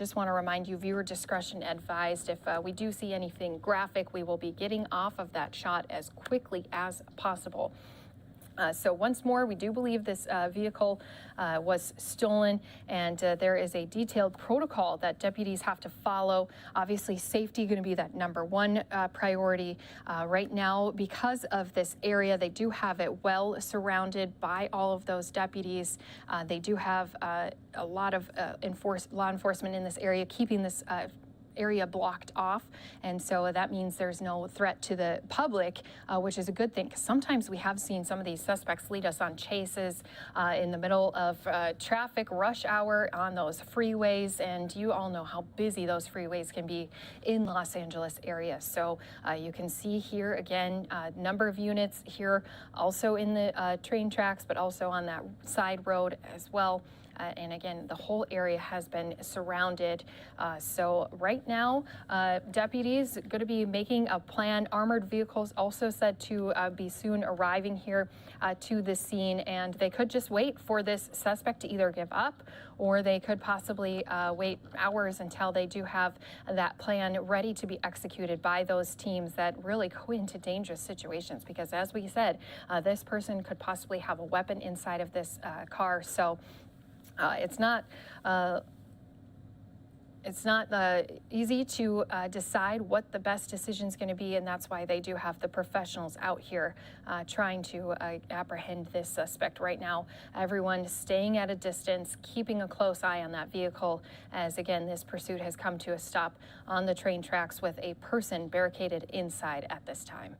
Just want to remind you, viewer discretion advised. If we do see anything graphic, we will be getting off of that shot as quickly as possible. So once more, we do believe this vehicle was stolen, and there is a detailed protocol that deputies have to follow. Obviously, safety going to be that #1 priority right now. Because of this area, they do have it well surrounded by all of those deputies. They do have a lot of law enforcement in this area, keeping this area blocked off, and so that means there's no threat to the public, which is a good thing, because sometimes we have seen some of these suspects lead us on chases in the middle of traffic rush hour on those freeways, and you all know how busy those freeways can be in Los Angeles area. So you can see here again number of units here also in the train tracks, but also on that side road as well. And again, the whole area has been surrounded. So right now, deputies going to be making a plan. Armored vehicles also said to be soon arriving here to the scene, and they could just wait for this suspect to either give up, or they could possibly wait hours until they do have that plan ready to be executed by those teams that really go into dangerous situations. Because as we said, this person could possibly have a weapon inside of this car. So it's not easy to decide what the best decision is going to be, and that's why they do have the professionals out here trying to apprehend this suspect right now. Everyone staying at a distance, keeping a close eye on that vehicle, as again this pursuit has come to a stop on the train tracks with a person barricaded inside at this time.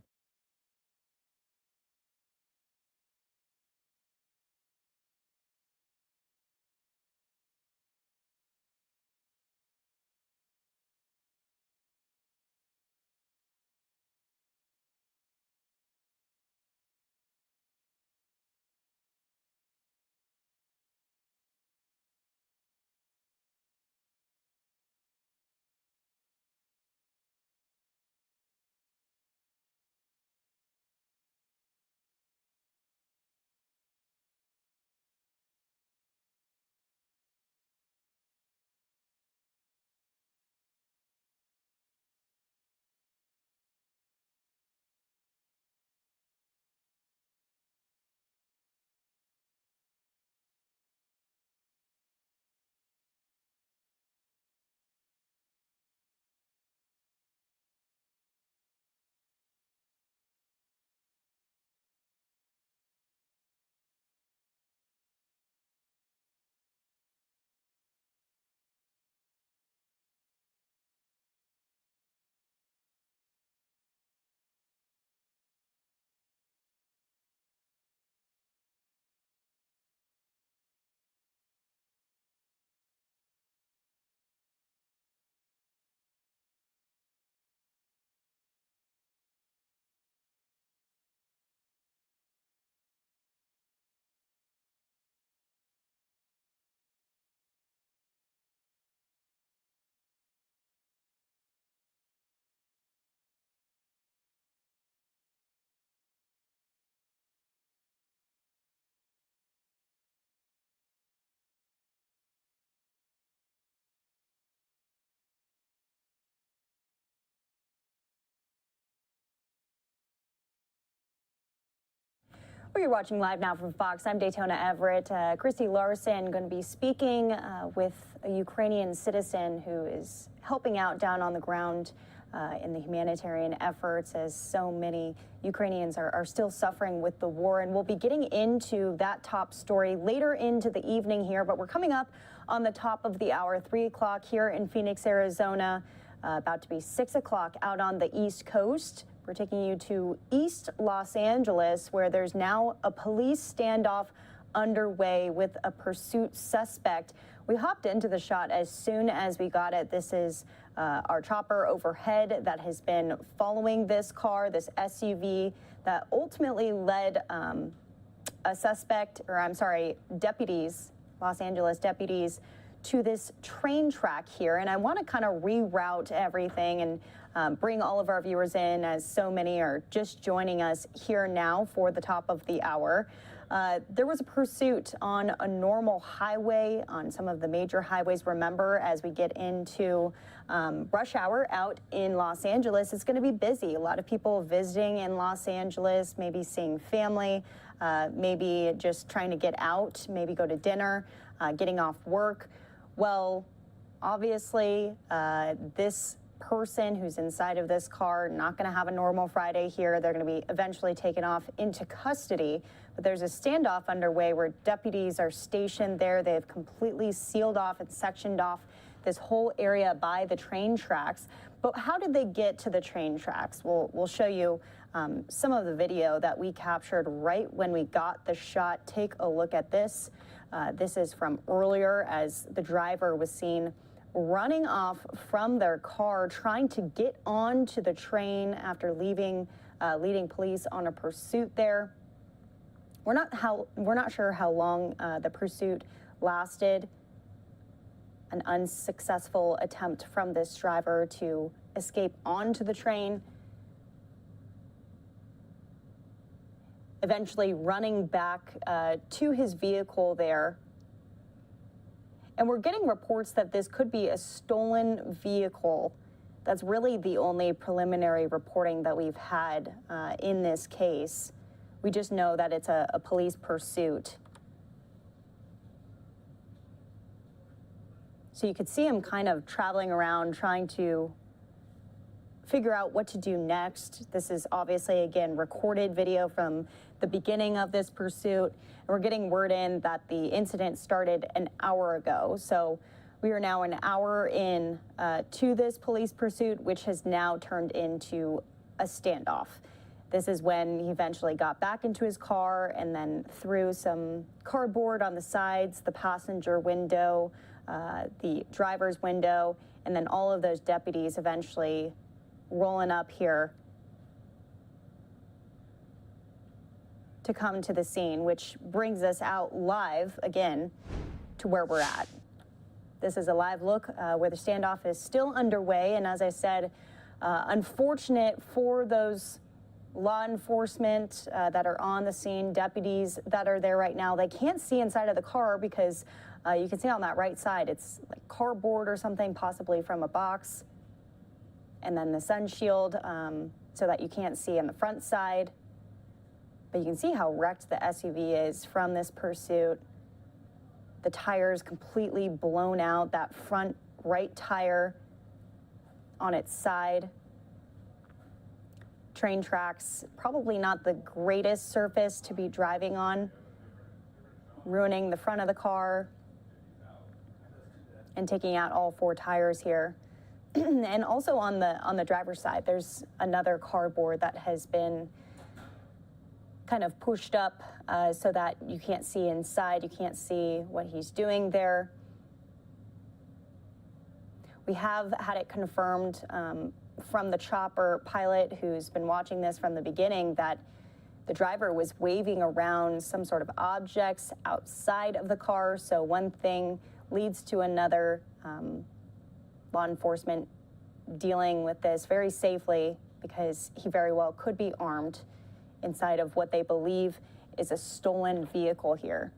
Well, you're watching Live Now from Fox. I'm Daytona Everett. Christy Larson going to be speaking with a Ukrainian citizen who is helping out down on the ground in the humanitarian efforts, as so many Ukrainians are still suffering with the war. And we'll be getting into that top story later into the evening here, but we're coming up on the top of the hour, 3 o'clock here in Phoenix, Arizona, about to be 6 o'clock out on the East Coast. We're taking you to East Los Angeles, where there's now a police standoff underway with a pursuit suspect. We hopped into the shot as soon as we got it. This is our chopper overhead that has been following this car, this SUV, that ultimately led a suspect, or I'm sorry, deputies, Los Angeles deputies, to this train track here. And I want to kind of reroute everything and bring all of our viewers in, as so many are just joining us here now for the top of the hour. There was a pursuit on a normal highway, on some of the major highways. Remember, as we get into rush hour out in Los Angeles, it's going to be busy. A lot of people visiting in Los Angeles, maybe seeing family, maybe just trying to get out, maybe go to dinner, getting off work. Well, obviously, this person who's inside of this car not going to have a normal Friday here. They're going to be eventually taken off into custody. But there's a standoff underway where deputies are stationed there. They have completely sealed off and sectioned off this whole area by the train tracks. But how did they get to the train tracks? We'll show you some of the video that we captured right when we got the shot. Take a look at this. This is from earlier, as the driver was seen running off from their car, trying to get onto the train after leading police on a pursuit there. We're not sure how long the pursuit lasted. An unsuccessful attempt from this driver to escape onto the train, eventually running back to his vehicle there. And we're getting reports that this could be a stolen vehicle. That's really the only preliminary reporting that we've had in this case. We just know that it's a police pursuit. So you could see him kind of traveling around trying to figure out what to do next. This is obviously, again, recorded video from the beginning of this pursuit. And we're getting word in that the incident started an hour ago. So we are now an hour in to this police pursuit, which has now turned into a standoff. This is when he eventually got back into his car and then threw some cardboard on the sides, the passenger window, the driver's window, and then all of those deputies eventually rolling up here to come to the scene, which brings us out live again to where we're at. This is a live look where the standoff is still underway, and as I said, unfortunate for those law enforcement that are on the scene, deputies that are there right now. They can't see inside of the car because you can see on that right side, it's like cardboard or something, possibly from a box. And then the sun shield so that you can't see on the front side. But you can see how wrecked the SUV is from this pursuit. The tires completely blown out, that front right tire on its side. Train tracks, probably not the greatest surface to be driving on, ruining the front of the car and taking out all four tires here. And also on the driver's side, there's another cardboard that has been kind of pushed up so that you can't see inside, you can't see what he's doing there. We have had it confirmed from the chopper pilot who's been watching this from the beginning that the driver was waving around some sort of objects outside of the car. So one thing leads to another. Law enforcement dealing with this very safely because he very well could be armed inside of what they believe is a stolen vehicle here.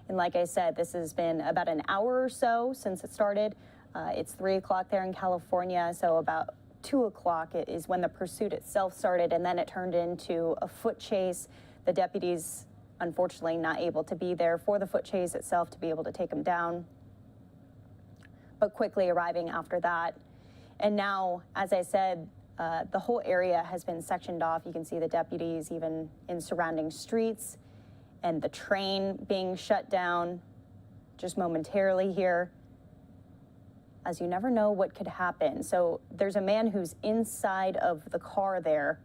And like I said, this has been about an hour or so since it started. It's 3 o'clock there in California, so about 2 o'clock is when the pursuit itself started, and then it turned into a foot chase. The deputies, unfortunately, not able to be there for the foot chase itself to be able to take him down, but quickly arriving after that. And now, as I said, the whole area has been sectioned off. You can see the deputies even in surrounding streets, and the train being shut down just momentarily here, as you never know what could happen. So there's a man who's inside of the car there,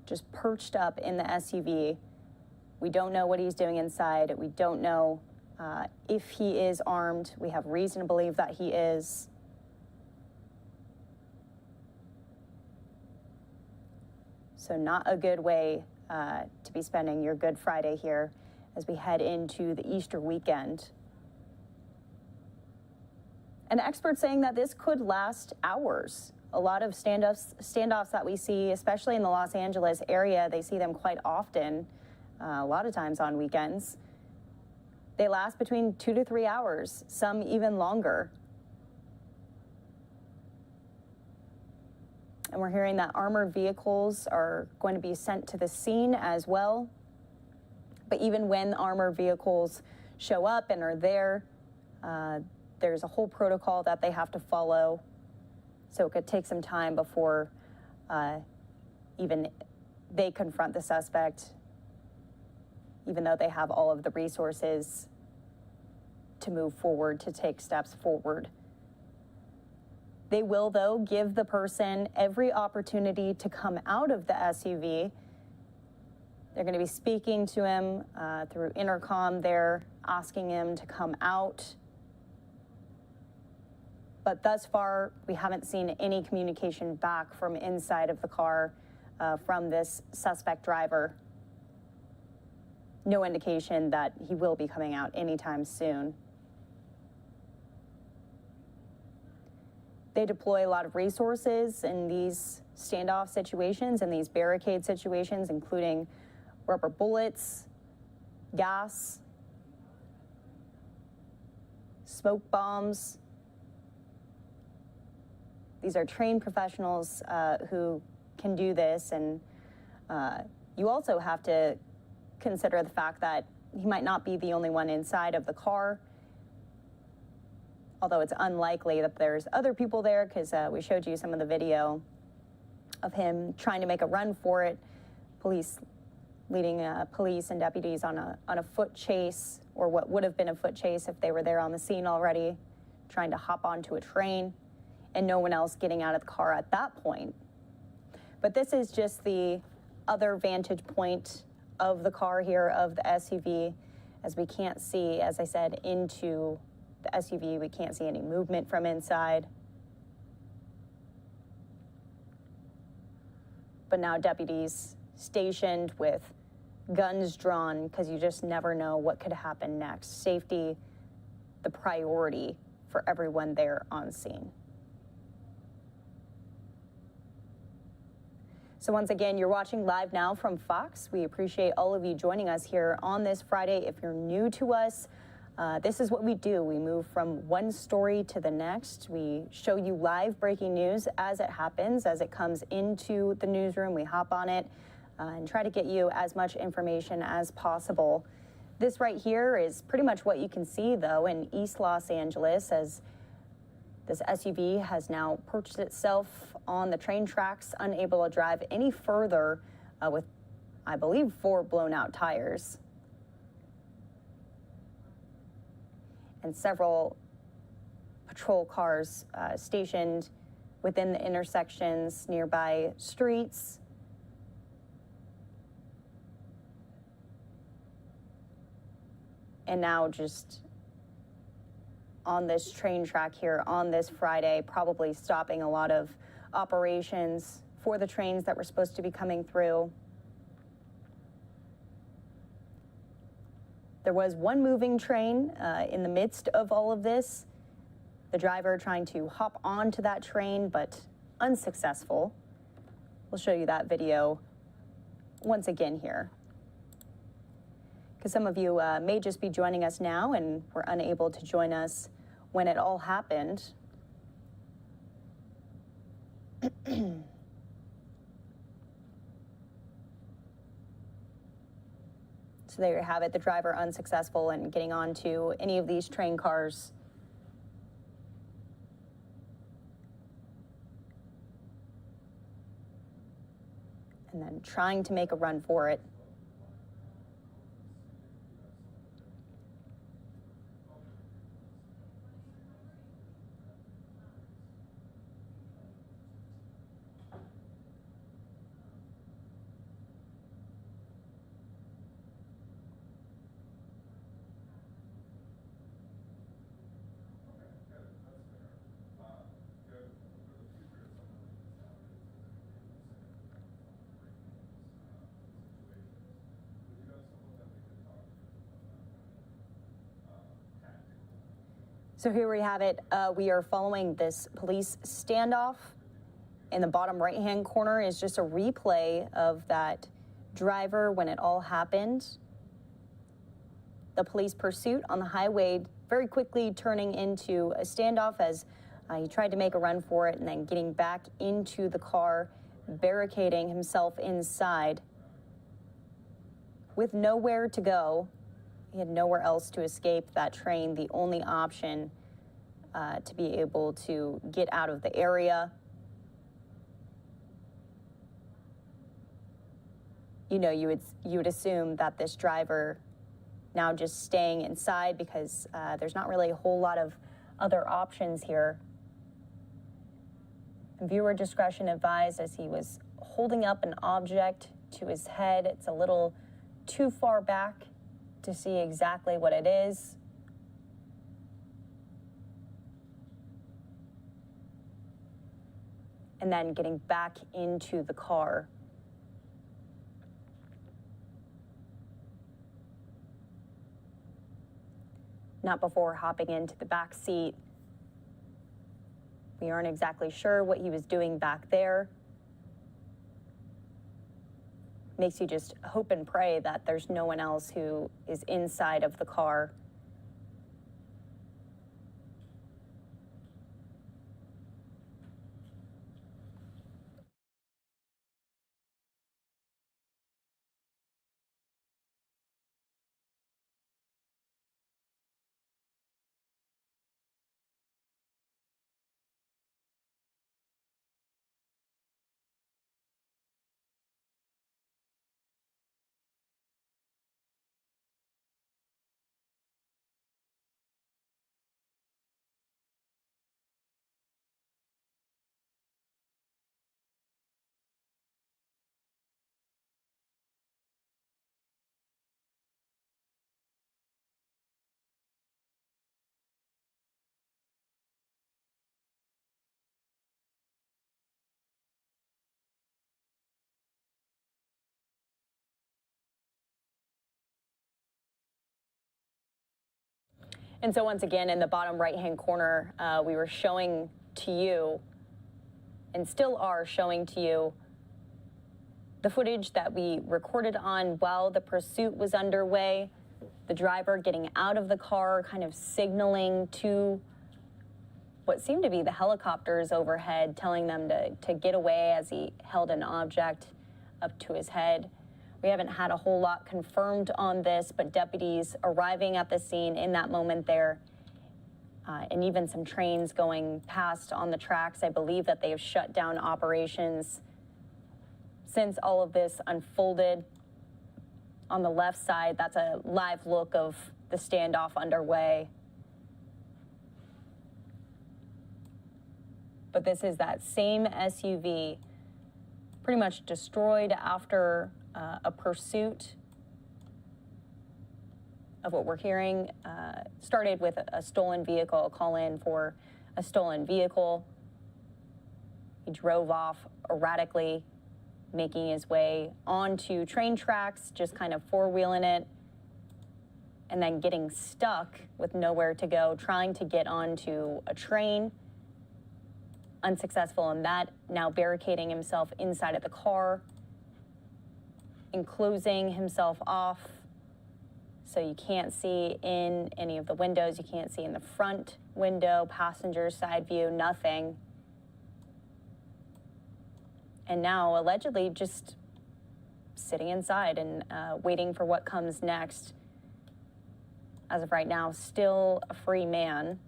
just perched up in the SUV. We don't know what he's doing inside. We don't know if he is armed. We have reason to believe that he is. So not a good way to be spending your Good Friday here as we head into the Easter weekend. And experts saying that this could last hours. a lot of standoffs that we see, especially in the Los Angeles area, they see them quite often, a lot of times on weekends. They last between 2 to 3 hours, some even longer. And we're hearing that armored vehicles are going to be sent to the scene as well. But even when armored vehicles show up and are there, there's a whole protocol that they have to follow. So it could take some time before even they confront the suspect, even though they have all of the resources to move forward, to take steps forward. They will, though, give the person every opportunity to come out of the SUV. They're going to be speaking to him through intercom there, asking him to come out. But thus far, we haven't seen any communication back from inside of the car from this suspect driver. No indication that he will be coming out anytime soon. They deploy a lot of resources in these standoff situations and these barricade situations, including rubber bullets, gas, smoke bombs. These are trained professionals who can do this, and you also have to consider the fact that he might not be the only one inside of the car, although it's unlikely that there's other people there, because we showed you some of the video of him trying to make a run for it. Police leading police and deputies on a foot chase, or what would have been a foot chase if they were there on the scene already, trying to hop onto a train, and no one else getting out of the car at that point. But this is just the other vantage point of the car here, of the SUV, as we can't see, as I said, into the SUV. We can't see any movement from inside. But now deputies stationed with guns drawn, because you just never know what could happen next. Safety, the priority for everyone there on scene. So once again, you're watching Live Now from Fox. We appreciate all of you joining us here on this Friday. If you're new to us, this is what we do. We move from one story to the next. We show you live breaking news as it happens, as it comes into the newsroom. We hop on it and try to get you as much information as possible. This right here is pretty much what you can see, though, in East Los Angeles, as this SUV has now perched itself on the train tracks, unable to drive any further with, I believe, 4 blown out tires. And several patrol cars stationed within the intersections, nearby streets. And now just on this train track here on this Friday, probably stopping a lot of operations for the trains that were supposed to be coming through. There was one moving train in the midst of all of this. The driver trying to hop onto that train, but unsuccessful. We'll show you that video once again here, because some of you may just be joining us now and were unable to join us when it all happened. So there you have it, the driver unsuccessful in getting onto any of these train cars. And then trying to make a run for it. So here we have it. We are following this police standoff in the bottom right-hand corner is just a replay of that driver when it all happened. The police pursuit on the highway very quickly turning into a standoff as he tried to make a run for it and then getting back into the car, barricading himself inside. With nowhere to go, he had nowhere else to escape that train, the only option to be able to get out of the area. You know, you would assume that this driver now just staying inside because there's not really a whole lot of other options here. And viewer discretion advised as he was holding up an object to his head. It's a little too far back to see exactly what it is. And then getting back into the car. Not before hopping into the back seat. We aren't exactly sure what he was doing back there. Makes you just hope and pray that there's no one else who is inside of the car. And so once again, in the bottom right-hand corner, we were showing to you, and still are showing to you, the footage that we recorded on while the pursuit was underway. The driver getting out of the car, kind of signaling to what seemed to be the helicopters overhead, telling them to get away as he held an object up to his head. We haven't had a whole lot confirmed on this, but deputies arriving at the scene in that moment there, and even some trains going past on the tracks. I believe that they have shut down operations since all of this unfolded. On the left side, that's a live look of the standoff underway. But this is that same SUV, pretty much destroyed after a pursuit of what we're hearing. Started with a stolen vehicle, a call in for a stolen vehicle. He drove off erratically, making his way onto train tracks, just kind of four-wheeling it, and then getting stuck with nowhere to go, trying to get onto a train. Unsuccessful in that, now barricading himself inside of the car, enclosing himself off so you can't see in any of the windows, you can't see in the front window, passenger side view, nothing. And now allegedly just sitting inside and waiting for what comes next. As of right now, still a free man.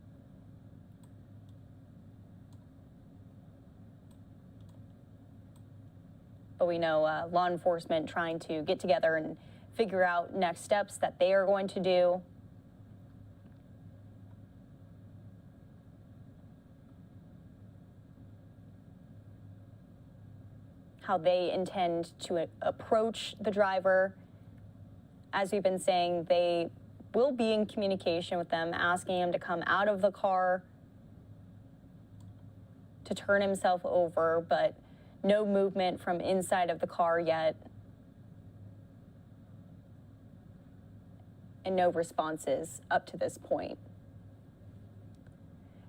But we know law enforcement trying to get together and figure out next steps that they are going to do. How they intend to approach the driver. As we've been saying, they will be in communication with them, asking him to come out of the car, to turn himself over, but no movement from inside of the car yet. And no responses up to this point.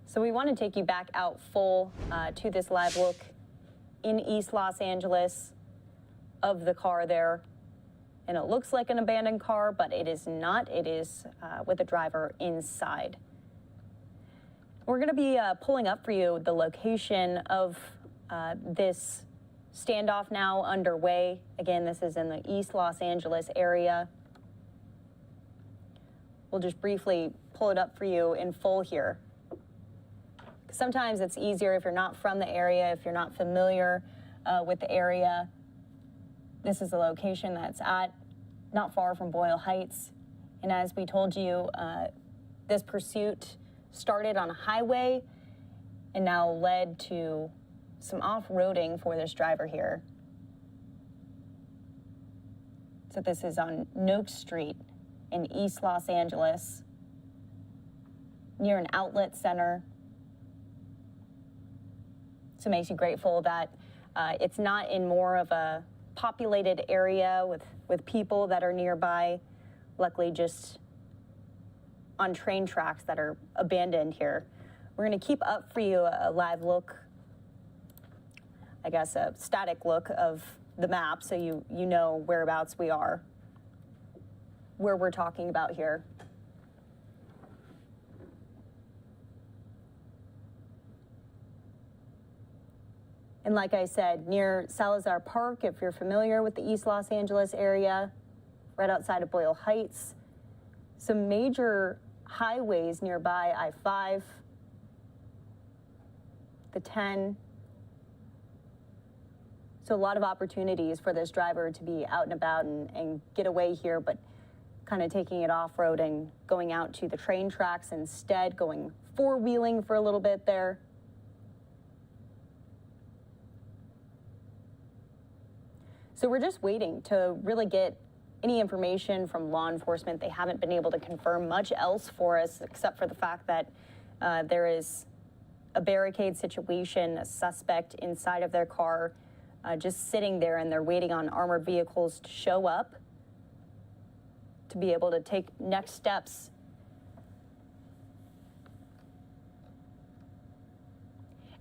So we want to take you back out full to this live look in East Los Angeles of the car there. And it looks like an abandoned car, but it is not. It is with a driver inside. We're going to be pulling up for you the location of this standoff now underway. Again, this is in the East Los Angeles area. We'll just briefly pull it up for you in full here. Sometimes it's easier if you're not from the area, if you're not familiar with the area. This is the location that's at, not far from Boyle Heights. And as we told you, this pursuit started on a highway and now led to some off-roading for this driver here. So this is on Noak Street in East Los Angeles, near an outlet center. So it makes you grateful that it's not in more of a populated area with people that are nearby. Luckily, just on train tracks that are abandoned here. We're going to keep up for you a live look, I guess a static look of the map so you know whereabouts we are, where we're talking about here. And like I said, near Salazar Park, if you're familiar with the East Los Angeles area, right outside of Boyle Heights. Some major highways nearby, I-5, the 10. So a lot of opportunities for this driver to be out and about and get away here, but kind of taking it off-road and going out to the train tracks instead, going four-wheeling for a little bit there. So we're just waiting to really get any information from law enforcement. They haven't been able to confirm much else for us except for the fact that there is a barricade situation, a suspect inside of their car, just sitting there, and they're waiting on armored vehicles to show up to be able to take next steps.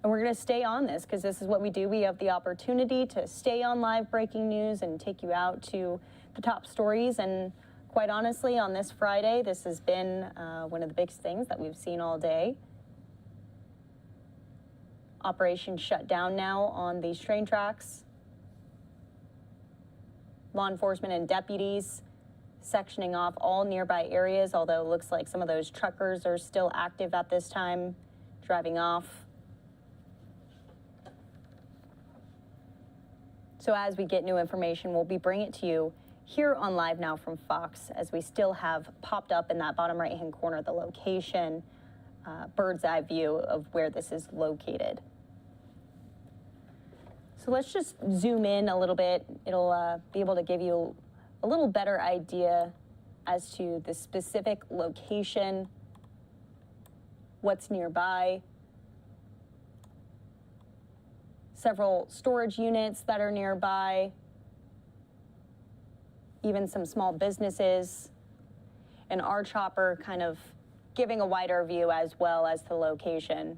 And we're going to stay on this because this is what we do. We have the opportunity to stay on live breaking news and take you out to the top stories. And quite honestly, on this Friday, this has been one of the biggest things that we've seen all day. Operation shut down now on these train tracks. Law enforcement and deputies sectioning off all nearby areas, although it looks like some of those truckers are still active at this time, driving off. So as we get new information, we'll be bringing it to you here on Live Now from Fox, as we still have popped up in that bottom right-hand corner the location, bird's eye view of where this is located. So let's just zoom in a little bit. It'll be able to give you a little better idea as to the specific location, what's nearby. Several storage units that are nearby, even some small businesses, and our chopper kind of giving a wider view as well as the location.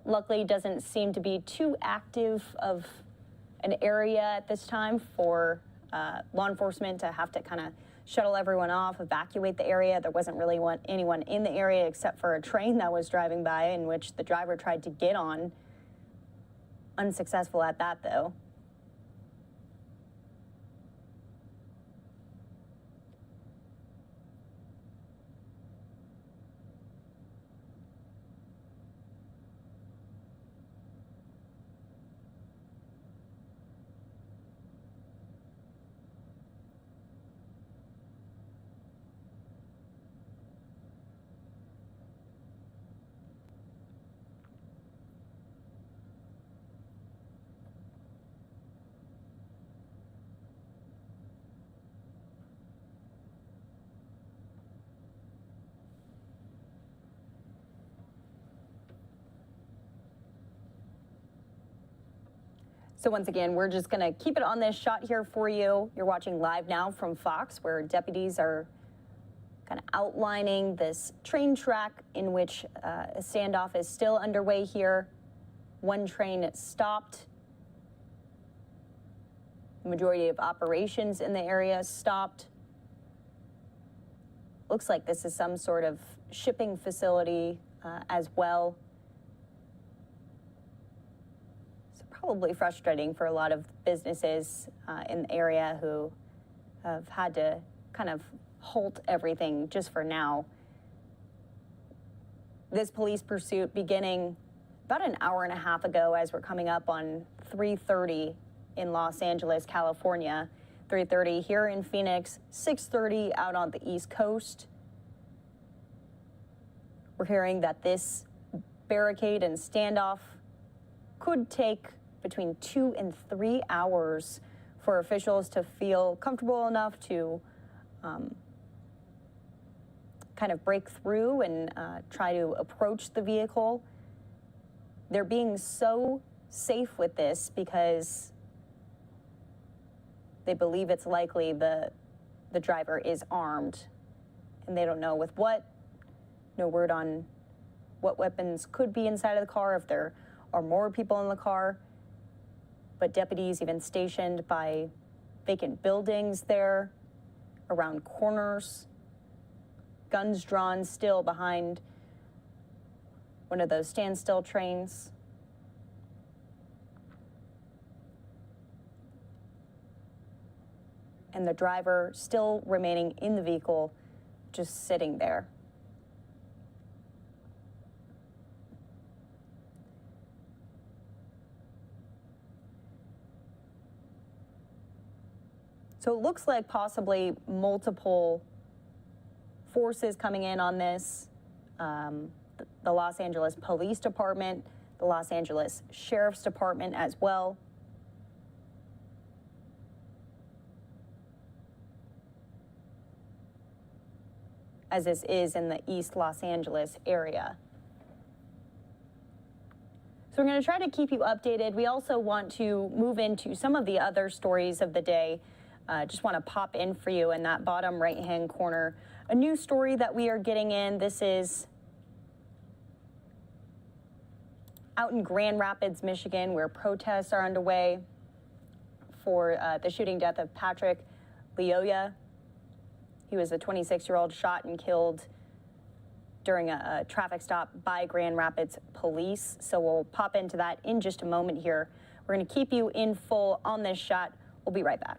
Luckily, doesn't seem to be too active of an area at this time for law enforcement to have to kind of shuttle everyone off, evacuate the area. There wasn't really anyone in the area except for a train that was driving by, in which the driver tried to get on. Unsuccessful at that, though. So once again, we're just going to keep it on this shot here for you. You're watching Live Now from Fox, where deputies are kind of outlining this train track in which a standoff is still underway here. One train stopped. The majority of operations in the area stopped. Looks like this is some sort of shipping facility as well. So probably frustrating for a lot of businesses in the area who have had to kind of halt everything just for now. This police pursuit beginning about an hour and a half ago as we're coming up on 3:30 in Los Angeles, California. 3:30 here in Phoenix, 6:30 out on the East Coast. We're hearing that this barricade and standoff could take between 2 and 3 hours for officials to feel comfortable enough to kind of break through and try to approach the vehicle. They're being so safe with this because they believe it's likely the driver is armed, and they don't know with what. No word on what weapons could be inside of the car, if there are more people in the car. But deputies even stationed by vacant buildings there, around corners, guns drawn still behind one of those standstill trains. And the driver still remaining in the vehicle, just sitting there. So it looks like possibly multiple forces coming in on this. The Los Angeles Police Department, the Los Angeles Sheriff's Department as well. As this is in the East Los Angeles area. So we're going to try to keep you updated. We also want to move into some of the other stories of the day. Just want to pop in for you in that bottom right-hand corner. A new story that we are getting in. This is out in Grand Rapids, Michigan, where protests are underway for the shooting death of Patrick Lyoya. He was a 26-year-old shot and killed during a traffic stop by Grand Rapids police. So we'll pop into that in just a moment here. We're going to keep you in full on this shot. We'll be right back.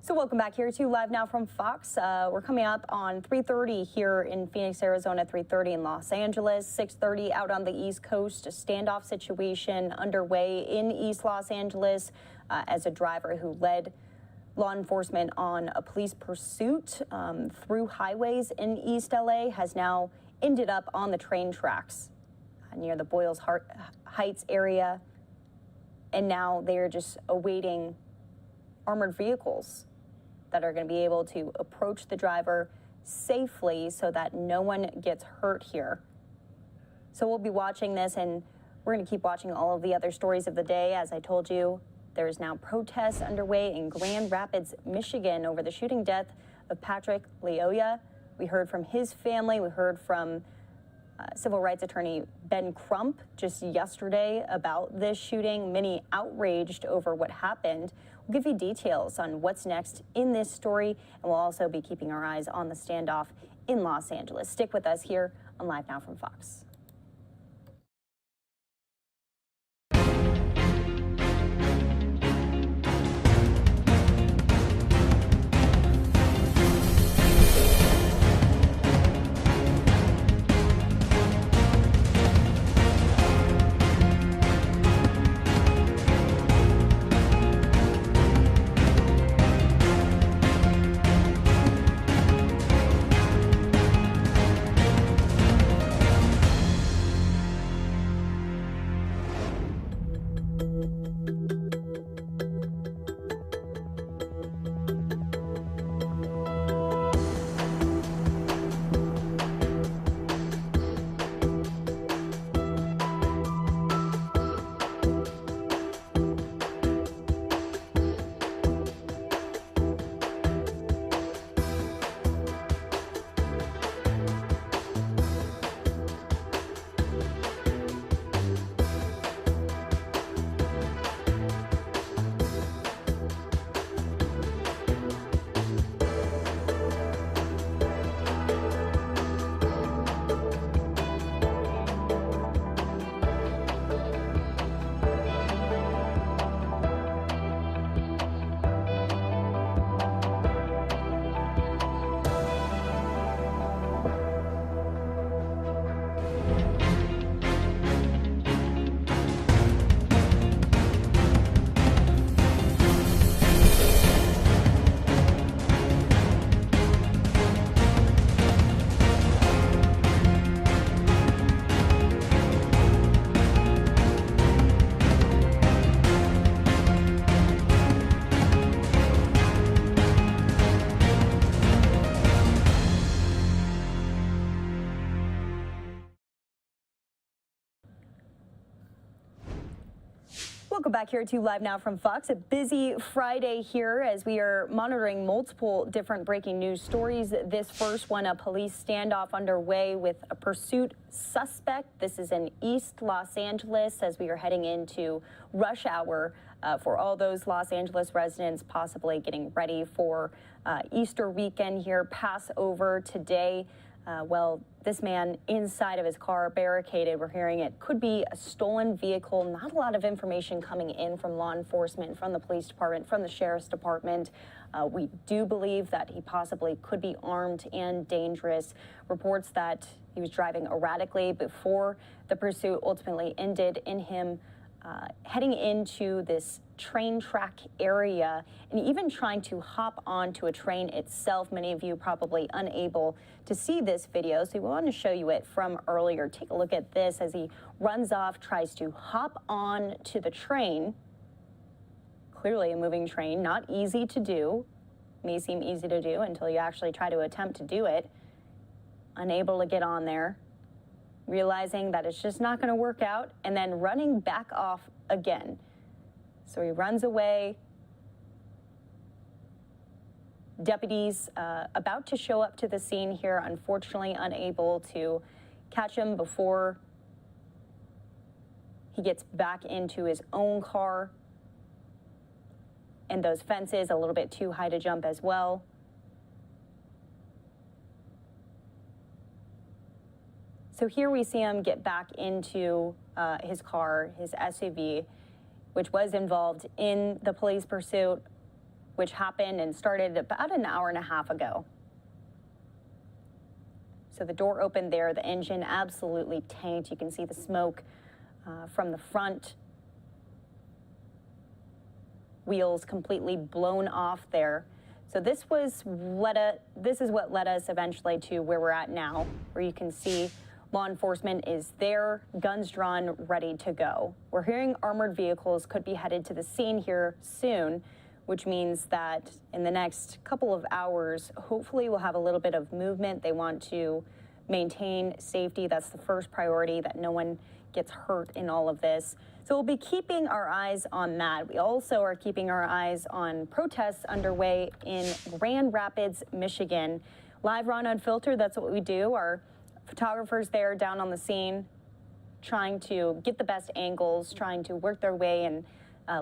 So welcome back here to Live Now from Fox. We're coming up on 3:30 here in Phoenix, Arizona, 3:30 in Los Angeles, 6:30 out on the East Coast. A standoff situation underway in East Los Angeles as a driver who led law enforcement on a police pursuit through highways in East LA has now ended up on the train tracks near the Boyles Heights area. And now they are just awaiting armored vehicles that are going to be able to approach the driver safely so that no one gets hurt here. So we'll be watching this, and we're going to keep watching all of the other stories of the day. As I told you, there is now protests underway in Grand Rapids, Michigan over the shooting death of Patrick Lyoya. We heard from his family. We heard from civil rights attorney Ben Crump just yesterday about this shooting. Many outraged over what happened. We'll give you details on what's next in this story, and we'll also be keeping our eyes on the standoff in Los Angeles. Stick with us here on Live Now from Fox. Welcome back here to Live Now from Fox. A busy Friday here as we are monitoring multiple different breaking news stories. This first one, a police standoff underway with a pursuit suspect. This is in East Los Angeles as we are heading into rush hour for all those Los Angeles residents possibly getting ready for Easter weekend here, Passover today. Well, this man inside of his car barricaded. We're hearing it could be a stolen vehicle. Not a lot of information coming in from law enforcement, from the police department, from the sheriff's department. We do believe that he possibly could be armed and dangerous. Reports that he was driving erratically before the pursuit ultimately ended in him heading into this train track area and even trying to hop onto a train itself. Many of you probably unable to see this video, so we want to show you it from earlier. Take a look at this as he runs off, tries to hop on to the train. Clearly a moving train, not easy to do. May seem easy to do until you actually try to attempt to do it. Unable to get on there, realizing that it's just not going to work out, and then running back off again. So he runs away. Deputies about to show up to the scene here, unfortunately unable to catch him before he gets back into his own car. And those fences a little bit too high to jump as well. So here we see him get back into his car, his SUV, which was involved in the police pursuit, which happened and started about an hour and a half ago. So the door opened there, the engine absolutely tanked. You can see the smoke from the front. Wheels completely blown off there. So this is what led us eventually to where we're at now, where you can see law enforcement is there, guns drawn, ready to go. We're hearing armored vehicles could be headed to the scene here soon, which means that in the next couple of hours, hopefully we'll have a little bit of movement. They want to maintain safety. That's the first priority, that no one gets hurt in all of this. So we'll be keeping our eyes on that. We also are keeping our eyes on protests underway in Grand Rapids, Michigan. Live, raw, and unfiltered, that's what we do. Our photographers there down on the scene, trying to get the best angles, trying to work their way and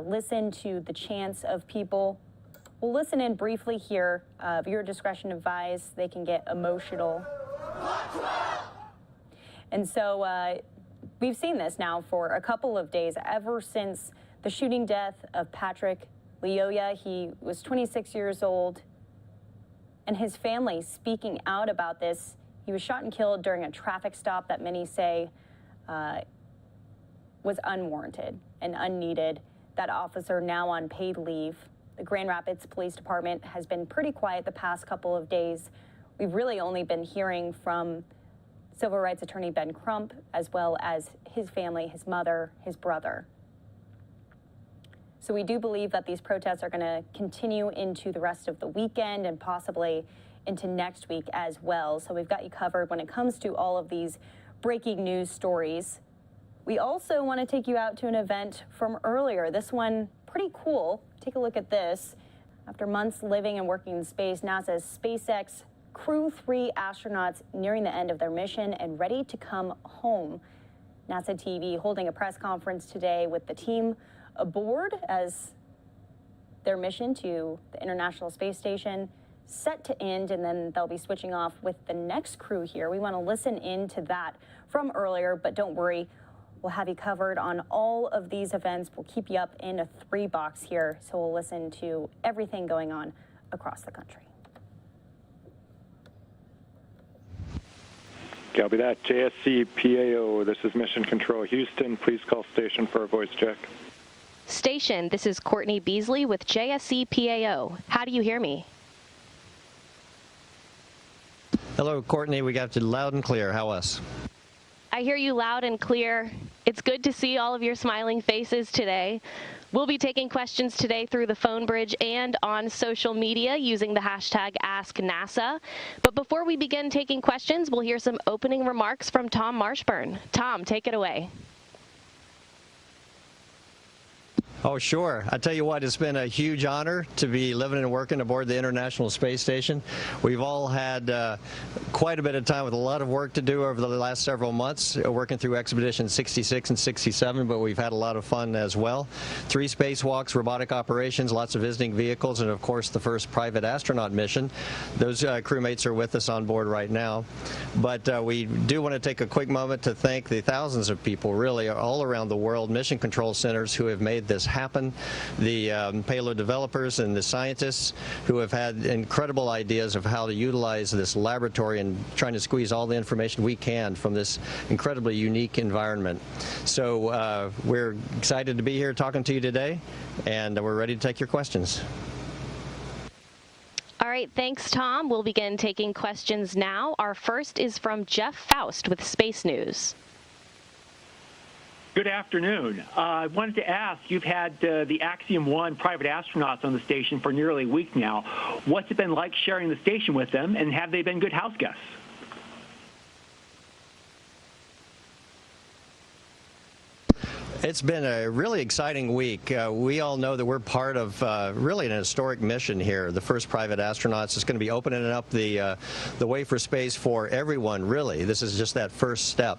listen to the chants of people. We'll listen in briefly here. Viewer discretion advised. They can get emotional. And so we've seen this now for a couple of days, ever since the shooting death of Patrick Lyoya. He was 26 years old, and his family speaking out about this. He was shot and killed during a traffic stop that many say was unwarranted and unneeded. That officer now on paid leave. The Grand Rapids Police Department has been pretty quiet the past couple of days. We've really only been hearing from civil rights attorney Ben Crump, as well as his family, his mother, his brother. So we do believe that these protests are going to continue into the rest of the weekend and possibly into next week as well. So we've got you covered when it comes to all of these breaking news stories. We also want to take you out to an event from earlier. This one, pretty cool. Take a look at this. After months living and working in space, NASA's SpaceX Crew 3 astronauts nearing the end of their mission and ready to come home. NASA TV holding a press conference today with the team aboard as their mission to the International Space Station set to end, and then they'll be switching off with the next crew here. We want to listen into that from earlier, but don't worry, we'll have you covered on all of these events. We'll keep you up in a 3-box here, so we'll listen to everything going on across the country. Copy that. JSC PAO, this is Mission Control Houston. Please call station for a voice check. Station, this is Courtney Beasley with JSC PAO. How do you hear me? Hello, Courtney. We got you loud and clear. How us? I hear you loud and clear. It's good to see all of your smiling faces today. We'll be taking questions today through the phone bridge and on social media using the hashtag AskNASA. But before we begin taking questions, we'll hear some opening remarks from Tom Marshburn. Tom, take it away. Oh, sure. I tell you what, it's been a huge honor to be living and working aboard the International Space Station. We've all had quite a bit of time with a lot of work to do over the last several months, working through Expedition 66 and 67, but we've had a lot of fun as well. 3 spacewalks, robotic operations, lots of visiting vehicles, and of course the first private astronaut mission. Those crewmates are with us on board right now. But we do want to take a quick moment to thank the thousands of people, really, all around the world, mission control centers who have made this happen, the payload developers and the scientists who have had incredible ideas of how to utilize this laboratory and trying to squeeze all the information we can from this incredibly unique environment. So we're excited to be here talking to you today, and we're ready to take your questions. All right, thanks, Tom. We'll begin taking questions now. Our first is from Jeff Faust with Space News. Good afternoon. I wanted to ask, you've had the Axiom 1 private astronauts on the station for nearly a week now. What's it been like sharing the station with them, and have they been good house guests? It's been a really exciting week. We all know that we're part of really an historic mission here. The first private astronauts is going to be opening up the way for space for everyone, really. This is just that first step.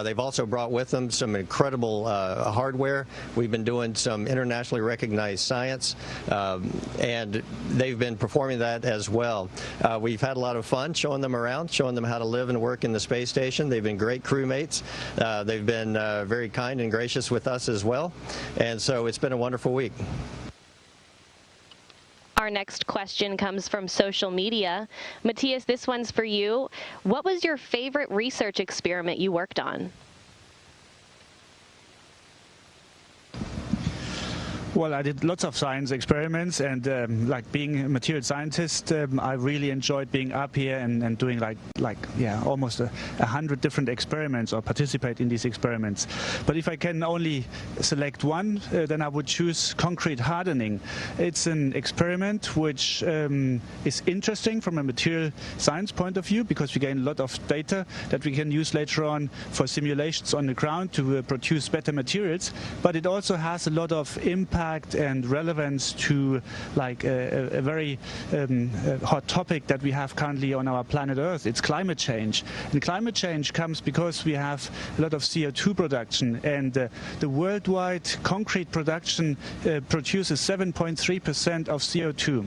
They've also brought with them some incredible hardware. We've been doing some internationally recognized science, and they've been performing that as well. We've had a lot of fun showing them around, showing them how to live and work in the space station. They've been great crewmates. They've been very kind and gracious with us as well, and so it's been a wonderful week. Our next question comes from social media. Matthias, this one's for you. What was your favorite research experiment you worked on? Well, I did lots of science experiments, and like being a material scientist, I really enjoyed being up here and doing almost 100 different experiments or participate in these experiments. But if I can only select one, then I would choose concrete hardening. It's an experiment which is interesting from a material science point of view, because we gain a lot of data that we can use later on for simulations on the ground to produce better materials. But it also has a lot of impact and relevance to a very hot topic that we have currently on our planet Earth. It's climate change. And climate change comes because we have a lot of CO2 production, and the worldwide concrete production produces 7.3% of CO2.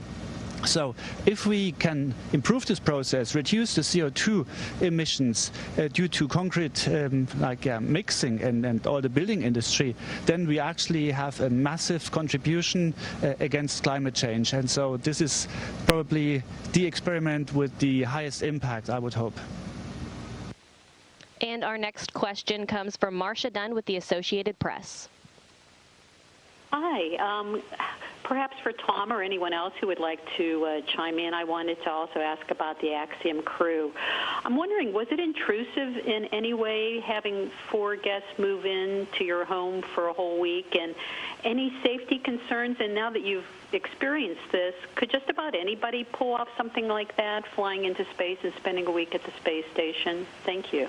So if we can improve this process, reduce the CO2 emissions due to concrete mixing and all the building industry, then we actually have a massive contribution against climate change. And so this is probably the experiment with the highest impact, I would hope. And our next question comes from Marcia Dunn with the Associated Press. Hi. Perhaps for Tom or anyone else who would like to chime in, I wanted to also ask about the Axiom crew. I'm wondering, was it intrusive in any way having 4 guests move in to your home for a whole week, and any safety concerns? And now that you've experienced this, could just about anybody pull off something like that, flying into space and spending a week at the space station? Thank you.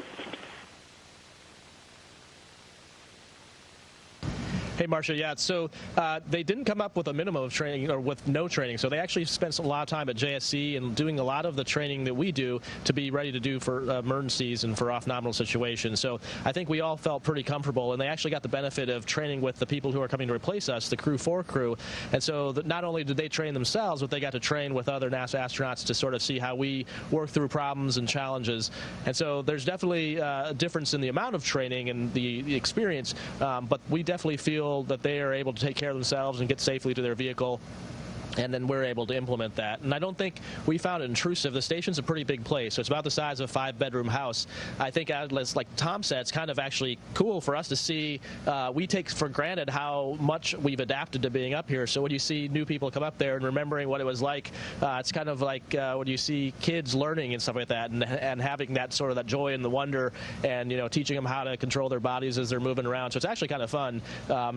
Hey, Marcia. Yeah, so they didn't come up with a minimum of training or with no training. So they actually spent a lot of time at JSC and doing a lot of the training that we do to be ready to do for emergencies and for off-nominal situations. So I think we all felt pretty comfortable, and they actually got the benefit of training with the people who are coming to replace us, the Crew 4 crew. And so not only did they train themselves, but they got to train with other NASA astronauts to sort of see how we work through problems and challenges. And so there's definitely a difference in the amount of training and the experience, but we definitely feel that they are able to take care of themselves and get safely to their vehicle. And then we're able to implement that. And I don't think we found it intrusive. The station's a pretty big place, so it's about the size of a 5-bedroom house. I think, as like Tom said, it's kind of actually cool for us to see. We take for granted how much we've adapted to being up here. So when you see new people come up there and remembering what it was like, it's kind of like when you see kids learning and stuff like that, and having that sort of that joy and the wonder, and teaching them how to control their bodies as they're moving around. So it's actually kind of fun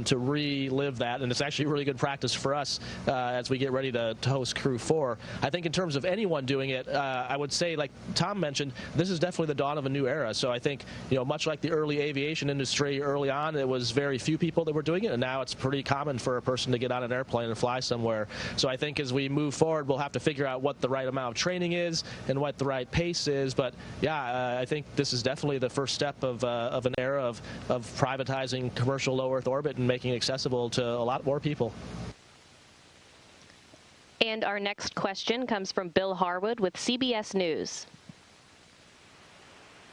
to relive that, and it's actually really good practice for us as we get ready to host Crew 4. I think in terms of anyone doing it, I would say, like Tom mentioned, this is definitely the dawn of a new era. So I think, much like the early aviation industry early on, it was very few people that were doing it, and now it's pretty common for a person to get on an airplane and fly somewhere. So I think as we move forward, we'll have to figure out what the right amount of training is and what the right pace is. But yeah, I think this is definitely the first step of an era of privatizing commercial low Earth orbit and making it accessible to a lot more people. And our next question comes from Bill Harwood with CBS News.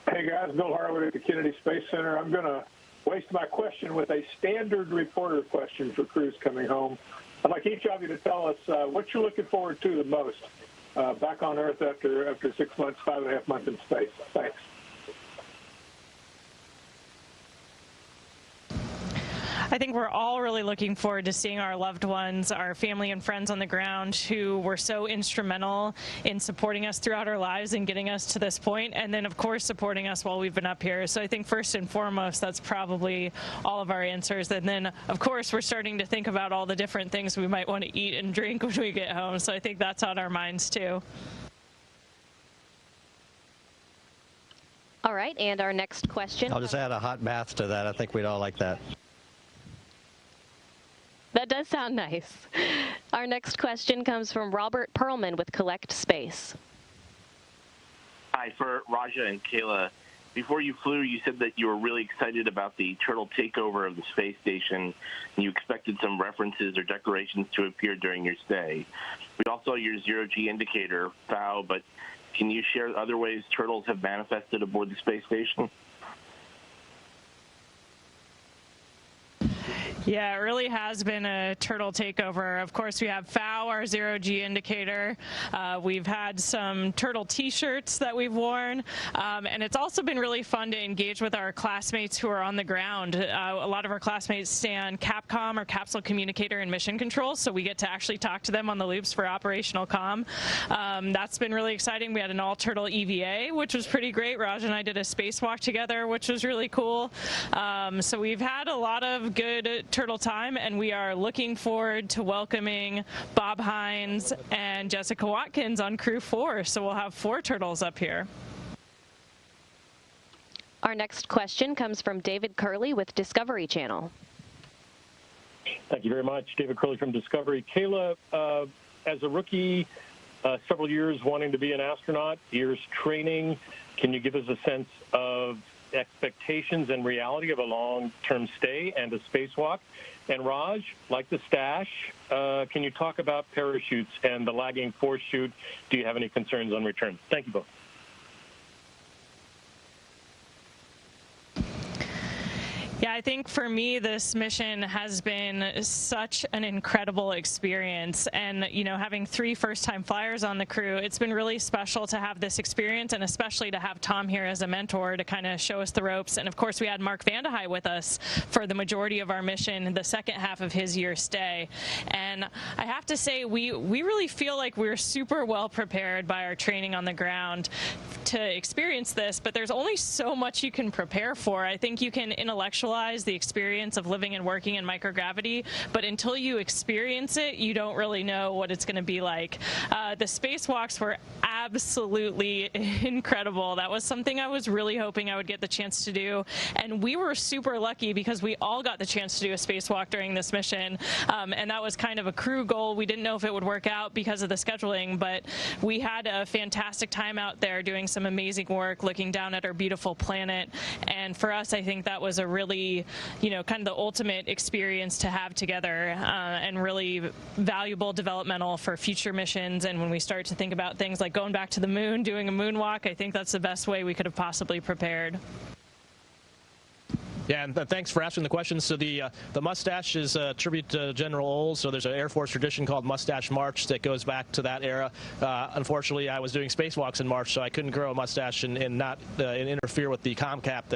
Hey guys, Bill Harwood at the Kennedy Space Center. I'm going to waste my question with a standard reporter question for crews coming home. I'd like each of you to tell us what you're looking forward to the most back on Earth after 6 months, 5.5 months in space. Thanks. I think we're all really looking forward to seeing our loved ones, our family and friends on the ground who were so instrumental in supporting us throughout our lives and getting us to this point, and then of course supporting us while we've been up here. So I think first and foremost, that's probably all of our answers. And then of course we're starting to think about all the different things we might want to eat and drink when we get home. So I think that's on our minds too. All right, and our next question. I'll just add a hot bath to that. I think we'd all like that. That does sound nice. Our next question comes from Robert Perlman with Collect Space. Hi, for Raja and Kayla. Before you flew, you said that you were really excited about the turtle takeover of the space station, and you expected some references or decorations to appear during your stay. We all saw your zero-G indicator, FOW, but can you share other ways turtles have manifested aboard the space station? Yeah, it really has been a turtle takeover. Of course, we have FOW, our zero-G indicator. We've had some turtle T-shirts that we've worn, and it's also been really fun to engage with our classmates who are on the ground. A lot of our classmates stay on Capcom, or Capsule Communicator and Mission Control, so we get to actually talk to them on the loops for operational comm. That's been really exciting. We had an all-turtle EVA, which was pretty great. Raj and I did a spacewalk together, which was really cool. So we've had a lot of good turtle time, and we are looking forward to welcoming Bob Hines and Jessica Watkins on Crew 4. So we'll have 4 turtles up here. Our next question comes from David Curley with Discovery Channel. Thank you very much. David Curley from Discovery. Kayla, as a rookie, several years wanting to be an astronaut, years training, can you give us a sense of expectations and reality of a long-term stay and a spacewalk? And Raj, like the stash, can you talk about parachutes and the lagging force chute? Do you have any concerns on return? Thank you both. Yeah, I think for me, this mission has been such an incredible experience. And, having 3 first-time flyers on the crew, it's been really special to have this experience, and especially to have Tom here as a mentor to kind of show us the ropes. And of course, we had Mark Vandehei with us for the majority of our mission, the second half of his year stay. And I have to say, we really feel like we're super well prepared by our training on the ground to experience this, but there's only so much you can prepare for. I think you can intellectualize the experience of living and working in microgravity, but until you experience it, you don't really know what it's going to be like. The spacewalks were absolutely incredible. That was something I was really hoping I would get the chance to do, and we were super lucky because we all got the chance to do a spacewalk during this mission, and that was kind of a crew goal. We didn't know if it would work out because of the scheduling, but we had a fantastic time out there doing some amazing work, looking down at our beautiful planet, and for us, I think that was a really, kind of the ultimate experience to have together, and really valuable developmental for future missions. And when we start to think about things like going back to the moon, doing a moonwalk, I think that's the best way we could have possibly prepared. Yeah, and thanks for asking the question. So the mustache is a tribute to General Olds. So there's an Air Force tradition called Mustache March that goes back to that era. Unfortunately, I was doing spacewalks in March, so I couldn't grow a mustache and not interfere with the comm cap.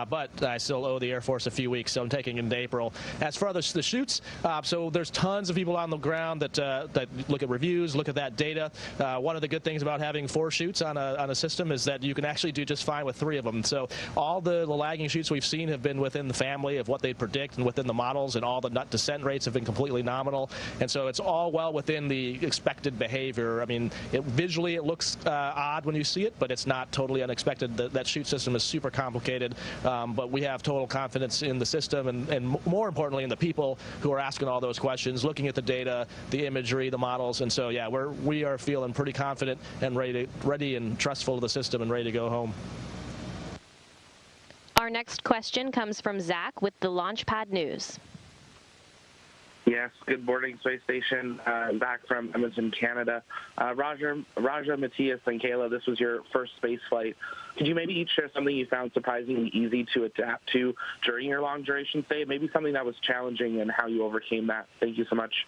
But I still owe the Air Force a few weeks, so I'm taking it in April. As far as the shoots, so there's tons of people on the ground that look at reviews, look at that data. One of the good things about having 4 shoots on a system is that you can actually do just fine with 3 of them. So all the lagging shoots we've seen have been within the family of what they predict and within the models, and all the nut descent rates have been completely nominal. And so it's all well within the expected behavior. I mean, visually it looks odd when you see it, but it's not totally unexpected. That chute system is super complicated, but we have total confidence in the system, and more importantly in the people who are asking all those questions, looking at the data, the imagery, the models. And so yeah, we are feeling pretty confident and ready and trustful of the system and ready to go home. Our next question comes from Zach with the Launchpad News. Yes, good morning, Space Station. Back from Edmonton, Canada. Raja, Matthias, and Kayla, this was your first space flight. Could you maybe each share something you found surprisingly easy to adapt to during your long-duration stay? Maybe something that was challenging and how you overcame that. Thank you so much.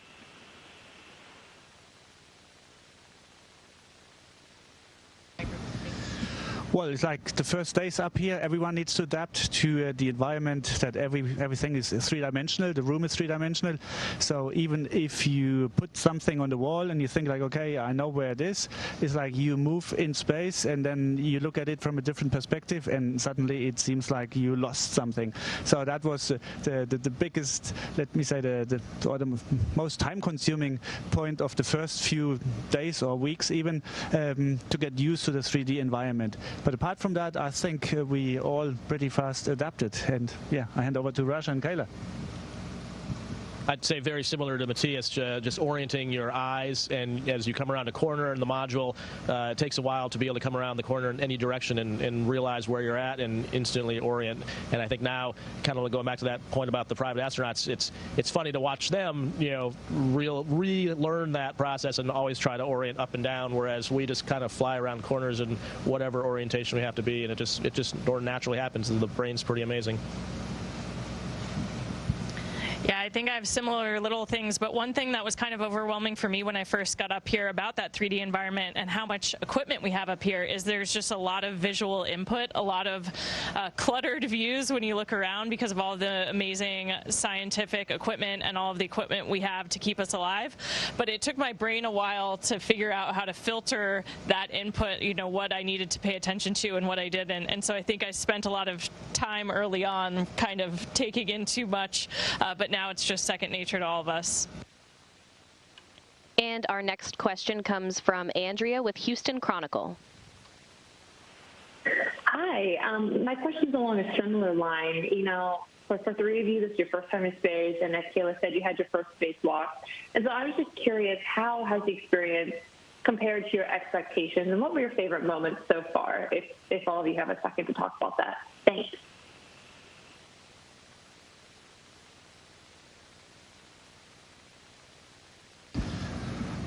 Well, it's like the first days up here, everyone needs to adapt to the environment, that everything is three-dimensional, the room is three-dimensional. So even if you put something on the wall and you think like, okay, I know where it is, it's like you move in space and then you look at it from a different perspective and suddenly it seems like you lost something. So that was the biggest, let me say, the most time-consuming point of the first few days or weeks even, to get used to the 3D environment. But apart from that, I think we all pretty fast adapted. And yeah, I hand over to Raja and Kayla. I'd say very similar to Matthias, just orienting your eyes, and as you come around a corner in the module, it takes a while to be able to come around the corner in any direction and realize where you're at and instantly orient. And I think now, kind of going back to that point about the private astronauts, it's funny to watch them, you know, relearn that process and always try to orient up and down, whereas we just kind of fly around corners in whatever orientation we have to be, and it just naturally happens. And the brain's pretty amazing. Yeah, I think I have similar little things, but one thing that was kind of overwhelming for me when I first got up here about that 3D environment and how much equipment we have up here is there's just a lot of visual input, a lot of cluttered views when you look around because of all the amazing scientific equipment and all of the equipment we have to keep us alive. But it took my brain a while to figure out how to filter that input, you know, what I needed to pay attention to and what I didn't. And so I think I spent a lot of time early on kind of taking in too much, but now it's just second nature to all of us. And our next question comes from Andrea with Houston Chronicle. Hi, my question's along a similar line. You know, for three of you, this is your first time in space, and as Kayla said, you had your first spacewalk. And so I was just curious, how has the experience compared to your expectations, and what were your favorite moments so far, if all of you have a second to talk about that? Thanks.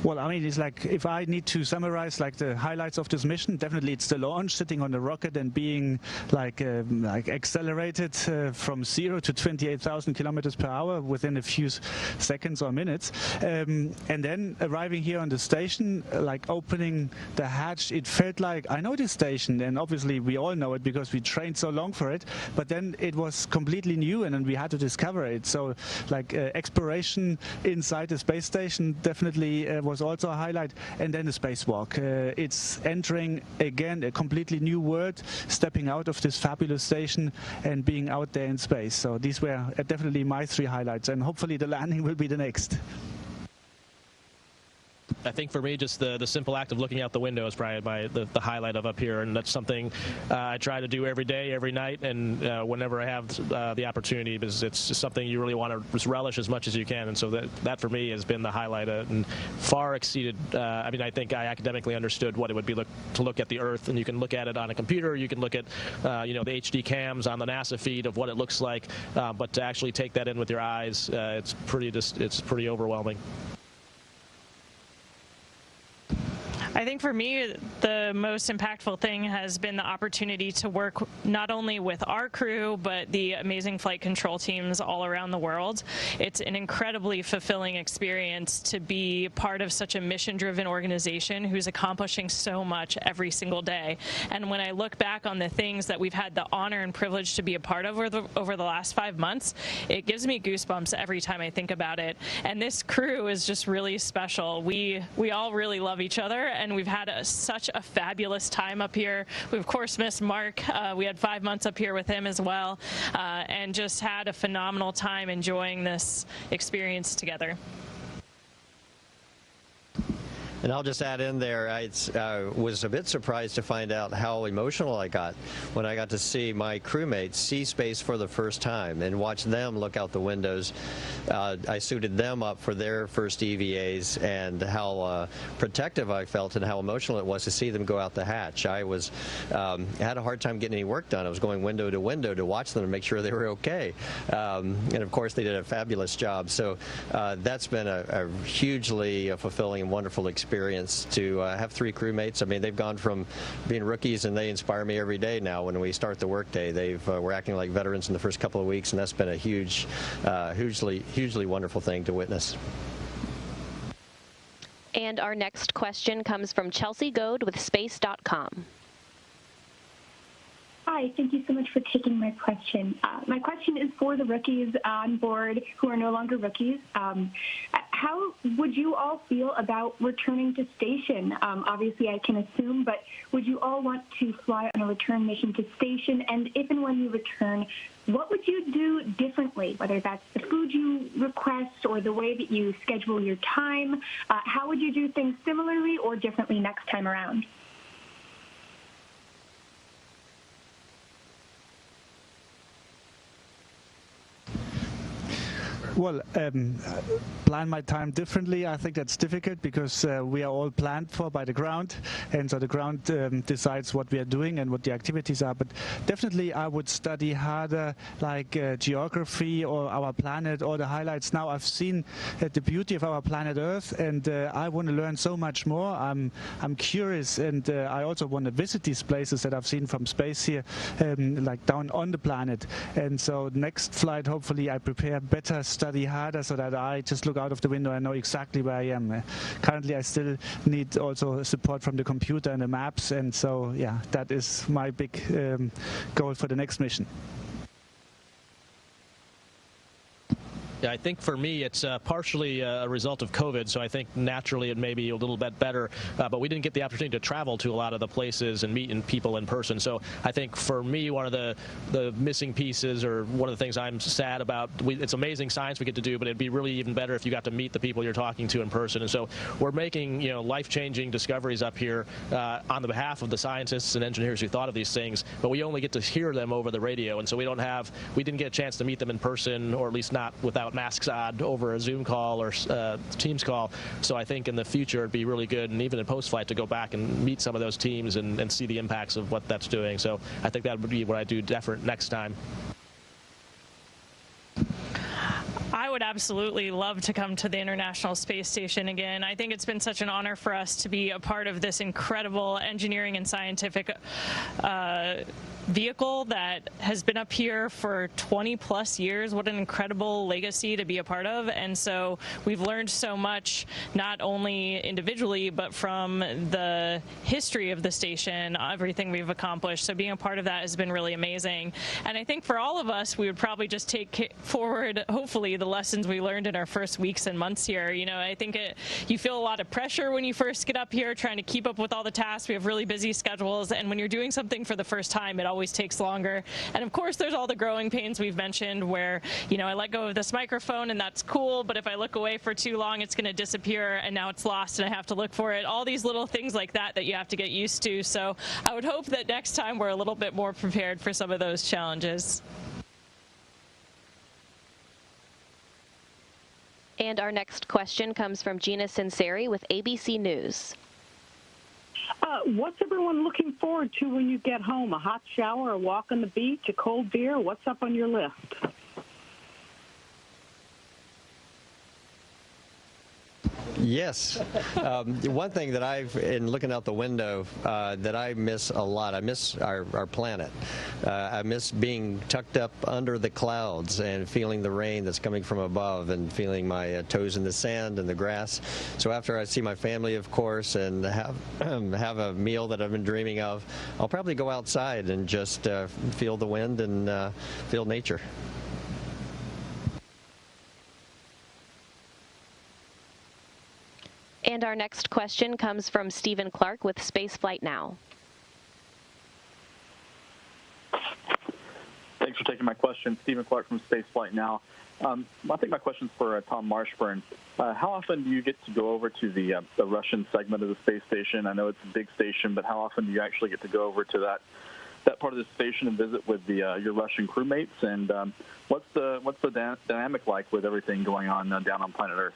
Well, I mean, it's like, if I need to summarize like the highlights of this mission, definitely it's the launch, sitting on the rocket and being like accelerated from 0 to 28,000 kilometers per hour within a few seconds or minutes. And then arriving here on the station, like opening the hatch, it felt like, I know this station, and obviously we all know it because we trained so long for it, but then it was completely new and then we had to discover it. So like exploration inside the space station definitely was also a highlight, and then the spacewalk. It's entering again a completely new world, stepping out of this fabulous station and being out there in space. So these were definitely my three highlights, and hopefully the landing will be the next. I think for me, just the simple act of looking out the window is probably the highlight of up here, and that's something I try to do every day, every night, and whenever I have the opportunity, because it's just something you really want to relish as much as you can. And so that for me has been the highlight, and far exceeded. I mean, I think I academically understood what it would be to look at the Earth, and you can look at it on a computer, you can look at you know, the HD cams on the NASA feed of what it looks like, but to actually take that in with your eyes, it's pretty overwhelming. I think for me, the most impactful thing has been the opportunity to work not only with our crew, but the amazing flight control teams all around the world. It's an incredibly fulfilling experience to be part of such a mission-driven organization who's accomplishing so much every single day. And when I look back on the things that we've had the honor and privilege to be a part of over the last 5 months, it gives me goosebumps every time I think about it. And this crew is just really special. We all really love each other, and and we've had such a fabulous time up here. We, of course, missed Mark. We had 5 months up here with him as well, and just had a phenomenal time enjoying this experience together. And I'll just add in there, I was a bit surprised to find out how emotional I got when I got to see my crewmates see space for the first time and watch them look out the windows. I suited them up for their first EVAs, and how protective I felt and how emotional it was to see them go out the hatch. I had a hard time getting any work done. I was going window to window to watch them and make sure they were okay. And of course, they did a fabulous job. So that's been a hugely fulfilling and wonderful experience to have 3 crewmates. I mean, they've gone from being rookies, and they inspire me every day now when we start the workday. We're acting like veterans in the first couple of weeks, and that's been a hugely wonderful thing to witness. And our next question comes from Chelsea Goad with space.com. Hi, thank you so much for taking my question. My question is for the rookies on board who are no longer rookies. How would you all feel about returning to station? Obviously, I can assume, but would you all want to fly on a return mission to station? And if and when you return, what would you do differently, whether that's the food you request or the way that you schedule your time? How would you do things similarly or differently next time around? Well, plan my time differently. I think that's difficult because we are all planned for by the ground, and so the ground decides what we are doing and what the activities are. But definitely I would study harder, like geography or our planet or the highlights. Now I've seen the beauty of our planet Earth, and I want to learn so much more. I'm curious, and I also want to visit these places that I've seen from space here, like down on the planet. And so next flight, hopefully I prepare better, study harder, so that I just look out of the window and know exactly where I am. Currently I still need also support from the computer and the maps, and so yeah, that is my big goal for the next mission. Yeah, I think for me it's partially a result of COVID, so I think naturally it may be a little bit better, but we didn't get the opportunity to travel to a lot of the places and meet people in person. So I think for me, one of the missing pieces, or one of the things I'm sad about, it's amazing science we get to do, but it'd be really even better if you got to meet the people you're talking to in person. And so we're making life-changing discoveries up here on the behalf of the scientists and engineers who thought of these things, but we only get to hear them over the radio, and so we didn't get a chance to meet them in person, or at least not without masks on, over a Zoom call or Teams call. So I think in the future it'd be really good, and even in post-flight, to go back and meet some of those teams and see the impacts of what that's doing. So I think that would be what I do different next time. I would absolutely love to come to the International Space Station again. I think it's been such an honor for us to be a part of this incredible engineering and scientific vehicle that has been up here for 20+ years. What an incredible legacy to be a part of. And so we've learned so much, not only individually, but from the history of the station, everything we've accomplished. So being a part of that has been really amazing. And I think for all of us, we would probably just take forward, hopefully, the lessons we learned in our first weeks and months here. I think you feel a lot of pressure when you first get up here, trying to keep up with all the tasks. We have really busy schedules, and when you're doing something for the first time, it always takes longer. And of course, there's all the growing pains we've mentioned, where I let go of this microphone, and that's cool, but if I look away for too long, it's going to disappear, and now it's lost, and I have to look for it. All these little things like that you have to get used to. So I would hope that next time we're a little bit more prepared for some of those challenges. And our next question comes from Gina Sinceri with ABC News. What's everyone looking forward to when you get home? A hot shower, a walk on the beach, a cold beer? What's up on your list? Yes. One thing that in looking out the window, that I miss a lot, I miss our planet. I miss being tucked up under the clouds and feeling the rain that's coming from above, and feeling my toes in the sand and the grass. So after I see my family, of course, and have a meal that I've been dreaming of, I'll probably go outside and just feel the wind and feel nature. And our next question comes from Stephen Clark with Spaceflight Now. Thanks for taking my question. Stephen Clark from Spaceflight Now. I think my question's for Tom Marshburn. How often do you get to go over to the Russian segment of the space station? I know it's a big station, but how often do you actually get to go over to that part of the station and visit with your Russian crewmates? And what's the dynamic like with everything going on down on planet Earth?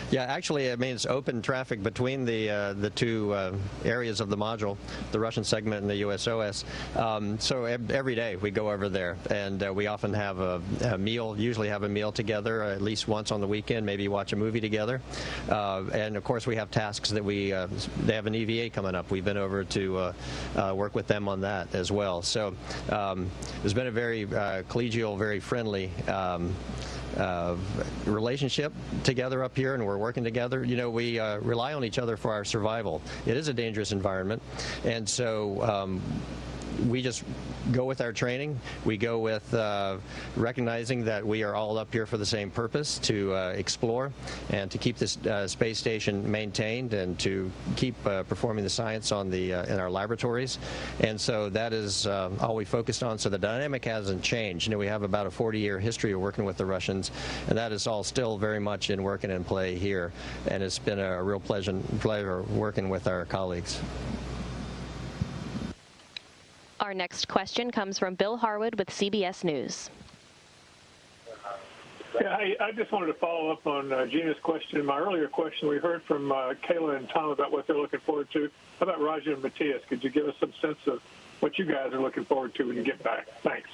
Yeah, actually, I mean, it's open traffic between the two areas of the module, the Russian segment and the USOS. So every day we go over there, and we often have a meal, usually have a meal together at least once on the weekend, maybe watch a movie together. And of course, we have tasks that they have an EVA coming up. We've been over to work with them on that as well. So there's been a very collegial, very friendly relationship together up here, and we're working together. You know, we rely on each other for our survival. It is a dangerous environment, and so we just go with our training. We go with recognizing that we are all up here for the same purpose, to explore and to keep this space station maintained and to keep performing the science on in our laboratories. And so that is all we focused on. So the dynamic hasn't changed. You know, we have about a 40-year history of working with the Russians, and that is all still very much in work and in play here. And it's been a real pleasure working with our colleagues. Our next question comes from Bill Harwood with CBS News. Yeah, I just wanted to follow up on Gina's question. My earlier question, we heard from Kayla and Tom about what they're looking forward to. How about Raja and Matthias? Could you give us some sense of what you guys are looking forward to when you get back? Thanks.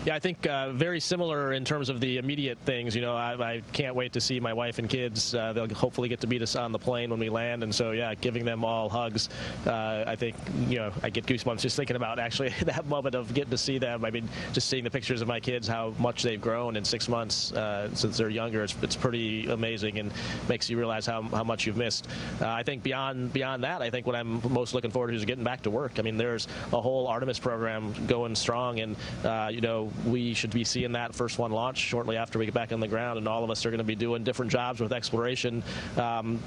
Yeah, I think very similar in terms of the immediate things. You know, I can't wait to see my wife and kids. They'll hopefully get to meet us on the plane when we land. And so, yeah, giving them all hugs. I think, you know, I get goosebumps just thinking about actually that moment of getting to see them. I mean, just seeing the pictures of my kids, how much they've grown in 6 months since they're younger. It's pretty amazing and makes you realize how much you've missed. I think beyond that, I think what I'm most looking forward to is getting back to work. I mean, there's a whole Artemis program going strong, and, you know, we should be seeing that first one launch shortly after we get back on the ground, and all of us are going to be doing different jobs with exploration,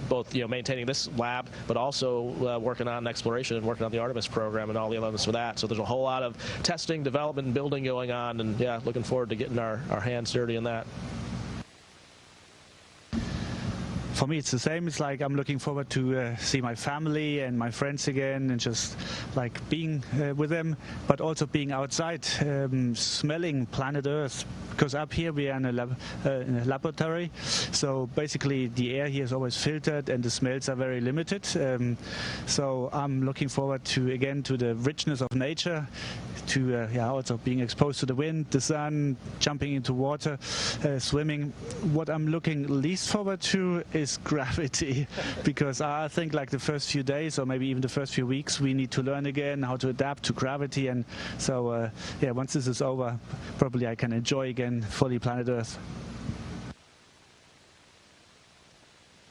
both, you know, maintaining this lab, but also working on exploration and working on the Artemis program and all the elements for that. So there's a whole lot of testing, development, and building going on, and yeah, looking forward to getting our hands dirty in that. For me, it's the same. It's like I'm looking forward to see my family and my friends again, and just like being with them, but also being outside, smelling planet Earth. Because up here we are in a laboratory, so basically the air here is always filtered and the smells are very limited. So I'm looking forward to, again, to the richness of nature, to also being exposed to the wind, the sun, jumping into water, swimming. What I'm looking least forward to is gravity, because I think like the first few days or maybe even the first few weeks we need to learn again how to adapt to gravity. And so once this is over, probably I can enjoy again fully planet Earth.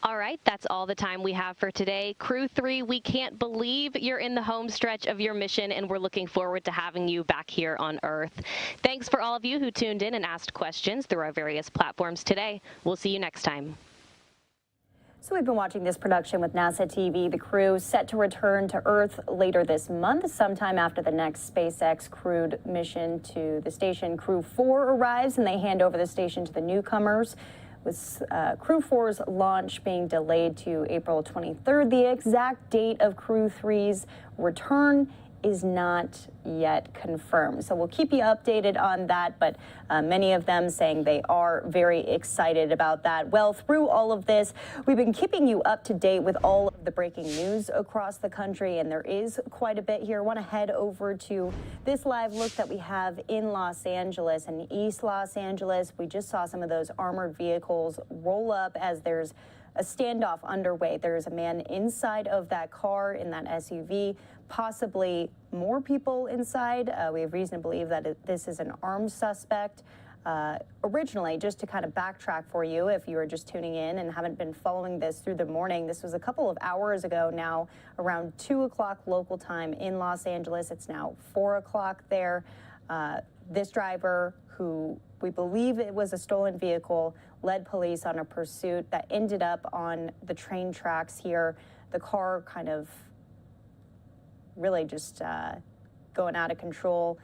All right, that's all the time we have for today. Crew 3, we can't believe you're in the home stretch of your mission, and we're looking forward to having you back here on Earth. Thanks for all of you who tuned in and asked questions through our various platforms today. We'll see you next time. So we've been watching this production with NASA TV. The crew set to return to Earth later this month, sometime after the next SpaceX crewed mission to the station. Crew 4 arrives and they hand over the station to the newcomers, with Crew 4's launch being delayed to April 23rd. The exact date of Crew 3's return is not yet confirmed. So we'll keep you updated on that, but many of them saying they are very excited about that. Well, through all of this, we've been keeping you up to date with all of the breaking news across the country, and there is quite a bit here. I want to head over to this live look that we have in Los Angeles and East Los Angeles. We just saw some of those armored vehicles roll up as there's a standoff underway. There's a man inside of that car, in that SUV, possibly more people inside. We have reason to believe that this is an armed suspect. Originally, just to kind of backtrack for you, if you were just tuning in and haven't been following this through the morning, this was a couple of hours ago now, around 2 o'clock local time in Los Angeles. It's now 4 o'clock there. This driver, who we believe it was a stolen vehicle, led police on a pursuit that ended up on the train tracks here. The car kind of really just going out of control,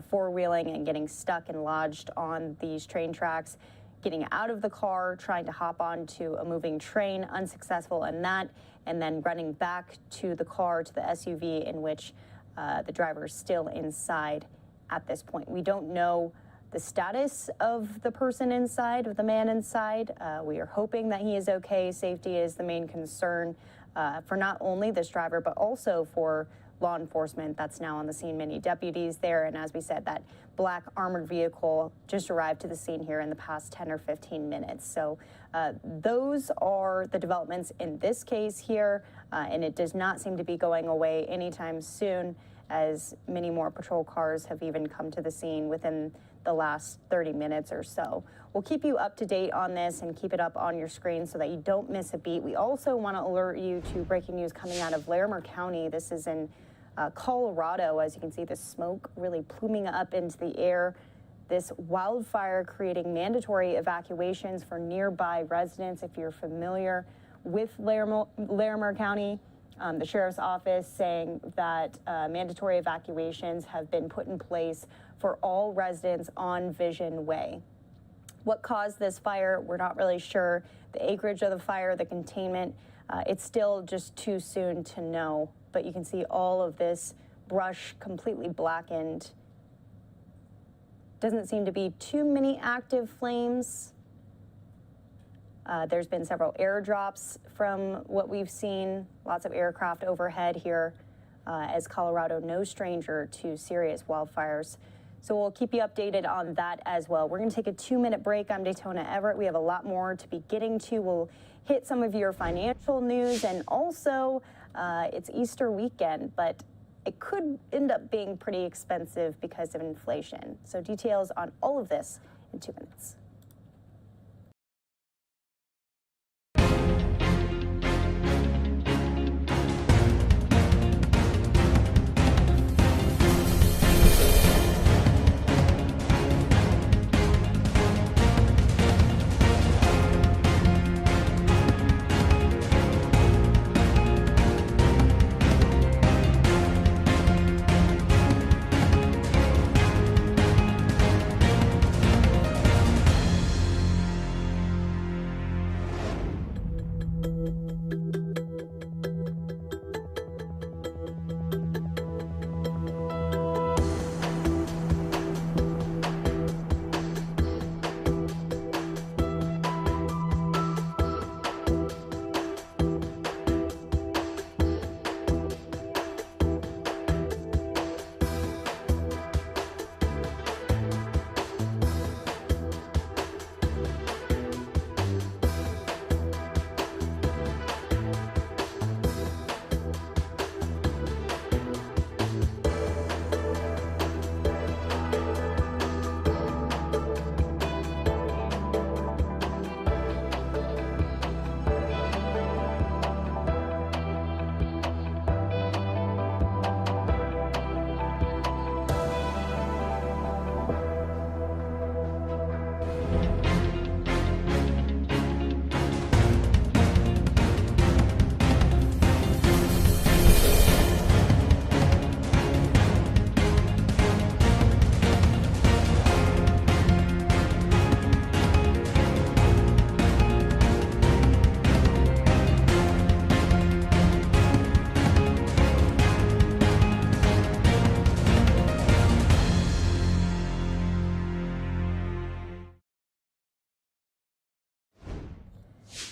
four-wheeling and getting stuck and lodged on these train tracks, getting out of the car, trying to hop onto a moving train, unsuccessful in that, and then running back to the car, to the SUV in which the driver is still inside at this point. We don't know the status of the person inside, of the man inside. We are hoping that he is okay. Safety is the main concern for not only this driver, but also for law enforcement that's now on the scene. Many deputies there, and as we said, that black armored vehicle just arrived to the scene here in the past 10 or 15 minutes. So those are the developments in this case here, and it does not seem to be going away anytime soon, as many more patrol cars have even come to the scene within the last 30 minutes or so. We'll keep you up to date on this and keep it up on your screen so that you don't miss a beat. We also want to alert you to breaking news coming out of Larimer County. This is in Colorado. As you can see, the smoke really pluming up into the air. This wildfire creating mandatory evacuations for nearby residents. If you're familiar with Larimer County, the sheriff's office saying that mandatory evacuations have been put in place for all residents on Vision Way. What caused this fire, we're not really sure. The acreage of the fire, the containment, it's still just too soon to know. But you can see all of this brush completely blackened. Doesn't seem to be too many active flames. There's been several airdrops from what we've seen, lots of aircraft overhead here, as Colorado no stranger to serious wildfires. So we'll keep you updated on that as well. We're going to take a 2-minute break. I'm Daytona Everett. We have a lot more to be getting to. We'll hit some of your financial news, and also it's Easter weekend, but it could end up being pretty expensive because of inflation. So details on all of this in 2 minutes.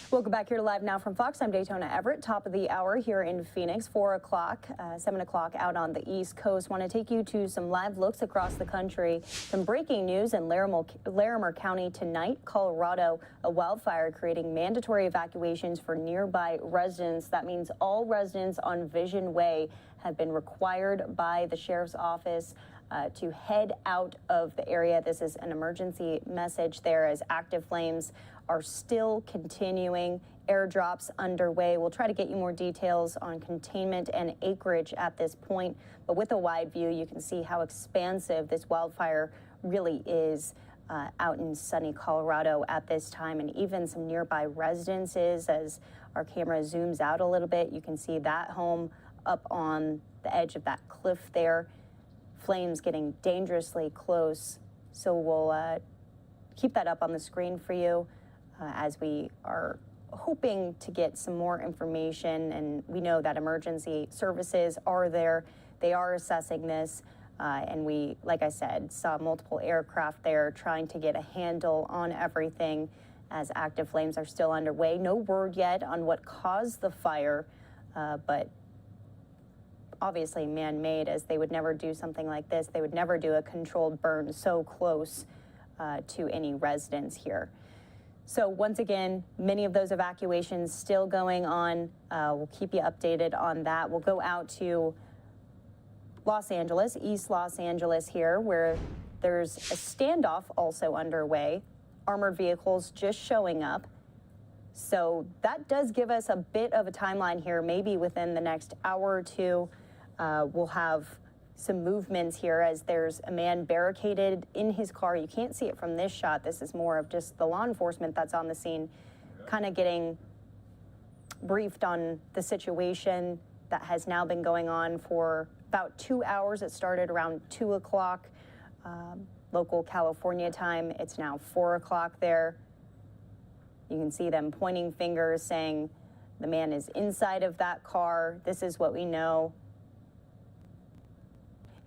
Welcome back here to Live Now from Fox. I'm Daytona Everett, top of the hour here in Phoenix, 4 o'clock, 7 o'clock out on the East Coast. Want to take you to some live looks across the country. Some breaking news in Larimer County tonight, Colorado, a wildfire creating mandatory evacuations for nearby residents. That means all residents on Vision Way have been required by the sheriff's office to head out of the area. This is an emergency message there as active flames are still continuing. Airdrops underway. We'll try to get you more details on containment and acreage at this point, but with a wide view, you can see how expansive this wildfire really is out in sunny Colorado at this time, and even some nearby residences. As our camera zooms out a little bit, you can see that home up on the edge of that cliff there. Flames getting dangerously close, so we'll keep that up on the screen for you as we are hoping to get some more information, and we know that emergency services are there. They are assessing this, and we, like I said, saw multiple aircraft there trying to get a handle on everything as active flames are still underway. No word yet on what caused the fire, but obviously man-made, as they would never do something like this. They would never do a controlled burn so close to any residents here. So once again, many of those evacuations still going on. We'll keep you updated on that. We'll go out to Los Angeles, East Los Angeles here, where there's a standoff also underway. Armored vehicles just showing up. So that does give us a bit of a timeline here. Maybe within the next hour or two, we'll have some movements here as there's a man barricaded in his car. You can't see it from this shot. This is more of just the law enforcement that's on the scene, kind of getting briefed on the situation that has now been going on for about 2 hours. It started around 2 o'clock local California time. It's now 4 o'clock there. You can see them pointing fingers saying the man is inside of that car. This is what we know.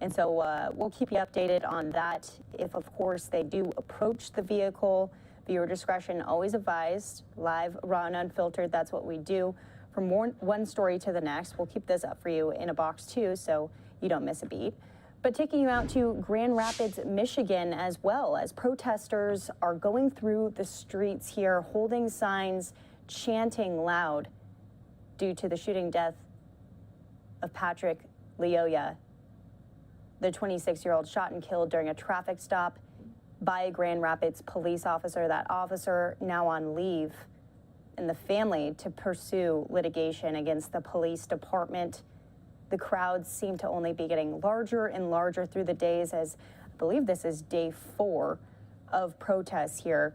And so we'll keep you updated on that. If, of course, they do approach the vehicle, viewer discretion always advised. Live, raw, and unfiltered, that's what we do. From one story to the next, we'll keep this up for you in a box too, so you don't miss a beat. But taking you out to Grand Rapids, Michigan, as well, as protesters are going through the streets here, holding signs, chanting loud due to the shooting death of Patrick Lyoya, the 26-year-old shot and killed during a traffic stop by a Grand Rapids police officer. That officer now on leave, and the family to pursue litigation against the police department. The crowds seem to only be getting larger and larger through the days, as I believe this is day 4 of protests here.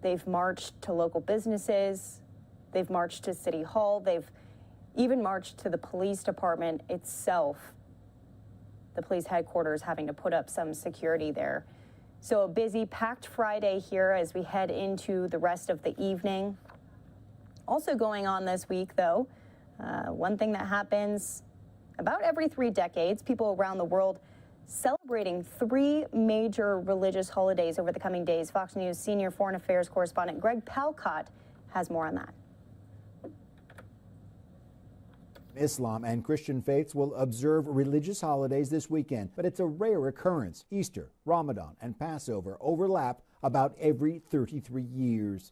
They've marched to local businesses. They've marched to City Hall. They've even marched to the police department itself. The police headquarters having to put up some security there. So a busy, packed Friday here as we head into the rest of the evening. Also going on this week, though, one thing that happens about every 3 decades, people around the world celebrating 3 major religious holidays over the coming days. Fox News senior foreign affairs correspondent Greg Palcott has more on that. Islam and Christian faiths will observe religious holidays this weekend, but it's a rare occurrence. Easter, Ramadan, and Passover overlap about every 33 years.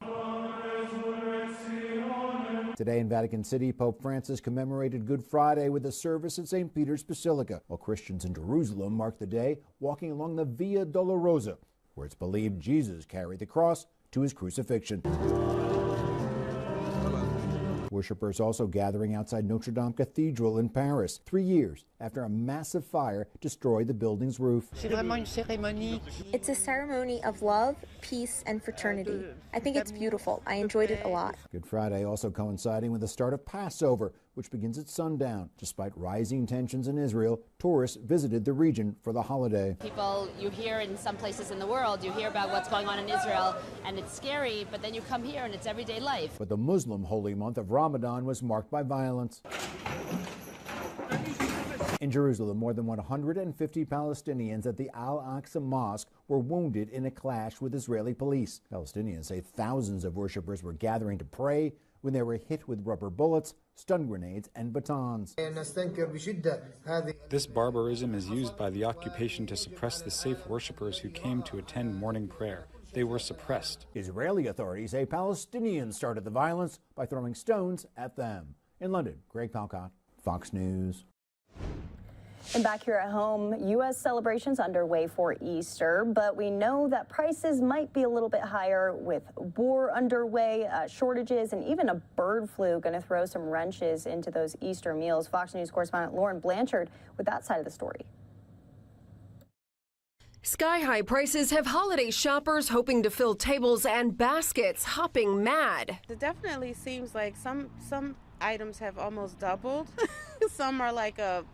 Today in Vatican City, Pope Francis commemorated Good Friday with a service at St. Peter's Basilica, while Christians in Jerusalem mark the day walking along the Via Dolorosa, where it's believed Jesus carried the cross to his crucifixion. Worshippers also gathering outside Notre Dame Cathedral in Paris, 3 years after a massive fire destroyed the building's roof. It's a ceremony of love, peace, and fraternity. I think it's beautiful. I enjoyed it a lot. Good Friday also coinciding with the start of Passover, which begins at sundown. Despite rising tensions in Israel, tourists visited the region for the holiday. People, you hear in some places in the world, you hear about what's going on in Israel, and it's scary, but then you come here and it's everyday life. But the Muslim holy month of Ramadan was marked by violence. In Jerusalem, more than 150 Palestinians at the Al-Aqsa Mosque were wounded in a clash with Israeli police. Palestinians say thousands of worshippers were gathering to pray when they were hit with rubber bullets, stun grenades, and batons. This barbarism is used by the occupation to suppress the safe worshippers who came to attend morning prayer. They were suppressed. Israeli authorities say Palestinians started the violence by throwing stones at them. In London, Greg Palcott, Fox News. And back here at home, U.S. celebrations underway for Easter, but we know that prices might be a little bit higher with war underway, shortages, and even a bird flu going to throw some wrenches into those Easter meals. Fox News correspondent Lauren Blanchard with that side of the story. Sky-high prices have holiday shoppers hoping to fill tables and baskets hopping mad. It definitely seems like some items have almost doubled. Some are like a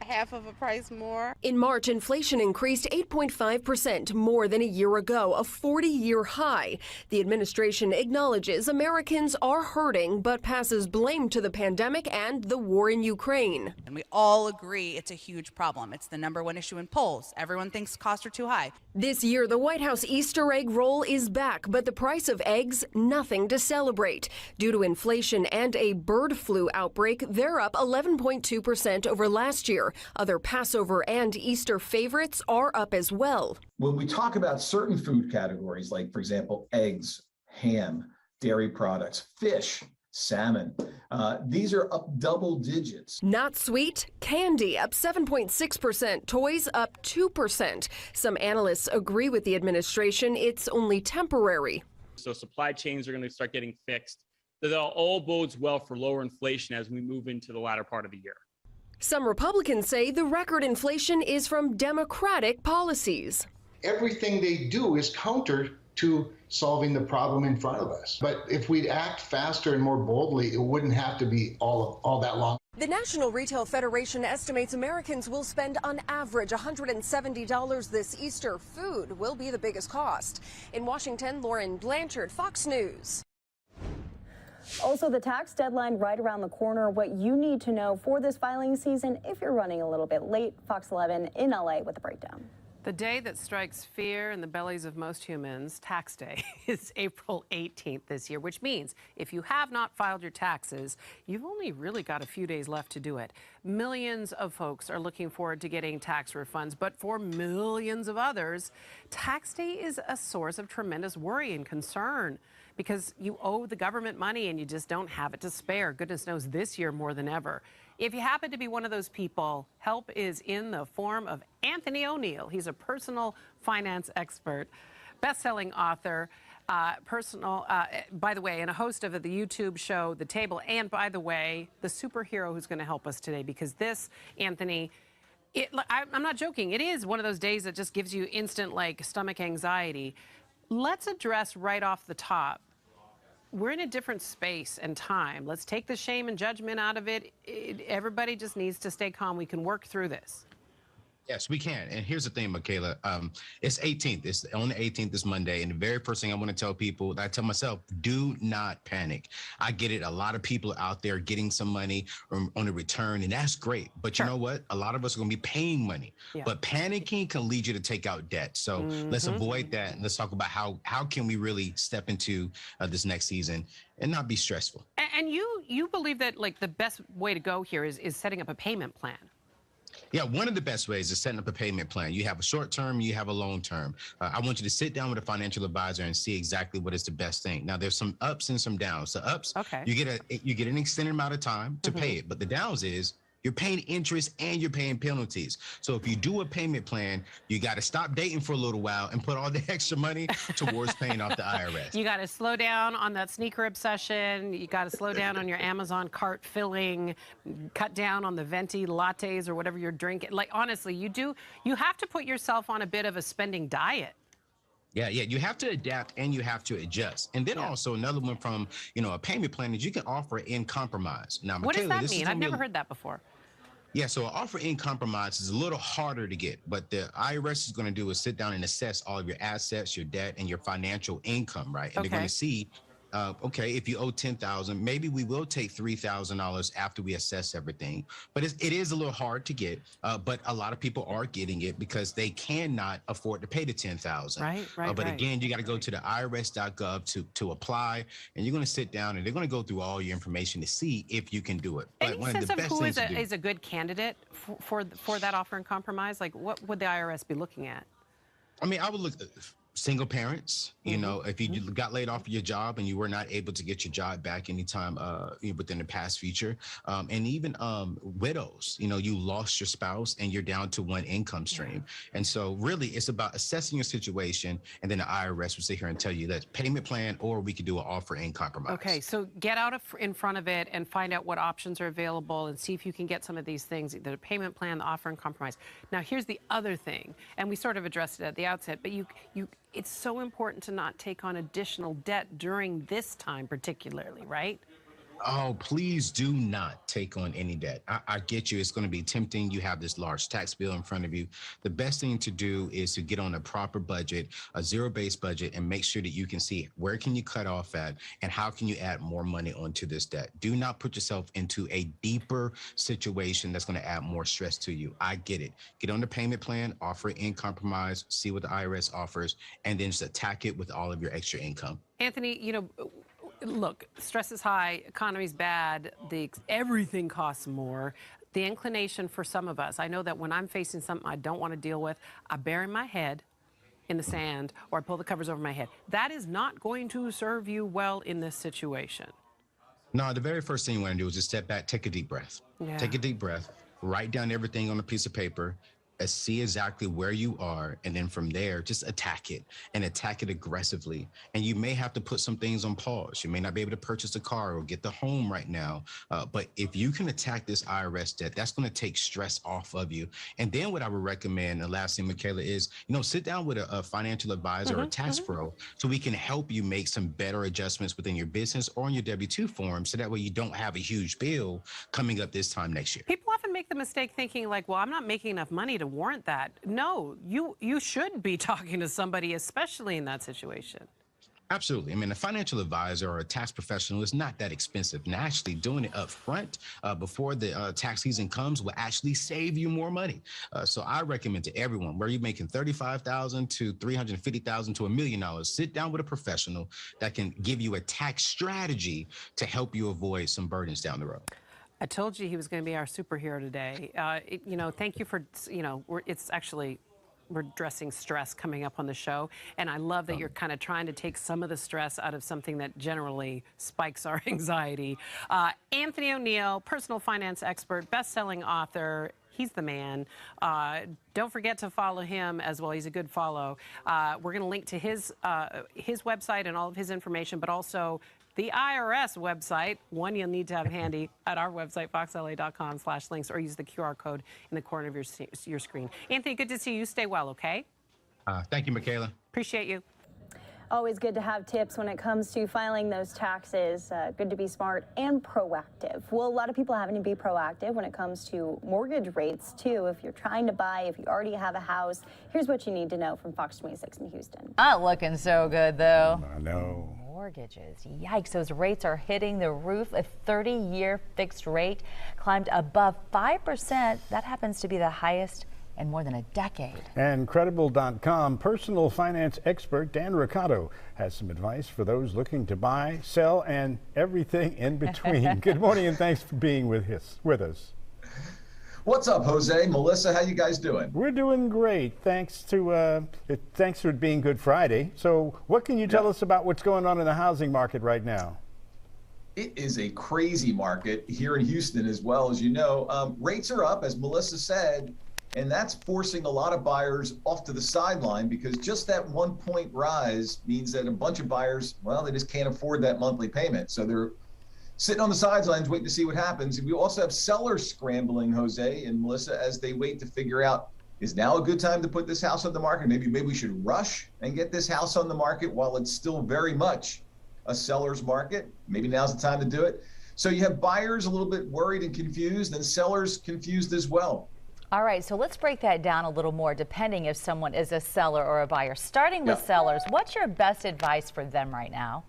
half of a price more. In March, inflation increased 8.5%, more than a year ago, a 40-year high. The administration acknowledges Americans are hurting, but passes blame to the pandemic and the war in Ukraine. And we all agree it's a huge problem. It's the #1 issue in polls. Everyone thinks costs are too high. This year, the White House Easter egg roll is back, but the price of eggs, nothing to celebrate. Due to inflation and a bird flu outbreak, they're up 11.2% over last year. Other Passover and Easter favorites are up as well. When we talk about certain food categories, like, for example, eggs, ham, dairy products, fish, salmon, these are up double digits. Not sweet, candy up 7.6%, toys up 2%. Some analysts agree with the administration it's only temporary. So supply chains are going to start getting fixed. That all bodes well for lower inflation as we move into the latter part of the year. Some Republicans say the record inflation is from Democratic policies. Everything they do is counter to solving the problem in front of us. But if we'd act faster and more boldly, it wouldn't have to be all that long. The National Retail Federation estimates Americans will spend on average $170 this Easter. Food will be the biggest cost. In Washington, Lauren Blanchard, Fox News. Also, the tax deadline right around the corner. What you need to know for this filing season if you're running a little bit late. Fox 11 in LA with the breakdown. The day that strikes fear in the bellies of most humans, tax day, is April 18th this year, which means if you have not filed your taxes, you've only really got a few days left to do it. Millions of folks are looking forward to getting tax refunds, but for millions of others, tax day is a source of tremendous worry and concern, because you owe the government money and you just don't have it to spare. Goodness knows this year more than ever. If you happen to be one of those people, help is in the form of Anthony O'Neill. He's a personal finance expert, best-selling author, by the way, and a host of the YouTube show, The Table, and by the way, the superhero who's going to help us today, because this, Anthony, I'm not joking. It is one of those days that just gives you instant, like, stomach anxiety. Let's address right off the top, we're in a different space and time. Let's take the shame and judgment out of it. Everybody just needs to stay calm. We can work through this. Yes, we can. And here's the thing, Michaela. It's 18th. It's on the 18th this Monday. And the very first thing I want to tell people, I tell myself, do not panic. I get it. A lot of people out there getting some money on a return, and that's great. But you know what? A lot of us are going to be paying money. Yeah. But panicking can lead you to take out debt. So let's avoid that. And let's talk about how can we really step into this next season and not be stressful. And you believe that, like, the best way to go here is setting up a payment plan. Yeah, one of the best ways is setting up a payment plan. You have a short term, you have a long term. I want you to sit down with a financial advisor and see exactly what is the best thing. Now, there's some ups and some downs. The ups, you get an extended amount of time to pay it, but the downs is you're paying interest and you're paying penalties. So if you do a payment plan, you got to stop dating for a little while and put all the extra money towards paying off the IRS. You got to slow down on that sneaker obsession. You got to slow down on your Amazon cart filling, cut down on the venti lattes or whatever you're drinking. Like, honestly, you have to put yourself on a bit of a spending diet. Yeah, you have to adapt and you have to adjust. And then also another one from, a payment plan is you can offer in compromise. Now, what does that mean? I've never heard that before. Yeah, so an offer in compromise is a little harder to get, but the IRS is going to do is sit down and assess all of your assets, your debt, and your financial income, right? And they're going to see, okay, if you owe $10,000, maybe we will take $3,000 after we assess everything. But it is a little hard to get, but a lot of people are getting it because they cannot afford to pay the $10,000. Right. But again, you got to go to the irs.gov to apply, and you're going to sit down and they're going to go through all your information to see if you can do it. But Any sense of who is a good candidate for that offer in compromise? Like, what would the IRS be looking at? I mean, I would look. single parents, you know, if you got laid off of your job and you were not able to get your job back anytime within the past future, and even widows, you know, you lost your spouse and you're down to one income stream. And so really it's about assessing your situation, and then the IRS will sit here and tell you that payment plan, or we could do an offer in compromise. Okay, so get out in front of it and find out what options are available and see if you can get some of these things, the payment plan, the offer and compromise. Now, here's the other thing, and we sort of addressed it at the outset, but it's so important to not take on additional debt during this time particularly, right? Oh, please do not take on any debt. I get you. It's going to be tempting. You have this large tax bill in front of you. The best thing to do is to get on a proper budget, a zero-based budget, and make sure that you can see where can you cut off at and how can you add more money onto this debt. Do not put yourself into a deeper situation that's going to add more stress to you. I get it. Get on the payment plan, offer it in compromise, see what the IRS offers, and then just attack it with all of your extra income. Anthony, you know, look, stress is high, economy's bad, everything costs more. The inclination for some of us, I know that when I'm facing something I don't want to deal with, I bury my head in the sand or I pull the covers over my head. That is not going to serve you well in this situation. No, the very first thing you want to do is just step back, take a deep breath. Yeah. Take a deep breath, write down everything on a piece of paper, see exactly where you are, and then from there, just attack it and attack it aggressively. And you may have to put some things on pause. You may not be able to purchase a car or get the home right now. But if you can attack this IRS debt, that's going to take stress off of you. And then what I would recommend, the last thing, Michaela, is, you know, sit down with a financial advisor or a tax pro so we can help you make some better adjustments within your business or on your W-2 form, so that way you don't have a huge bill coming up this time next year. People often make the mistake thinking like, well, I'm not making enough money to warrant that. No, you should be talking to somebody, especially in that situation. Absolutely. I mean, a financial advisor or a tax professional is not that expensive. And actually doing it up front before the tax season comes will actually save you more money. So I recommend to everyone, where you're making $35,000 to $350,000 to $1 million, sit down with a professional that can give you a tax strategy to help you avoid some burdens down the road. I told you he was going to be our superhero today. You know, thank you for, you know, we're addressing stress coming up on the show. And I love that you're kind of trying to take some of the stress out of something that generally spikes our anxiety. Anthony O'Neill, personal finance expert, best-selling author. He's the man. Don't forget to follow him as well. He's a good follow. We're going to link to his website and all of his information, but also the IRS website, one you'll need to have handy at our website, foxla.com/links, or use the QR code in the corner of your screen. Anthony, good to see you. Stay well, okay? Thank you, Michaela. Appreciate you. Always good to have tips when it comes to filing those taxes. Good to be smart and proactive. Well, a lot of people having to be proactive when it comes to mortgage rates, too. If you're trying to buy, if you already have a house, here's what you need to know from Fox 26 in Houston. Not looking so good, though. I know. Mortgages. Yikes, those rates are hitting the roof. A 30-year fixed rate climbed above 5%. That happens to be the highest in more than a decade. And Credible.com personal finance expert Dan Riccotto has some advice for those looking to buy, sell, and everything in between. Good morning, and thanks for being with us. What's up, Jose? Melissa, how you guys doing? We're doing great. Thanks for it being Good Friday. So what can you tell us about what's going on in the housing market right now? It is a crazy market here in Houston as well. As you know, rates are up, as Melissa said, and that's forcing a lot of buyers off to the sideline, because just that 1 point rise means that a bunch of buyers, well, they just can't afford that monthly payment. So they're sitting on the sidelines waiting to see what happens. We also have sellers scrambling, Jose and Melissa, as they wait to figure out, is now a good time to put this house on the market? Maybe we should rush and get this house on the market while it's still very much a seller's market. Maybe now's the time to do it. So you have buyers a little bit worried and confused, and sellers confused as well. All right, so let's break that down a little more, depending if someone is a seller or a buyer. Starting with sellers, what's your best advice for them right now?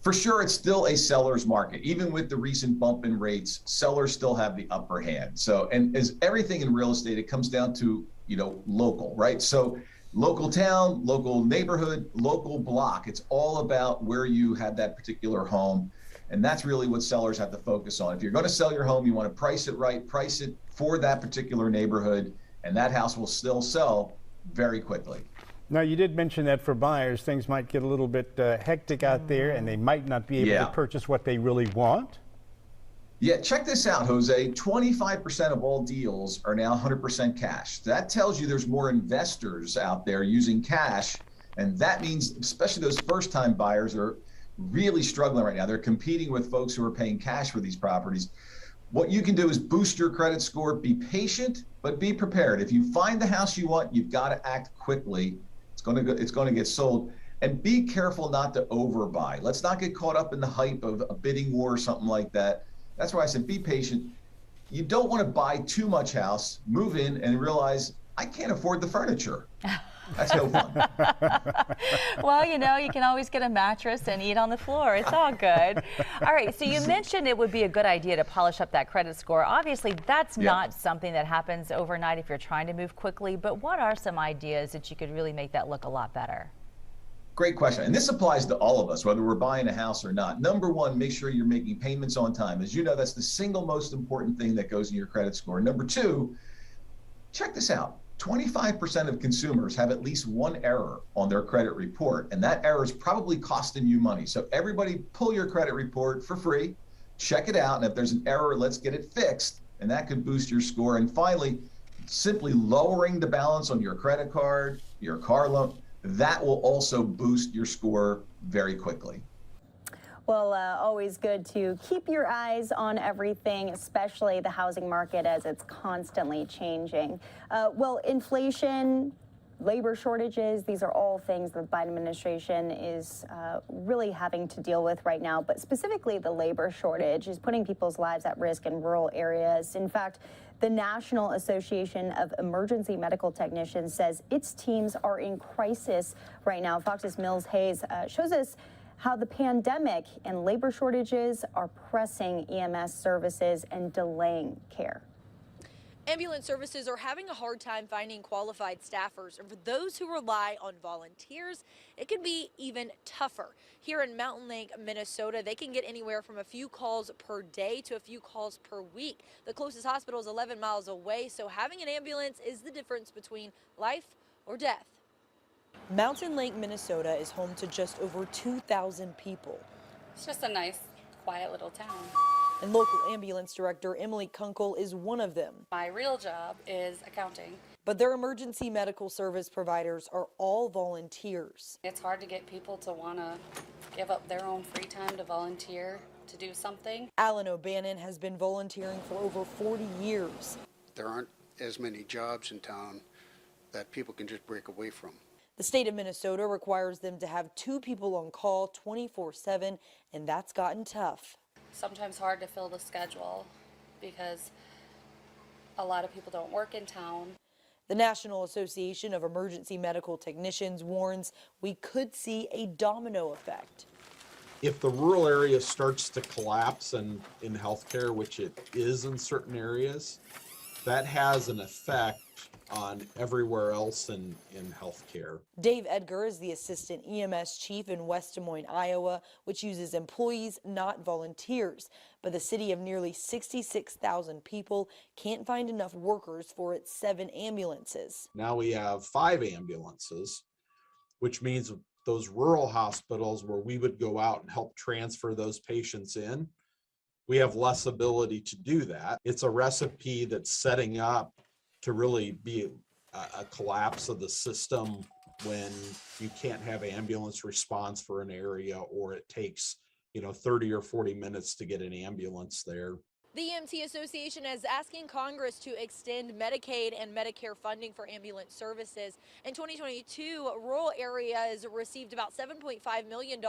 For sure, it's still a seller's market. Even with the recent bump in rates, sellers still have the upper hand. So, and as everything in real estate, it comes down to, you know, local, right? So local town, local neighborhood, local block. It's all about where you have that particular home. And that's really what sellers have to focus on. If you're going to sell your home, you want to price it right, price it for that particular neighborhood, and that house will still sell very quickly. Now, you did mention that for buyers, things might get a little bit hectic out there, and they might not be able to purchase what they really want. Yeah, check this out, Jose. 25% of all deals are now 100% cash. That tells you there's more investors out there using cash, and that means especially those first-time buyers are really struggling right now. They're competing with folks who are paying cash for these properties. What you can do is boost your credit score. Be patient, but be prepared. If you find the house you want, you've got to act quickly. It's going to get sold. And be careful not to overbuy. Let's not get caught up in the hype of a bidding war or something like that. That's why I said be patient. You don't want to buy too much house, move in, and realize I can't afford the furniture. That's no fun. Well, you know, you can always get a mattress and eat on the floor. It's all good. All right, so you mentioned it would be a good idea to polish up that credit score. Obviously, that's not something that happens overnight if you're trying to move quickly, but what are some ideas that you could really make that look a lot better? Great question. And this applies to all of us, whether we're buying a house or not. Number one, make sure you're making payments on time. As you know, that's the single most important thing that goes in your credit score. Number two, check this out. 25% of consumers have at least one error on their credit report, and that error is probably costing you money. So everybody pull your credit report for free, check it out, and if there's an error, let's get it fixed, and that could boost your score. And finally, simply lowering the balance on your credit card, your car loan, that will also boost your score very quickly. Well, always good to keep your eyes on everything, especially the housing market as it's constantly changing. Well, inflation, labor shortages, these are all things the Biden administration is really having to deal with right now. But specifically, the labor shortage is putting people's lives at risk in rural areas. In fact, the National Association of Emergency Medical Technicians says its teams are in crisis right now. Fox's Mills Hayes shows us how the pandemic and labor shortages are pressing EMS services and delaying care. Ambulance services are having a hard time finding qualified staffers, and for those who rely on volunteers, it can be even tougher. Here in Mountain Lake, Minnesota, they can get anywhere from a few calls per day to a few calls per week. The closest hospital is 11 miles away, so having an ambulance is the difference between life or death. Mountain Lake, Minnesota is home to just over 2,000 people. It's just a nice, quiet little town. And local ambulance director Emily Kunkel is one of them. My real job is accounting. But their emergency medical service providers are all volunteers. It's hard to get people to want to give up their own free time to volunteer to do something. Alan O'Bannon has been volunteering for over 40 years. There aren't as many jobs in town that people can just break away from. The state of Minnesota requires them to have 2 people on call 24/7, and that's gotten tough. Sometimes hard to fill the schedule because a lot of people don't work in town. The National Association of Emergency Medical Technicians warns we could see a domino effect. If the rural area starts to collapse in healthcare, which it is in certain areas, that has an effect on everywhere else in healthcare. Dave Edgar is the assistant EMS chief in West Des Moines, Iowa, which uses employees, not volunteers. But the city of nearly 66,000 people can't find enough workers for its 7 ambulances. Now we have 5 ambulances, which means those rural hospitals where we would go out and help transfer those patients in, we have less ability to do that. It's a recipe that's setting up to really be a collapse of the system when you can't have ambulance response for an area, or it takes 30 or 40 minutes to get an ambulance there. The EMT Association is asking Congress to extend Medicaid and Medicare funding for ambulance services. In 2022, rural areas received about $7.5 million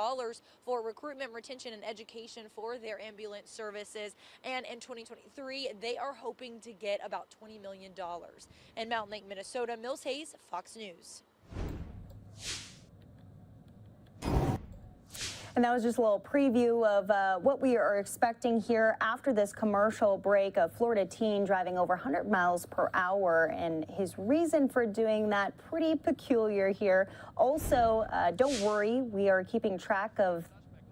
for recruitment, retention, and education for their ambulance services. And in 2023, they are hoping to get about $20 million. In Mountain Lake, Minnesota, Mills Hayes, Fox News. And that was just a little preview of what we are expecting here after this commercial break. A Florida teen driving over 100 miles per hour, and his reason for doing that pretty peculiar here. Also, don't worry, we are keeping track of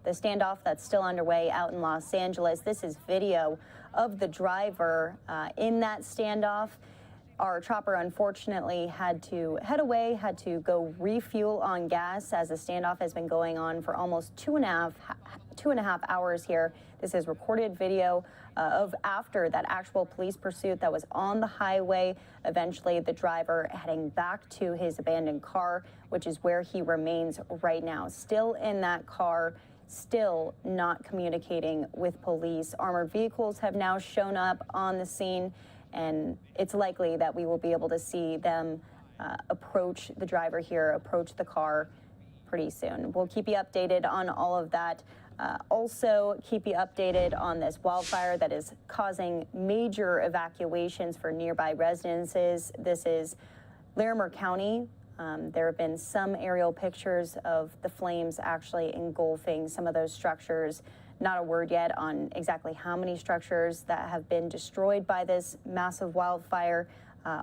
the standoff that's still underway out in Los Angeles. This is video of the driver in that standoff. Our chopper unfortunately had to head away, had to go refuel on gas as the standoff has been going on for almost two and a half hours here. This is recorded video of after that actual police pursuit that was on the highway. Eventually, the driver heading back to his abandoned car, which is where he remains right now, still in that car, still not communicating with police. Armored vehicles have now shown up on the scene, and it's likely that we will be able to see them approach the driver here, approach the car pretty soon. We'll keep you updated on all of that. Also, keep you updated on this wildfire that is causing major evacuations for nearby residences. This is Larimer County. There have been some aerial pictures of the flames actually engulfing some of those structures. Not a word yet on exactly how many structures that have been destroyed by this massive wildfire.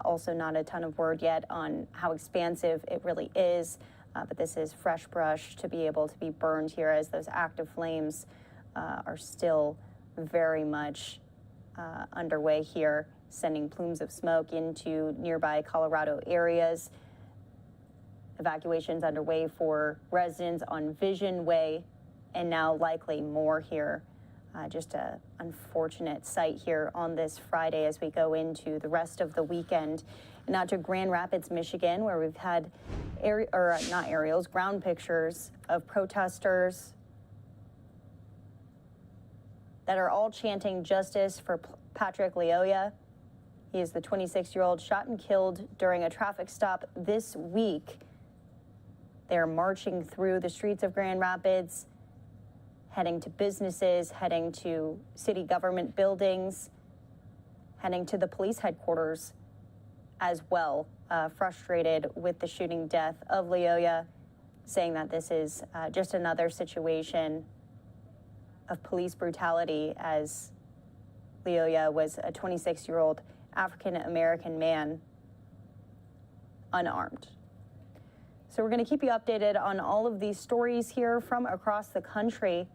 Also not a ton of word yet on how expansive it really is. But this is fresh brush to be able to be burned here as those active flames are still very much underway here, sending plumes of smoke into nearby Colorado areas. Evacuations underway for residents on Vision Way, and now likely more here. Just an unfortunate sight here on this Friday as we go into the rest of the weekend. And now to Grand Rapids, Michigan, where we've had ground pictures of protesters that are all chanting justice for Patrick Lyoya. He is the 26-year-old shot and killed during a traffic stop this week. They're marching through the streets of Grand Rapids, heading to businesses, heading to city government buildings, heading to the police headquarters as well, frustrated with the shooting death of Lyoya, saying that this is just another situation of police brutality, as Lyoya was a 26-year-old African-American man, unarmed. So we're going to keep you updated on all of these stories here from across the country.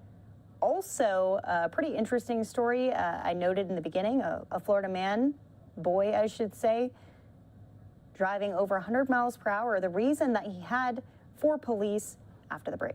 Also, a pretty interesting story I noted in the beginning, a Florida man, boy I should say, driving over 100 miles per hour. The reason that he had for police after the break.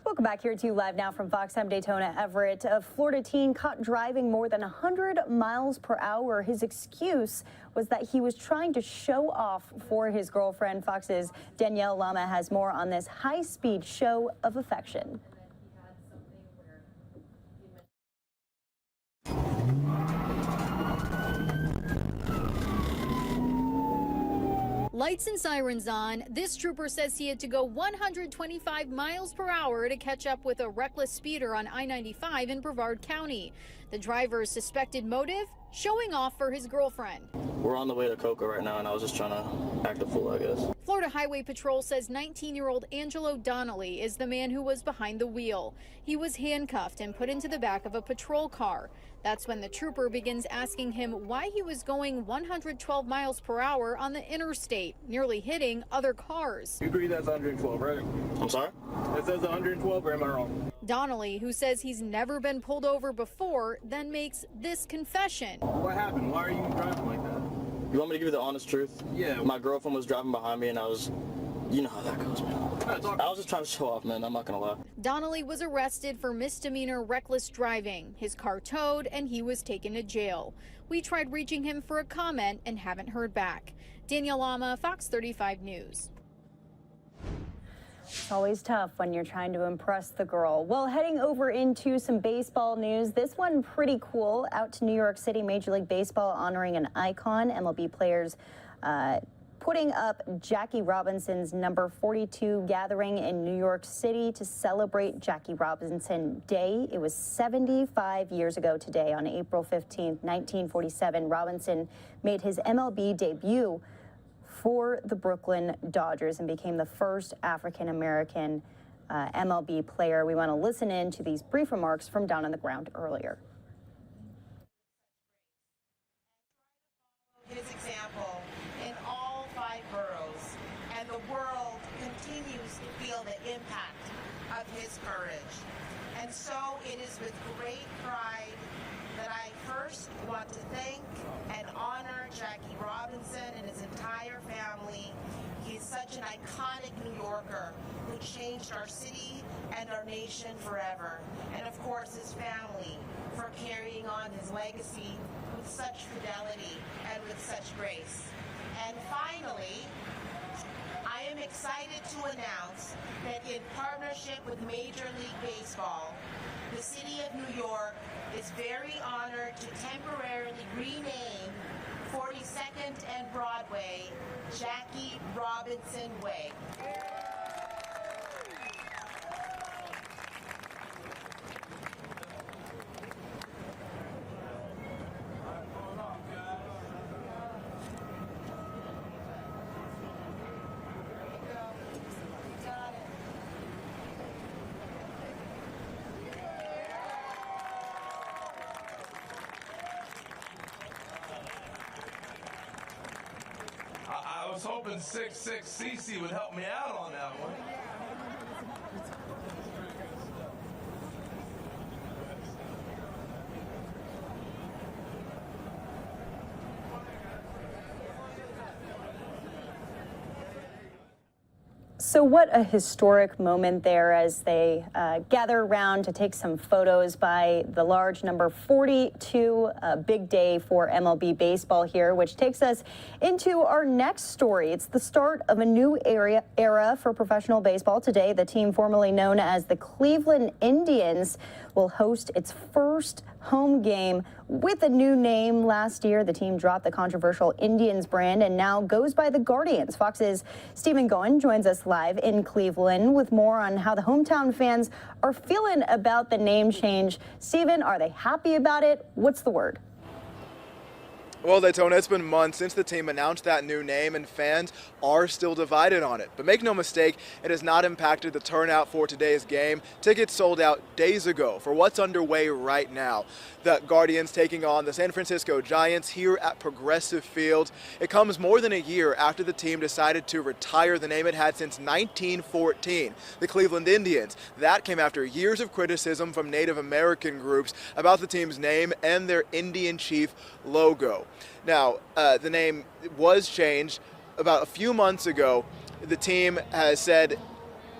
Welcome back here to Live Now from Fox. I'm Daytona Everett. A Florida teen caught driving more than 100 miles per hour. His excuse was that he was trying to show off for his girlfriend. Fox's Danielle Lama has more on this high-speed show of affection. Lights and sirens on, this trooper says he had to go 125 miles per hour to catch up with a reckless speeder on I-95 in Brevard County. The driver's suspected motive? Showing off for his girlfriend. We're on the way to Cocoa right now, and I was just trying to act a fool, I guess. Florida Highway Patrol says 19-year-old Angelo Donnelly is the man who was behind the wheel. He was handcuffed and put into the back of a patrol car. That's when the trooper begins asking him why he was going 112 miles per hour on the interstate, nearly hitting other cars. You agree that's 112, right? I'm sorry? It says 112, or am I wrong? Donnelly, who says he's never been pulled over before, then makes this confession. What happened? Why are you driving like that? You want me to give you the honest truth? Yeah. My girlfriend was driving behind me, and I was, you know how that goes, man. I was just trying to show off, man. I'm not gonna lie. Donnelly was arrested for misdemeanor reckless driving, his car towed, and he was taken to jail. We tried reaching him for a comment and haven't heard back. Danielle Lama, Fox 35 News. It's always tough when you're trying to impress the girl. Well, heading over into some baseball news, this one pretty cool. Out to New York City, Major League Baseball honoring an icon. MLB players putting up Jackie Robinson's number 42 gathering in New York City to celebrate Jackie Robinson Day. It was 75 years ago today, on April 15th, 1947. Robinson made his MLB debut for the Brooklyn Dodgers and became the first African-American MLB player. We want to listen in to these brief remarks from down on the ground earlier. His example in all 5 boroughs, and the world continues to feel the impact of his courage. And so it is with great pride that I first want to thank and honor Jackie Robinson and his entire family. He is such an iconic New Yorker who changed our city and our nation forever. And of course his family for carrying on his legacy with such fidelity and with such grace. And finally, I am excited to announce that in partnership with Major League Baseball, the city of New York is very honored to temporarily rename 42nd and Broadway Jackie Robinson Way. I was hoping 6'6" Cece would help me out on that one. So what a historic moment there as they gather around to take some photos by the large number 42. A big day for MLB baseball here, which takes us into our next story. It's the start of a new era for professional baseball. Today, the team formerly known as the Cleveland Indians will host its first home game with a new name. Last year, the team dropped the controversial Indians brand and now goes by the Guardians. Fox's Stephen Goen joins us live in Cleveland with more on how the hometown fans are feeling about the name change. Stephen, are they happy about it? What's the word? Well, Daytona, it's been months since the team announced that new name, and fans are still divided on it. But make no mistake, it has not impacted the turnout for today's game. Tickets sold out days ago for what's underway right now. The Guardians taking on the San Francisco Giants here at Progressive Field. It comes more than a year after the team decided to retire the name it had since 1914, the Cleveland Indians. That came after years of criticism from Native American groups about the team's name and their Indian chief logo. Now, the name was changed about a few months ago. The team has said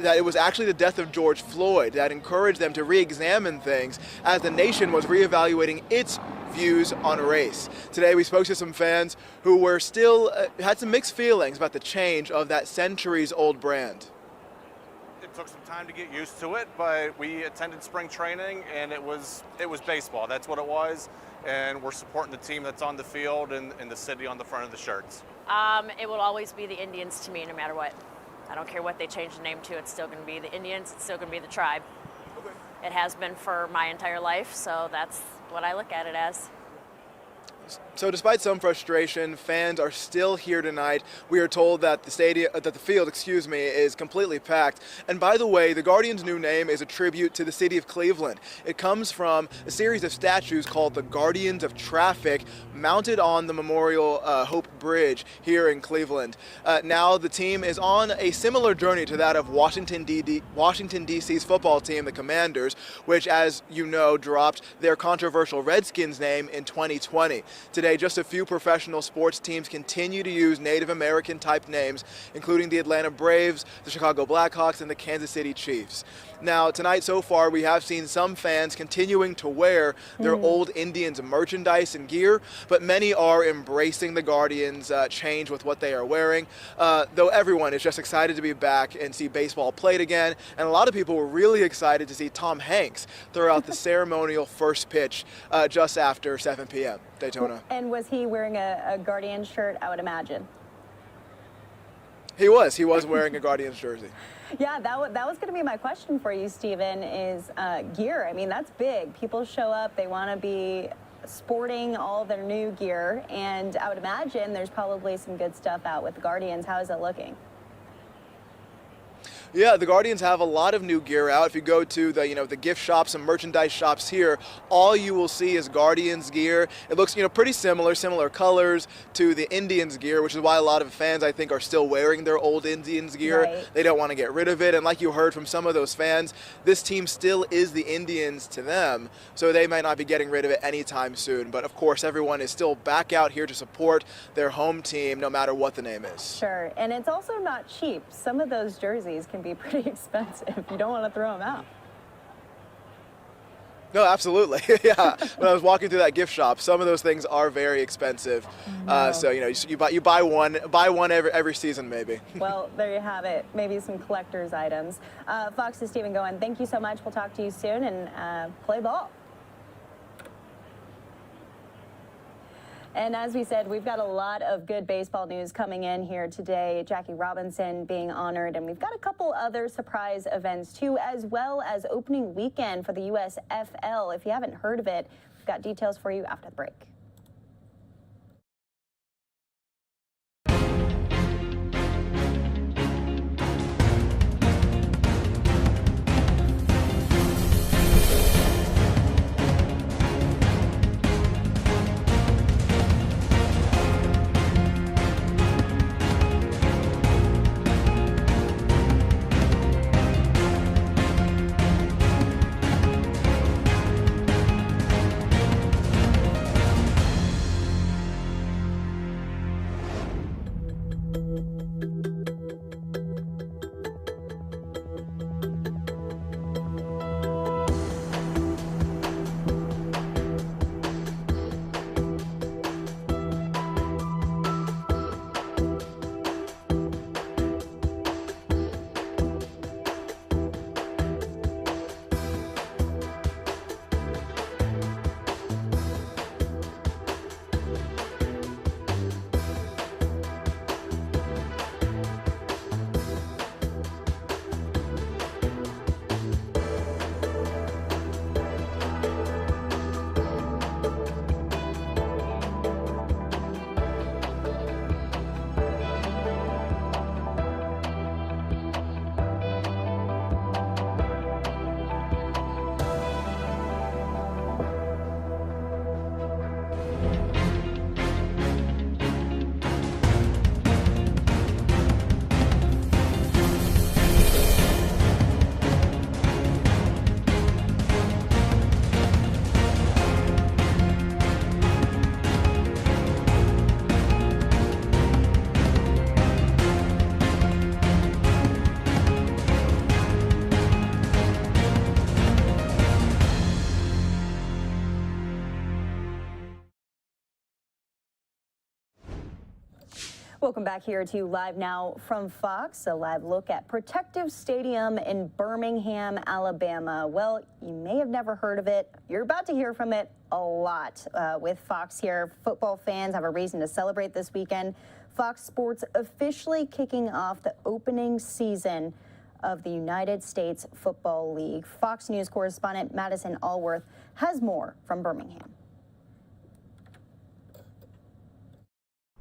that it was actually the death of George Floyd that encouraged them to re-examine things as the nation was reevaluating its views on race. Today we spoke to some fans who were still had some mixed feelings about the change of that centuries-old brand. It took some time to get used to it, but we attended spring training and it was baseball. That's what it was. And we're supporting the team that's on the field and the city on the front of the shirts. It will always be the Indians to me, no matter what. I don't care what they change the name to. It's still going to be the Indians. It's still going to be the tribe. Okay. It has been for my entire life, so that's what I look at it as. So despite some frustration, fans are still here tonight. We are told that the field, is completely packed. And by the way, the Guardians' new name is a tribute to the city of Cleveland. It comes from a series of statues called the Guardians of Traffic, mounted on the Memorial Hope Bridge here in Cleveland. Now the team is on a similar journey to that of Washington, D.C.'s football team, the Commanders, which, as you know, dropped their controversial Redskins name in 2020. Today, just a few professional sports teams continue to use Native American type names, including the Atlanta Braves, the Chicago Blackhawks, and the Kansas City Chiefs. Now, tonight so far, we have seen some fans continuing to wear their old Indians merchandise and gear, but many are embracing the Guardians change with what they are wearing, though everyone is just excited to be back and see baseball played again, and a lot of people were really excited to see Tom Hanks throw out the ceremonial first pitch just after 7 p.m. Daytona. And was he wearing a Guardian shirt, I would imagine? He was wearing a Guardians jersey. Yeah, that was going to be my question for you, Stephen, is gear. I mean, that's big. People show up, they want to be sporting all their new gear, and I would imagine there's probably some good stuff out with the Guardians. How is it looking? Yeah, the Guardians have a lot of new gear out. If you go to the gift shops and merchandise shops here, all you will see is Guardians gear. It looks pretty similar colors to the Indians gear, which is why a lot of fans, I think, are still wearing their old Indians gear. Right. They don't want to get rid of it, and like you heard from some of those fans, this team still is the Indians to them, so they might not be getting rid of it anytime soon. But of course, everyone is still back out here to support their home team, no matter what the name is. Sure, and it's also not cheap. Some of those jerseys can be pretty expensive. You don't want to throw them out. No, absolutely. Yeah, when I was walking through that gift shop, some of those things are very expensive. So you buy one every season maybe. Well, there you have it. Maybe some collector's items. Fox's Stephen Goen, thank you so much. We'll talk to you soon, and play ball. And as we said, we've got a lot of good baseball news coming in here today. Jackie Robinson being honored, and we've got a couple other surprise events too, as well as opening weekend for the USFL. If you haven't heard of it, we've got details for you after the break. Welcome back here to Live Now from Fox, a live look at Protective Stadium in Birmingham, Alabama. Well, you may have never heard of it. You're about to hear from it a lot with Fox here. Football fans have a reason to celebrate this weekend. Fox Sports officially kicking off the opening season of the United States Football League. Fox News correspondent Madison Allworth has more from Birmingham.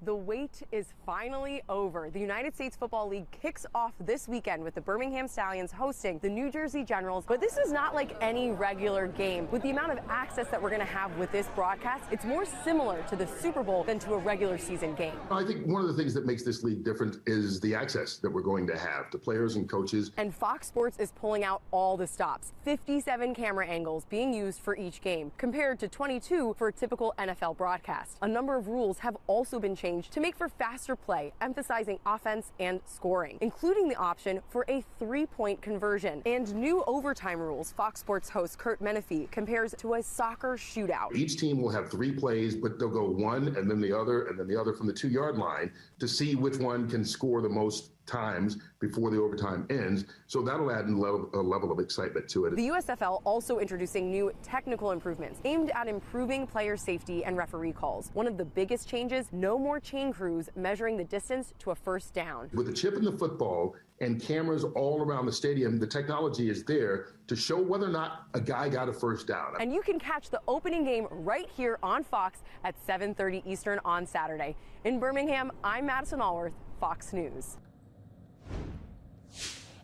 The wait is finally over. The United States Football League kicks off this weekend with the Birmingham Stallions hosting the New Jersey Generals. But this is not like any regular game. With the amount of access that we're going to have with this broadcast, it's more similar to the Super Bowl than to a regular season game. I think one of the things that makes this league different is the access that we're going to have to players and coaches. And Fox Sports is pulling out all the stops. 57 camera angles being used for each game, compared to 22 for a typical NFL broadcast. A number of rules have also been changed to make for faster play, emphasizing offense and scoring, including the option for a 3-point conversion. And new overtime rules Fox Sports host Kurt Menefee compares to a soccer shootout. Each team will have 3 plays, but they'll go one and then the other and then the other from the 2-yard line to see which one can score the most times before the overtime ends. So that'll add a level of excitement to it. The USFL also introducing new technical improvements aimed at improving player safety and referee calls. One of the biggest changes, no more chain crews measuring the distance to a first down. With the chip in the football and cameras all around the stadium, the technology is there to show whether or not a guy got a first down. And you can catch the opening game right here on Fox at 7:30 Eastern on Saturday. In Birmingham, I'm Madison Allworth, Fox News.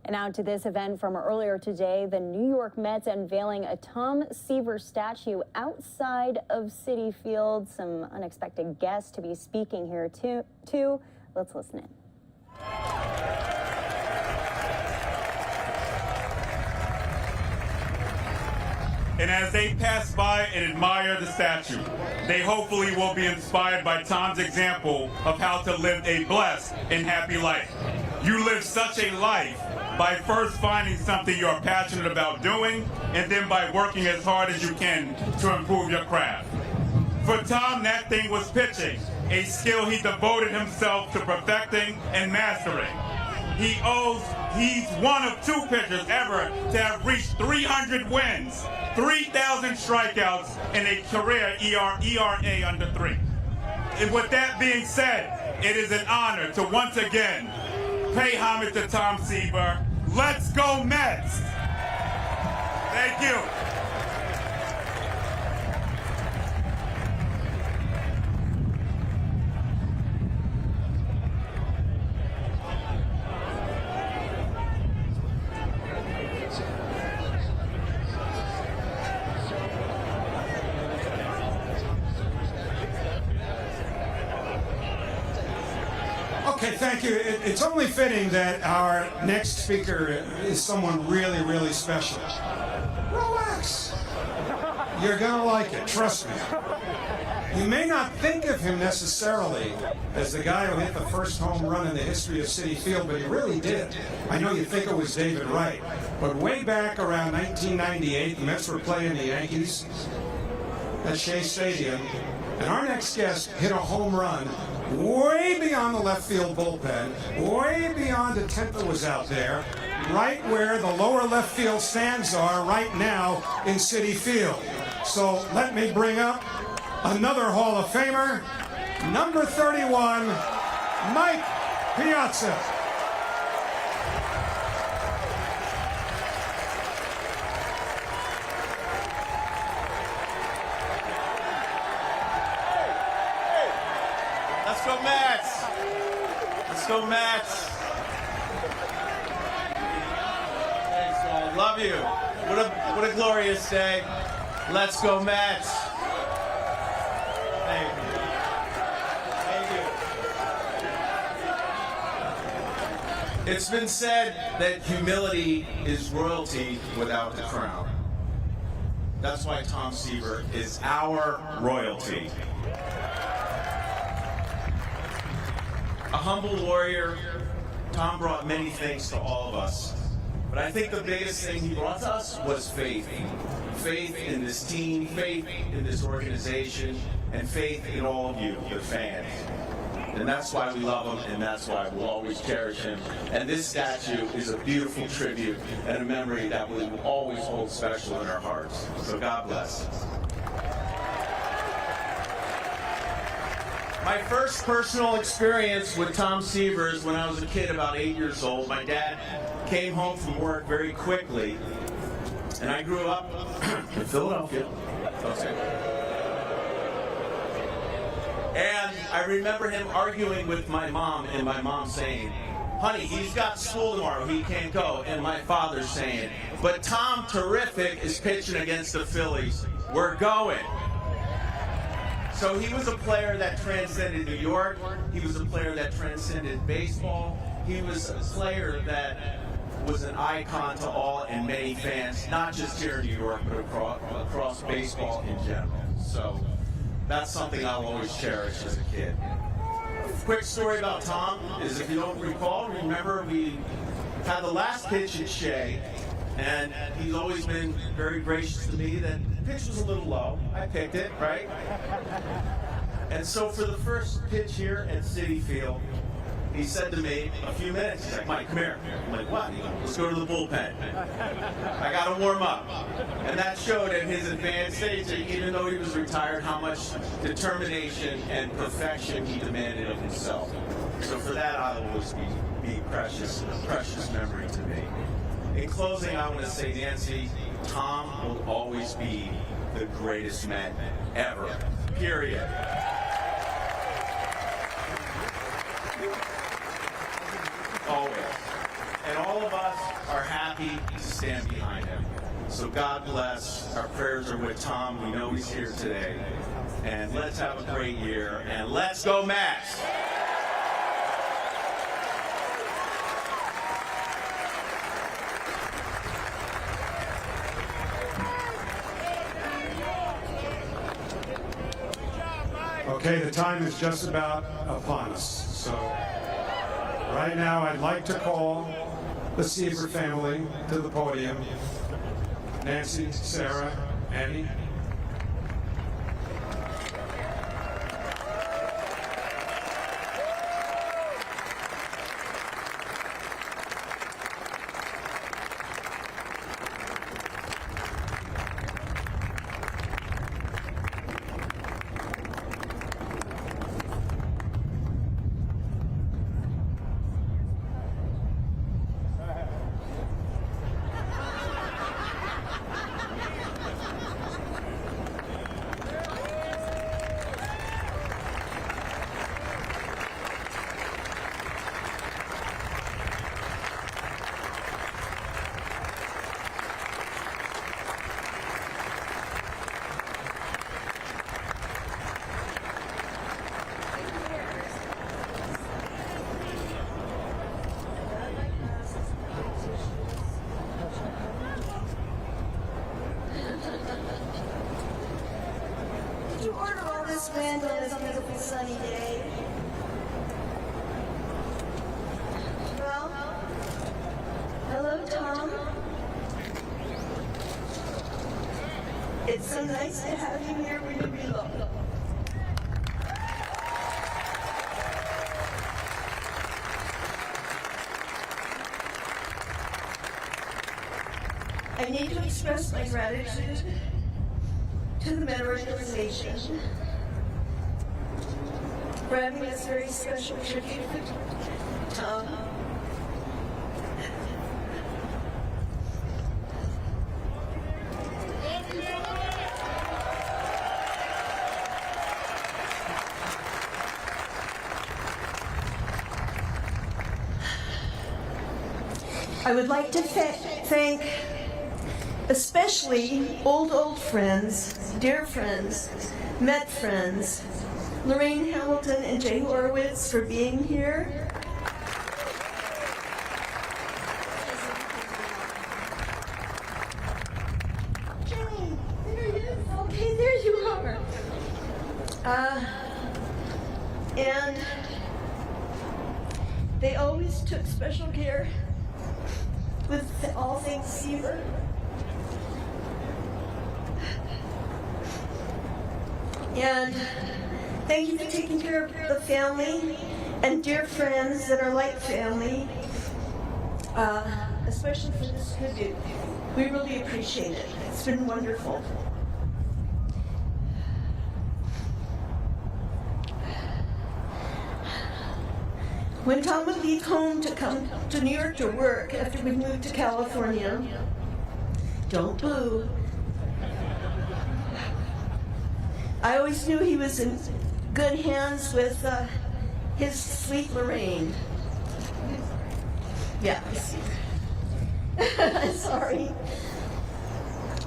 And now to this event from earlier today, the New York Mets unveiling a Tom Seaver statue outside of Citi Field. Some unexpected guests to be speaking here too. Let's listen in. And as they pass by and admire the statue, they hopefully will be inspired by Tom's example of how to live a blessed and happy life. You live such a life by first finding something you're passionate about doing, and then by working as hard as you can to improve your craft. For Tom, that thing was pitching, a skill he devoted himself to perfecting and mastering. He's one of 2 pitchers ever to have reached 300 wins, 3,000 strikeouts, and a career ERA under 3. And with that being said, it is an honor to once again pay homage to Tom Seaver. Let's go Mets! Thank you. Okay, thank you. It's only fitting that our next speaker is someone really, really special. Relax. You're gonna like it, trust me. You may not think of him necessarily as the guy who hit the first home run in the history of Citi Field, but he really did. I know you think it was David Wright, but way back around 1998, the Mets were playing the Yankees at Shea Stadium, and our next guest hit a home run way beyond the left field bullpen, way beyond a tent that was out there, right where the lower left field stands are right now in Citi Field. So let me bring up another Hall of Famer, number 31, Mike Piazza. Let's go Mets! Let's go Mets! Thanks, all. Love you. What a glorious day. Let's go Mets! Thank you. Thank you. It's been said that humility is royalty without the crown. That's why Tom Seaver is our royalty. A humble warrior, Tom brought many things to all of us. But I think the biggest thing he brought to us was faith. Faith in this team, faith in this organization, and faith in all of you, the fans. And that's why we love him, and that's why we'll always cherish him. And this statue is a beautiful tribute and a memory that we will always hold special in our hearts. So God bless. My first personal experience with Tom Seaver is when I was a kid, about 8 years old. My dad came home from work very quickly, and I grew up in Philadelphia. And I remember him arguing with my mom, and my mom saying, "Honey, he's got school tomorrow, he can't go." And my father saying, "But Tom Terrific is pitching against the Phillies. We're going." So he was a player that transcended New York. He was a player that transcended baseball. He was a player that was an icon to all and many fans, not just here in New York, but across baseball in general. So that's something I'll always cherish as a kid. Quick story about Tom is, if you don't recall, remember we had the last pitch at Shea, and he's always been very gracious to me. That pitch was a little low. I picked it, right? And so for the first pitch here at Citi Field, he said to me, a few minutes, he's like, "Mike, come here." I'm like, "What?" He goes, "Let's go to the bullpen. I got to warm up." And that showed at his advanced age, that even though he was retired, how much determination and perfection he demanded of himself. So for that, I'll always be precious, a precious memory to me. In closing, I want to say, Nancy, Tom will always be the greatest Met ever, period. Always. And all of us are happy to stand behind him. So God bless. Our prayers are with Tom. We know he's here today. And let's have a great year. And let's go Mets! Okay, the time is just about upon us. So right now I'd like to call the Seaver family to the podium. Nancy, Sarah, Annie. Did you order all this wind on this beautiful sunny day? Well, hello, Tom. It's so nice to have you here where you belong. I need to express my gratitude to the Met organization for having this very special tribute for Tom. I would like to thank especially old friends, dear friends, Met friends, Lorraine Hamilton and Jay Horowitz for being here. Jay, there he is. Okay, there you are. And they always took special care with all things Seaver. And thank you for taking care of the family and dear friends that are like family, especially for this tribute. We really appreciate it. It's been wonderful. When Tom would leave home to come to New York to work after we moved to California, don't boo, I always knew he was in good hands with his sweet Lorraine. Yeah, sorry.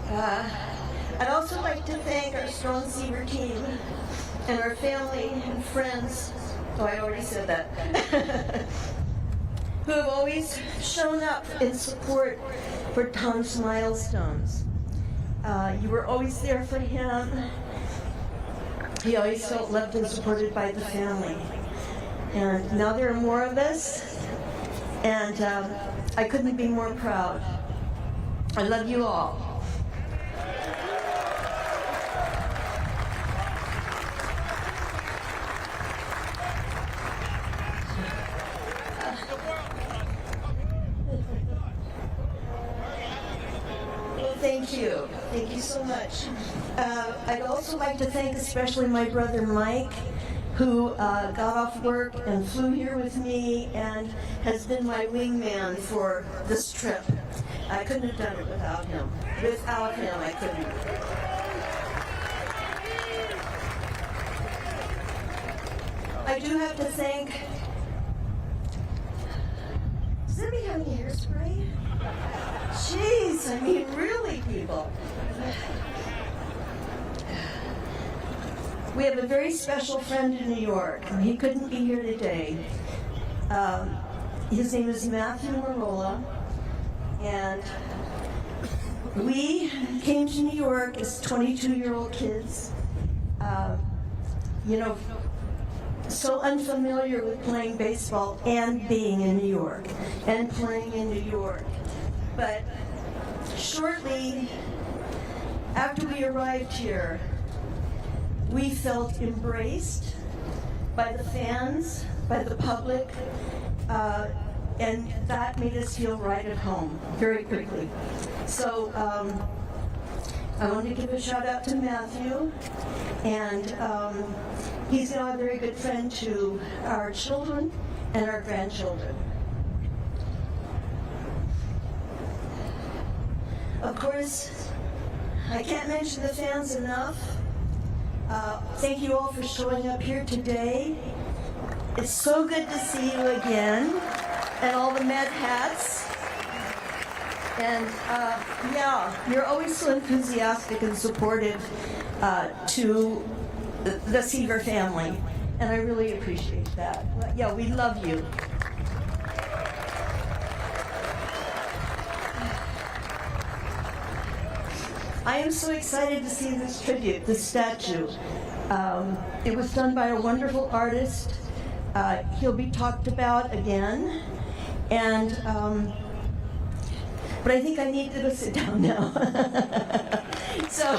I'd also like to thank our strong Seaver team and our family and friends, oh, I already said that, who have always shown up in support for Tom's milestones. You were always there for him. He always felt loved and supported by the family. And now there are more of us, and I couldn't be more proud. I love you all. Thank you. Thank you so much. I'd also like to thank especially my brother Mike, who got off work and flew here with me and has been my wingman for this trip. I couldn't have done it without him. Without him, I couldn't. I do have to thank... Does anybody have any hairspray? Jeez, I mean, really, people. We have a very special friend in New York, and he couldn't be here today. His name is Matthew Marola, and we came to New York as 22-year-old kids, you know, so unfamiliar with playing baseball and being in New York, and playing in New York. But shortly after we arrived here, we felt embraced by the fans, by the public, and that made us feel right at home very quickly. So I want to give a shout out to Matthew, and he's now a very good friend to our children and our grandchildren. Of course, I can't mention the fans enough. Thank you all for showing up here today. It's so good to see you again, and all the Med hats. And yeah, you're always so enthusiastic and supportive to the Seaver family, and I really appreciate that. Yeah, we love you. I am so excited to see this tribute, this statue. It was done by a wonderful artist. He'll be talked about again. And, but I think I need to go sit down now. So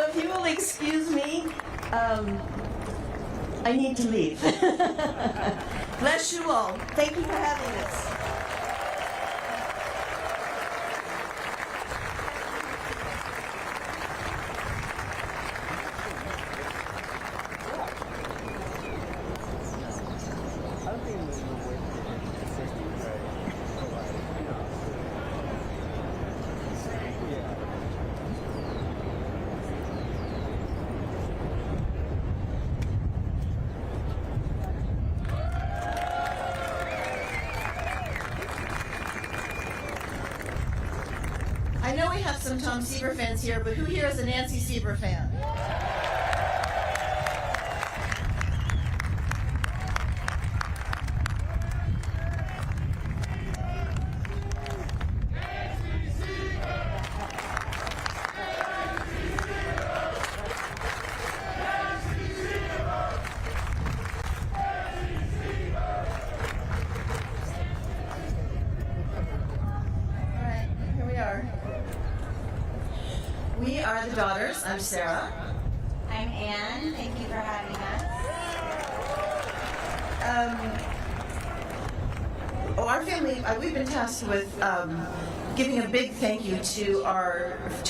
if you will excuse me, I need to leave. Bless you all. Thank you for having us. I know we have some Tom Seaver fans here, but who here is a Nancy Seaver fan? We are the daughters. I'm Sarah. I'm Anne. Thank you for having us. Our family, we've been tasked with giving a big thank you to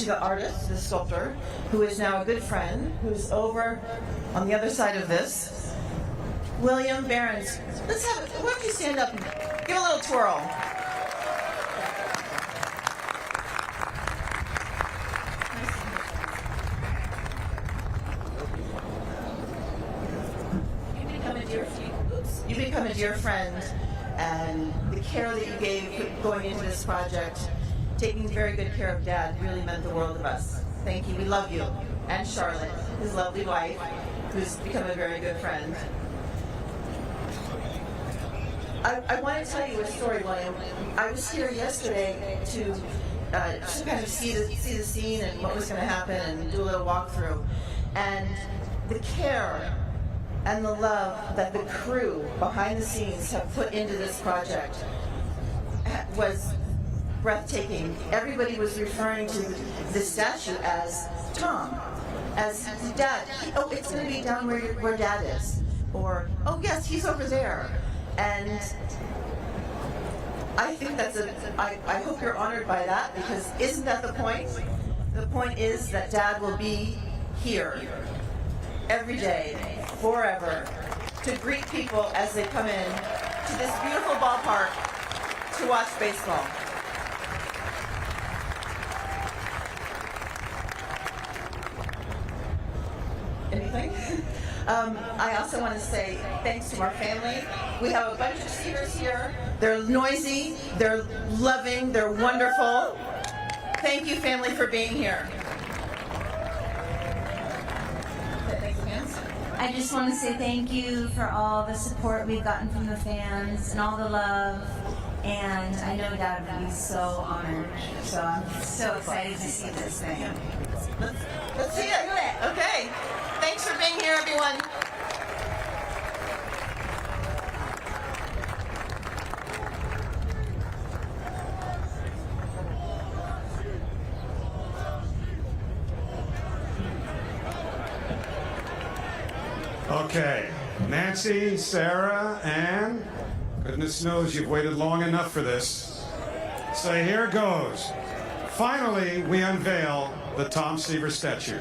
the artist, the sculptor, who is now a good friend, who's over on the other side of this. William Behrens. Let's have, why don't you stand up and give a little twirl. You become a dear friend, and the care that you gave going into this project, taking very good care of Dad, really meant the world of us. Thank you. We love you. And Charlotte, his lovely wife, who's become a very good friend. I want to tell you a story, William. I was here yesterday to just kind of see the scene and what was going to happen and do a little walkthrough. And the care and the love that the crew behind the scenes have put into this project was breathtaking. Everybody was referring to the statue as Tom, as Dad. Oh, it's going to be down where Dad is. Or, oh yes, he's over there. And I think I hope you're honored by that, because isn't that the point? The point is that Dad will be here every day, forever, to greet people as they come in to this beautiful ballpark to watch baseball. Anything? I also want to say thanks to our family. We have a bunch of Seavers here. They're noisy, they're loving, they're wonderful. Thank you, family, for being here. I just want to say thank you for all the support we've gotten from the fans and all the love. And I know Dad would be so honored. So I'm so excited to see this thing. Let's see it. Okay. Thanks for being here, everyone. Okay, Nancy, Sarah, and goodness knows you've waited long enough for this. So here goes. Finally, we unveil the Tom Seaver statue.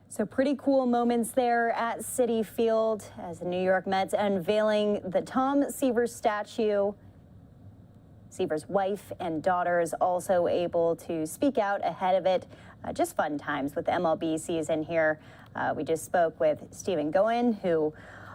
So pretty cool moments there at Citi Field as the New York Mets unveiling the Tom Seaver statue. Seaver's wife and daughters also able to speak out ahead of it. Just fun times with the MLB season here. We just spoke with Stephen Goen, who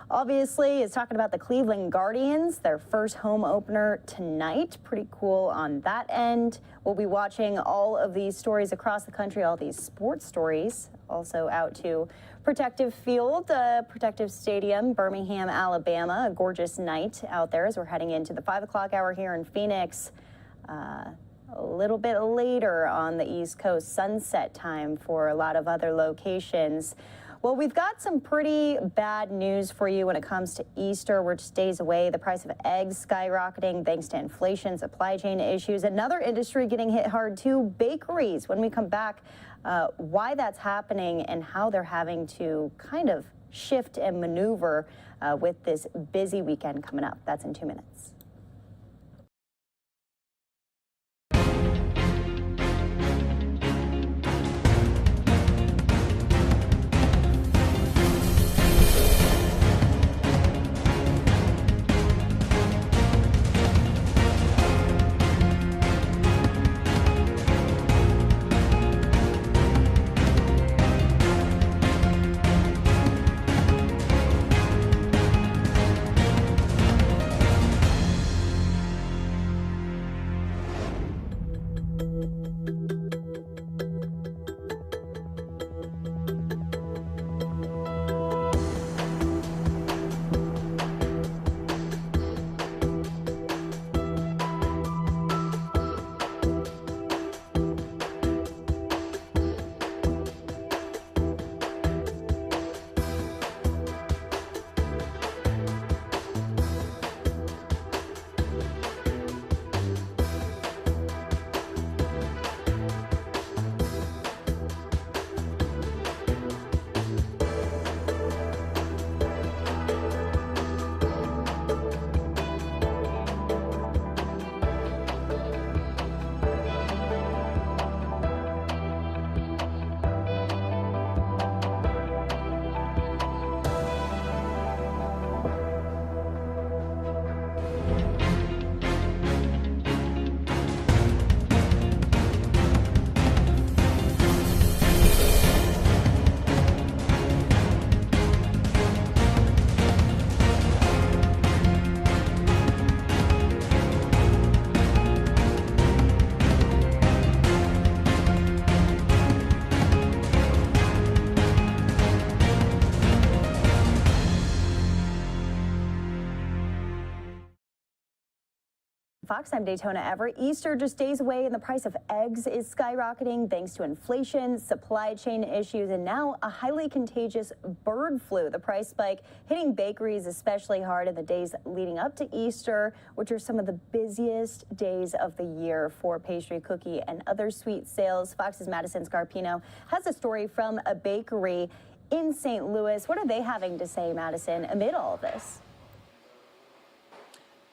obviously is talking about the Cleveland Guardians, their first home opener tonight. Pretty cool on that end. We'll be watching all of these stories across the country, all these sports stories. Also out to Protective Field, Protective Stadium, Birmingham, Alabama. A gorgeous night out there as we're heading into the 5 o'clock hour here in Phoenix. A little bit later on the East Coast, sunset time for a lot of other locations. Well, we've got some pretty bad news for you when it comes to Easter. We're just days away. The price of eggs skyrocketing thanks to inflation, supply chain issues. Another industry getting hit hard too, bakeries. When we come back, why that's happening and how they're having to kind of shift and maneuver with this busy weekend coming up. That's in 2 minutes. Fox, I'm Daytona Everett. Easter just days away, and the price of eggs is skyrocketing thanks to inflation, supply chain issues, and now a highly contagious bird flu. The price spike hitting bakeries especially hard in the days leading up to Easter, which are some of the busiest days of the year for pastry, cookie, and other sweet sales. Fox's Madison Scarpino has a story from a bakery in St. Louis. What are they having to say, Madison, amid all of this?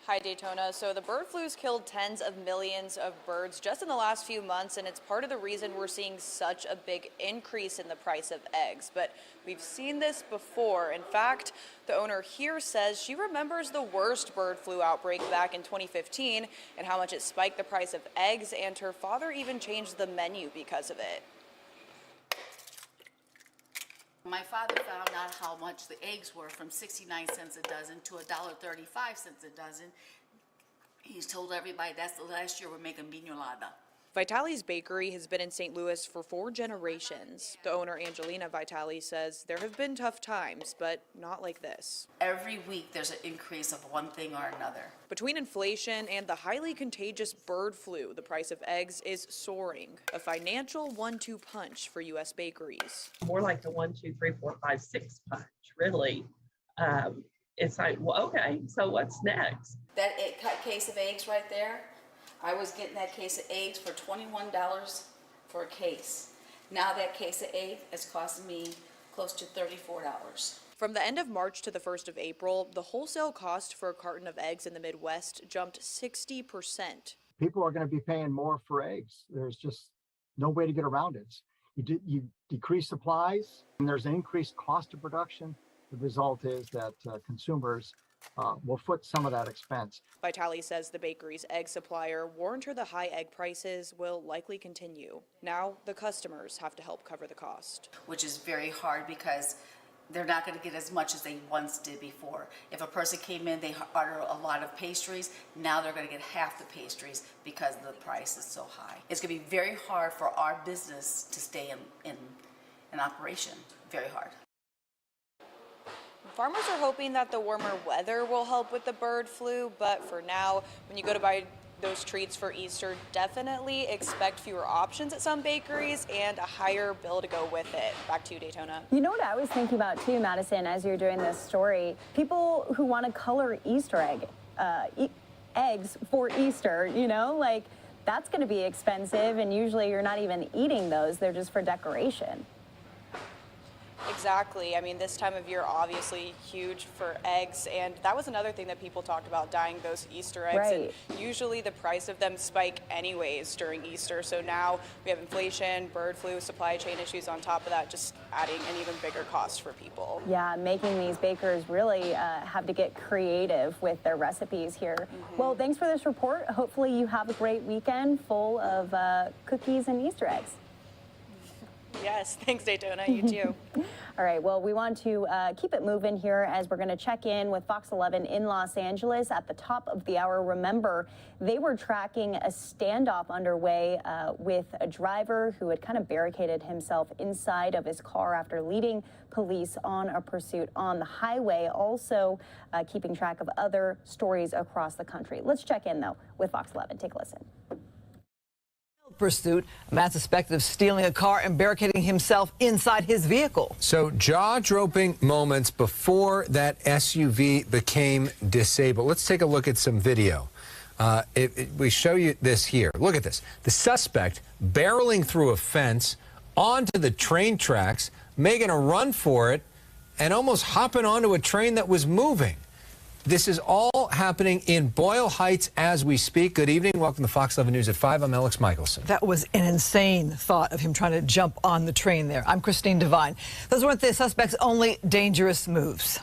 Hi, Daytona. So the bird flu's killed tens of millions of birds just in the last few months, and it's part of the reason we're seeing such a big increase in the price of eggs. But we've seen this before. In fact, the owner here says she remembers the worst bird flu outbreak back in 2015 and how much it spiked the price of eggs, and her father even changed the menu because of it. My father found out how much the eggs were, from 69 cents a dozen to $1.35 a dozen. He's told everybody that's the last year we're making piñolada. Vitali's Bakery has been in St. Louis for 4 generations. The owner, Angelina Vitali, says there have been tough times, but not like this. Every week there's an increase of one thing or another. Between inflation and the highly contagious bird flu, the price of eggs is soaring, a financial 1-2 punch for U.S. bakeries. More like the 1, 2, 3, 4, 5, 6 punch, really. It's like, well, okay, so what's next? That case of eggs right there, I was getting that case of eggs for $21 for a case. Now that case of egg is costing me close to $34. From the end of March to the 1st of April, the wholesale cost for a carton of eggs in the Midwest jumped 60%. People are going to be paying more for eggs. There's just no way to get around it. You decrease supplies, and there's an increased cost of production. The result is that consumers will foot some of that expense. Vitali says the bakery's egg supplier warned her the high egg prices will likely continue. Now the customers have to help cover the cost. Which is very hard because they're not going to get as much as they once did before. If a person came in, they ordered a lot of pastries, now they're going to get half the pastries because the price is so high. It's going to be very hard for our business to stay in operation, very hard. Farmers are hoping that the warmer weather will help with the bird flu, but for now, when you go to buy those treats for Easter, definitely expect fewer options at some bakeries and a higher bill to go with it. Back to you, Daytona. You know what I was thinking about too, Madison, as you're doing this story? People who want to color Easter eggs for Easter, you know, like that's going to be expensive, and usually you're not even eating those, they're just for decoration. Exactly. I mean, this time of year obviously huge for eggs, and that was another thing that people talked about, dyeing those Easter eggs. Right. And usually the price of them spike anyways during Easter, so now we have inflation, bird flu, supply chain issues on top of that, just adding an even bigger cost for people. Yeah, making these bakers really have to get creative with their recipes here. Well, thanks for this report. Hopefully you have a great weekend full of cookies and Easter eggs. Yes, thanks, Daytona. You too. All right, well, we want to keep it moving here as we're going to check in with Fox 11 in Los Angeles at the top of the hour. Remember, they were tracking a standoff underway with a driver who had kind of barricaded himself inside of his car after leading police on a pursuit on the highway. Also keeping track of other stories across the country. Let's check in, though, with Fox 11. Take a listen. Pursuit, a man suspected of stealing a car and barricading himself inside his vehicle. So jaw-dropping moments before that SUV became disabled. Let's take a look at some video. We show you this here. Look at this. The suspect barreling through a fence onto the train tracks, making a run for it, and almost hopping onto a train that was moving. This is all happening in Boyle Heights as we speak. Good evening. Welcome to Fox 11 News at 5. I'm Alex Michelson. That was an insane thought of him trying to jump on the train there. I'm Christine Devine. Those weren't the suspect's only dangerous moves.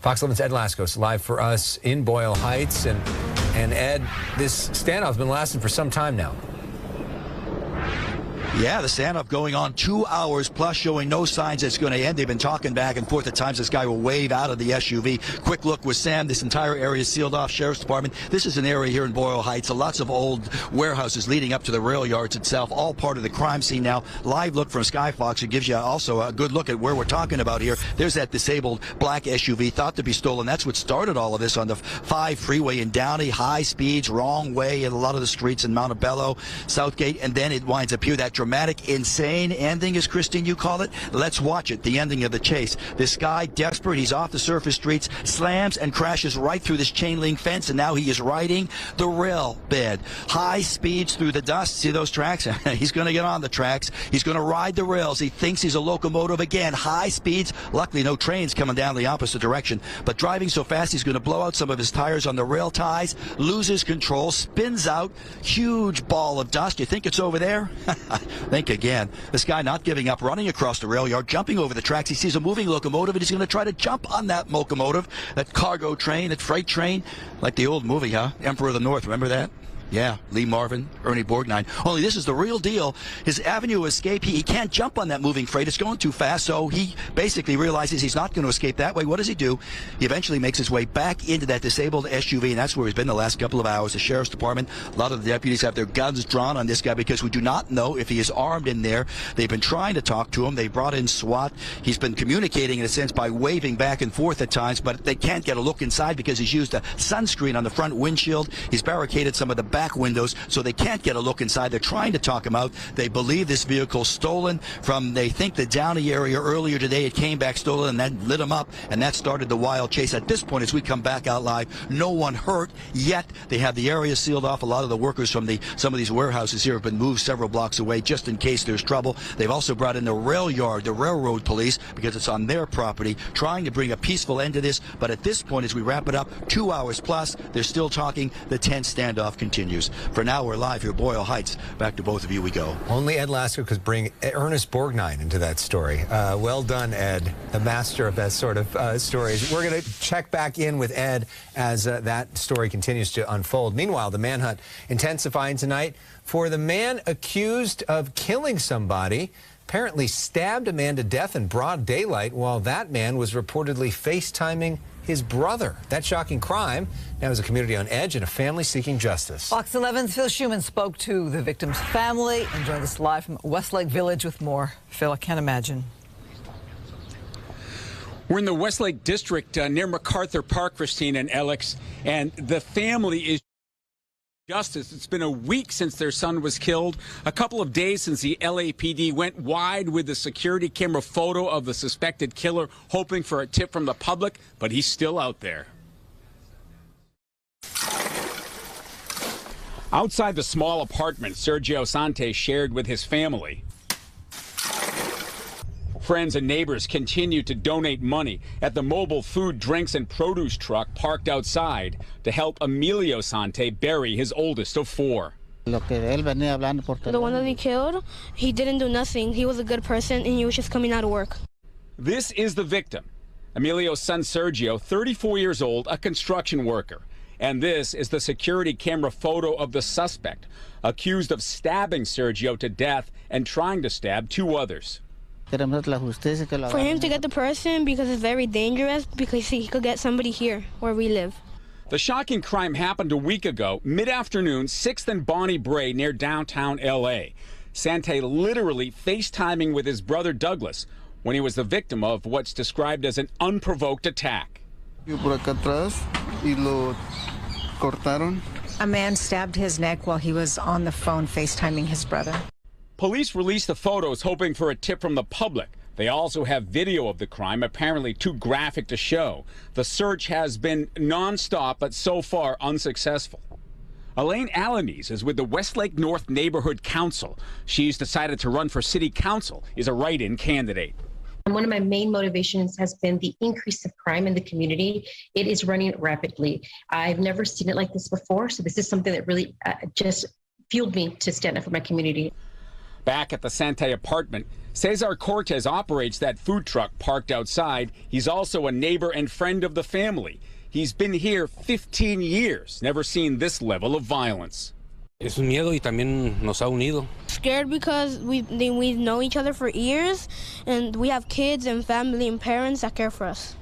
Fox 11's Ed Lascos live for us in Boyle Heights. And Ed, this standoff has been lasting for some time now. Yeah, the standoff going on 2 hours plus, showing no signs it's going to end. They've been talking back and forth. At times this guy will wave out of the SUV. Quick look with Sam. This entire area is sealed off. Sheriff's Department. This is an area here in Boyle Heights. Lots of old warehouses leading up to the rail yards itself, all part of the crime scene now. Live look from Skyfox. It gives you also a good look at where we're talking about here. There's that disabled black SUV thought to be stolen. That's what started all of this on the 5 freeway in Downey. High speeds, wrong way in a lot of the streets in Montebello, Southgate, and then it winds up here. That dramatic, insane ending, as Christine, you call it. Let's watch it, the ending of the chase. This guy, desperate, he's off the surface streets, slams and crashes right through this chain link fence, and now he is riding the rail bed. High speeds through the dust. See those tracks? He's going to get on the tracks. He's going to ride the rails. He thinks he's a locomotive again. High speeds. Luckily, no trains coming down the opposite direction, but driving so fast, he's going to blow out some of his tires on the rail ties, loses control, spins out, huge ball of dust. You think it's over there? Think again. This guy not giving up, running across the rail yard, jumping over the tracks. He sees a moving locomotive, and he's going to try to jump on that locomotive, that cargo train, that freight train, like the old movie, huh? Emperor of the North, remember that? Yeah, Lee Marvin, Ernie Borgnine. Only this is the real deal. His avenue of escape, he can't jump on that moving freight. It's going too fast, so he basically realizes he's not going to escape that way. What does he do? He eventually makes his way back into that disabled SUV, and that's where he's been the last couple of hours. The Sheriff's Department, a lot of the deputies have their guns drawn on this guy because we do not know if he is armed in there. They've been trying to talk to him. They brought in SWAT. He's been communicating, in a sense, by waving back and forth at times, but they can't get a look inside because he's used a sunscreen on the front windshield. He's barricaded some of the back windows, so they can't get a look inside. They're trying to talk him out. They believe this vehicle stolen from, they think, the Downey area earlier today. It came back stolen and then lit him up, and that started the wild chase. At this point, as we come back out live, no one hurt yet. They have the area sealed off. A lot of the workers from some of these warehouses here have been moved several blocks away just in case there's trouble. They've also brought in the rail yard, the railroad police, because it's on their property, trying to bring a peaceful end to this. But at this point, as we wrap it up, 2 hours plus, they're still talking. The tense standoff continues. For now, we're live here, Boyle Heights. Back to both of you we go. Only Ed Lasker could bring Ernest Borgnine into that story. Well done, Ed, the master of that sort of stories. We're going to check back in with Ed as that story continues to unfold. Meanwhile, the manhunt intensifying tonight for the man accused of killing somebody. Apparently stabbed a man to death in broad daylight while that man was reportedly FaceTiming his brother. That shocking crime now has a community on edge and a family seeking justice. Fox 11's Phil Schuman spoke to the victim's family and joined us live from Westlake Village with more. Phil, I can't imagine. We're in the Westlake District near MacArthur Park, Christine and Alex, and the family is justice. It's been a week since their son was killed, a couple of days since the LAPD went wide with the security camera photo of the suspected killer, hoping for a tip from the public, but he's still out there. Outside the small apartment Sergio Sante shared with his family, friends and neighbors continue to donate money at the mobile food, drinks, and produce truck parked outside to help Emilio Sante bury his oldest of 4. The one that he killed, he didn't do nothing. He was a good person, and he was just coming out of work. This is the victim, Emilio's son Sergio, 34 years old, a construction worker. And this is the security camera photo of the suspect, accused of stabbing Sergio to death and trying to stab 2 others. For him to get the person, because it's very dangerous, because he could get somebody here where we live. The shocking crime happened a week ago, mid-afternoon, 6th and Bonnie Bray near downtown L.A. Sante literally FaceTiming with his brother Douglas when he was the victim of what's described as an unprovoked attack. A man stabbed his neck while he was on the phone FaceTiming his brother. Police released the photos hoping for a tip from the public. They also have video of the crime, apparently too graphic to show. The search has been nonstop, but so far unsuccessful. Elaine Alanis is with the Westlake North Neighborhood Council. She's decided to run for city council, is a write-in candidate. One of my main motivations has been the increase of crime in the community. It is running rapidly. I've never seen it like this before, so this is something that really just fueled me to stand up for my community. Back at the Sante apartment, Cesar Cortez operates that food truck parked outside. He's also a neighbor and friend of the family. He's been here 15 years, never seen this level of violence. Es un miedo y también nos ha unido. scared because we've known each other for years, and we have kids and family and parents that care for us.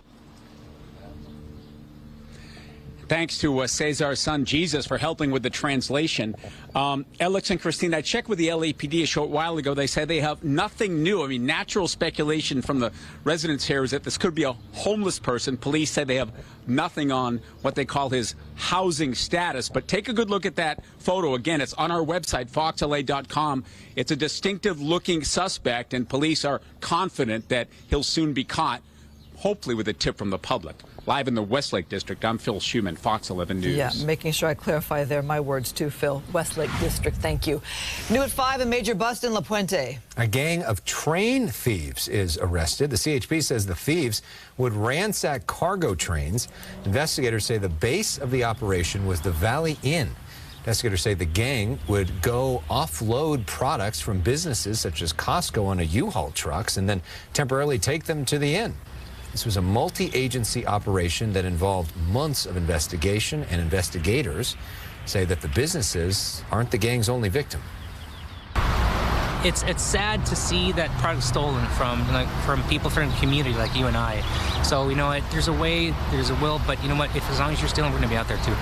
Thanks to Cesar's son, Jesus, for helping with the translation. Alex and Christine, I checked with the LAPD a short while ago. They say they have nothing new. I mean, natural speculation from the residents here is that this could be a homeless person. Police say they have nothing on what they call his housing status. But take a good look at that photo. Again, it's on our website, foxla.com. It's a distinctive-looking suspect, and police are confident that he'll soon be caught, hopefully with a tip from the public. Live in the Westlake District, I'm Phil Schuman, Fox 11 News. Yeah, making sure I clarify there. My words too, Phil. Westlake District, thank you. New at 5, a major bust in La Puente. A gang of train thieves is arrested. The CHP says the thieves would ransack cargo trains. Investigators say the base of the operation was the Valley Inn. Investigators say the gang would go offload products from businesses such as Costco on a U-Haul trucks and then temporarily take them to the inn. This was a multi-agency operation that involved months of investigation, and investigators say that the businesses aren't the gang's only victim. It's sad to see that product stolen from people from the community like you and I. So you know what? There's a way, there's a will, but you know what? As long as you're stealing, we're going to be out there too.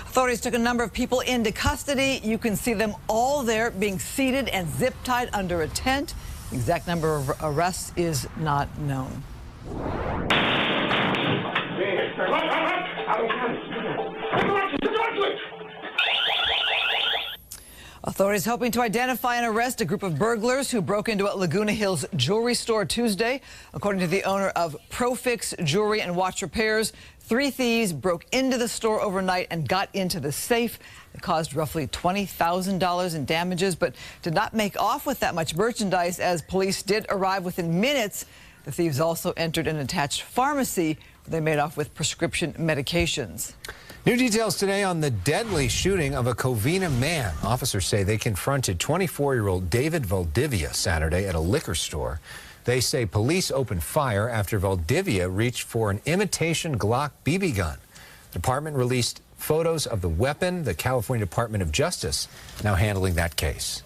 Authorities took a number of people into custody. You can see them all there being seated and zip-tied under a tent. The exact number of arrests is not known. Authorities hoping to identify and arrest a group of burglars who broke into a Laguna Hills jewelry store Tuesday. According to the owner of Profix Jewelry and Watch Repairs, 3 thieves broke into the store overnight and got into the safe. It caused roughly $20,000 in damages, but did not make off with that much merchandise as police did arrive within minutes. The thieves also entered an attached pharmacy where they made off with prescription medications. New details today on the deadly shooting of a Covina man. Officers say they confronted 24-year-old David Valdivia Saturday at a liquor store. They say police opened fire after Valdivia reached for an imitation Glock BB gun. The department released photos of the weapon. The California Department of Justice now handling that case.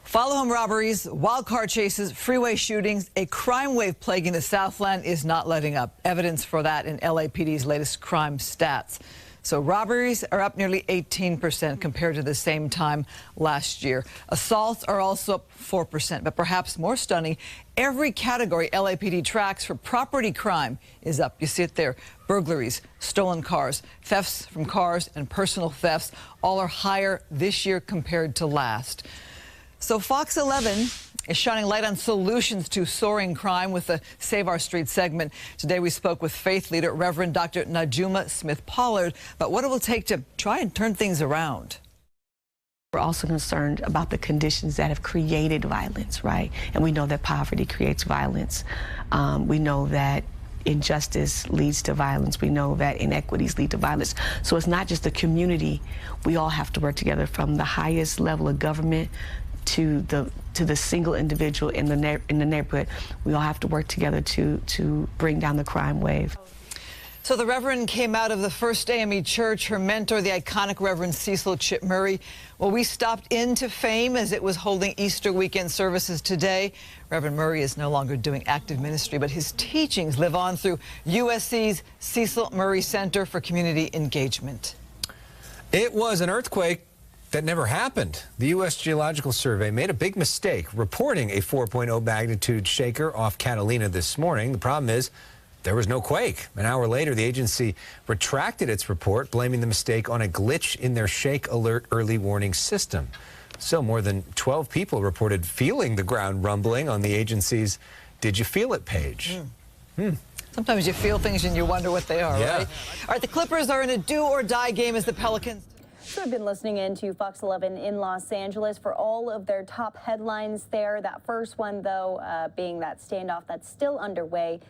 Follow home robberies, wild car chases, freeway shootings. A crime wave plaguing the Southland is not letting up. Evidence for that in LAPD's latest crime stats. So robberies are up nearly 18% compared to the same time last year. Assaults are also up 4%. But perhaps more stunning, every category LAPD tracks for property crime is up. You see it there. Burglaries, stolen cars, thefts from cars, and personal thefts all are higher this year compared to last. So Fox 11 is shining light on solutions to soaring crime with the Save Our Street segment. Today we spoke with faith leader Reverend Dr. Najuma Smith-Pollard about what it will take to try and turn things around. We're also concerned about the conditions that have created violence, right? And we know that poverty creates violence. We know that injustice leads to violence. We know that inequities lead to violence. So it's not just the community. We all have to work together from the highest level of government to the single individual in the neighborhood. We all have to work together to bring down the crime wave. So the Reverend came out of the First AME Church. Her mentor, the iconic Reverend Cecil Chip Murray. Well, we stopped into Fame as it was holding Easter weekend services today. Reverend Murray is no longer doing active ministry, but his teachings live on through USC's Cecil Murray Center for Community Engagement. It was an earthquake that never happened. The U.S. Geological Survey made a big mistake reporting a 4.0 magnitude shaker off Catalina this morning. The problem is there was no quake. An hour later, the agency retracted its report, blaming the mistake on a glitch in their shake alert early warning system. So more than 12 people reported feeling the ground rumbling on the agency's Did You Feel It page. Sometimes you feel things and you wonder what they are, right? All right, the Clippers are in a do-or-die game as the Pelicans. So I've been listening in to Fox 11 in Los Angeles for all of their top headlines there. That first one, though, being that standoff that's still underway.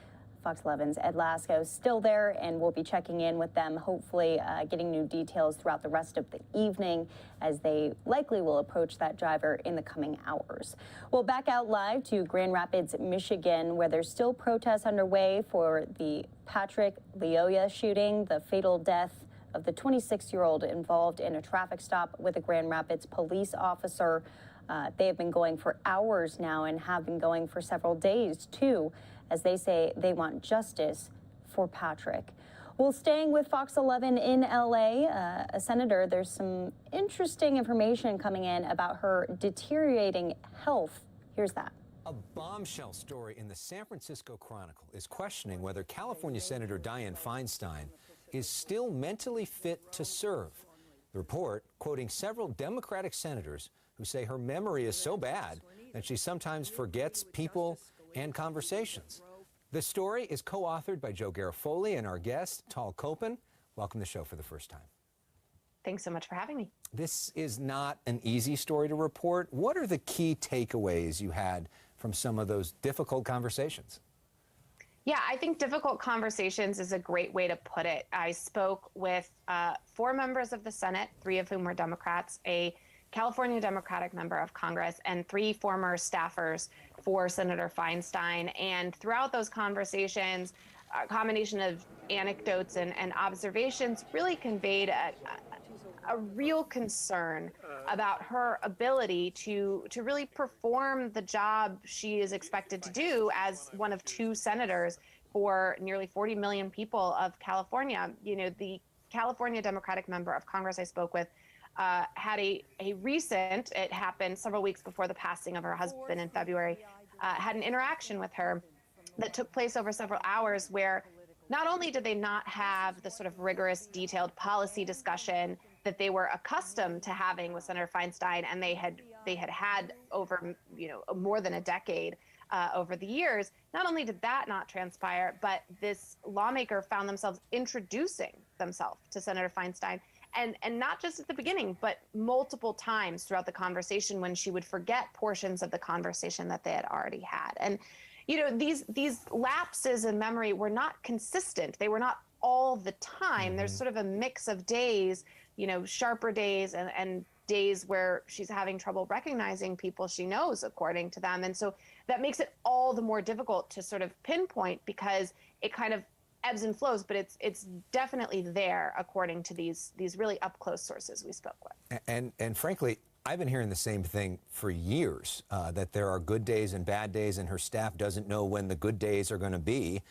Fox 11's Ed Lasco still there, and we'll be checking in with them, hopefully getting new details throughout the rest of the evening as they likely will approach that driver in the coming hours. Well, back out live to Grand Rapids, Michigan, where there's still protests underway for the Patrick Lyoya shooting, the fatal death of the 26-year-old involved in a traffic stop with a Grand Rapids police officer. They have been going for hours now and have been going for several days, too, as they say they want justice for Patrick. Well, staying with Fox 11 in L.A., a senator, there's some interesting information coming in about her deteriorating health. Here's that. A bombshell story in the San Francisco Chronicle is questioning whether California Senator Dianne Feinstein is still mentally fit to serve. The report quoting several Democratic senators who say her memory is so bad that she sometimes forgets people and conversations. The story is co-authored by Joe Garofoli and our guest, Tal Koppen. Welcome to the show for the first time. Thanks so much for having me. This is not an easy story to report. What are the key takeaways you had from some of those difficult conversations? Yeah, I think difficult conversations is a great way to put it. I spoke with 4 members of the Senate, 3 of whom were Democrats, a California Democratic member of Congress, and 3 former staffers for Senator Feinstein. And throughout those conversations, a combination of anecdotes and observations really conveyed a real concern about her ability to really perform the job she is expected to do as one of 2 senators for nearly 40 million people of California. You know, the California Democratic member of Congress I spoke with had a recent, it happened several weeks before the passing of her husband in February, had an interaction with her that took place over several hours where not only did they not have the sort of rigorous, detailed policy discussion that they were accustomed to having with Senator Feinstein, and they had over more than a decade over the years. Not only did that not transpire, but this lawmaker found themselves introducing themselves to Senator Feinstein, and not just at the beginning, but multiple times throughout the conversation when she would forget portions of the conversation that they had already had. And you know, these lapses in memory were not consistent. They were not all the time. There's sort of a mix of days, you know, sharper days and days where she's having trouble recognizing people she knows, according to them. And so that makes it all the more difficult to sort of pinpoint, because it kind of ebbs and flows, but it's definitely there, according to these really up close sources we spoke with. And frankly, I've been hearing the same thing for years, that there are good days and bad days, and her staff doesn't know when the good days are going to be.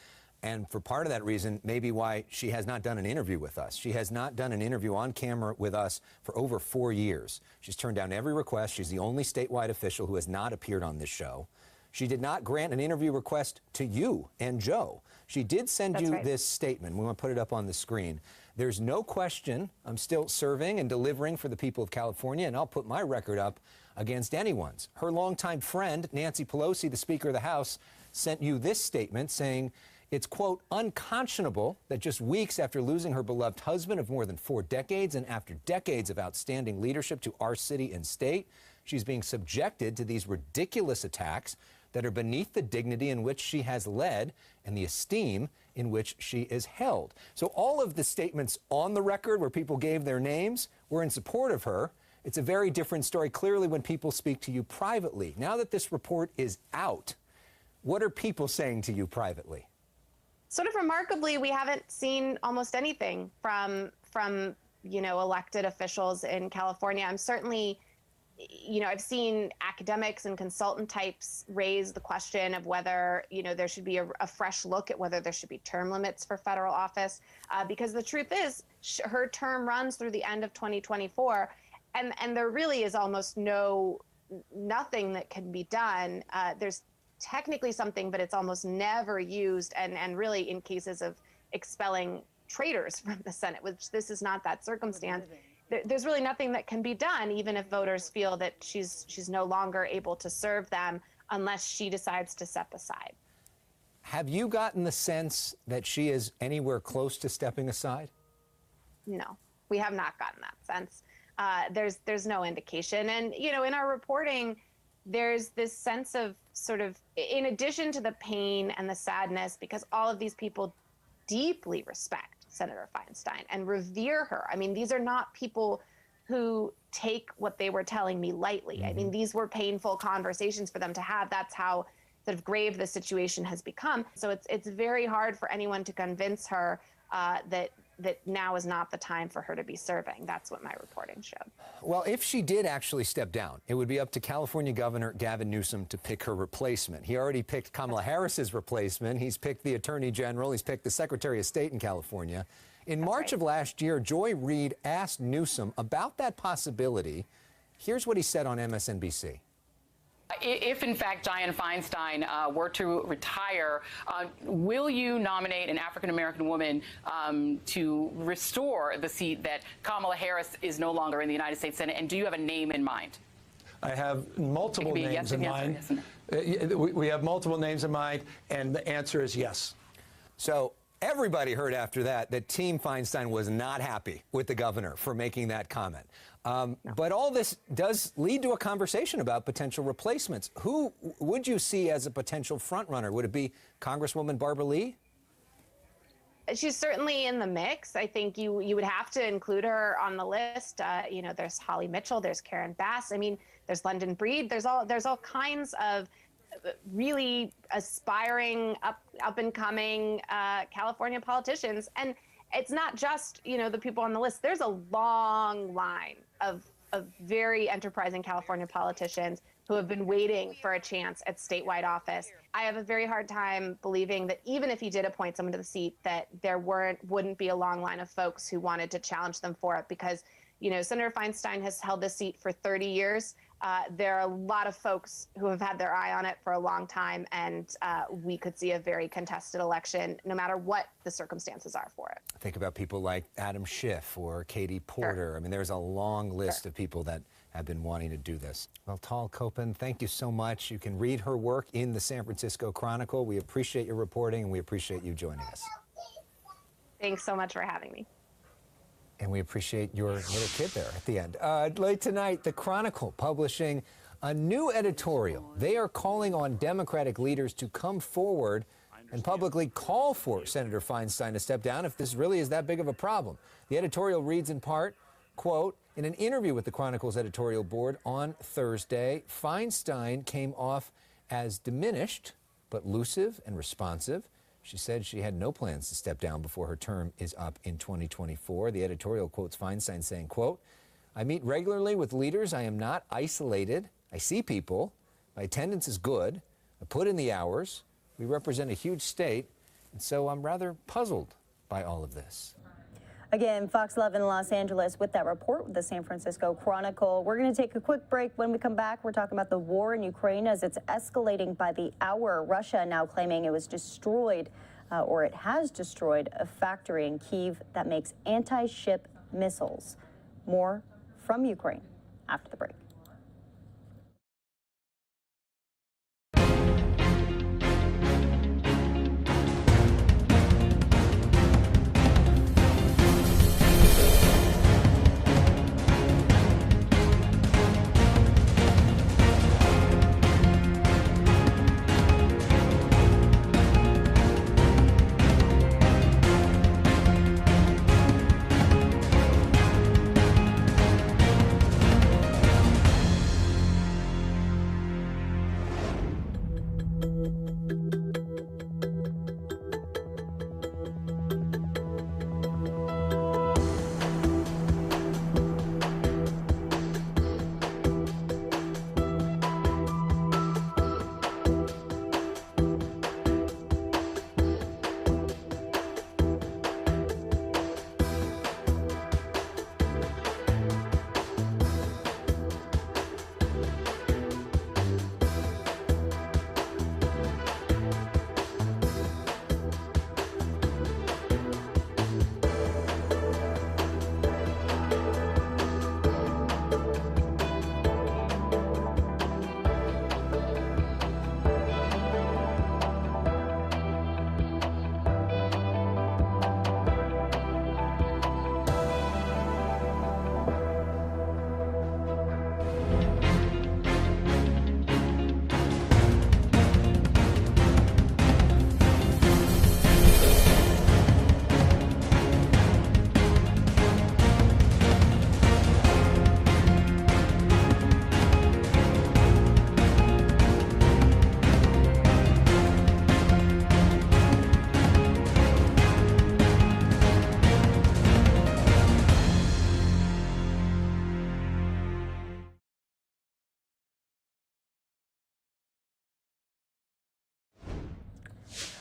And for part of that reason, maybe why she has not done an interview with us. She has not done an interview on camera with us for over 4 years. She's turned down every request. She's the only statewide official who has not appeared on this show. She did not grant an interview request to you and Joe. She did send you this statement. We want to put it up on the screen. There's no question I'm still serving and delivering for the people of California, and I'll put my record up against anyone's. Her longtime friend, Nancy Pelosi, the Speaker of the House, sent you this statement saying it's, quote, unconscionable that just weeks after losing her beloved husband of more than 4 decades and after decades of outstanding leadership to our city and state, she's being subjected to these ridiculous attacks that are beneath the dignity in which she has led and the esteem in which she is held. So all of the statements on the record where people gave their names were in support of her. It's a very different story, clearly, when people speak to you privately. Now that this report is out, what are people saying to you privately? Sort of remarkably, we haven't seen almost anything from elected officials in California. I'm certainly, I've seen academics and consultant types raise the question of whether, there should be a fresh look at whether there should be term limits for federal office, because the truth is her term runs through the end of 2024, and there really is almost nothing that can be done. There's technically something, but it's almost never used, and really in cases of expelling traitors from the Senate, which this is not that circumstance. There's really nothing that can be done, even if voters feel that she's no longer able to serve them unless she decides to step aside. Have you gotten the sense that she is anywhere close to stepping aside? No, we have not gotten that sense. There's no indication. And, in our reporting, there's this sense of sort of, in addition to the pain and the sadness, because all of these people deeply respect Senator Feinstein and revere her. I mean, these are not people who take what they were telling me lightly. I mean, these were painful conversations for them to have. That's how sort of grave the situation has become. So it's very hard for anyone to convince her that that now is not the time for her to be serving. That's what my reporting showed. Well, if she did actually step down, it would be up to California Governor Gavin Newsom to pick her replacement. He already picked Kamala Harris's replacement. He's picked the Attorney General. He's picked the Secretary of State in California. In March of last year, Joy Reid asked Newsom about that possibility. Here's what he said on MSNBC. If, in fact, Dianne Feinstein were to retire, will you nominate an African-American woman to restore the seat that Kamala Harris is no longer in the United States Senate? And do you have a name in mind? I have multiple names in mind. We have multiple names in mind, and the answer is yes. So everybody heard after that Team Feinstein was not happy with the governor for making that comment. But all this does lead to a conversation about potential replacements. Who would you see as a potential frontrunner? Would it be Congresswoman Barbara Lee? She's certainly in the mix. I think you would have to include her on the list. You know, there's Holly Mitchell, there's Karen Bass. I mean, there's London Breed. There's all kinds of really aspiring, up and coming California politicians. And it's not just, you know, the people on the list. There's a long line of very enterprising California politicians who have been waiting for a chance at statewide office. I have a very hard time believing that even if he did appoint someone to the seat, that there wouldn't be a long line of folks who wanted to challenge them for it, because, you know, Senator Feinstein has held this seat for 30 years. There are a lot of folks who have had their eye on it for a long time, and we could see a very contested election, no matter what the circumstances are for it. Think about people like Adam Schiff or Katie Porter. Sure. I mean, there's a long list of people that have been wanting to do this. Well, Tal Koppen, thank you so much. You can read her work in the San Francisco Chronicle. We appreciate your reporting, and we appreciate you joining us. Thanks so much for having me. And we appreciate your little kid there at the end. Late tonight, the Chronicle publishing a new editorial. They are calling on Democratic leaders to come forward and publicly call for Senator Feinstein to step down if this really is that big of a problem. The editorial reads in part, quote, in an interview with the Chronicle's editorial board on Thursday, Feinstein came off as diminished but lucid and responsive. She said she had no plans to step down before her term is up in 2024. The editorial quotes Feinstein saying, quote, I meet regularly with leaders. I am not isolated. I see people. My attendance is good. I put in the hours. We represent a huge state. And so I'm rather puzzled by all of this. Again, Fox 11 Los Angeles with that report with the San Francisco Chronicle. We're going to take a quick break. When we come back, we're talking about the war in Ukraine as it's escalating by the hour. Russia now claiming it was destroyed, or it has destroyed, a factory in Kyiv that makes anti-ship missiles. More from Ukraine after the break.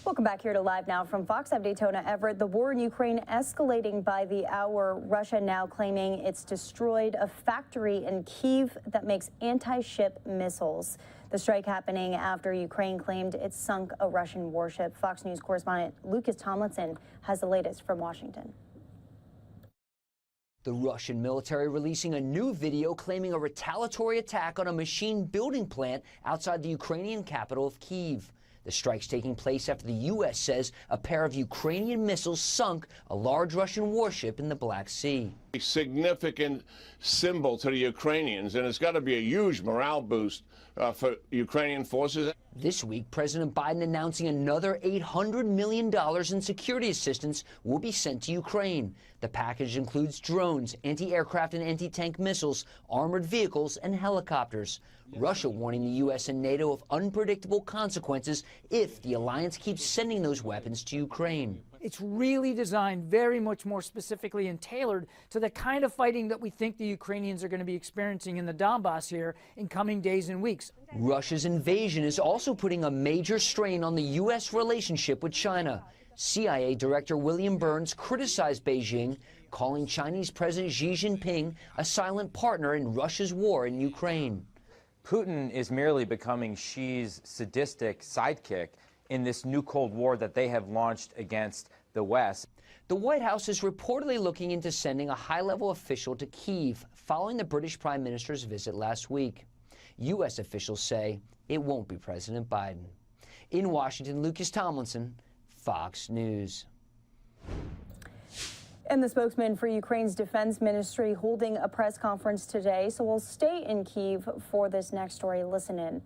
Welcome back here to Live Now from Fox. I'm Daytona Everett. The war in Ukraine escalating by the hour. Russia now claiming it's destroyed a factory in Kyiv that makes anti-ship missiles. The strike happening after Ukraine claimed it sunk a Russian warship. Fox News correspondent Lucas Tomlinson has the latest from Washington. The Russian military releasing a new video claiming a retaliatory attack on a machine building plant outside the Ukrainian capital of Kyiv. The strike's taking place after the U.S. says a pair of Ukrainian missiles sunk a large Russian warship in the Black Sea. A significant symbol to the Ukrainians, and it's got to be a huge morale boost for Ukrainian forces. This week, President Biden announcing another $800 million in security assistance will be sent to Ukraine. The package includes drones, anti-aircraft and anti-tank missiles, armored vehicles, and helicopters. Russia warning the U.S. and NATO of unpredictable consequences if the alliance keeps sending those weapons to Ukraine. It's really designed very much more specifically and tailored to the kind of fighting that we think the Ukrainians are going to be experiencing in the Donbass here in coming days and weeks. Russia's invasion is also putting a major strain on the U.S. relationship with China. CIA Director William Burns criticized Beijing, calling Chinese President Xi Jinping a silent partner in Russia's war in Ukraine. Putin is merely becoming Xi's sadistic sidekick in this new Cold War that they have launched against the West. The White House is reportedly looking into sending a high-level official to Kyiv following the British Prime Minister's visit last week. U.S. officials say it won't be President Biden. In Washington, Lucas Tomlinson, Fox News. And the spokesman for Ukraine's defense ministry holding a press conference today. So we'll stay in Kyiv for this next story. Listen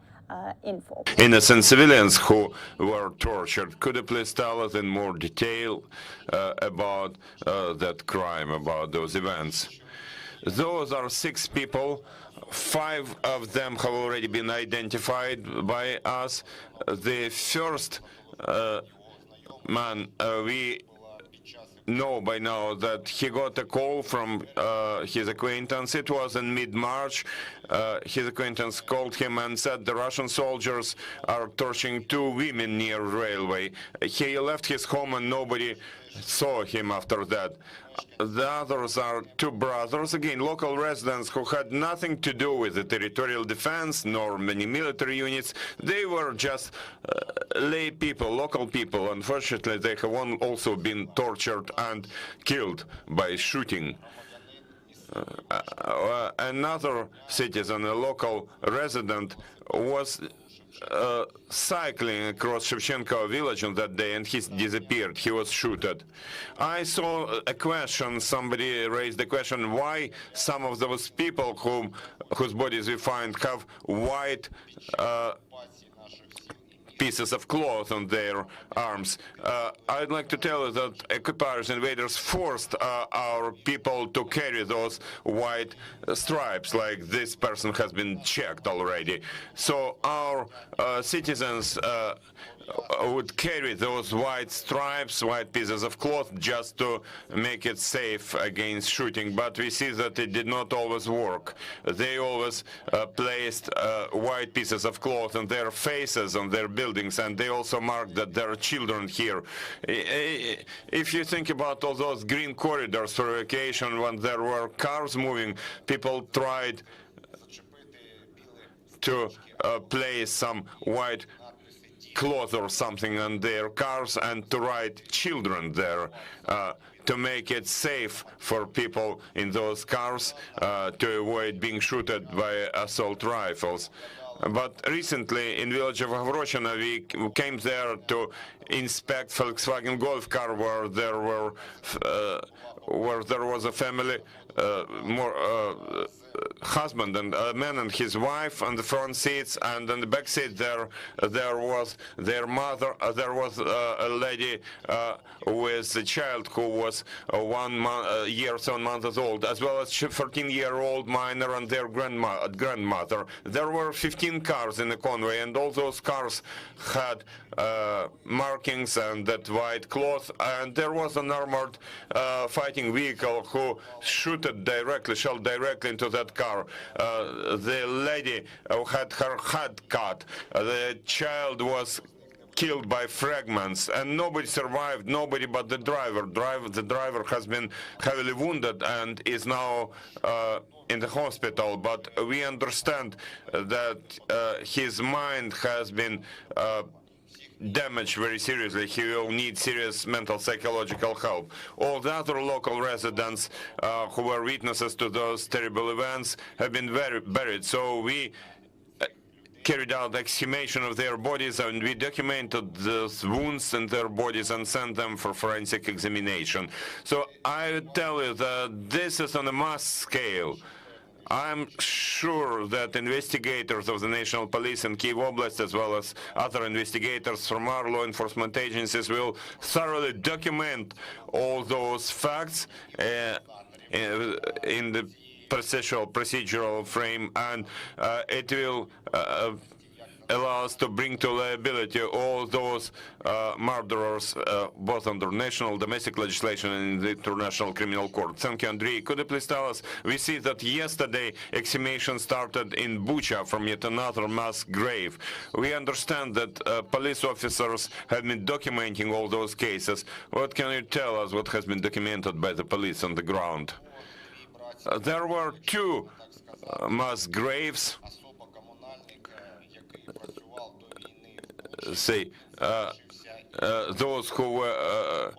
in full. Innocent civilians who were tortured. Could you please tell us in more detail about that crime, about those events? Those are 6 people. 5 of them have already been identified by us. The first man, we know by now that he got a call from his acquaintance. It was in mid-March. His acquaintance called him and said the Russian soldiers are torturing 2 women near railway. He left his home and nobody saw him after that. The others are 2 brothers, again, local residents who had nothing to do with the territorial defense nor many military units. They were just lay people, local people. Unfortunately, they have also been tortured and killed by shooting. Another citizen, a local resident, was cycling across Shevchenko village on that day and he disappeared. He was shot. I saw a question, somebody raised the question why some of those people whose bodies we find have white pieces of cloth on their arms. I'd like to tell you that occupiers, invaders forced our people to carry those white stripes, like this person has been checked already. So our citizens would carry those white stripes, white pieces of cloth, just to make it safe against shooting. But we see that it did not always work. They always placed white pieces of cloth on their faces, on their buildings, and they also marked that there are children here. If you think about all those green corridors for evacuation, when there were cars moving, people tried to place some white cloth or something on their cars and to write children there to make it safe for people in those cars to avoid being shot by assault rifles. But recently in village of Avroshina we came there to inspect Volkswagen Golf car where there was a family, husband and a man and his wife on the front seats, and on the back seat there was their mother. There was a lady with a child who was 1 year, 7 months old, as well as 14-year-old minor and their grandmother. There were 15 cars in the convoy, and all those cars had markings and that white cloth, and there was an armored fighting vehicle who shelled directly into that car. The lady had her head cut. The child was killed by fragments, and nobody survived, nobody but the driver. The driver has been heavily wounded and is now in the hospital, but we understand that his mind has been damaged very seriously. He will need serious mental psychological help. All the other local residents who were witnesses to those terrible events have been buried. So we carried out exhumation of their bodies, and we documented the wounds in their bodies and sent them for forensic examination. So I would tell you that this is on a mass scale. I'm sure that investigators of the National Police in Kyiv Oblast, as well as other investigators from our law enforcement agencies, will thoroughly document all those facts in the procedural frame, and it will allow us to bring to liability all those murderers, both under national domestic legislation and in the International Criminal Court. Thank you, Andrei. Could you please tell us, we see that yesterday exhumation started in Bucha from yet another mass grave. We understand that police officers have been documenting all those cases. What can you tell us what has been documented by the police on the ground? There were two mass graves. Say, those who were,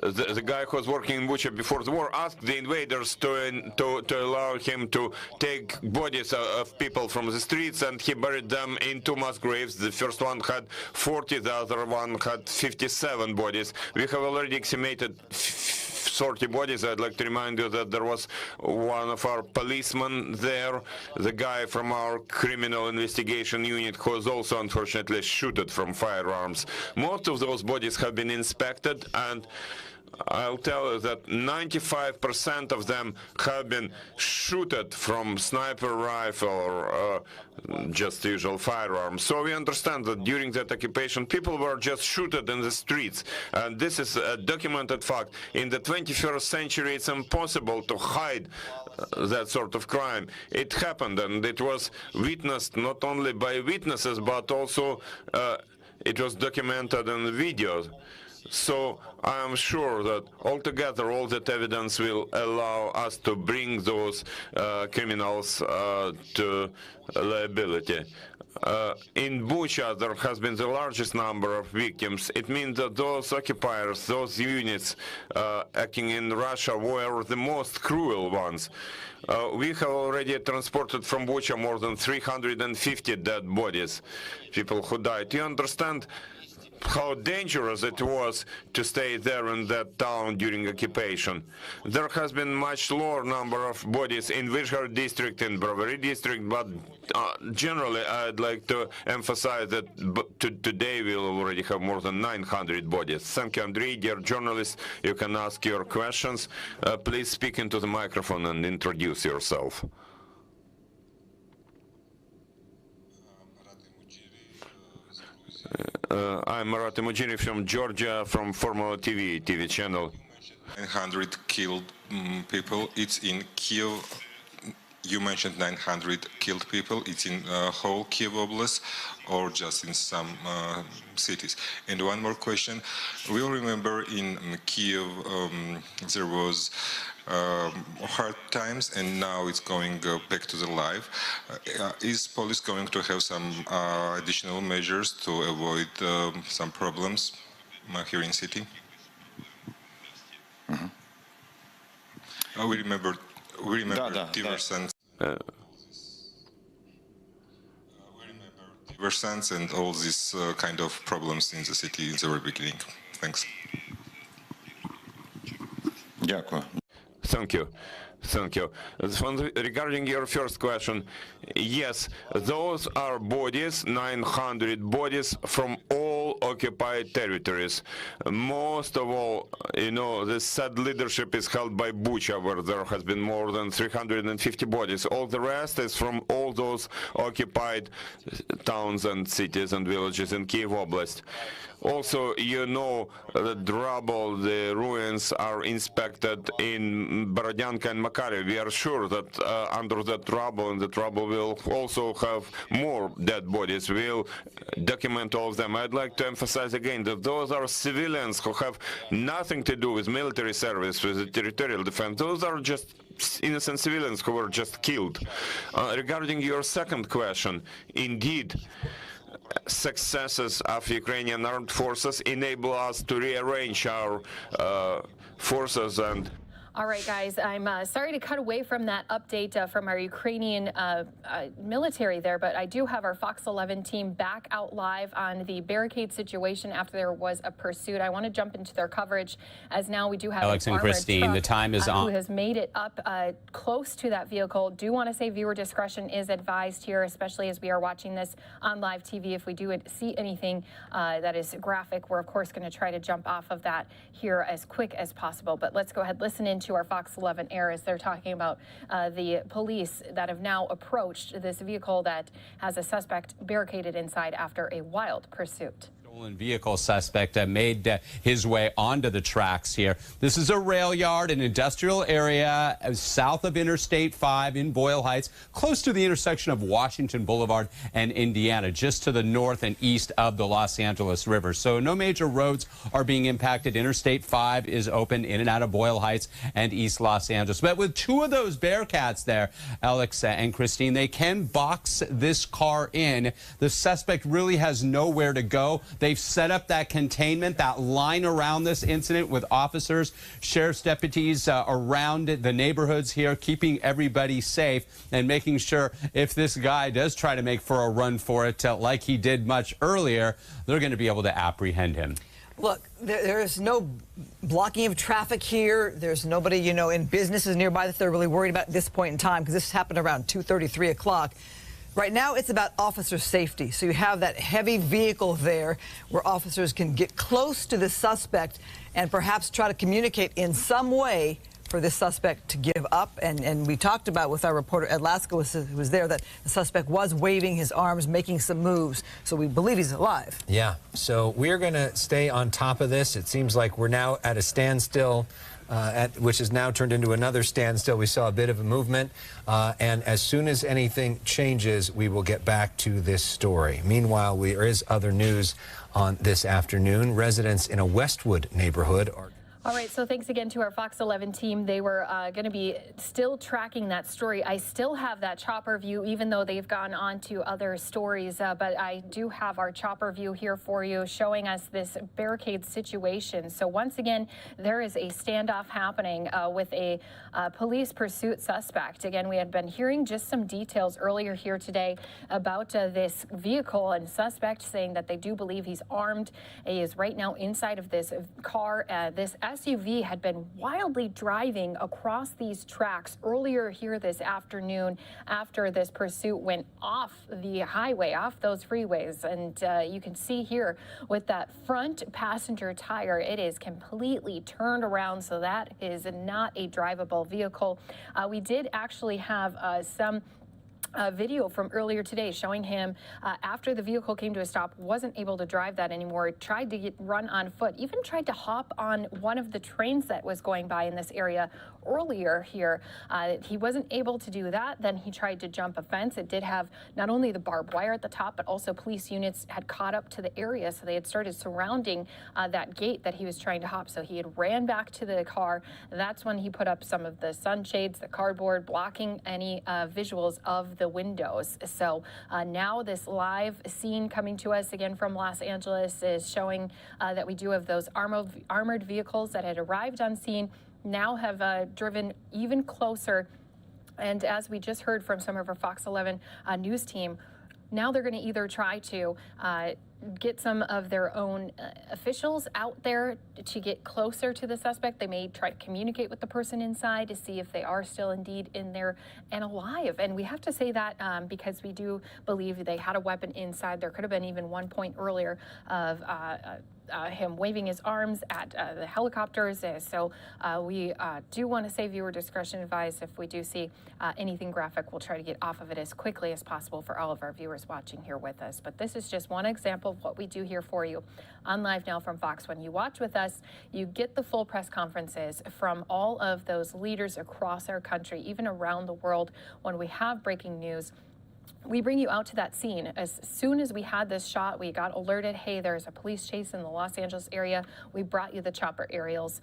the guy who was working in Bucha before the war asked the invaders to allow him to take bodies of people from the streets, and he buried them in two mass graves. The first one had 40, the other one had 57 bodies. We have already exhumated 40 bodies. I'd like to remind you that there was one of our policemen there, the guy from our criminal investigation unit, who was also unfortunately shot from firearms. Most of those bodies have been inspected, and I'll tell you that 95% of them have been shot from sniper rifle or just usual firearms. So we understand that during that occupation, people were just shot in the streets, and this is a documented fact. In the 21st century, it's impossible to hide that sort of crime. It happened, and it was witnessed not only by witnesses, but also it was documented in videos. So I am sure that altogether all that evidence will allow us to bring those criminals to liability. In Bucha, there has been the largest number of victims. It means that those occupiers, those units acting in Russia, were the most cruel ones. We have already transported from Bucha more than 350 dead bodies, people who died. You understand how dangerous it was to stay there in that town during occupation. There has been much lower number of bodies in Vyshgorod district, in Brovary district, but generally I'd like to emphasize that today we'll already have more than 900 bodies. Thank you, Andrei. Dear journalists, you can ask your questions. Please speak into the microphone and introduce yourself. I'm Marat Mujiri from Georgia, from Formula TV channel. 900 killed people. It's in Kyiv. You mentioned 900 killed people. It's in whole Kyiv Oblast or just in some cities? And one more question. We all remember in Kyiv there was hard times, and now it's going back to the life. Is police going to have some additional measures to avoid some problems here in city? We remember diversions. Diversions and all these kind of problems in the city in the very beginning. Thanks. Thank you. Thank you. Regarding your first question, yes, those are bodies, 900 bodies from all occupied territories. Most of all, you know, this sad leadership is held by Bucha, where there has been more than 350 bodies. All the rest is from all those occupied towns and cities and villages in Kyiv Oblast. Also, you know, the rubble, the ruins are inspected in Borodyanka and Makariv. We are sure that under that rubble, and that rubble will also have more dead bodies. We'll document all of them. I'd like to emphasize again that those are civilians who have nothing to do with military service, with the territorial defense. Those are just innocent civilians who were just killed. Regarding your second question, indeed, successes of Ukrainian armed forces enable us to rearrange our forces. And all right, guys, I'm sorry to cut away from that update from our Ukrainian military there, but I do have our Fox 11 team back out live on the barricade situation after there was a pursuit. I want to jump into their coverage, as now we do have Alex and Christine, the time is on. Who has made it up close to that vehicle. Do want to say viewer discretion is advised here, especially as we are watching this on live TV. If we do see anything that is graphic, we're of course going to try to jump off of that here as quick as possible. But let's go ahead, listen into our Fox 11 air as they're talking about the police that have now approached this vehicle that has a suspect barricaded inside after a wild pursuit. Vehicle suspect made his way onto the tracks here. This is a rail yard, an industrial area south of Interstate 5 in Boyle Heights, close to the intersection of Washington Boulevard and Indiana, just to the north and east of the Los Angeles River. So no major roads are being impacted. Interstate 5 is open in and out of Boyle Heights and East Los Angeles. But with two of those Bearcats there, Alex and Christine, they can box this car in. The suspect really has nowhere to go. They've set up that containment, that line around this incident with officers, sheriff's deputies around the neighborhoods here, keeping everybody safe and making sure if this guy does try to make for a run for it, like he did much earlier, they're going to be able to apprehend him. Look, there is no blocking of traffic here. There's nobody, you know, in businesses nearby that they're really worried about at this point in time, because this happened around 2:30, 3 o'clock. Right now, it's about officer safety. So you have that heavy vehicle there where officers can get close to the suspect and perhaps try to communicate in some way for this suspect to give up. And we talked about with our reporter, Ed Laska, who was there, that the suspect was waving his arms, making some moves. So we believe he's alive. Yeah. So we're going to stay on top of this. It seems like we're now at a standstill. Which has now turned into another standstill. We saw a bit of a movement, and as soon as anything changes, we will get back to this story. Meanwhile, there is other news on this afternoon. Residents in a Westwood neighborhood are... All right, so thanks again to our Fox 11 team. They were going to be still tracking that story. I still have that chopper view, even though they've gone on to other stories. But I do have our chopper view here for you, showing us this barricade situation. So once again, there is a standoff happening with a police pursuit suspect. Again, we had been hearing just some details earlier here today about this vehicle and suspect, saying that they do believe he's armed. He is right now inside of this car. This SUV had been wildly driving across these tracks earlier here this afternoon after this pursuit went off the highway, off those freeways. And you can see here with that front passenger tire, it is completely turned around. So that is not a drivable vehicle. We did actually have some video from earlier today showing him after the vehicle came to a stop, wasn't able to drive that anymore, tried to run on foot, even tried to hop on one of the trains that was going by in this area earlier here. He wasn't able to do that. Then he tried to jump a fence. It did have not only the barbed wire at the top, but also police units had caught up to the area. So they had started surrounding that gate that he was trying to hop. So he had ran back to the car. That's when he put up some of the sunshades, the cardboard, blocking any visuals of the windows. So now this live scene coming to us again from Los Angeles is showing that we do have those armored vehicles that had arrived on scene, now have driven even closer. And as we just heard from some of our Fox 11 news team, Now they're going to either try to get some of their own officials out there to get closer to the suspect. They may try to communicate with the person inside to see if they are still indeed in there and alive. And we have to say that because we do believe they had a weapon inside. There could have been even one point earlier of him waving his arms at the helicopters. So we do want to say viewer discretion advised. If we do see anything graphic, we'll try to get off of it as quickly as possible for all of our viewers watching here with us. But this is just one example of what we do here for you on Live Now from Fox. When you watch with us, you get the full press conferences from all of those leaders across our country, even around the world. When we have breaking news, we bring you out to that scene. As soon as we had this shot, we got alerted, hey, there's a police chase in the Los Angeles area. We brought you the chopper aerials.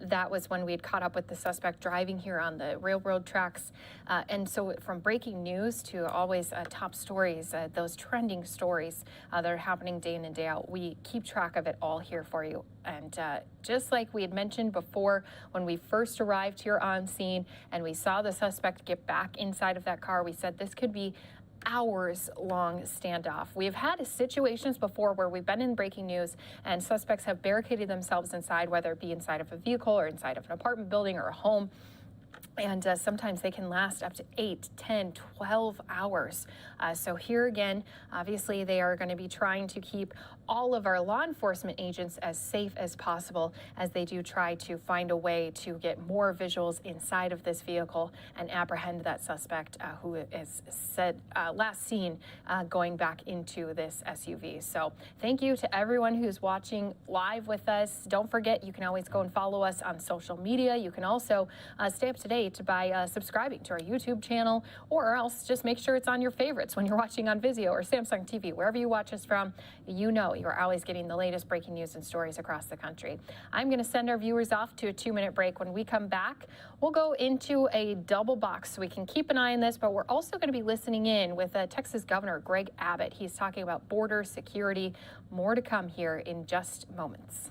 That was when we'd caught up with the suspect driving here on the railroad tracks. And so from breaking news to always top stories, those trending stories that are happening day in and day out, we keep track of it all here for you. And just like we had mentioned before, when we first arrived here on scene and we saw the suspect get back inside of that car, we said this could be hours-long standoff. We've had situations before where we've been in breaking news and suspects have barricaded themselves inside, whether it be inside of a vehicle or inside of an apartment building or a home. And sometimes they can last up to 8, 10, 12 hours. So here again, obviously they are going to be trying to keep all of our law enforcement agents as safe as possible as they do try to find a way to get more visuals inside of this vehicle and apprehend that suspect who is said last seen going back into this SUV. So thank you to everyone who's watching live with us. Don't forget, you can always go and follow us on social media. You can also stay up to date by subscribing to our YouTube channel, or else just make sure it's on your favorites when you're watching on Vizio or Samsung TV. Wherever you watch us from, you know you're always getting the latest breaking news and stories across the country. I'm going to send our viewers off to a 2-minute break. When we come back, we'll go into a double box so we can keep an eye on this, but we're also going to be listening in with Texas Governor Greg Abbott. He's talking about border security. More to come here in just moments.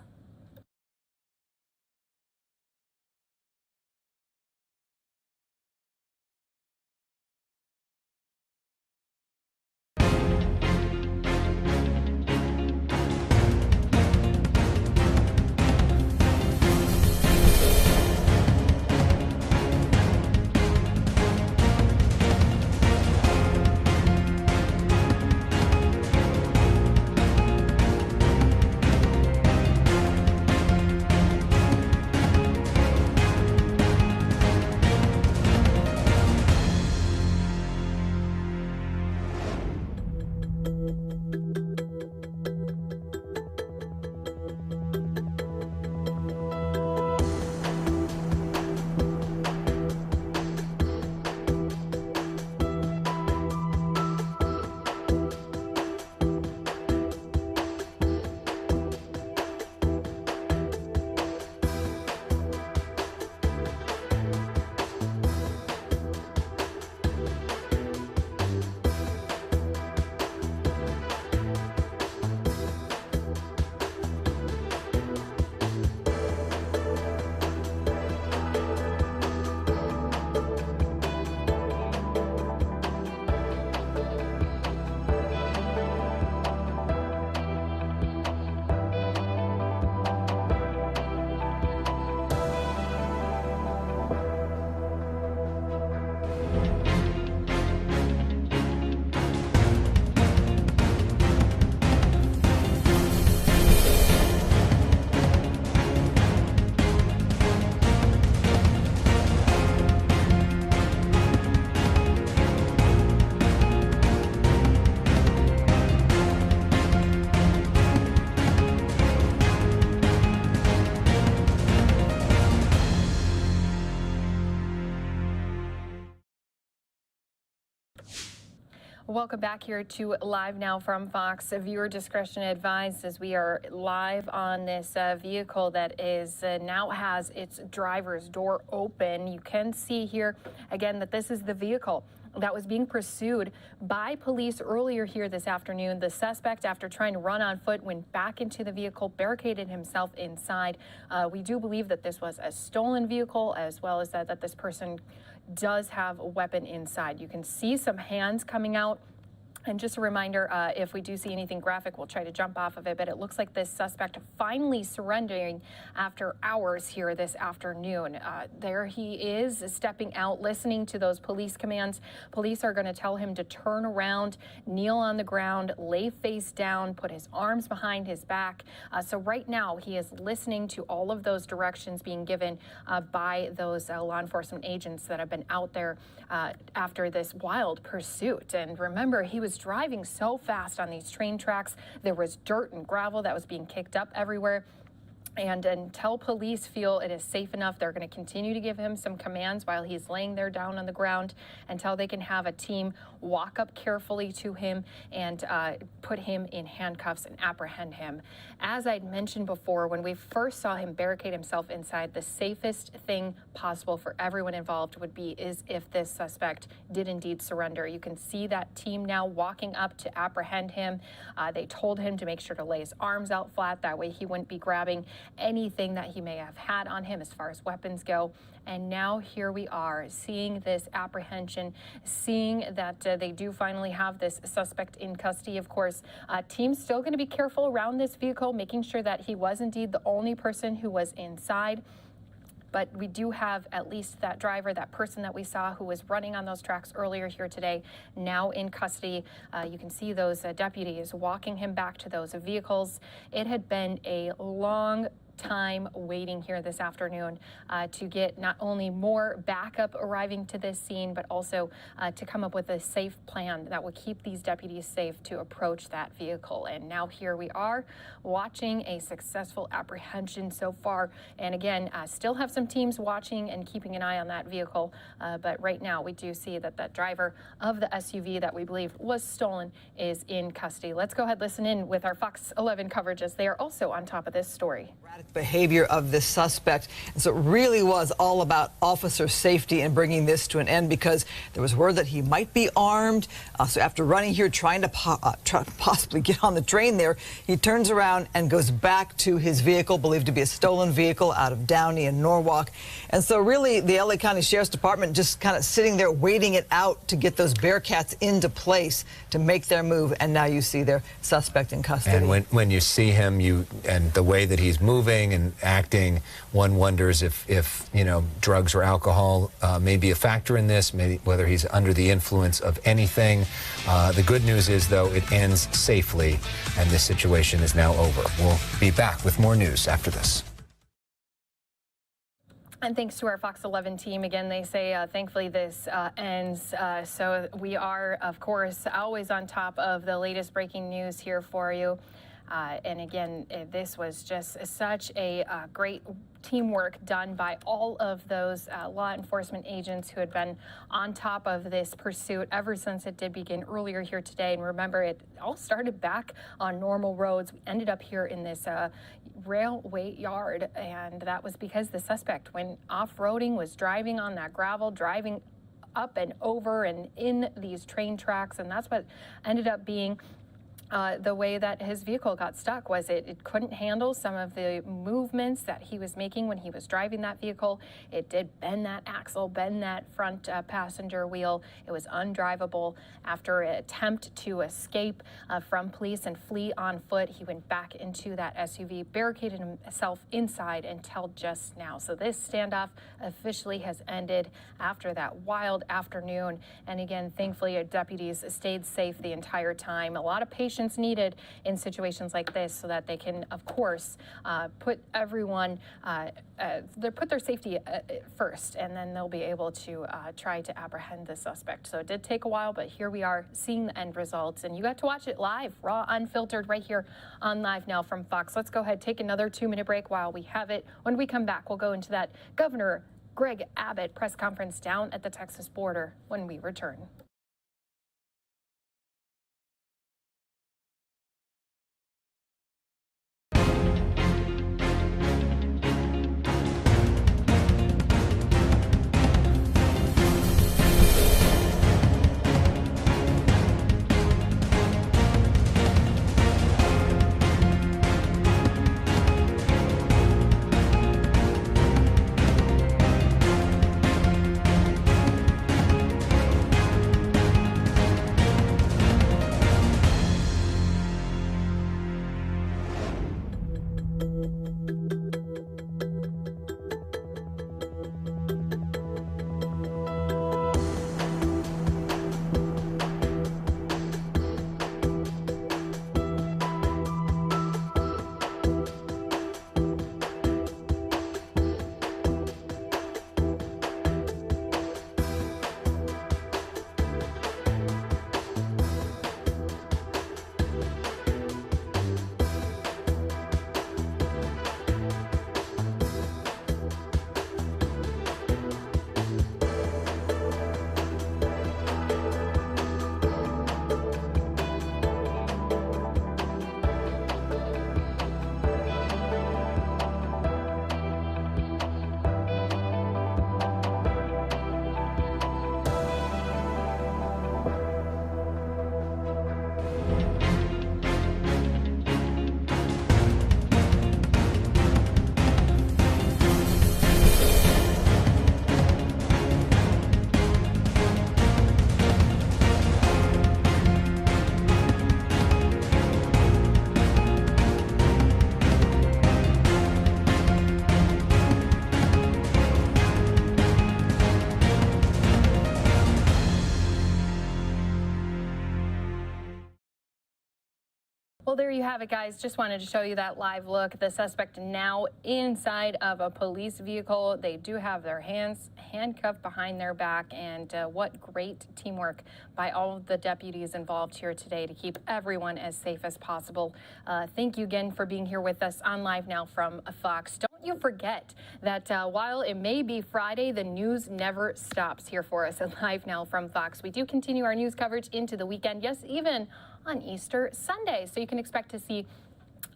Welcome back here to Live Now from Fox. Viewer discretion advised as we are live on this vehicle that is now has its driver's door open. You can see here again that this is the vehicle that was being pursued by police earlier here this afternoon. The suspect, after trying to run on foot, went back into the vehicle, barricaded himself inside. We do believe that this was a stolen vehicle, as well as that this person does have a weapon inside. You can see some hands coming out And just a reminder, if we do see anything graphic, we'll try to jump off of it. But it looks like this suspect finally surrendering after hours here this afternoon. There he is, stepping out, listening to those police commands. Police are going to tell him to turn around, kneel on the ground, lay face down, put his arms behind his back. So right now, he is listening to all of those directions being given by those law enforcement agents that have been out there after this wild pursuit. And remember, he was driving so fast on these train tracks. There was dirt and gravel that was being kicked up everywhere. And until police feel it is safe enough, they're going to continue to give him some commands while he's laying there down on the ground until they can have a team walk up carefully to him and put him in handcuffs and apprehend him. As I'd mentioned before, when we first saw him barricade himself inside, the safest thing possible for everyone involved would be is if this suspect did indeed surrender. You can see that team now walking up to apprehend him. They told him to make sure to lay his arms out flat. That way he wouldn't be grabbing anything that he may have had on him as far as weapons go. And now here we are seeing this apprehension, seeing that they do finally have this suspect in custody. Of course, team's still going to be careful around this vehicle, making sure that he was indeed the only person who was inside. But we do have at least that driver, that person that we saw who was running on those tracks earlier here today, now in custody. You can see those deputies walking him back to those vehicles. It had been a long time waiting here this afternoon to get not only more backup arriving to this scene, but also to come up with a safe plan that would keep these deputies safe to approach that vehicle. And now here we are watching a successful apprehension so far. And again, still have some teams watching and keeping an eye on that vehicle. But right now we do see that that driver of the SUV that we believe was stolen is in custody. Let's go ahead, listen in with our Fox 11 coverage as they are also on top of this story. Behavior of this suspect. And so it really was all about officer safety and bringing this to an end, because there was word that he might be armed. So after running here, trying to possibly get on the train there, he turns around and goes back to his vehicle, believed to be a stolen vehicle out of Downey and Norwalk. And so really the LA County Sheriff's Department just kind of sitting there waiting it out to get those Bearcats into place to make their move. And now you see their suspect in custody. And when you see him, and the way that he's moving and acting, one wonders if you know, drugs or alcohol may be a factor in this, maybe whether he's under the influence of anything. The good news is, though, it ends safely, and this situation is now over. We'll be back with more news after this. And thanks to our Fox 11 team. Again, they say, thankfully, this ends. So we are, of course, always on top of the latest breaking news here for you. And again, this was just such a great teamwork done by all of those law enforcement agents who had been on top of this pursuit ever since it did begin earlier here today. And remember, it all started back on normal roads. We ended up here in this railway yard, and that was because the suspect went off-roading, was driving on that gravel, driving up and over and in these train tracks, and that's what ended up being the way that his vehicle got stuck. Was it couldn't handle some of the movements that he was making when he was driving that vehicle. It did bend that axle, bend that front passenger wheel. It was undrivable. After an attempt to escape from police and flee on foot, he went back into that SUV, barricaded himself inside until just now. So this standoff officially has ended after that wild afternoon. And again, thankfully, deputies stayed safe the entire time. A lot of patience needed in situations like this so that they can, of course, put everyone, put their safety first, and then they'll be able to try to apprehend the suspect. So it did take a while, but here we are seeing the end results, and you got to watch it live, raw, unfiltered, right here on Live Now from Fox. Let's go ahead, take another 2-minute break while we have it. When we come back, we'll go into that Governor Greg Abbott press conference down at the Texas border when we return. Well, there you have it, guys. Just wanted to show you that live look. The suspect now inside of a police vehicle. They do have their hands handcuffed behind their back, and what great teamwork by all of the deputies involved here today to keep everyone as safe as possible. Thank you again for being here with us on Live Now from Fox. Don't you forget that while it may be Friday, the news never stops here for us at Live Now from Fox. We do continue our news coverage into the weekend, yes, even on Easter Sunday. So you can expect to see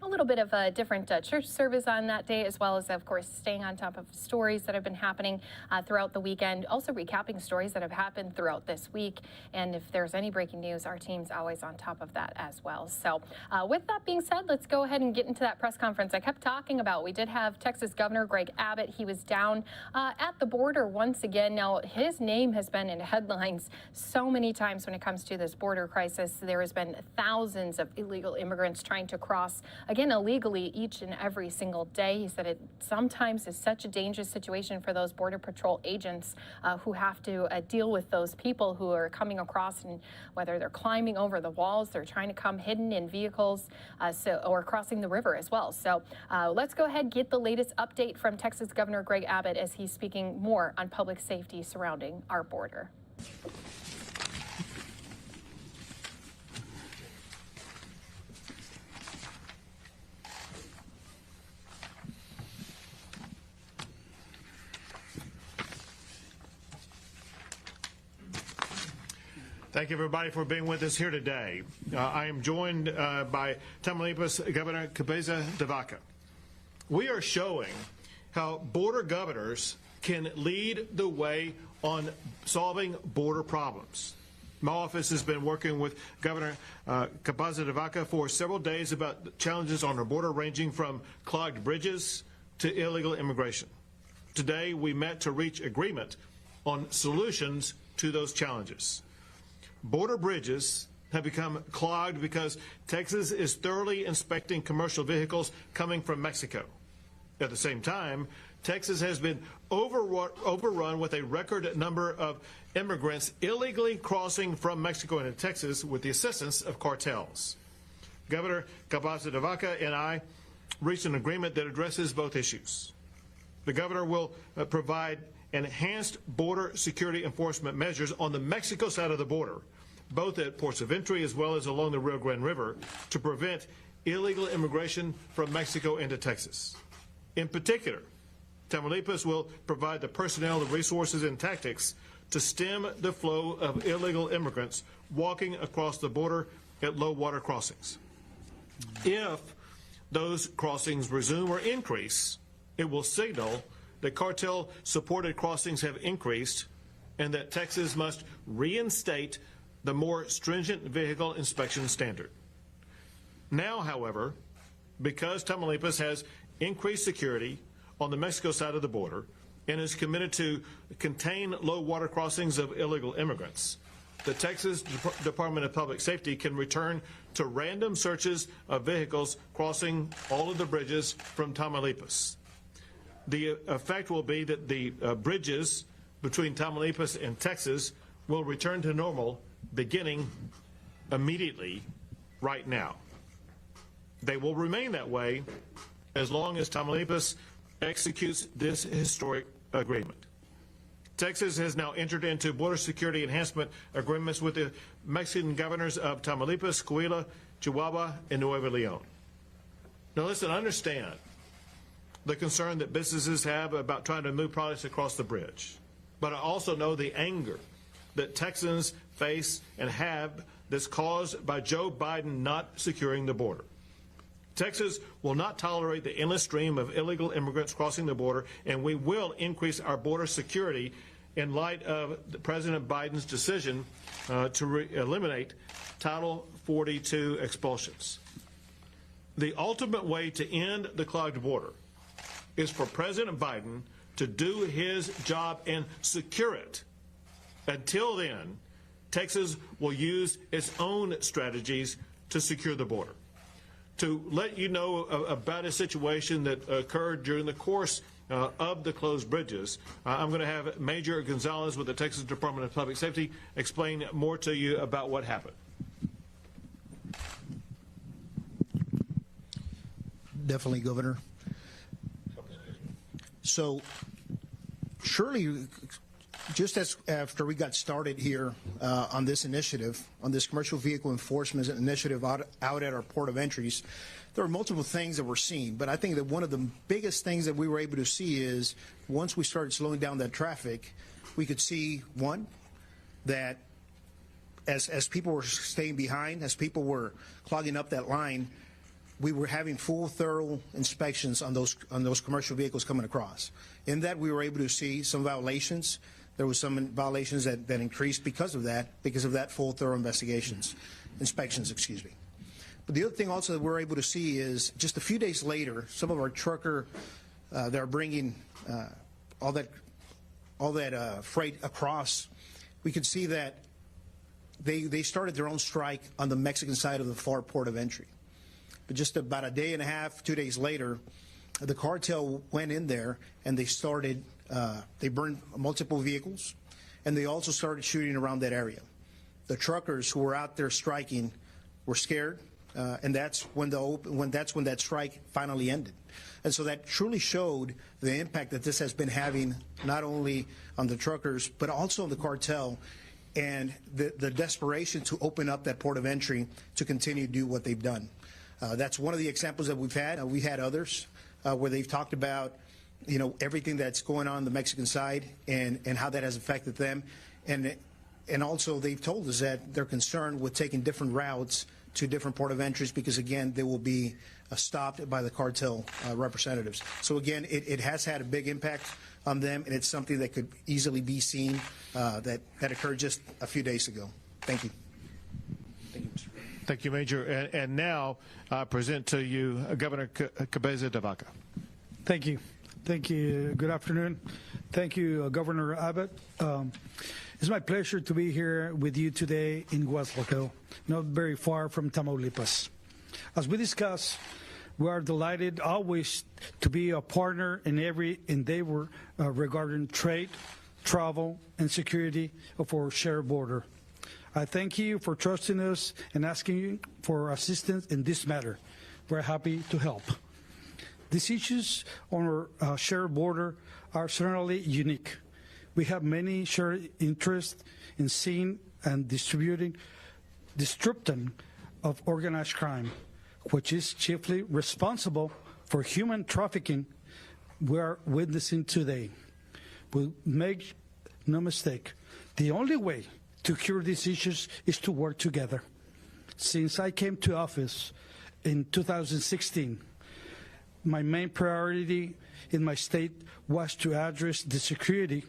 a little bit of a different church service on that day, as well as, of course, staying on top of stories that have been happening throughout the weekend. Also recapping stories that have happened throughout this week. And if there's any breaking news, our team's always on top of that as well. So with that being said, let's go ahead and get into that press conference I kept talking about. We did have Texas Governor Greg Abbott. He was down at the border once again. Now, his name has been in headlines so many times when it comes to this border crisis. There has been thousands of illegal immigrants trying to cross, again, illegally each and every single day. He said it sometimes is such a dangerous situation for those Border Patrol agents who have to deal with those people who are coming across, and whether they're climbing over the walls, they're trying to come hidden in vehicles, or crossing the river as well. So let's go ahead and get the latest update from Texas Governor Greg Abbott as he's speaking more on public safety surrounding our border. Thank you, everybody, for being with us here today. I am joined by Tamaulipas Governor Cabeza de Vaca. We are showing how border governors can lead the way on solving border problems. My office has been working with Governor Cabeza de Vaca for several days about the challenges on our border, ranging from clogged bridges to illegal immigration. Today, we met to reach agreement on solutions to those challenges. Border bridges have become clogged because Texas is thoroughly inspecting commercial vehicles coming from Mexico. At the same time, Texas has been overrun with a record number of immigrants illegally crossing from Mexico into Texas with the assistance of cartels. Governor Cabeza de Vaca and I reached an agreement that addresses both issues. The governor will provide enhanced border security enforcement measures on the Mexico side of the border, both at ports of entry as well as along the Rio Grande River, to prevent illegal immigration from Mexico into Texas. In particular, Tamaulipas will provide the personnel, the resources, and tactics to stem the flow of illegal immigrants walking across the border at low water crossings. If those crossings resume or increase, it will signal that cartel-supported crossings have increased and that Texas must reinstate the more stringent vehicle inspection standard. Now, however, because Tamaulipas has increased security on the Mexico side of the border and is committed to contain low water crossings of illegal immigrants, the Texas Department of Public Safety can return to random searches of vehicles crossing all of the bridges from Tamaulipas. The effect will be that the bridges between Tamaulipas and Texas will return to normal beginning immediately right now. They will remain that way as long as Tamaulipas executes this historic agreement. Texas has now entered into border security enhancement agreements with the Mexican governors of Tamaulipas, Coahuila, Chihuahua, and Nuevo Leon. Now listen, understand the concern that businesses have about trying to move products across the bridge. But I also know the anger that Texans face and have that's caused by Joe Biden not securing the border. Texas will not tolerate the endless stream of illegal immigrants crossing the border, and we will increase our border security in light of President Biden's decision to eliminate Title 42 expulsions. The ultimate way to end the clogged border is for President Biden to do his job and secure it. Until then, Texas will use its own strategies to secure the border. To let you know about a situation that occurred during the course of the closed bridges, I'm going to have Major Gonzalez with the Texas Department of Public Safety explain more to you about what happened. Definitely, Governor. So surely, just as after we got started here on this initiative, on this commercial vehicle enforcement initiative out at our port of entries, there are multiple things that we're seeing. But I think that one of the biggest things that we were able to see is once we started slowing down that traffic, we could see, one, that as people were staying behind, as people were clogging up that line, we were having full, thorough inspections on those commercial vehicles coming across. In that, we were able to see some violations. There was some violations that increased because of that full, thorough inspections, excuse me. But the other thing also that we're able to see is just a few days later, some of our trucker that are bringing all that freight across, we could see that they started their own strike on the Mexican side of the far port of entry. But just about a day and a half, 2 days later, the cartel went in there and they burned multiple vehicles, and they also started shooting around that area. The truckers who were out there striking were scared, and that's when that strike finally ended. And so that truly showed the impact that this has been having not only on the truckers but also on the cartel, and the desperation to open up that port of entry to continue to do what they've done. That's one of the examples that we've had. We've had others where they've talked about, everything that's going on the Mexican side and how that has affected them. And also they've told us that they're concerned with taking different routes to different port of entries because, again, they will be stopped by the cartel representatives. So, again, it has had a big impact on them, and it's something that could easily be seen that occurred just a few days ago. Thank you. Thank you, Mr. Thank you, Major. And now I present to you Governor Cabeza de Vaca. Thank you. Thank you. Good afternoon. Thank you, Governor Abbott. It's my pleasure to be here with you today in Wildfire, not very far from Tamaulipas. As we discuss, we are delighted always to be a partner in every endeavor regarding trade, travel, and security of our shared border. I thank you for trusting us and asking for assistance in this matter. We're happy to help. These issues on our shared border are certainly unique. We have many shared interests in seeing and disrupting of organized crime, which is chiefly responsible for human trafficking we are witnessing today. But make no mistake, the only way to cure these issues is to work together. Since I came to office in 2016, my main priority in my state was to address the security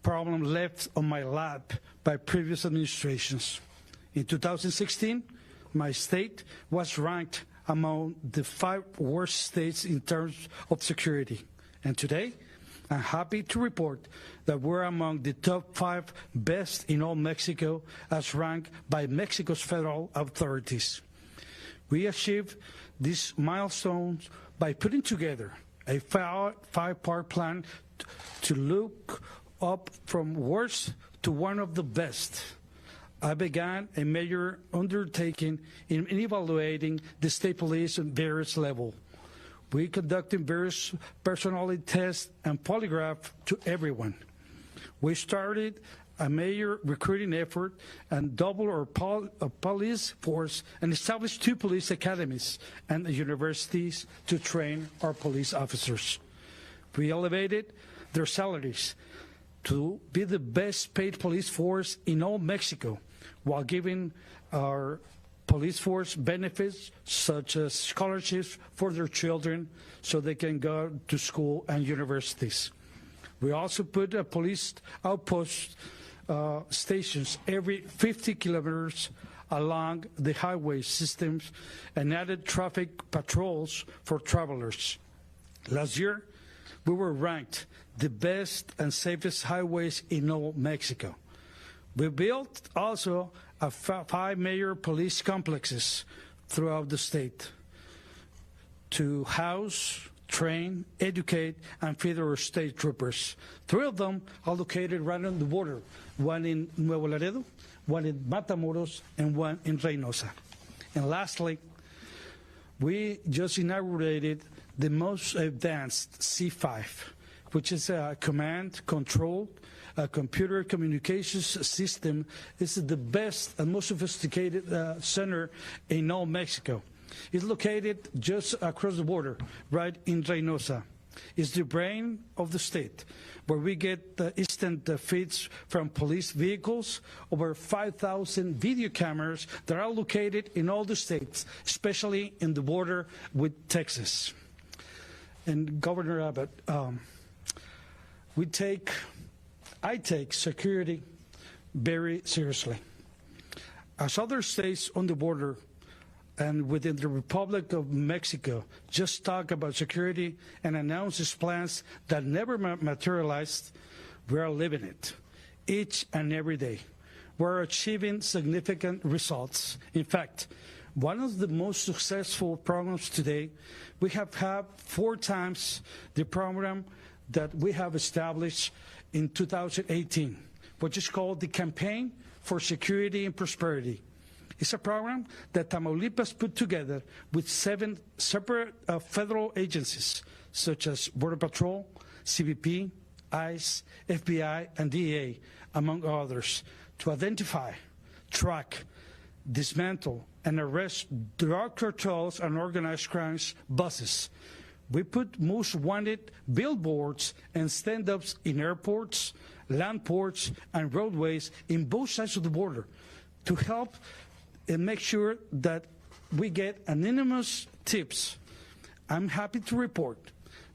problem left on my lap by previous administrations. In 2016, my state was ranked among the 5 worst states in terms of security. And today, I'm happy to report that we're among the top 5 best in all Mexico as ranked by Mexico's federal authorities. We achieved these milestones by putting together a 5-part plan to look up from worst to one of the best. I began a major undertaking in evaluating the state police at various levels. We conducted various personality tests and polygraph to everyone. We started a major recruiting effort and doubled our police force and established 2 police academies and universities to train our police officers. We elevated their salaries to be the best paid police force in all Mexico, while giving our police force benefits such as scholarships for their children so they can go to school and universities. We also put a police outpost stations every 50 kilometers along the highway systems and added traffic patrols for travelers. Last year, we were ranked the best and safest highways in all Mexico. We built also 5 major police complexes throughout the state to house, train, educate, and feed our state troopers. 3 of them are located right on the border, one in Nuevo Laredo, one in Matamoros, and one in Reynosa. And lastly, We just inaugurated the most advanced C5, which is a command, control, computer communications system. This is the best and most sophisticated center in all Mexico. It's located just across the border, right in Reynosa. It's the brain of the state, where we get instant feeds from police vehicles, over 5,000 video cameras that are located in all the states, especially in the border with Texas. And Governor Abbott, I take security very seriously. As other states on the border and within the Republic of Mexico just talk about security and announce these plans that never materialized, we are living it each and every day. We're achieving significant results. In fact, one of the most successful programs today, we have had 4 times the program that we have established in 2018, which is called the Campaign for Security and Prosperity. It's a program that Tamaulipas put together with 7 separate federal agencies, such as Border Patrol, CBP, ICE, FBI, and DEA, among others, to identify, track, dismantle, and arrest drug cartels and organized crimes buses. We put most wanted billboards and stand-ups in airports, land ports, and roadways in both sides of the border to help and make sure that we get anonymous tips. I'm happy to report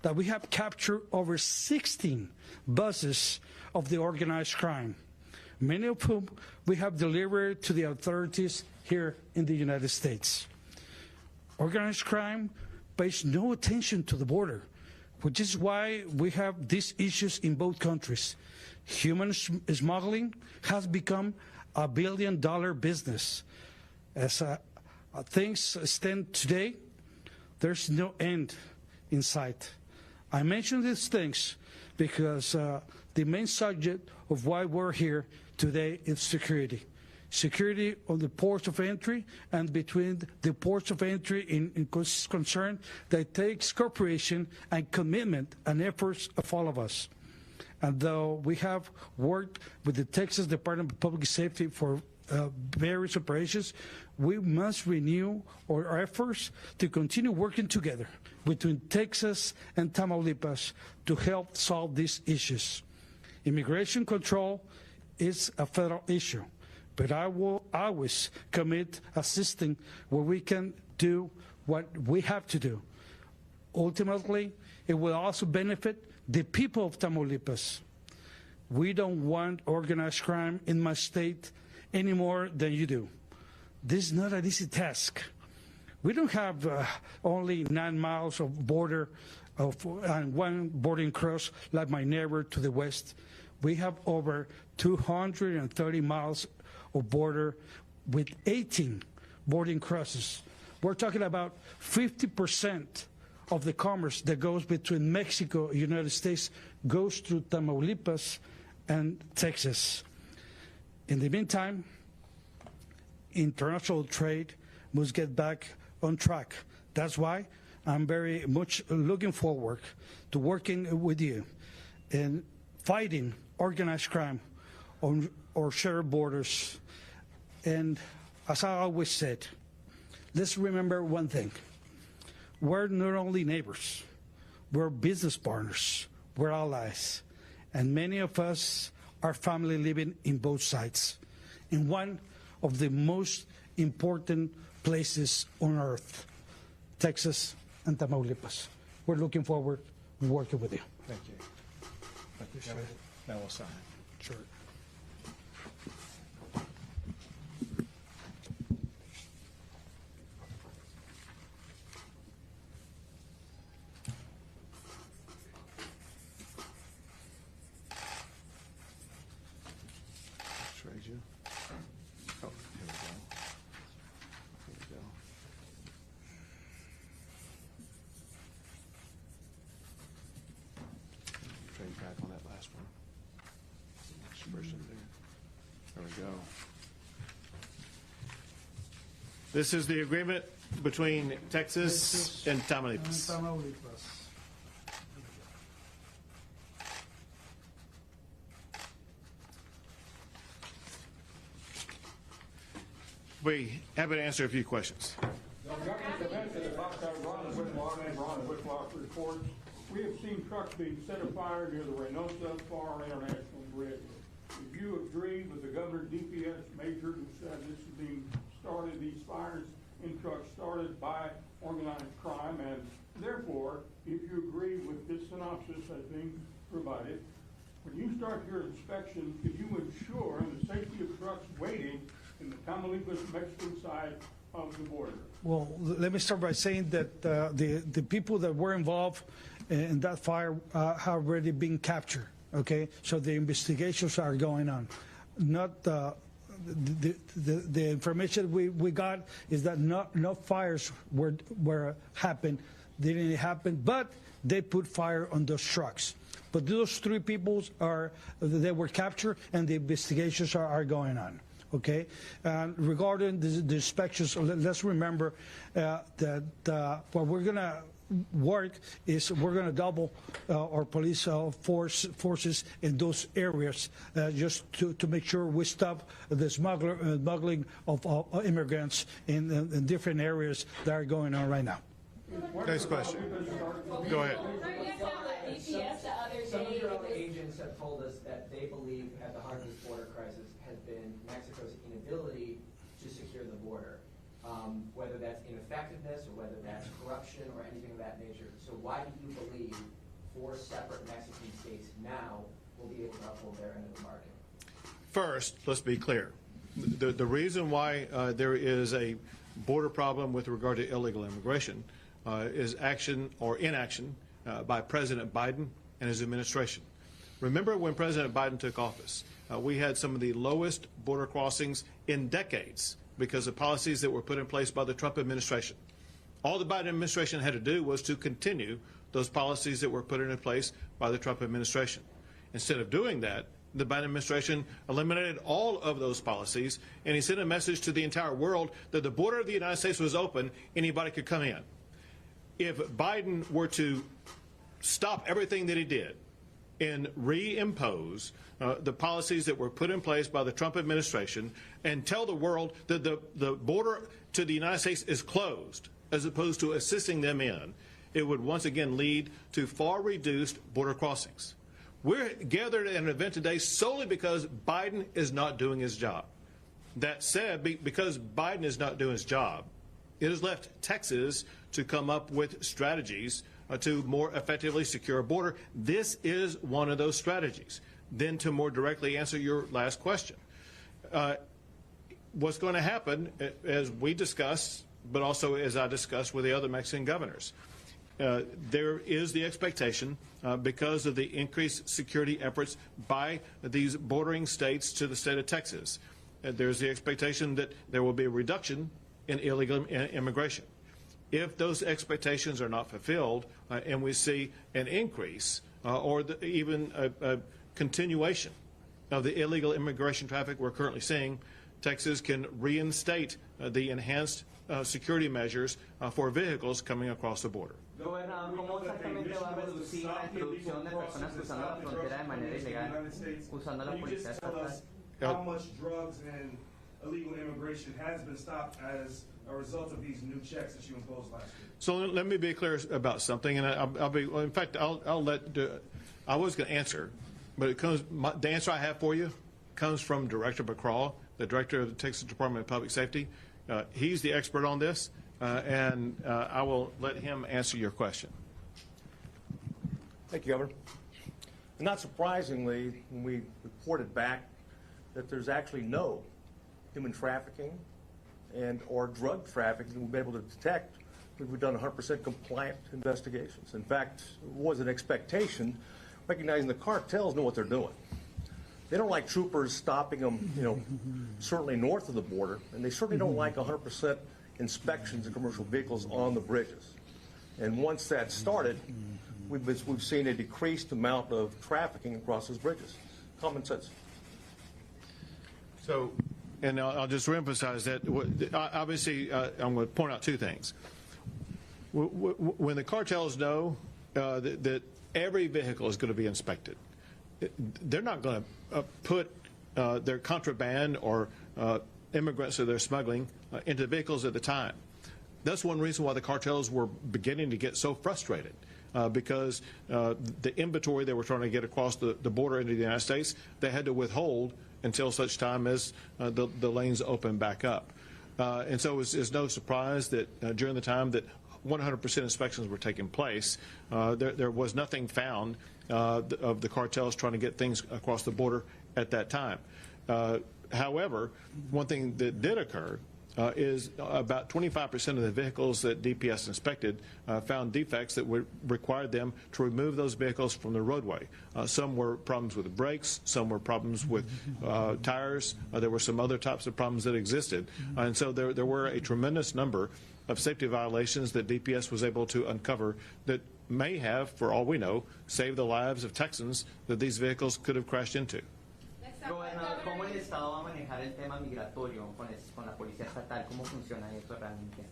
that we have captured over 16 buses of the organized crime, many of whom we have delivered to the authorities here in the United States. Organized crime pays no attention to the border, which is why we have these issues in both countries. Human smuggling has become a billion-dollar business. As things stand today, there's no end in sight. I mention these things because the main subject of why we're here today is security. Security on the ports of entry and between the ports of entry in concern that takes cooperation and commitment and efforts of all of us. And though we have worked with the Texas Department of Public Safety for various operations, we must renew our efforts to continue working together between Texas and Tamaulipas to help solve these issues. Immigration control is a federal issue, but I will always commit assisting where we can do what we have to do. Ultimately, it will also benefit the people of Tamaulipas. We don't want organized crime in my state any more than you do. This is not an easy task. We don't have only 9 miles of border and 1 boarding cross like my neighbor to the west. We have over 230 miles of border with 18 boarding crosses. We're talking about 50% of the commerce that goes between Mexico and the United States goes through Tamaulipas and Texas. In the meantime, international trade must get back on track. That's why I'm very much looking forward to working with you in fighting organized crime on our shared borders. And as I always said, let's remember one thing. We're not only neighbors, we're business partners, we're allies, and many of us are family living in both sides, in one of the most important places on earth, Texas and Tamaulipas. We're looking forward to working with you. Thank you. Now we'll sign. Sure. Trade you. Oh, here we go. Here we go. Trade back on that last one. Expression there. There we go. This is the agreement between Texas and Tamaulipas. We happy to answer a few questions. We have seen trucks being set afire near the Reynosa Far International Bridge. If you agree with the governor's DPS major who said this is being started, these fires in trucks started by organized crime, and therefore, if you agree with this synopsis that's being provided, when you start your inspection, could you ensure the safety of trucks waiting in the Tamaulipas Mexican side of the border? Well, let me start by saying that the people that were involved in that fire have already been captured. Okay, so the investigations are going on. Not the information we got is that no fires were happened, didn't happen, but they put fire on those trucks. But those 3 people they were captured, and the investigations are going on. Okay, regarding the inspections, let's remember that what we're gonna work is we're going to double our police forces in those areas just to make sure we stop the smuggling of immigrants in different areas that are going on right now. Next question. Go ahead. Some of your own agents have told us that they believe at the heart of this border crisis has been Mexico's inability to secure the border. Whether that's ineffectiveness or whether that's corruption or anything of that nature. So why do you believe 4 separate Mexican states now will be able to uphold their end of the bargain? First, let's be clear. The reason why there is a border problem with regard to illegal immigration is action or inaction by President Biden and his administration. Remember when President Biden took office, we had some of the lowest border crossings in decades because of policies that were put in place by the Trump administration. All the Biden administration had to do was to continue those policies that were put in place by the Trump administration. Instead of doing that, the Biden administration eliminated all of those policies, and he sent a message to the entire world that the border of the United States was open, anybody could come in. If Biden were to stop everything that he did and reimpose the policies that were put in place by the Trump administration and tell the world that the border to the United States is closed as opposed to assisting them in, it would once again lead to far reduced border crossings. We're gathered at an event today solely because Biden is not doing his job. That said, because Biden is not doing his job, it has left Texas to come up with strategies to more effectively secure a border. This is one of those strategies. Then to more directly answer your last question, what's going to happen, as we discussed, but also as I discussed with the other Mexican governors, there is the expectation, because of the increased security efforts by these bordering states to the state of Texas, there's the expectation that there will be a reduction in illegal immigration. If those expectations are not fulfilled and we see an increase or even a continuation of the illegal immigration traffic we're currently seeing, Texas can reinstate the enhanced security measures for vehicles coming across the border. ¿Cómo exactamente va a reducir la introducción de personas cruzando la frontera de manera ilegal, usando la policía estatal? How much drugs and illegal immigration has been stopped as a result of these new checks that you imposed last year? So let me be clear about something, and I'll be. In fact, I'll let. I was going to answer, but it comes. The answer I have for you comes from Director McCraw, the director of the Texas Department of Public Safety. He's the expert on this, and I will let him answer your question. Thank you, Governor. And not surprisingly, when we reported back that there's actually no human trafficking and or drug trafficking we've been able to detect, we've done 100% compliant investigations. In fact, it was an expectation, recognizing the cartels know what they're doing. They don't like troopers stopping them, certainly north of the border, and they certainly don't like 100% inspections of commercial vehicles on the bridges. And once that started, we've seen a decreased amount of trafficking across those bridges. Common sense. So and I'll just reemphasize that. Obviously, I'm going to point out two things. When the cartels know that every vehicle is going to be inspected, they're not going to put their contraband or immigrants that they're smuggling into vehicles at the time. That's one reason why the cartels were beginning to get so frustrated, because the inventory they were trying to get across the border into the United States, they had to withhold until such time as the lanes open back up. And so it's no surprise that during the time that 100% inspections were taking place, there was nothing found of the cartels trying to get things across the border at that time. However, one thing that did occur is about 25% of the vehicles that DPS inspected found defects that would require them to remove those vehicles from the roadway. Some were problems with the brakes, some were problems with tires, there were some other types of problems that existed. And so there were a tremendous number of safety violations that DPS was able to uncover that may have, for all we know, saved the lives of Texans that these vehicles could have crashed into. Gobernador, ¿cómo el Estado va a manejar el tema migratorio con la Policía Estatal? ¿Cómo funciona eso realmente?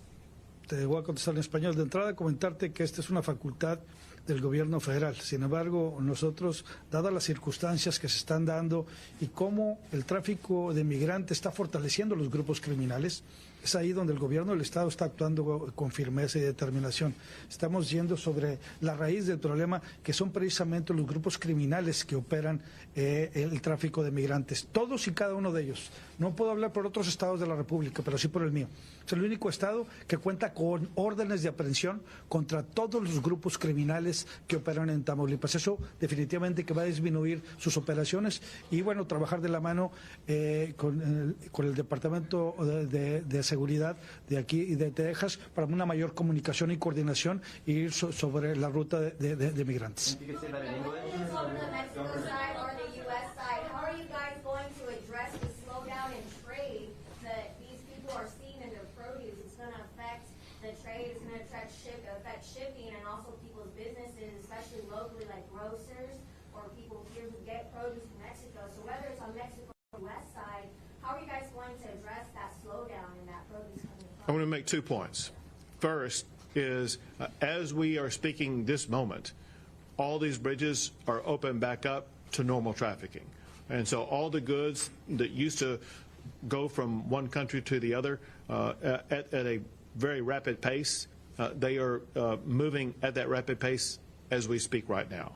Te voy a contestar en español. De entrada, comentarte que esta es una facultad del gobierno federal. Sin embargo, nosotros, dadas las circunstancias que se están dando y cómo el tráfico de migrantes está fortaleciendo los grupos criminales, es ahí donde el gobierno del Estado está actuando con firmeza y determinación. Estamos yendo sobre la raíz del problema, que son precisamente los grupos criminales que operan el tráfico de migrantes. Todos y cada uno de ellos. No puedo hablar por otros estados de la República, pero sí por el mío. Es el único estado que cuenta con órdenes de aprehensión contra todos los grupos criminales que operan en Tamaulipas. Eso definitivamente que va a disminuir sus operaciones y, bueno, trabajar de la mano con el Departamento de Seguridad de aquí y de Texas para una mayor comunicación y coordinación y ir sobre la ruta de migrantes. Shipping and also people's businesses, especially locally, like grocers or people here who get produce from Mexico. So whether it's on Mexico or the west side, how are you guys going to address that slowdown in that produce coming from? I want to make 2 points. First is, as we are speaking this moment, all these bridges are open back up to normal trafficking. And so all the goods that used to go from one country to the other at a very rapid pace, they are moving at that rapid pace as we speak right now.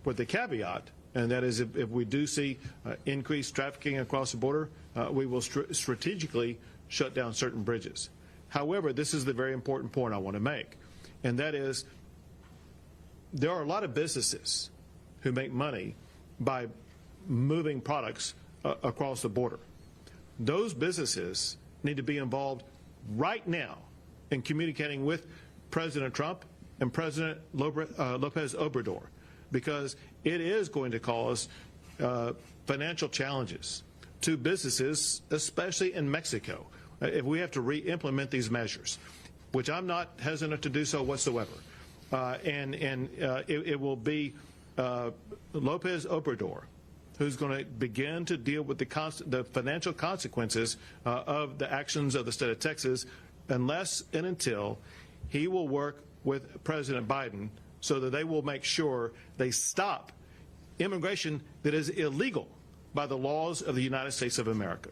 With the caveat, and that is if we do see increased trafficking across the border, we will strategically shut down certain bridges. However, this is the very important point I want to make, and that is there are a lot of businesses who make money by moving products across the border. Those businesses need to be involved right now in communicating with President Trump and President Lopez Obrador, because it is going to cause financial challenges to businesses, especially in Mexico, if we have to re-implement these measures, which I'm not hesitant to do so whatsoever. It will be Lopez Obrador who's going to begin to deal with the financial consequences of the actions of the state of Texas, unless and until he will work with President Biden so that they will make sure they stop immigration that is illegal by the laws of the United States of America.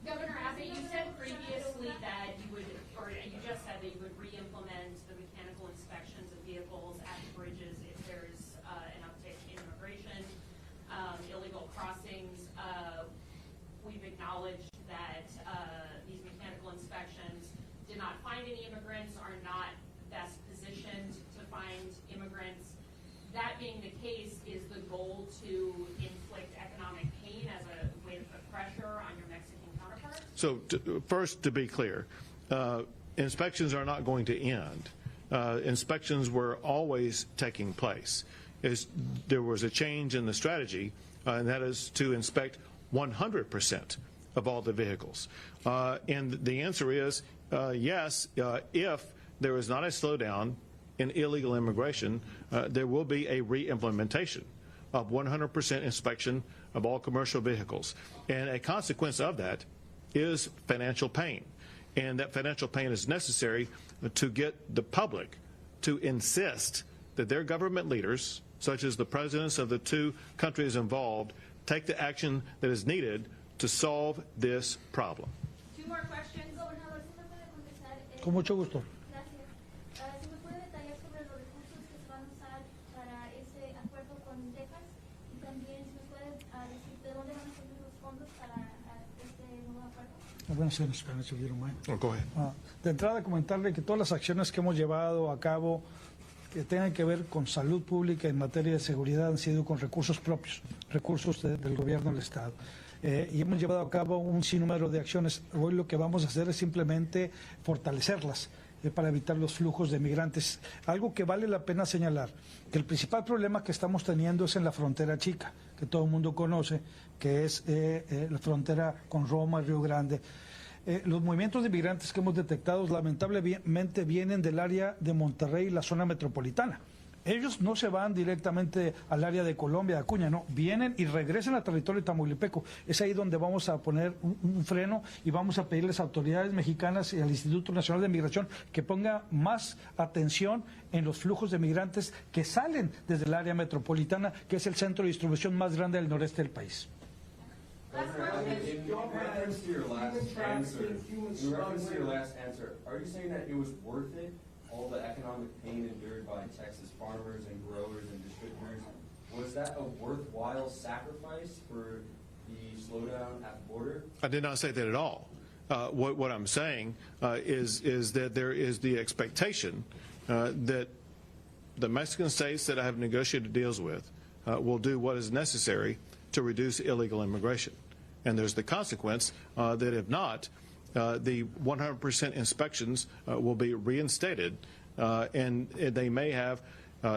Governor Abbott, you said previously that you would, or you just said that you would re-implement the mechanical inspections of vehicles at the bridges if there's an uptick in immigration, illegal crossings. We've acknowledged that these mechanical inspections did not find any immigrants, are not best positioned to find immigrants. That being the case, is the goal to inflict economic pain as a way to put pressure on your Mexican counterparts? So first, to be clear, inspections are not going to end. Inspections were always taking place. There was a change in the strategy, and that is to inspect 100% of all the vehicles. And the answer is yes, if there is not a slowdown in illegal immigration, there will be a re-implementation of 100% inspection of all commercial vehicles. And a consequence of that is financial pain. And that financial pain is necessary to get the public to insist that their government leaders, such as the presidents of the two countries involved, take the action that is needed to solve this problem. Two more questions. Con mucho gusto. Gracias. ¿Se me puede detallar sobre los recursos que se van a usar para ese acuerdo con Texas? Y también, si me puede decir de dónde van a salir los fondos para este nuevo acuerdo. Bueno, sí, en Spanish, if you don't mind. Oh, go ahead. De entrada, comentarle que todas las acciones que hemos llevado a cabo que tengan que ver con salud pública en materia de seguridad han sido con recursos propios, recursos del gobierno del Estado. Y hemos llevado a cabo un sinnúmero de acciones. Hoy lo que vamos a hacer es simplemente fortalecerlas para evitar los flujos de migrantes. Algo que vale la pena señalar, que el principal problema que estamos teniendo es en la frontera chica, que todo el mundo conoce, que es la frontera con Roma, Río Grande. Los movimientos de migrantes que hemos detectado lamentablemente vienen del área de Monterrey y la zona metropolitana. Ellos no se van directamente al área de Colombia, de Acuña, no, vienen y regresan al territorio tamaulipeco. Es ahí donde vamos a poner un freno y vamos a pedirles a autoridades mexicanas y al Instituto Nacional de Migración que ponga más atención en los flujos de migrantes que salen desde el área metropolitana, que es el centro de distribución más grande del noreste del país. In reference to your last answer, are you saying that it was worth it, all the economic pain endured by Texas farmers and growers and distributors? Was that a worthwhile sacrifice for the slowdown at the border? I did not say that at all. What I'm saying is that there is the expectation that the Mexican states that I have negotiated deals with will do what is necessary to reduce illegal immigration. And there's the consequence that if not, the 100% inspections will be reinstated, and they may have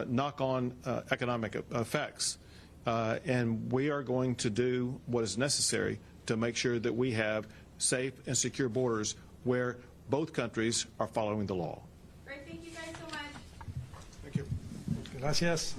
knock-on economic effects. And we are going to do what is necessary to make sure that we have safe and secure borders where both countries are following the law. Great, thank you guys so much. Thank you. Gracias.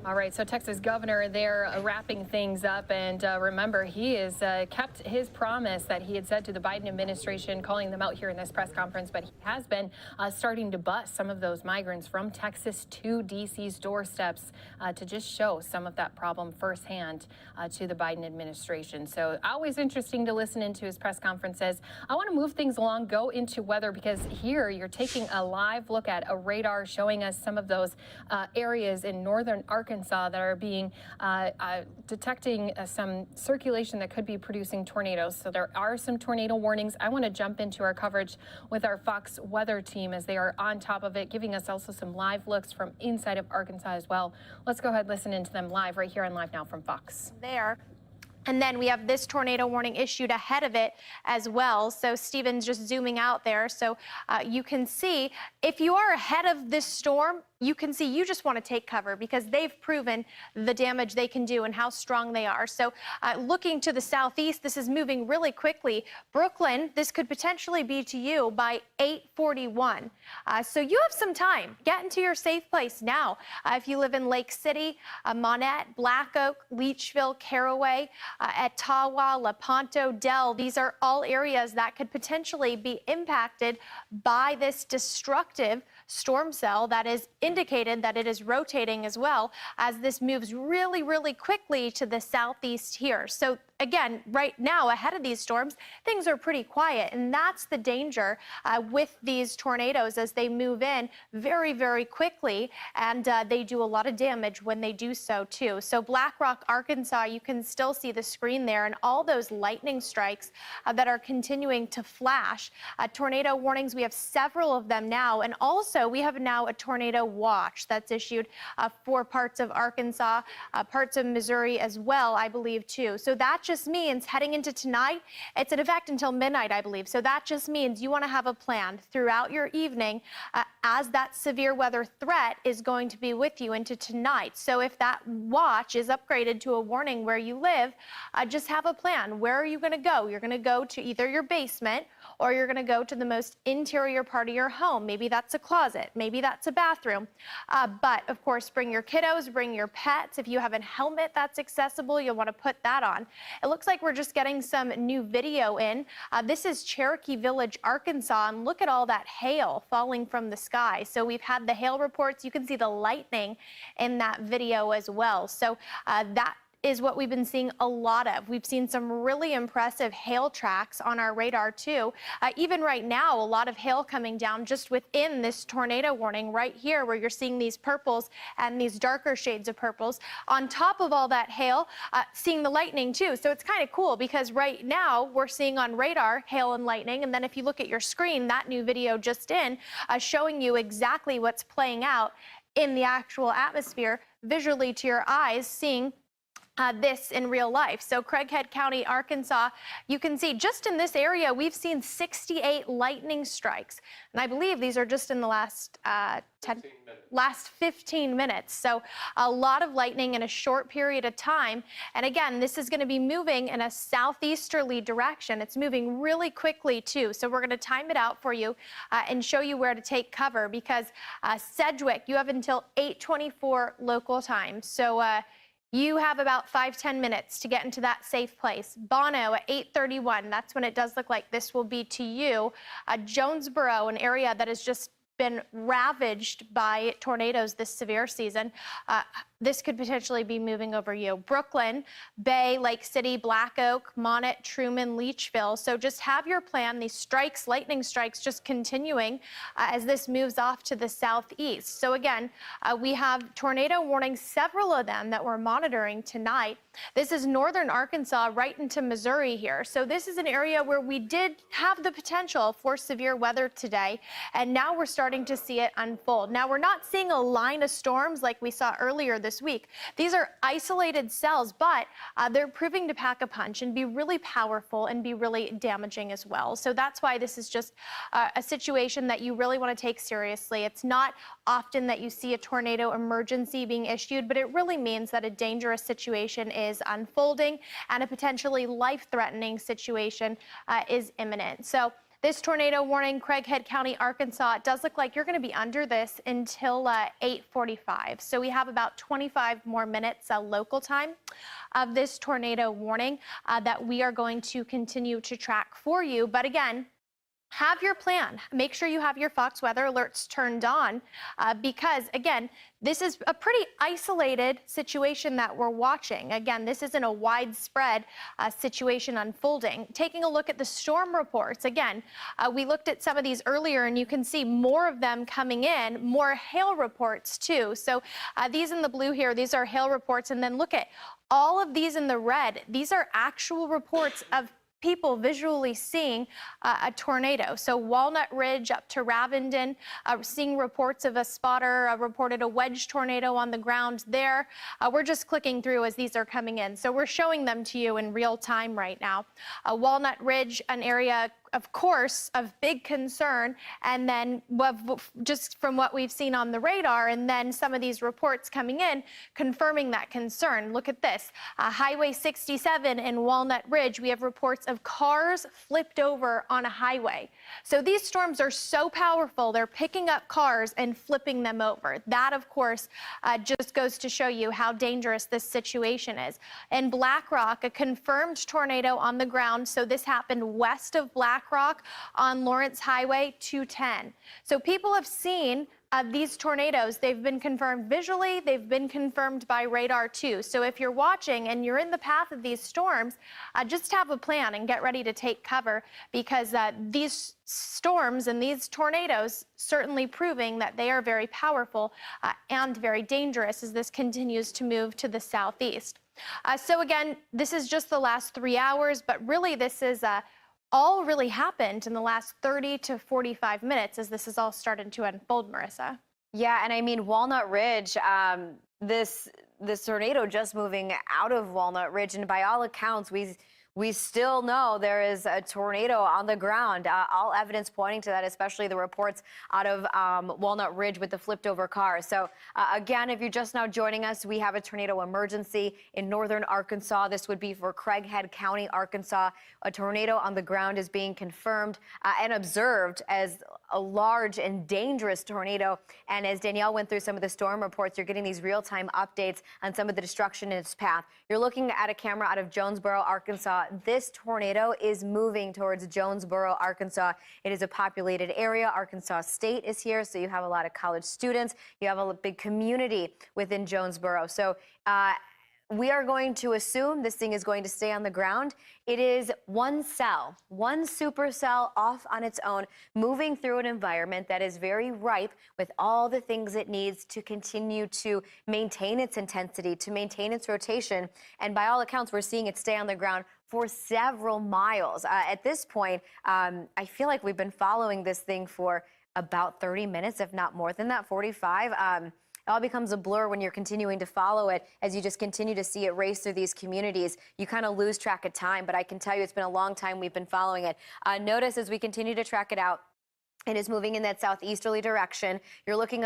All right, so Texas governor there wrapping things up. And remember, he has kept his promise that he had said to the Biden administration, calling them out here in this press conference. But he has been starting to bus some of those migrants from Texas to D.C.'s doorsteps to just show some of that problem firsthand to the Biden administration. So always interesting to listen into his press conferences. I want to move things along, go into weather, because here you're taking a live look at a radar showing us some of those areas in northern Arkansas that are being detecting some circulation that could be producing tornadoes. So there are some tornado warnings. I want to jump into our coverage with our Fox weather team as they are on top of it, giving us also some live looks from inside of Arkansas as well. Let's go ahead and listen into them live right here on Live Now from Fox. There. And then we have this tornado warning issued ahead of it as well. So Stephen's just zooming out there. So you can see if you are ahead of this storm, you can see you just want to take cover because they've proven the damage they can do and how strong they are. So looking to the southeast, this is moving really quickly. Brooklyn, this could potentially be to you by 8:41. So you have some time. Get into your safe place now. If you live in Lake City, Monette, Black Oak, Leachville, Caraway, Etowah, Lepanto, Dell, these are all areas that could potentially be impacted by this destructive storm cell that is indicated that it is rotating as well as this moves really, really quickly to the southeast here. So again, right now, ahead of these storms, things are pretty quiet, and that's the danger with these tornadoes as they move in very, very quickly, and they do a lot of damage when they do so, too. So Black Rock, Arkansas, you can still see the screen there, and all those lightning strikes that are continuing to flash. Tornado warnings, we have several of them now, and also we have now a tornado watch that's issued for parts of Arkansas, parts of Missouri as well, I believe, too. So that just means heading into tonight, it's in effect until midnight, I believe. So that just means you want to have a plan throughout your evening as that severe weather threat is going to be with you into tonight. So if that watch is upgraded to a warning where you live, just have a plan. Where are you going to go? You're going to go to either your basement or you're going to go to the most interior part of your home. Maybe that's a closet. Maybe that's a bathroom. But of course, bring your kiddos, bring your pets. If you have a helmet that's accessible, you'll want to put that on. It looks like we're just getting some new video in. This is Cherokee Village, Arkansas, and look at all that hail falling from the sky. So we've had the hail reports. You can see the lightning in that video as well. So that is what we've been seeing a lot of. We've seen some really impressive hail tracks on our radar too. Even right now, a lot of hail coming down just within this tornado warning right here where you're seeing these purples and these darker shades of purples. On top of all that hail, seeing the lightning too. So it's kind of cool because right now we're seeing on radar hail and lightning. And then if you look at your screen, that new video just in showing you exactly what's playing out in the actual atmosphere visually to your eyes, seeing this in real life. So Craighead County, Arkansas, you can see just in this area, we've seen 68 lightning strikes. And I believe these are just in the last 15 minutes. So a lot of lightning in a short period of time. And again, this is going to be moving in a southeasterly direction. It's moving really quickly too. So we're going to time it out for you and show you where to take cover because Sedgwick, you have until 8:24 local time. So you have about 5-10 minutes to get into that safe place. Bono at 8:31, that's when it does look like this will be to you. Jonesboro, an area that has just been ravaged by tornadoes this severe season. This could potentially be moving over you. Brooklyn, Bay, Lake City, Black Oak, Monett, Truman, Leachville. So just have your plan. These strikes, lightning strikes, just continuing as this moves off to the southeast. So again, we have tornado warnings, several of them that we're monitoring tonight. This is northern Arkansas right into Missouri here. So this is an area where we did have the potential for severe weather today, and now we're starting to see it unfold. Now we're not seeing a line of storms like we saw earlier this week. These are isolated cells, but they're proving to pack a punch and be really powerful and be really damaging as well. So that's why this is just a situation that you really want to take seriously. It's not often that you see a tornado emergency being issued, but it really means that a dangerous situation is unfolding and a potentially life-threatening situation is imminent. So this tornado warning, Craighead County, Arkansas, it does look like you're going to be under this until 8:45. So we have about 25 more minutes local time of this tornado warning that we are going to continue to track for you. But again, have your plan. Make sure you have your Fox weather alerts turned on because, again, this is a pretty isolated situation that we're watching. Again, this isn't a widespread situation unfolding. Taking a look at the storm reports, again, we looked at some of these earlier and you can see more of them coming in, more hail reports too. So these in the blue here, these are hail reports. And then look at all of these in the red. These are actual reports of people visually seeing a tornado. So Walnut Ridge up to Ravenden, seeing reports of a spotter reported a wedge tornado on the ground there. We're just clicking through as these are coming in. So we're showing them to you in real time right now. Walnut Ridge, an area of course, of big concern, and then just from what we've seen on the radar, and then some of these reports coming in confirming that concern. Look at this. Highway 67 in Walnut Ridge, we have reports of cars flipped over on a highway. So these storms are so powerful, they're picking up cars and flipping them over. That, of course, just goes to show you how dangerous this situation is. In Black Rock, a confirmed tornado on the ground. So this happened west of Black Rock on Lawrence Highway 210. So people have seen these tornadoes. They've been confirmed visually. They've been confirmed by radar too. So if you're watching and you're in the path of these storms, just have a plan and get ready to take cover because these storms and these tornadoes certainly proving that they are very powerful and very dangerous as this continues to move to the southeast. So again, this is just the last 3 hours, but really this is all really happened in the last 30 to 45 minutes as this has all started to unfold, Marissa. Yeah, and I mean, Walnut Ridge, this this tornado just moving out of Walnut Ridge, and by all accounts, we still know there is a tornado on the ground. All evidence pointing to that, especially the reports out of Walnut Ridge with the flipped over car. So again, if you're just now joining us, we have a tornado emergency in northern Arkansas. This would be for Craighead County, Arkansas. A tornado on the ground is being confirmed and observed as a large and dangerous tornado. And as Danielle went through some of the storm reports, you're getting these real-time updates on some of the destruction in its path. You're looking at a camera out of Jonesboro, Arkansas. This tornado is moving towards Jonesboro, Arkansas. It is a populated area. Arkansas State is here, so you have a lot of college students. You have a big community within Jonesboro. So we are going to assume this thing is going to stay on the ground. It is one cell, one supercell off on its own, moving through an environment that is very ripe with all the things it needs to continue to maintain its intensity, to maintain its rotation. And by all accounts, we're seeing it stay on the ground for several miles. At this point, I feel like we've been following this thing for about 30 minutes, if not more than that, 45. It all becomes a blur when you're continuing to follow it. As you just continue to see it race through these communities, you kind of lose track of time. But I can tell you it's been a long time we've been following it. Notice as we continue to track it out, it is moving in that southeasterly direction. You're looking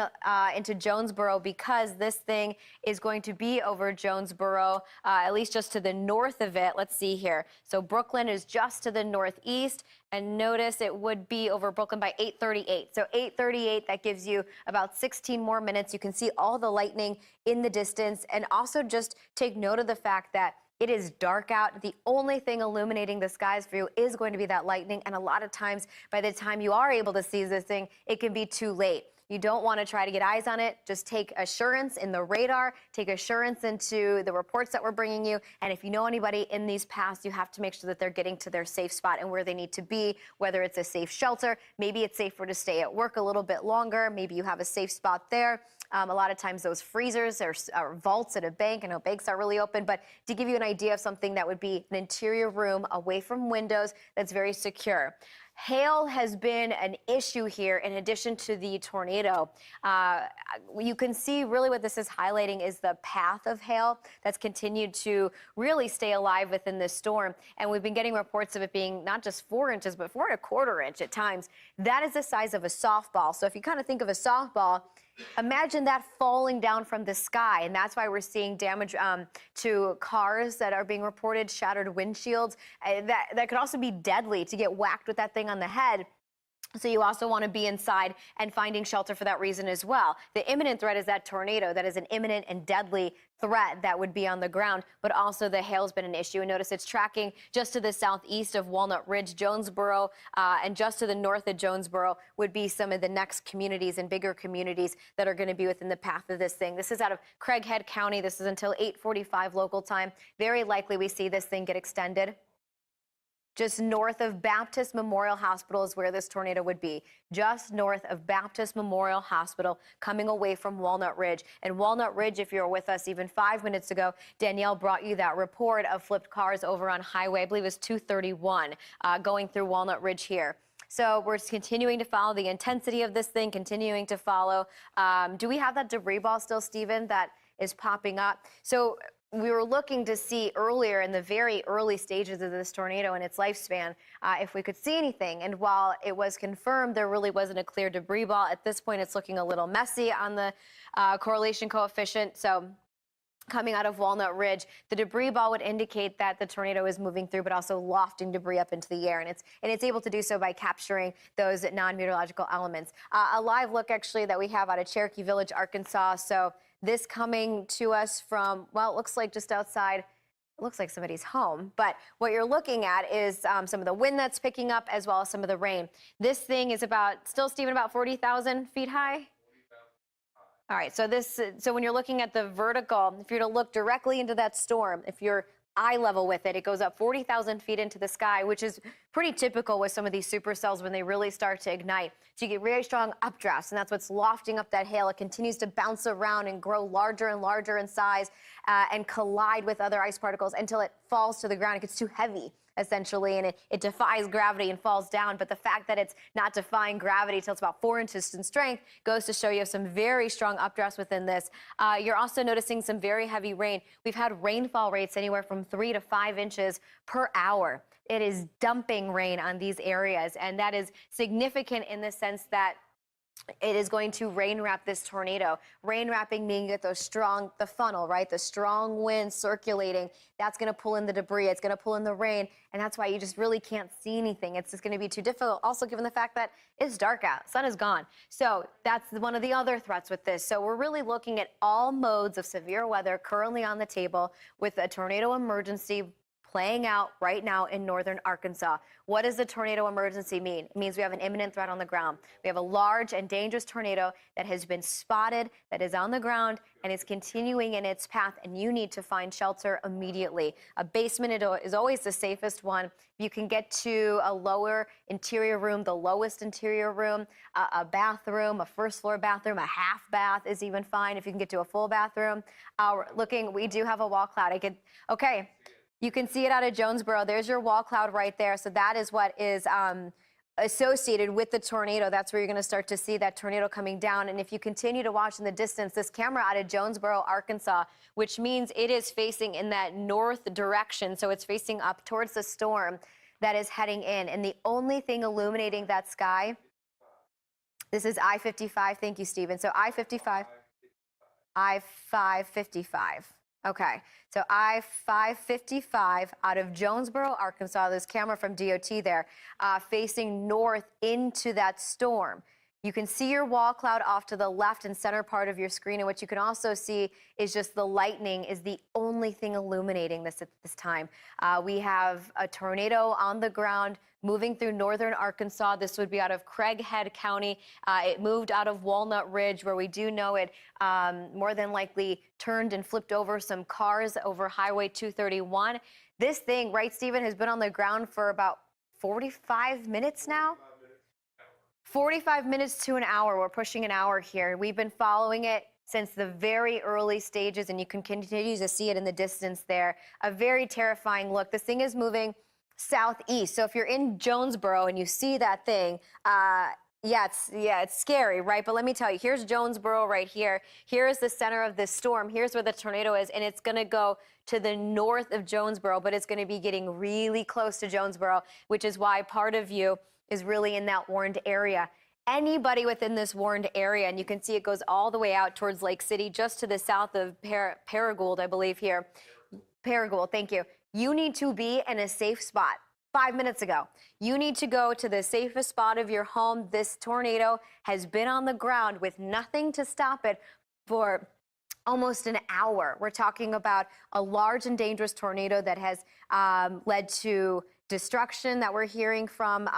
into Jonesboro because this thing is going to be over Jonesboro, at least just to the north of it. Let's see here. So Brooklyn is just to the northeast. And notice it would be over Brooklyn by 8:38. So 8:38, that gives you about 16 more minutes. You can see all the lightning in the distance. And also just take note of the fact that it is dark out. The only thing illuminating the skies for you is going to be that lightning. And a lot of times, by the time you are able to see this thing, it can be too late. You don't want to try to get eyes on it. Just take assurance in the radar, take assurance into the reports that we're bringing you. And if you know anybody in these paths, you have to make sure that they're getting to their safe spot and where they need to be, whether it's a safe shelter, maybe it's safer to stay at work a little bit longer. Maybe you have a safe spot there. A lot of times those freezers are vaults at a bank. I know banks are really open, but to give you an idea of something that would be an interior room away from windows that's very secure. Hail has been an issue here in addition to the tornado. You can see really what this is highlighting is the path of hail that's continued to really stay alive within this storm. And we've been getting reports of it being not just 4 inches, but 4 1/4 inch at times. That is the size of a softball. So if you kind of think of a softball, imagine that falling down from the sky, and that's why we're seeing damage to cars that are being reported, shattered windshields. That could also be deadly to get whacked with that thing on the head. So you also want to be inside and finding shelter for that reason as well. The imminent threat is that tornado. That is an imminent and deadly threat that would be on the ground, but also the hail's been an issue. And notice it's tracking just to the southeast of Walnut Ridge, Jonesboro, and just to the north of Jonesboro would be some of the next communities and bigger communities that are going to be within the path of this thing. This is out of Craighead County. This is until 8:45 local time. Very likely we see this thing get extended. Just north of Baptist Memorial Hospital is where this tornado would be. Just north of Baptist Memorial Hospital, coming away from Walnut Ridge. And Walnut Ridge, if you were with us even 5 minutes ago, Danielle brought you that report of flipped cars over on highway, I believe it was 231, going through Walnut Ridge here. So we're continuing to follow the intensity of this thing, continuing to follow. Do we have that debris ball still, Stephen, that is popping up? So we were looking to see earlier in the very early stages of this tornado and its lifespan if we could see anything. And while it was confirmed there really wasn't a clear debris ball, at this point it's looking a little messy on the correlation coefficient. So coming out of Walnut Ridge, the debris ball would indicate that the tornado is moving through, but also lofting debris up into the air. And it's able to do so by capturing those non-meteorological elements. A live look actually that we have out of Cherokee Village, Arkansas. So this coming to us from, well, it looks like just outside, it looks like somebody's home. But what you're looking at is some of the wind that's picking up as well as some of the rain. This thing is about, still, Stephen, about 40,000 feet high? All right, so when you're looking at the vertical, if you're to look directly into that storm, if you're eye level with it, it goes up 40,000 feet into the sky, which is pretty typical with some of these supercells when they really start to ignite. So you get very strong updrafts, and that's what's lofting up that hail. It continues to bounce around and grow larger and larger in size and collide with other ice particles until it falls to the ground. It gets too heavy essentially, and it defies gravity and falls down. But the fact that it's not defying gravity till it's about 4 inches in strength goes to show you some very strong updrafts within this. You're also noticing some very heavy rain. We've had rainfall rates anywhere from 3 to 5 inches per hour. It is dumping rain on these areas, and that is significant in the sense that it is going to rain wrap this tornado. Rain wrapping meaning that the funnel, right? The strong wind circulating, that's going to pull in the debris. It's going to pull in the rain. And that's why you just really can't see anything. It's just going to be too difficult. Also, given the fact that it's dark out, sun is gone. So that's one of the other threats with this. So we're really looking at all modes of severe weather currently on the table with a tornado emergency playing out right now in northern Arkansas. What does the tornado emergency mean? It means we have an imminent threat on the ground. We have a large and dangerous tornado that has been spotted, that is on the ground, and is continuing in its path, and you need to find shelter immediately. A basement is always the safest one. You can get to a lower interior room, the lowest interior room, a bathroom, a first floor bathroom, a half bath is even fine if you can get to a full bathroom. We do have a wall cloud. Okay. You can see it out of Jonesboro. There's your wall cloud right there. So that is what is associated with the tornado. That's where you're going to start to see that tornado coming down. And if you continue to watch in the distance, this camera out of Jonesboro, Arkansas, which means it is facing in that north direction. So it's facing up towards the storm that is heading in. And the only thing illuminating that sky, this is I-55. Thank you, Stephen. So I-55, I-555. Okay, so I-555 out of Jonesboro, Arkansas, this camera from DOT there, facing north into that storm. You can see your wall cloud off to the left and center part of your screen, and what you can also see is just the lightning is the only thing illuminating this at this time. We have a tornado on the ground moving through northern Arkansas. This would be out of Craighead County. It moved out of Walnut Ridge, where we do know it more than likely turned and flipped over some cars over Highway 231. This thing, right, Stephen, has been on the ground for about 45 minutes now? 45 minutes to an hour. We're pushing an hour here. We've been following it since the very early stages, and you can continue to see it in the distance there. A very terrifying look. This thing is moving southeast. So if you're in Jonesboro and you see that thing, it's scary, right? But let me tell you, here's Jonesboro right here. Here's the center of this storm. Here's where the tornado is, and it's going to go to the north of Jonesboro, but it's going to be getting really close to Jonesboro, which is why part of you is really in that warned area. Anybody within this warned area, and you can see it goes all the way out towards Lake City, just to the south of Paragould, I believe here. Paragould, thank you. You need to be in a safe spot. 5 minutes ago, you need to go to the safest spot of your home. This tornado has been on the ground with nothing to stop it for almost an hour. We're talking about a large and dangerous tornado that has led to destruction that we're hearing from,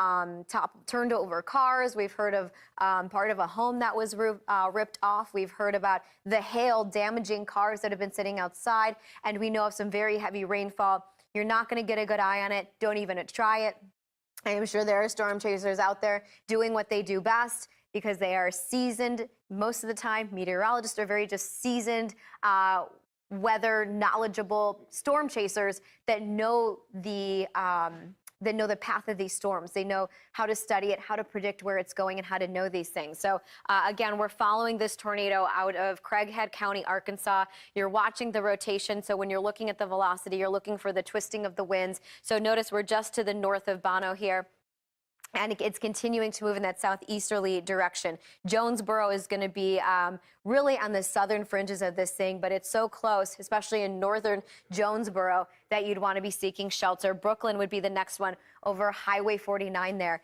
turned over cars. We've heard of part of a home that was ripped off. We've heard about the hail damaging cars that have been sitting outside, and we know of some very heavy rainfall. You're not going to get a good eye on it. Don't even try it. I am sure there are storm chasers out there doing what they do best because they are seasoned most of the time. Meteorologists are very just seasoned, weather knowledgeable storm chasers that know the path of these storms. They know how to study it, how to predict where it's going, and how to know these things. So again, we're following this tornado out of Craighead County, Arkansas. You're watching the rotation. So when you're looking at the velocity, you're looking for the twisting of the winds. So notice we're just to the north of Bono here, and it's continuing to move in that southeasterly direction. Jonesboro is going to be really on the southern fringes of this thing, but it's so close, especially in northern Jonesboro, that you'd want to be seeking shelter. Brooklyn would be the next one over Highway 49 there.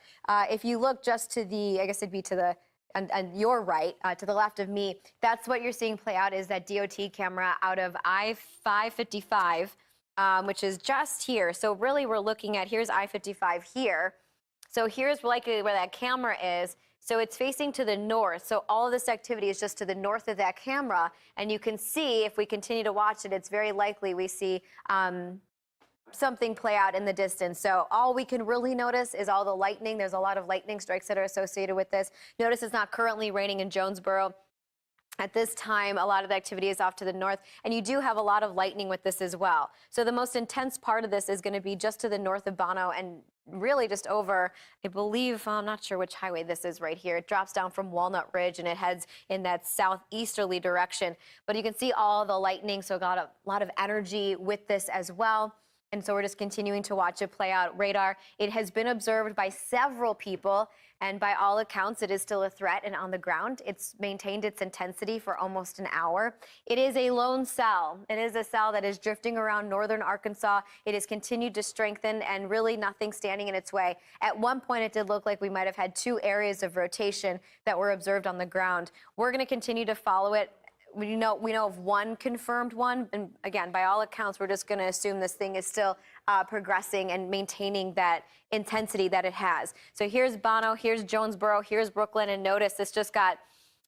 If you look just to the, I guess it'd be to the, and your right, to the left of me, that's what you're seeing play out is that DOT camera out of I-555, which is just here. So really we're looking at, here's I-55 here. So here's likely where that camera is. So it's facing to the north. So all of this activity is just to the north of that camera. And you can see, if we continue to watch it, it's very likely we see something play out in the distance. So all we can really notice is all the lightning. There's a lot of lightning strikes that are associated with this. Notice it's not currently raining in Jonesboro. At this time, a lot of the activity is off to the north, and you do have a lot of lightning with this as well. So the most intense part of this is going to be just to the north of Bono and really just over, I believe, I'm not sure which highway this is right here. It drops down from Walnut Ridge, and it heads in that southeasterly direction. But you can see all the lightning, so got a lot of energy with this as well. And so we're just continuing to watch it play out. Radar, it has been observed by several people, and by all accounts, it is still a threat and on the ground. It's maintained its intensity for almost an hour. It is a lone cell. It is a cell that is drifting around northern Arkansas. It has continued to strengthen and really nothing standing in its way. At one point, it did look like we might have had 2 areas of rotation that were observed on the ground. We're going to continue to follow it. We know of one confirmed one, and again, by all accounts, we're just going to assume this thing is still progressing and maintaining that intensity that it has. So here's Bono, here's Jonesboro, here's Brooklyn, and notice this just got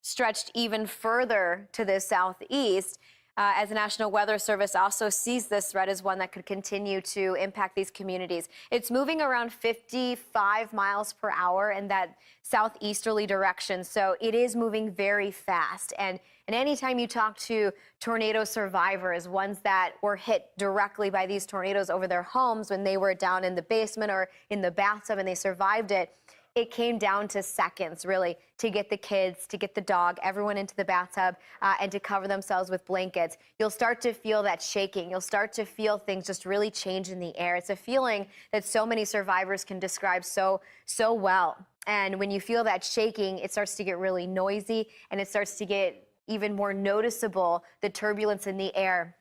stretched even further to the southeast. As the National Weather Service also sees this threat as one that could continue to impact these communities. It's moving around 55 miles per hour in that southeasterly direction, so it is moving very fast. And anytime you talk to tornado survivors, ones that were hit directly by these tornadoes over their homes when they were down in the basement or in the bathtub and they survived it, it came down to seconds, really, to get the kids, to get the dog, everyone into the bathtub, and to cover themselves with blankets. You'll start to feel that shaking. You'll start to feel things just really change in the air. It's a feeling that so many survivors can describe so well. And when you feel that shaking, it starts to get really noisy, and it starts to get even more noticeable, the turbulence in the air.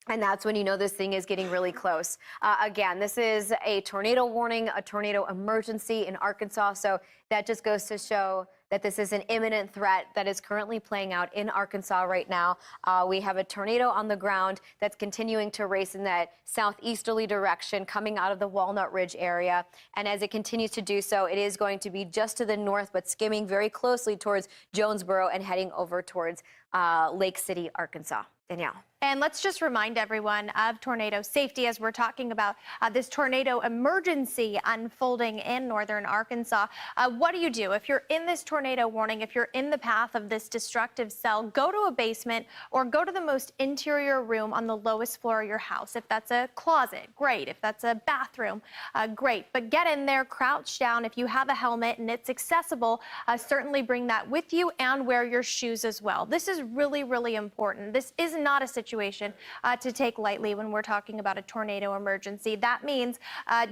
And that's when you know this thing is getting really close. Again, this is a tornado warning, a tornado emergency in Arkansas. So that just goes to show that this is an imminent threat that is currently playing out in Arkansas right now. We have a tornado on the ground that's continuing to race in that southeasterly direction coming out of the Walnut Ridge area. And as it continues to do so, it is going to be just to the north, but skimming very closely towards Jonesboro and heading over towards Lake City, Arkansas. Danielle. And let's just remind everyone of tornado safety as we're talking about this tornado emergency unfolding in northern Arkansas. What do you do if you're in this tornado warning, if you're in the path of this destructive cell? Go to a basement or go to the most interior room on the lowest floor of your house. If that's a closet, great. If that's a bathroom, great. But get in there, crouch down. If you have a helmet and it's accessible, certainly bring that with you and wear your shoes as well. This is really, really important. This is not a situation to take lightly when we're talking about a tornado emergency. That means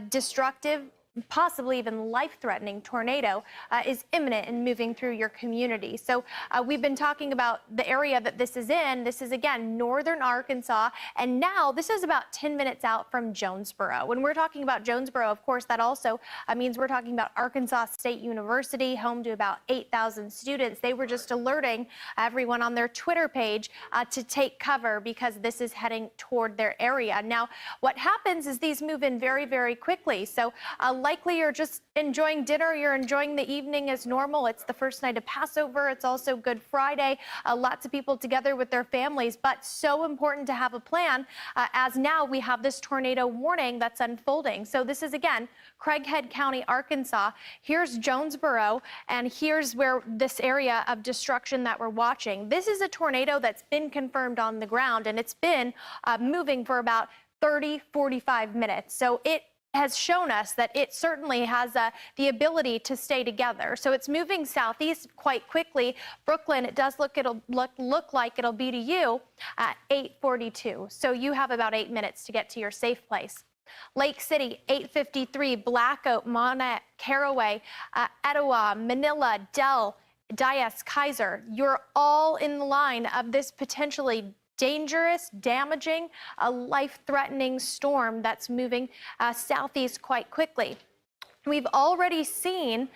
destructive, possibly even life-threatening tornado is imminent and moving through your community. So we've been talking about the area that this is in. This is, again, northern Arkansas, and now this is about 10 minutes out from Jonesboro. When we're talking about Jonesboro, of course, that also means we're talking about Arkansas State University, home to about 8,000 students. They were just alerting everyone on their Twitter page to take cover because this is heading toward their area. Now, what happens is these move in very, very quickly. So likely you're just enjoying dinner, you're enjoying the evening as normal. It's the first night of Passover. It's also Good Friday. Lots of people together with their families, but so important to have a plan as now we have this tornado warning that's unfolding. So this is, again, Craighead County, Arkansas. Here's Jonesboro, and here's where this area of destruction that we're watching. This is a tornado that's been confirmed on the ground, and it's been moving for about 30-45 minutes. So it has shown us that it certainly has the ability to stay together. So it's moving southeast quite quickly. Brooklyn, it does look like it'll be to you at 8:42. So you have about 8 minutes to get to your safe place. Lake City, 8:53, Black Oak, Monett, Caraway, Etowah, Manila, Dell, Diaz, Kaiser. You're all in the line of this potentially dangerous, damaging, a life-threatening storm that's moving southeast quite quickly. We've already seen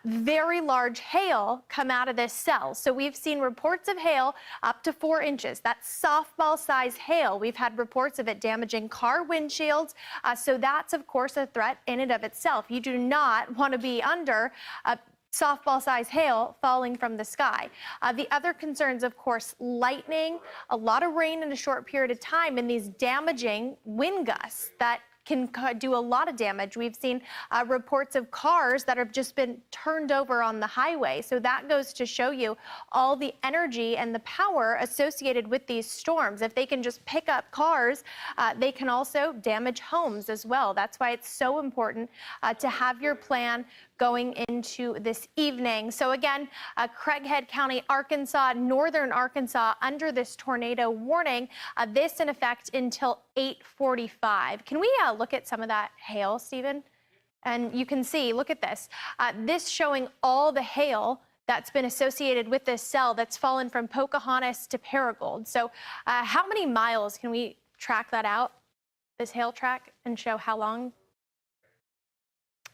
very large hail come out of this cell. So we've seen reports of hail up to 4 inches. That's softball-sized hail. We've had reports of it damaging car windshields. So that's, of course, a threat in and of itself. You do not want to be under softball-sized hail falling from the sky. The other concerns, of course, lightning, a lot of rain in a short period of time, and these damaging wind gusts that can do a lot of damage. We've seen reports of cars that have just been turned over on the highway. So that goes to show you all the energy and the power associated with these storms. If they can just pick up cars, they can also damage homes as well. That's why it's so important to have your plan going into this evening. So again, Craighead County, Arkansas, northern Arkansas under this tornado warning, this in effect until 8:45. Can we look at some of that hail, Stephen? And you can see, look at this. This showing all the hail that's been associated with this cell that's fallen from Pocahontas to Paragould. So how many miles can we track that out, this hail track, and show how long?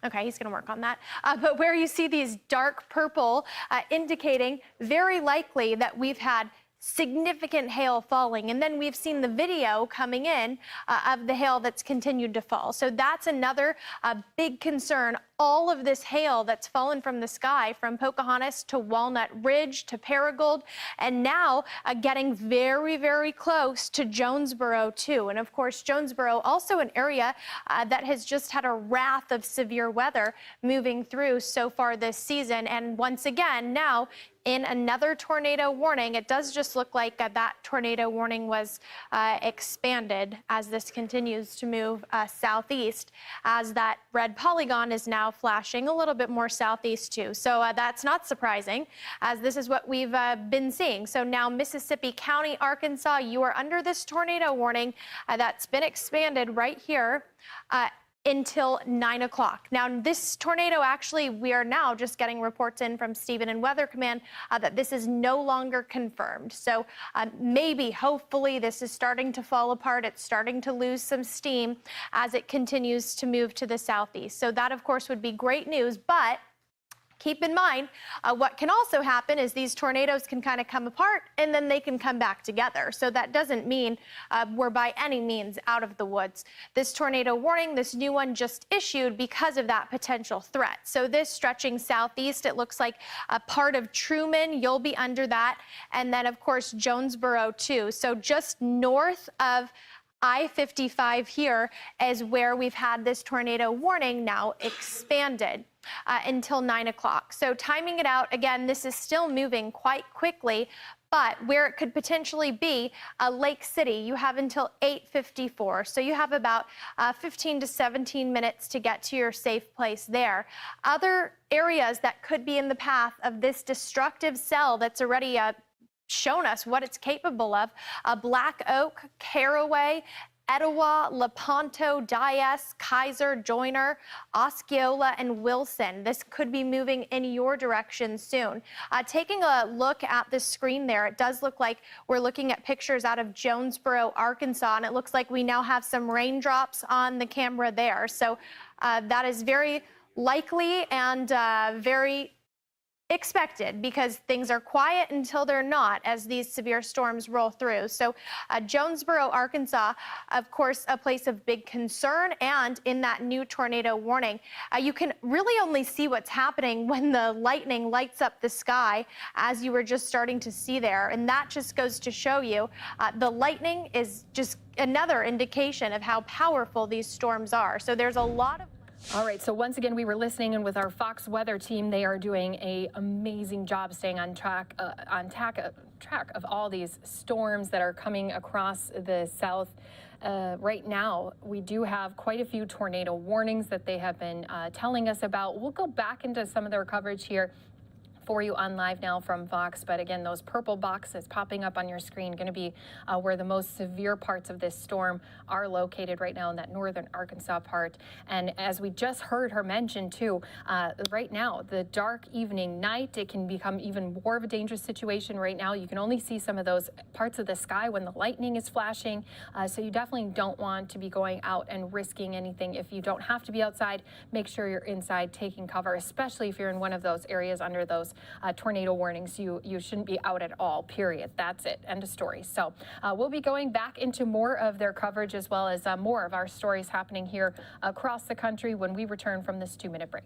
Okay, he's going to work on that. But where you see these dark purple indicating very likely that we've had significant hail falling. And then we've seen the video coming in of the hail that's continued to fall. So that's another big concern. All of this hail that's fallen from the sky from Pocahontas to Walnut Ridge to Paragould, and now getting very, very close to Jonesboro too. And of course, Jonesboro also an area that has just had a wrath of severe weather moving through so far this season. And once again, now in another tornado warning. It does just look like that tornado warning was expanded as this continues to move southeast, as that red polygon is now flashing a little bit more southeast too. So that's not surprising, as this is what we've been seeing. So now Mississippi County, Arkansas, you are under this tornado warning that's been expanded right here until 9 o'clock. Now, this tornado, actually, we are now just getting reports in from Stephen and Weather Command that this is no longer confirmed. So maybe, hopefully, this is starting to fall apart. It's starting to lose some steam as it continues to move to the southeast. So that, of course, would be great news. But keep in mind, what can also happen is these tornadoes can kind of come apart and then they can come back together. So that doesn't mean we're by any means out of the woods. This tornado warning, this new one just issued because of that potential threat. So this stretching southeast, it looks like a part of Truman, you'll be under that. And then of course, Jonesboro too. So just north of I-55 here is where we've had this tornado warning now expanded until 9 o'clock. So timing it out, again, this is still moving quite quickly, but where it could potentially be, Lake City, you have until 8:54. So you have about 15 to 17 minutes to get to your safe place there. Other areas that could be in the path of this destructive cell that's already shown us what it's capable of, Black Oak, Caraway, Etowah, Lepanto, Dias, Kaiser, Joyner, Osceola, and Wilson. This could be moving in your direction soon. Taking a look at this screen there, it does look like we're looking at pictures out of Jonesboro, Arkansas, and it looks like we now have some raindrops on the camera there. So that is very likely and very expected, because things are quiet until they're not as these severe storms roll through. So Jonesboro, Arkansas, of course, a place of big concern, and in that new tornado warning, you can really only see what's happening when the lightning lights up the sky, as you were just starting to see there. And that just goes to show you the lightning is just another indication of how powerful these storms are. So there's a lot of All right, so once again, we were listening in with our Fox weather team. They are doing an amazing job staying on track of all these storms that are coming across the south. Right now, we do have quite a few tornado warnings that they have been telling us about. We'll go back into some of their coverage here for you on Live Now from Fox. But again, those purple boxes popping up on your screen going to be where the most severe parts of this storm are located right now in that northern Arkansas part. And as we just heard her mention too, right now, the dark evening night, it can become even more of a dangerous situation right now. You can only see some of those parts of the sky when the lightning is flashing. So you definitely don't want to be going out and risking anything. If you don't have to be outside, make sure you're inside taking cover, especially if you're in one of those areas under those tornado warnings. You shouldn't be out at all, period. That's it. End of story. So we'll be going back into more of their coverage, as well as more of our stories happening here across the country when we return from this 2-minute break.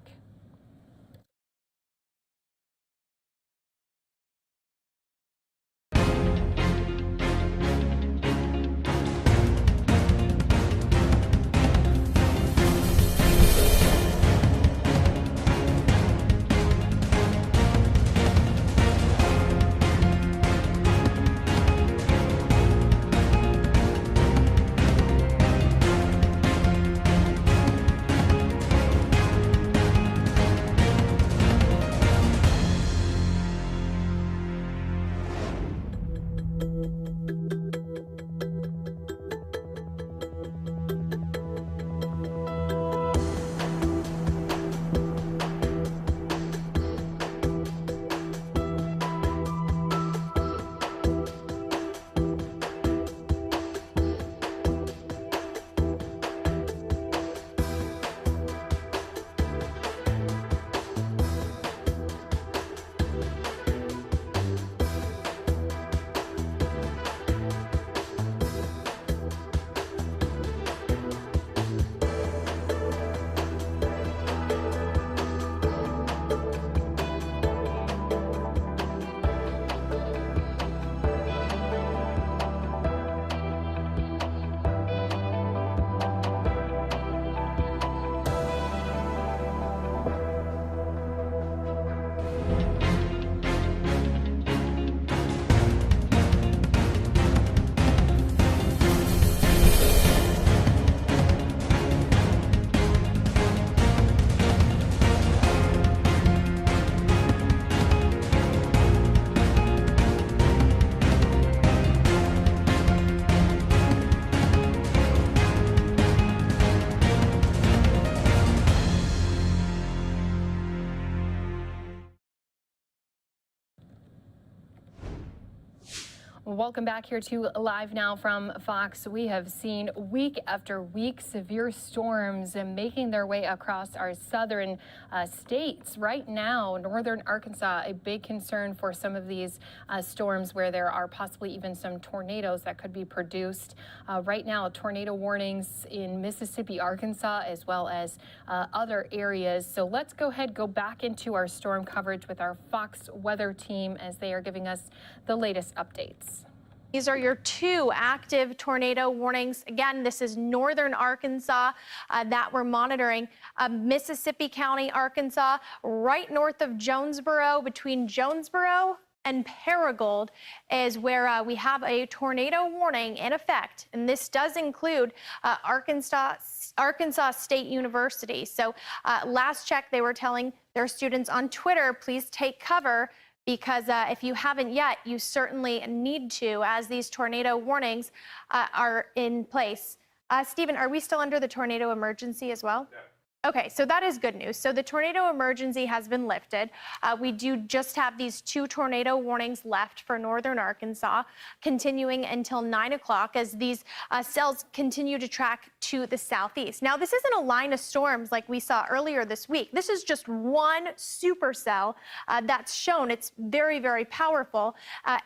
Welcome back here to Live Now from Fox. We have seen week after week severe storms making their way across our southern states. Right now, northern Arkansas, a big concern for some of these storms where there are possibly even some tornadoes that could be produced. Right now, tornado warnings in Mississippi, Arkansas, as well as other areas. So let's go back into our storm coverage with our Fox weather team as they are giving us the latest updates. These are your two active tornado warnings. Again, this is northern Arkansas that we're monitoring. Mississippi County, Arkansas, right north of Jonesboro, between Jonesboro and Paragould is where we have a tornado warning in effect. And this does include Arkansas State University. So last check, they were telling their students on Twitter, please take cover, because if you haven't yet, you certainly need to, as these tornado warnings are in place. Stephen, are we still under the tornado emergency as well? Yeah. Okay, so that is good news. So the tornado emergency has been lifted. We do just have these two tornado warnings left for northern Arkansas, continuing until 9 o'clock as these cells continue to track to the southeast. Now, this isn't a line of storms like we saw earlier this week. This is just one supercell that's shown. It's very, very powerful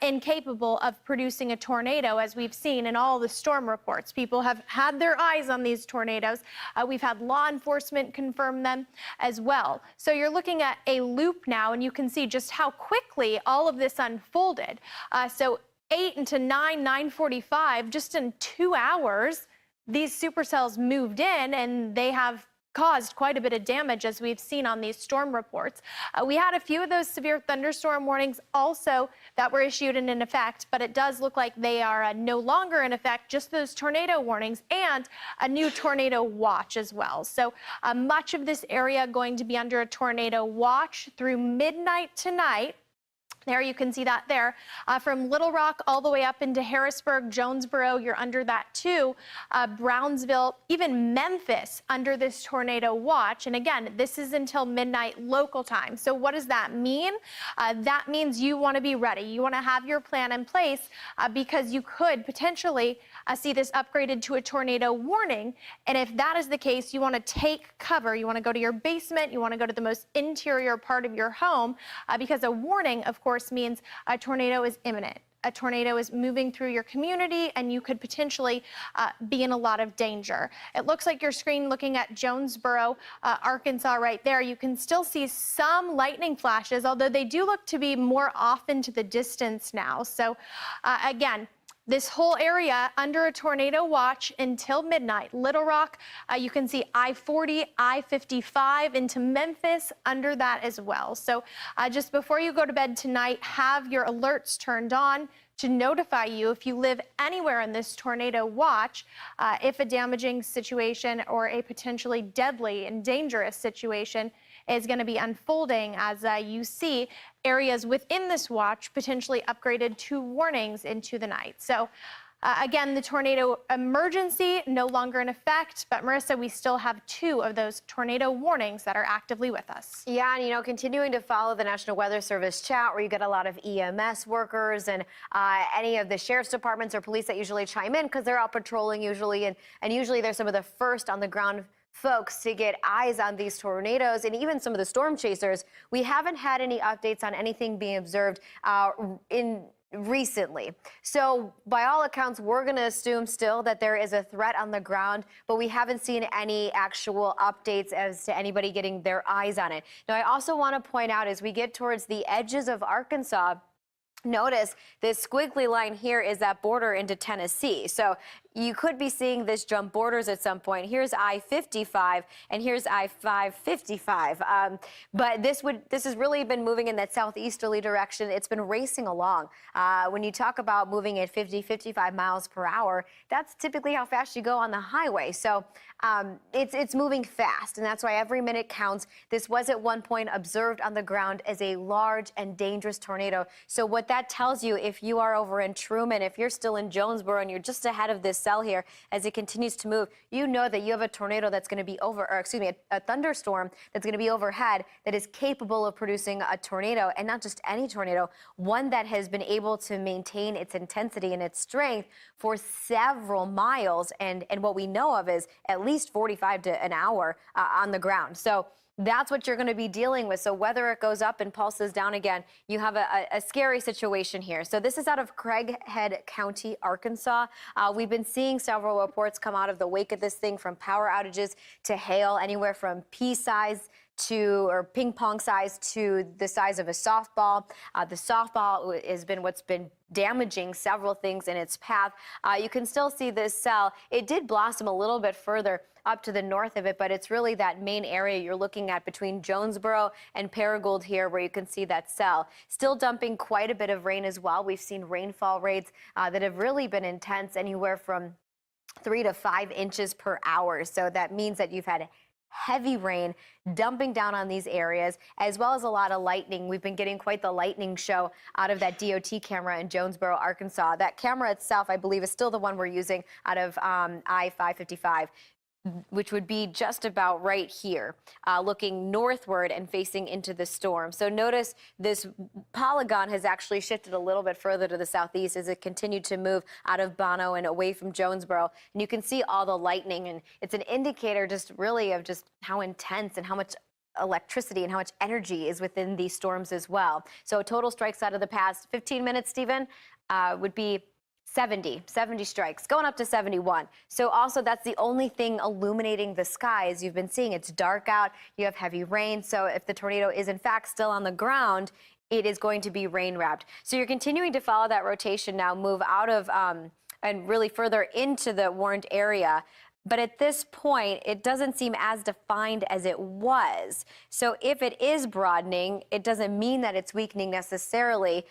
and capable of producing a tornado, as we've seen in all the storm reports. People have had their eyes on these tornadoes. We've had law enforcement confirm them as well. So you're looking at a loop now, and you can see just how quickly all of this unfolded. So 8 into 9:45, just in 2 hours, these supercells moved in, and they have caused quite a bit of damage, as we've seen on these storm reports. We had a few of those severe thunderstorm warnings also that were issued and in effect, but it does look like they are no longer in effect, just those tornado warnings and a new tornado watch as well. So much of this area going to be under a tornado watch through midnight tonight. There you can see that there. From Little Rock all the way up into Harrisburg, Jonesboro, you're under that too. Brownsville, even Memphis under this tornado watch. And again, this is until midnight local time. So what does that mean? That means you want to be ready. You want to have your plan in place because you could potentially see this upgraded to a tornado warning. And if that is the case, you want to take cover. You want to go to your basement. You want to go to the most interior part of your home because a warning, of course, means a tornado is imminent. A tornado is moving through your community, and you could potentially be in a lot of danger. It looks like your screen looking at Jonesboro, Arkansas right there. You can still see some lightning flashes, although they do look to be more off into the distance now. So again, this whole area under a tornado watch until midnight. Little Rock, you can see I-40, I-55 into Memphis under that as well. So just before you go to bed tonight, have your alerts turned on to notify you if you live anywhere in this tornado watch, if a damaging situation or a potentially deadly and dangerous situation is going to be unfolding as you see areas within this watch potentially upgraded to warnings into the night. So again, the tornado emergency no longer in effect, but Marissa, we still have two of those tornado warnings that are actively with us. Yeah, and you know, continuing to follow the National Weather Service chat where you get a lot of EMS workers and any of the sheriff's departments or police that usually chime in because they're out patrolling usually, and usually they're some of the first on the ground folks to get eyes on these tornadoes and even some of the storm chasers. We haven't had any updates on anything being observed recently. So by all accounts, we're going to assume still that there is a threat on the ground, but we haven't seen any actual updates as to anybody getting their eyes on it. Now, I also want to point out as we get towards the edges of Arkansas, notice this squiggly line here is that border into Tennessee. So you could be seeing this jump borders at some point. Here's I-55 and here's I-555. But this has really been moving in that southeasterly direction. It's been racing along. When you talk about moving at 50, 55 miles per hour, that's typically how fast you go on the highway. So it's moving fast, and that's why every minute counts. This was at one point observed on the ground as a large and dangerous tornado. So what that tells you, if you are over in Truman, if you're still in Jonesboro and you're just ahead of this cell here as it continues to move, you know that you have a tornado that's going to be a thunderstorm that's going to be overhead that is capable of producing a tornado, and not just any tornado, one that has been able to maintain its intensity and its strength for several miles. And what we know of is at least 45 to an hour on the ground. So that's what you're going to be dealing with. So whether it goes up and pulses down again, you have a scary situation here. So this is out of Craighead County, Arkansas. We've been seeing several reports come out of the wake of this thing, from power outages to hail, anywhere from pea-size or ping pong size to the size of a softball. The softball has been what's been damaging several things in its path. You can still see this cell. It did blossom a little bit further up to the north of it, but it's really that main area you're looking at between Jonesboro and Paragould here where you can see that cell. Still dumping quite a bit of rain as well. We've seen rainfall rates that have really been intense, anywhere from 3 to 5 inches per hour. So that means that you've had heavy rain dumping down on these areas, as well as a lot of lightning. We've been getting quite the lightning show out of that DOT camera in Jonesboro, Arkansas. That camera itself, I believe, is still the one we're using out of I-555. Which would be just about right here, looking northward and facing into the storm. So notice this polygon has actually shifted a little bit further to the southeast as it continued to move out of Bono and away from Jonesboro. And you can see all the lightning, and it's an indicator just really of just how intense and how much electricity and how much energy is within these storms as well. So total strikes out of the past 15 minutes, Stephen, would be 70 strikes, going up to 71. So also that's the only thing illuminating the skies. You've been seeing it's dark out, you have heavy rain. So if the tornado is in fact still on the ground, it is going to be rain wrapped. So you're continuing to follow that rotation now, move out of and really further into the warned area. But at this point, it doesn't seem as defined as it was. So if it is broadening, it doesn't mean that it's weakening necessarily.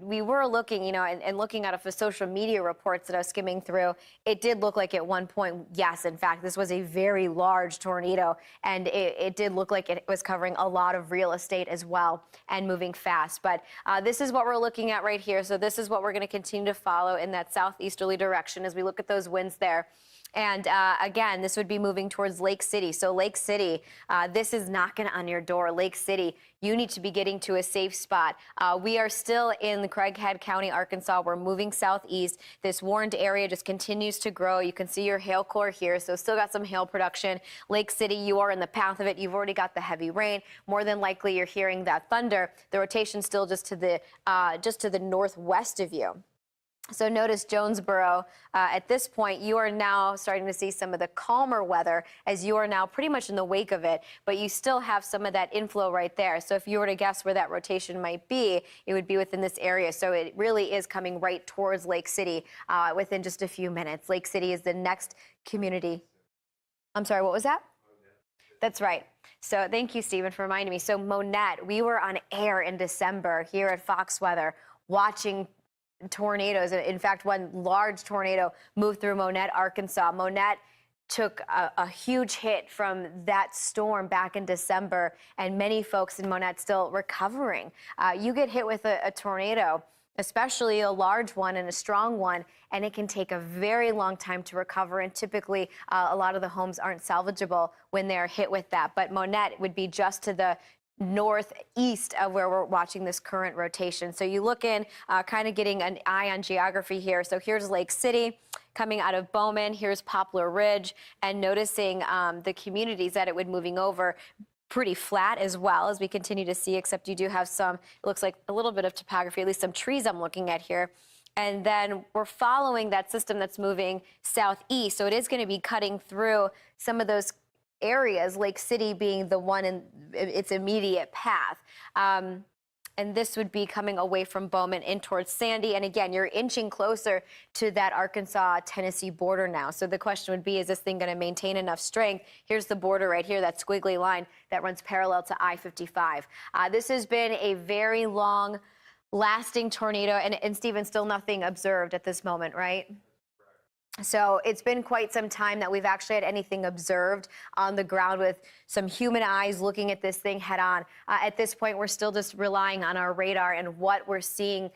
We were looking, and looking at a social media reports that I was skimming through, it did look like at one point, yes, in fact, this was a very large tornado, and it did look like it was covering a lot of real estate as well and moving fast. But this is what we're looking at right here. So this is what we're going to continue to follow in that southeasterly direction as we look at those winds there. And again, this would be moving towards Lake City. So Lake City, this is knocking on your door. Lake City, you need to be getting to a safe spot. We are still in Craighead County, Arkansas. We're moving southeast. This warned area just continues to grow. You can see your hail core here, so still got some hail production. Lake City, you are in the path of it. You've already got the heavy rain. More than likely, you're hearing that thunder. The rotation's still just to the northwest of you. So notice Jonesboro, at this point, you are now starting to see some of the calmer weather as you are now pretty much in the wake of it, but you still have some of that inflow right there. So if you were to guess where that rotation might be, it would be within this area. So it really is coming right towards Lake City within just a few minutes. Lake City is the next community. I'm sorry, what was that? That's right. So thank you, Stephen, for reminding me. So Monette, we were on air in December here at Fox Weather watching tornadoes. In fact, one large tornado moved through Monette, Arkansas. Monette took a huge hit from that storm back in December, and many folks in Monette still recovering. You get hit with a tornado, especially a large one and a strong one, and it can take a very long time to recover, and typically a lot of the homes aren't salvageable when they're hit with that. But Monette would be just to the northeast of where we're watching this current rotation. So you look in, kind of getting an eye on geography here. So here's Lake City coming out of Bowman. Here's Poplar Ridge, and noticing the communities that it would moving over pretty flat as well as we continue to see, except you do have some, it looks like a little bit of topography, at least some trees I'm looking at here. And then we're following that system that's moving southeast. So it is going to be cutting through some of those areas, Lake City being the one in its immediate path. And this would be coming away from Bowman in towards Sandy. And again, you're inching closer to that Arkansas-Tennessee border now. So the question would be, is this thing going to maintain enough strength? Here's the border right here, that squiggly line that runs parallel to I-55. This has been a very long lasting tornado, and Stephen, still nothing observed at this moment, right? So it's been quite some time that we've actually had anything observed on the ground with some human eyes looking at this thing head on. At this point, we're still just relying on our radar and what we're seeing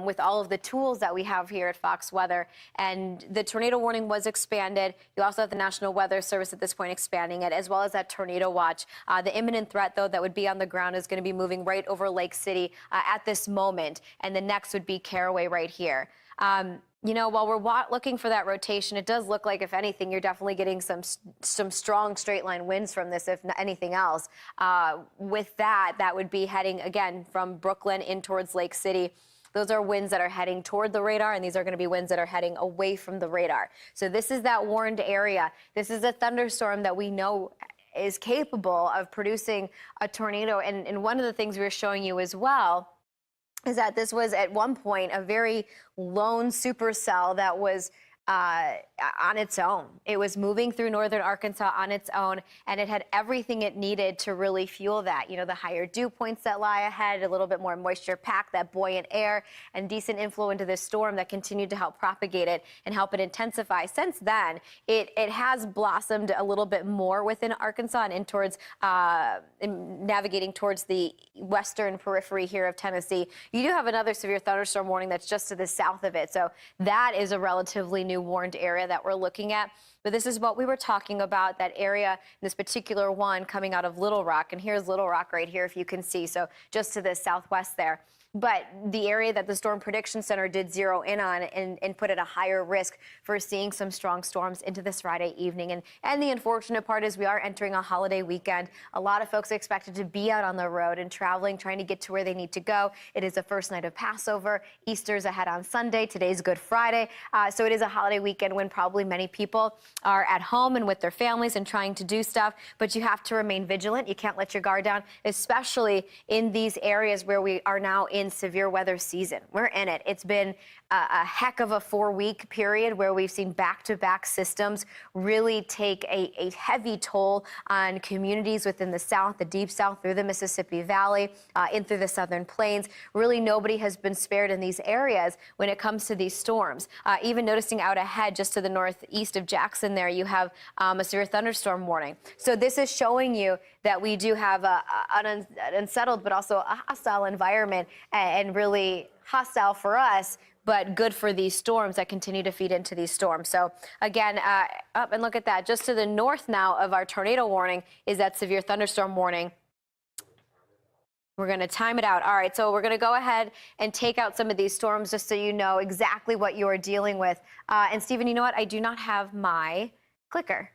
with all of the tools that we have here at Fox Weather. And the tornado warning was expanded. You also have the National Weather Service at this point expanding it, as well as that tornado watch. The imminent threat, though, that would be on the ground is going to be moving right over Lake City at this moment. And the next would be Caraway right here. You know, while we're looking for that rotation, it does look like, if anything, you're definitely getting some strong straight line winds from this, if anything else. With that, that would be heading, again, from Brooklyn in towards Lake City. Those are winds that are heading toward the radar, and these are going to be winds that are heading away from the radar. So this is that warned area. This is a thunderstorm that we know is capable of producing a tornado. And one of the things we were showing you as well is that this was at one point a very lone supercell that was on its own. It was moving through northern Arkansas on its own, and it had everything it needed to really fuel that. You know, the higher dew points that lie ahead, a little bit more moisture pack, that buoyant air, and decent inflow into this storm that continued to help propagate it and help it intensify. Since then, it has blossomed a little bit more within Arkansas and in towards navigating towards the western periphery here of Tennessee. You do have another severe thunderstorm warning that's just to the south of it, so that is a relatively new warned area that we're looking at. But this is what we were talking about, that area, this particular one coming out of Little Rock. And here's Little Rock right here, if you can see. So just to the southwest there. But the area that the Storm Prediction Center did zero in on and put at a higher risk for seeing some strong storms into this Friday evening. And the unfortunate part is we are entering a holiday weekend. A lot of folks are expected to be out on the road and traveling, trying to get to where they need to go. It is the first night of Passover. Easter's ahead on Sunday. Today's Good Friday. So it is a holiday weekend when probably many people are at home and with their families and trying to do stuff. But you have to remain vigilant. You can't let your guard down, especially in these areas where we are now in severe weather season. We're in it. It's been a heck of a 4-week period where we've seen back-to-back systems really take a heavy toll on communities within the South, the Deep South, through the Mississippi Valley, in through the Southern Plains. Really, nobody has been spared in these areas when it comes to these storms. Even noticing out ahead, just to the northeast of Jackson there, you have a severe thunderstorm warning. So this is showing you that we do have an unsettled but also a hostile environment, and really hostile for us, but good for these storms that continue to feed into these storms. So again, up and look at that. Just to the north now of our tornado warning is that severe thunderstorm warning. We're going to time it out. All right, so we're going to go ahead and take out some of these storms just so you know exactly what you are dealing with. And Stephen, you know what? I do not have my clicker.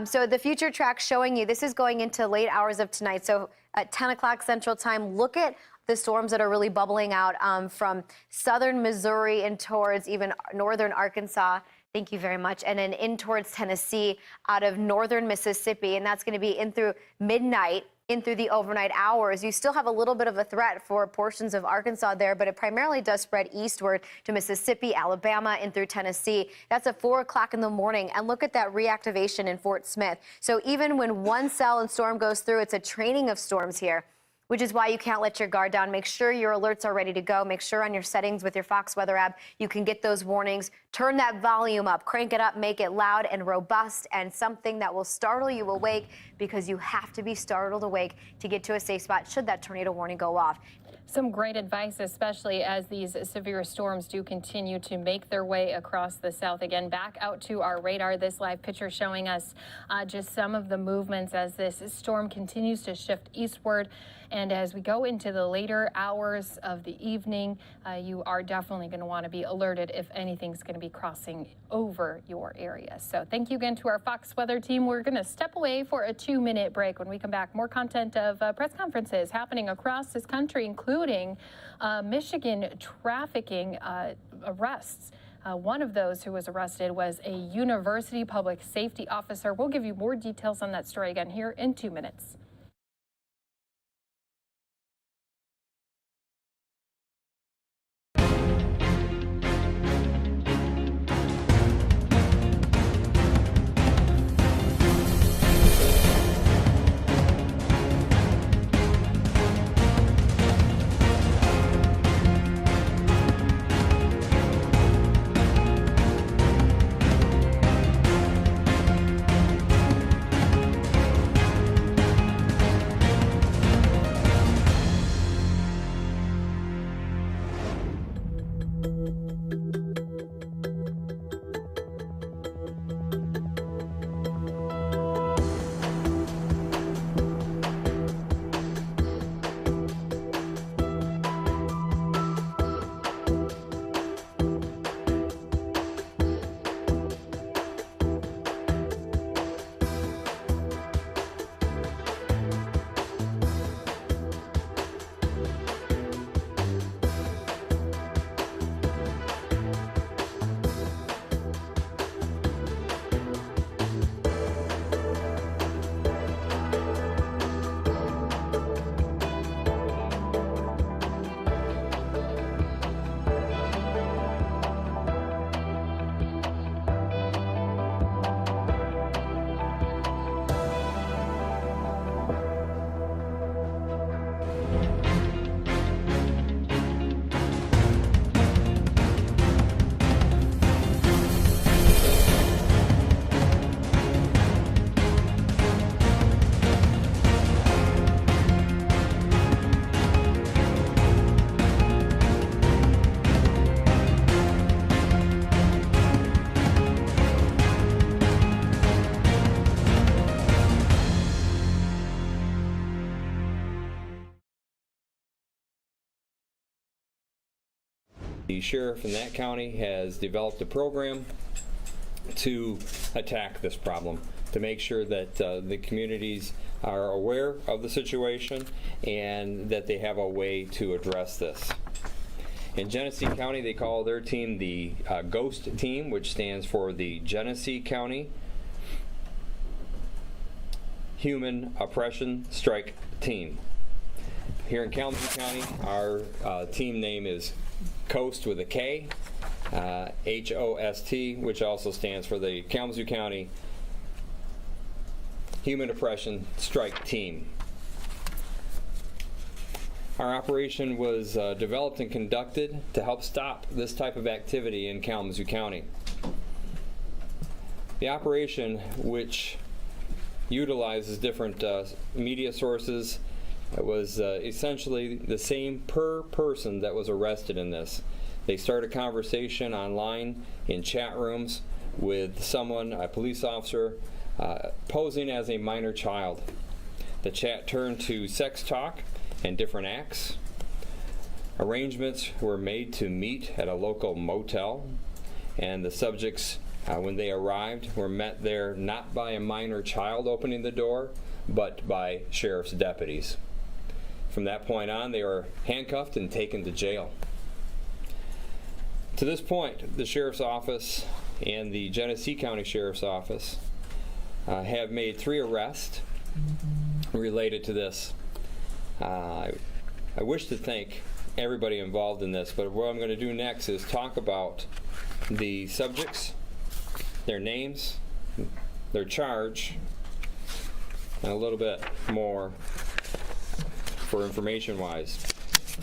So the future track showing you, this is going into late hours of tonight. So at 10 o'clock Central Time, look at the storms that are really bubbling out from southern Missouri and towards even northern Arkansas. Thank you very much. And then in towards Tennessee, out of northern Mississippi. And that's going to be in through midnight, in through the overnight hours. You still have a little bit of a threat for portions of Arkansas there, but it primarily does spread eastward to Mississippi, Alabama, and through Tennessee. That's at 4 o'clock in the morning. And look at that reactivation in Fort Smith. So even when one cell and storm goes through, it's a training of storms here, which is why you can't let your guard down. Make sure your alerts are ready to go. Make sure on your settings with your Fox Weather app, you can get those warnings. Turn that volume up, crank it up, make it loud and robust, and something that will startle you awake, because you have to be startled awake to get to a safe spot should that tornado warning go off. Some great advice, especially as these severe storms do continue to make their way across the South. Again, back out to our radar, this live picture showing us just some of the movements as this storm continues to shift eastward. And as we go into the later hours of the evening, you are definitely going to want to be alerted if anything's going to be crossing over your area. So thank you again to our Fox Weather team. We're going to step away for a 2-minute break. When we come back, more content of press conferences happening across this country, including Michigan trafficking arrests. One of those who was arrested was a university public safety officer. We'll give you more details on that story again here in 2 minutes. The sheriff in that county has developed a program to attack this problem, to make sure that the communities are aware of the situation and that they have a way to address this. In Genesee County, they call their team the GHOST team, which stands for the Genesee County Human Oppression Strike Team. Here in Kalamazoo County, our team name is COAST with a K, HOST, which also stands for the Kalamazoo County Human Oppression Strike Team. Our operation was developed and conducted to help stop this type of activity in Kalamazoo County. The operation, which utilizes different media sources, was essentially the same per person that was arrested in this. They start a conversation online in chat rooms with someone, a police officer, posing as a minor child. The chat turned to sex talk and different acts. Arrangements were made to meet at a local motel, and the subjects, when they arrived, were met there not by a minor child opening the door, but by sheriff's deputies. From that point on, they were handcuffed and taken to jail. To this point, the Sheriff's Office and the Genesee County Sheriff's Office have made 3 arrests related to this. I wish to thank everybody involved in this, but what I'm going to do next is talk about the subjects, their names, their charge, and a little bit more for information-wise.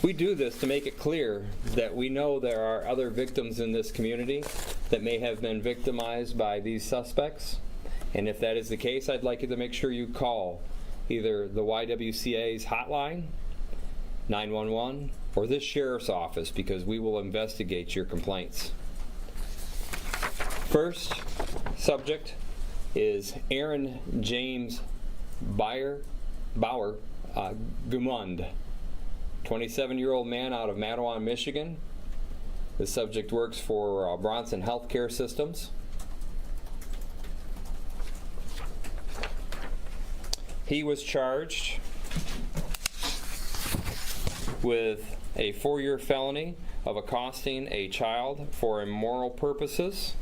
We do this to make it clear that we know there are other victims in this community that may have been victimized by these suspects. And if that is the case, I'd like you to make sure you call either the YWCA's hotline, 911, or this sheriff's office, because we will investigate your complaints. First subject is Aaron James Bauer Gumund, 27-year-old man out of Mattawan, Michigan. The subject works for Bronson Healthcare Systems. He was charged with a 4-year felony of accosting a child for immoral purposes.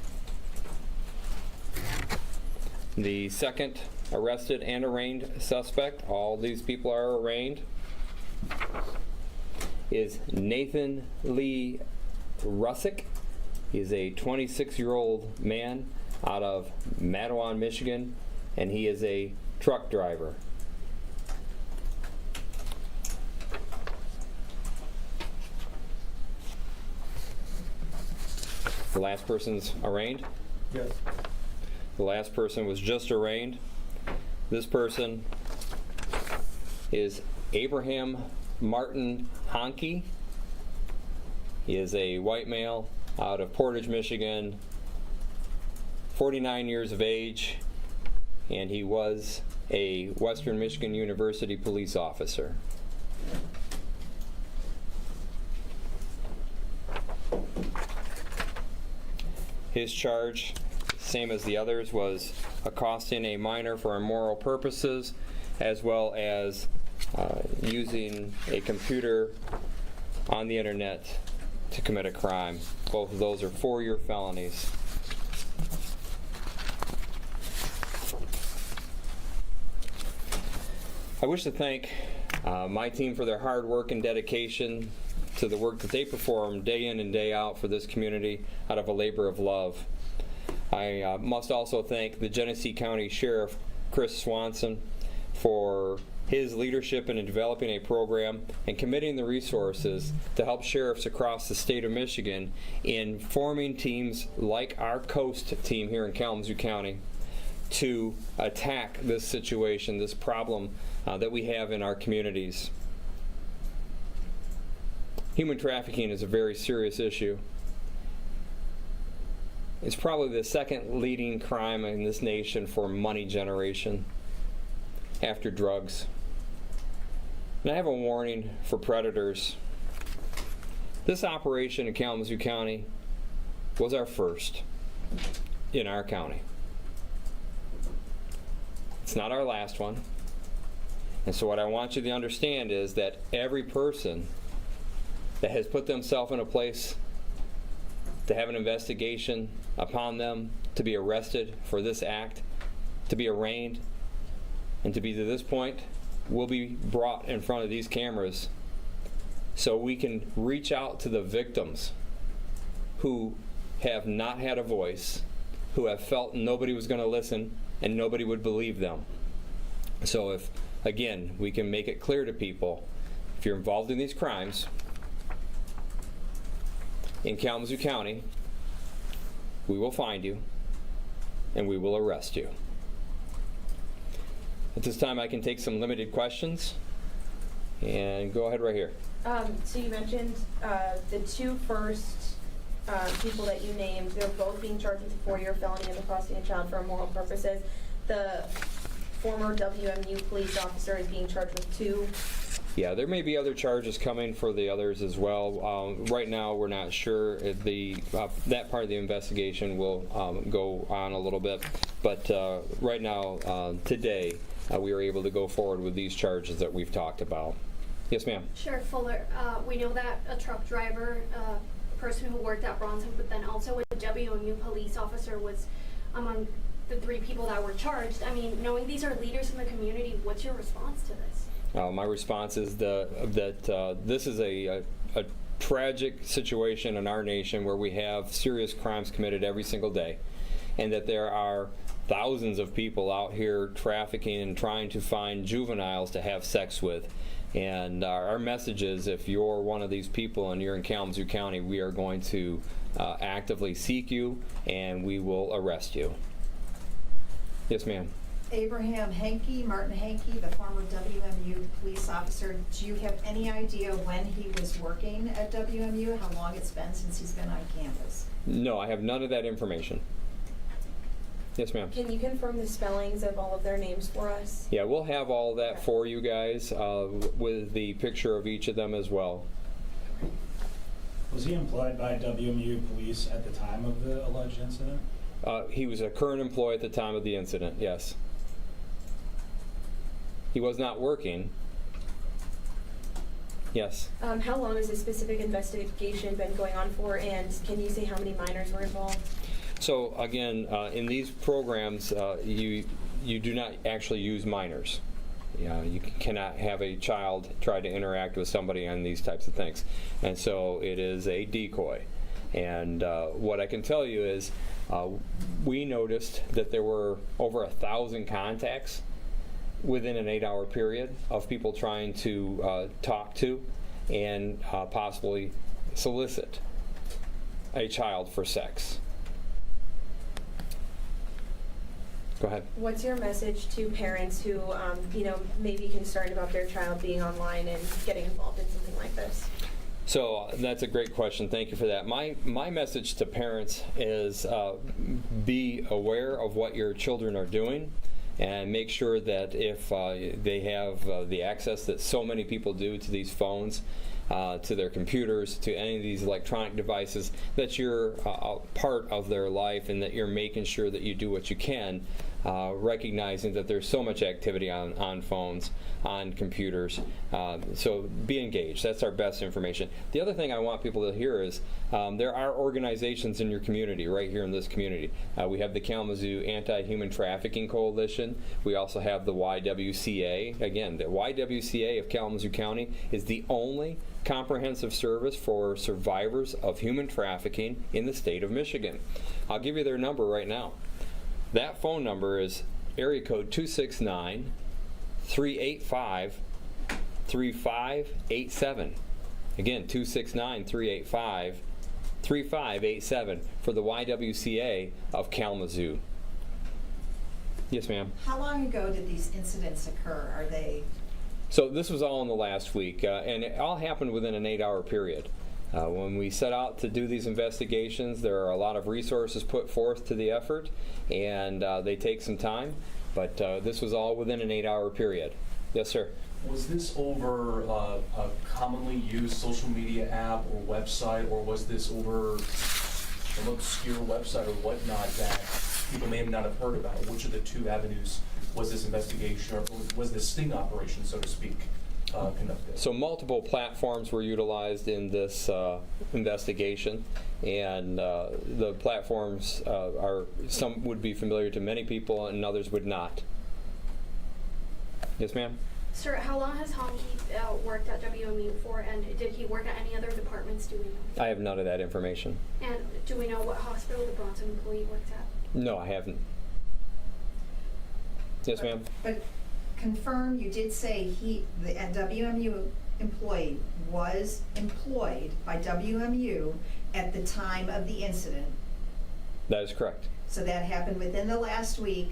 The second arrested and arraigned suspect, all these people are arraigned, is Nathan Lee Russick. He is a 26-year-old man out of Mattawan, Michigan, and he is a truck driver. The last person's arraigned? Yes. The last person was just arraigned. This person is Abraham Martin Honke. He is a white male out of Portage, Michigan, 49 years of age, and he was a Western Michigan University police officer. His charge, same as the others, was accosting a minor for immoral purposes, as well as using a computer on the internet to commit a crime. Both of those are 4-year felonies. I wish to thank my team for their hard work and dedication to the work that they perform day in and day out for this community out of a labor of love. I must also thank the Genesee County Sheriff, Chris Swanson, for his leadership in developing a program and committing the resources to help sheriffs across the state of Michigan in forming teams like our Coast team here in Kalamazoo County to attack this situation, this problem that we have in our communities. Human trafficking is a very serious issue. It's probably the second leading crime in this nation for money generation after drugs. And I have a warning for predators. This operation in Kalamazoo County was our first in our county. It's not our last one. And so what I want you to understand is that every person that has put themselves in a place to have an investigation upon them, to be arrested for this act, to be arraigned, and to be to this point, will be brought in front of these cameras so we can reach out to the victims who have not had a voice, who have felt nobody was going to listen and nobody would believe them. So if, again, we can make it clear to people, if you're involved in these crimes in Kalamazoo County, we will find you and we will arrest you. At this time, I can take some limited questions, and go ahead right here. So you mentioned the two first people that you named, they're both being charged with a 4-year felony and accosting a child for immoral purposes. The former WMU police officer is being charged with 2. Yeah, there may be other charges coming for the others as well. Right now, we're not sure if that part of the investigation will go on a little bit. But right now, today, we were able to go forward with these charges that we've talked about. Yes, ma'am. Sheriff Fuller, we know that a truck driver, a person who worked at Bronson, but then also a WMU police officer was among the 3 people that were charged. I mean, knowing these are leaders in the community, what's your response to this? My response is that this is a tragic situation in our nation where we have serious crimes committed every single day, and that there are thousands of people out here trafficking and trying to find juveniles to have sex with. And our message is, if you're one of these people and you're in Kalamazoo County, we are going to actively seek you and we will arrest you. Yes, ma'am. Abraham Hankey, Martin Hankey, the former WMU police officer, do you have any idea when he was working at WMU, how long it's been since he's been on campus? No, I have none of that information. Yes, ma'am. Can you confirm the spellings of all of their names for us? Yeah, we'll have all that for you guys with the picture of each of them as well. Was he employed by WMU police at the time of the alleged incident? He was a current employee at the time of the incident, yes. He was not working. Yes. How long has this specific investigation been going on for, and can you say how many minors were involved? So again, in these programs, you do not actually use minors. You cannot have a child try to interact with somebody on these types of things. And so it is a decoy. And what I can tell you is we noticed that there were over 1,000 contacts within an 8-hour period of people trying to talk to and possibly solicit a child for sex. Go ahead. What's your message to parents who, may be concerned about their child being online and getting involved in something like this? So that's a great question. Thank you for that. My message to parents is be aware of what your children are doing, and make sure that if they have the access that so many people do to these phones, to their computers, to any of these electronic devices, that you're a part of their life and that you're making sure that you do what you can, recognizing that there's so much activity on phones, on computers. So be engaged. That's our best information. The other thing I want people to hear is there are organizations in your community, right here in this community. We have the Kalamazoo Anti-Human Trafficking Coalition. We also have the YWCA. Again, the YWCA of Kalamazoo County is the only comprehensive service for survivors of human trafficking in the state of Michigan. I'll give you their number right now. That phone number is area code 269-385-3587. Again, 269-385-3587 for the YWCA of Kalamazoo. Yes, ma'am. How long ago did these incidents occur? Are they? So this was all in the last week, and it all happened within an 8-hour period. When we set out to do these investigations, there are a lot of resources put forth to the effort, and they take some time, but this was all within an 8-hour period. Yes, sir. Was this over a commonly used social media app or website, or was this over an obscure website or whatnot that people may not have heard about? Which of the two avenues was this investigation, or was this sting operation, so to speak, conducted? So multiple platforms were utilized in this investigation, and the platforms are, some would be familiar to many people and others would not. Yes, ma'am? Sir, how long has Honky worked at WMU for, and did he work at any other departments, do we know? I have none of that information. And do we know what hospital the Bronson employee worked at? No, I haven't. Yes, ma'am? But confirm, you did say the WMU employee was employed by WMU at the time of the incident. That is correct. So that happened within the last week,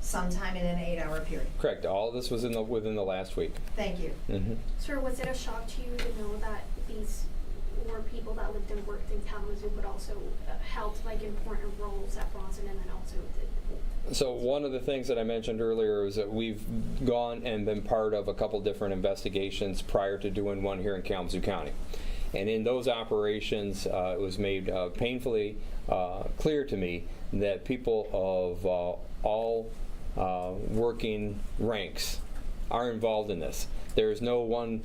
sometime in an 8-hour period. Correct. All of this was within the last week. Thank you. Mm-hmm. Sir, was it a shock to you to know that these were people that lived and worked in Kalamazoo, but also held like important roles at Bronson, and then also did? So one of the things that I mentioned earlier is that we've gone and been part of a couple different investigations prior to doing one here in Kalamazoo County. And in those operations, it was made painfully clear to me that people of all working ranks are involved in this. There is no one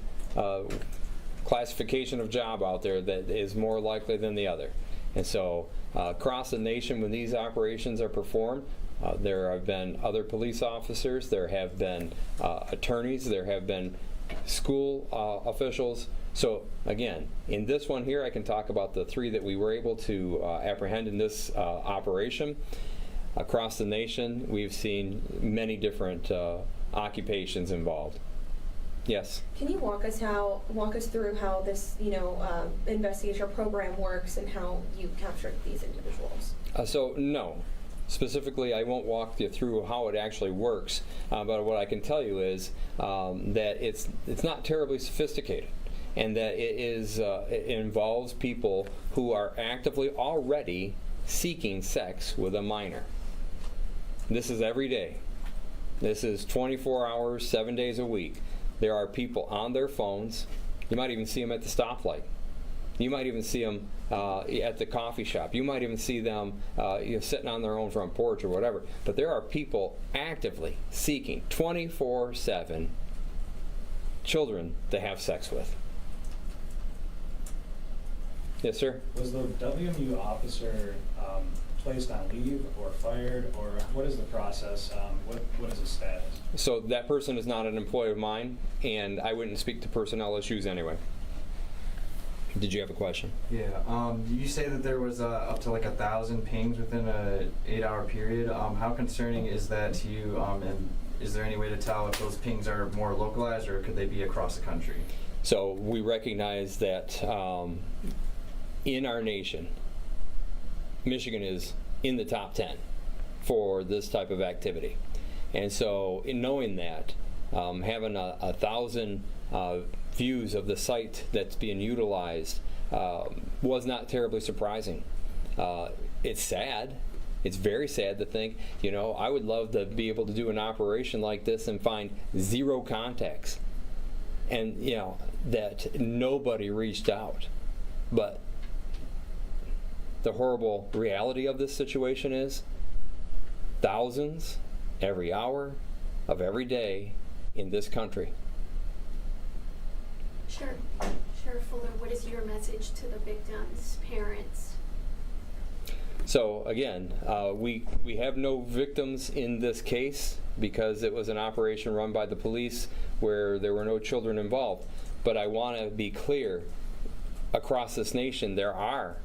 classification of job out there that is more likely than the other. And so across the nation, when these operations are performed, there have been other police officers, there have been attorneys, there have been school officials. So again, in this one here, I can talk about the 3 that we were able to apprehend in this operation. Across the nation, we've seen many different occupations involved. Yes. Can you walk us through how this, investigation program works and how you captured these individuals? So no. Specifically, I won't walk you through how it actually works, but what I can tell you is that it's not terribly sophisticated, and that it involves people who are actively already seeking sex with a minor. This is every day. This is 24 hours, 7 days a week. There are people on their phones. You might even see them at the stoplight. You might even see them at the coffee shop. You might even see them sitting on their own front porch or whatever. But there are people actively seeking 24/7 children to have sex with. Yes, sir? Was the WMU officer placed on leave or fired, or what is the process? What is his status? So that person is not an employee of mine, and I wouldn't speak to personnel issues anyway. Did you have a question? Yeah. You say that there was up to like 1,000 pings within a 8-hour period. How concerning is that to you? And is there any way to tell if those pings are more localized, or could they be across the country? So we recognize that in our nation, Michigan is in the top 10 for this type of activity. And so in knowing that, having 1,000 views of the site that's being utilized was not terribly surprising. It's sad. It's very sad to think, I would love to be able to do an operation like this and find 0 contacts, and that nobody reached out. But the horrible reality of this situation is thousands every hour of every day in this country. Sheriff Fuller, what is your message to the victims' parents? So again, we have no victims in this case because it was an operation run by the police where there were no children involved. But I want to be clear, across this nation there are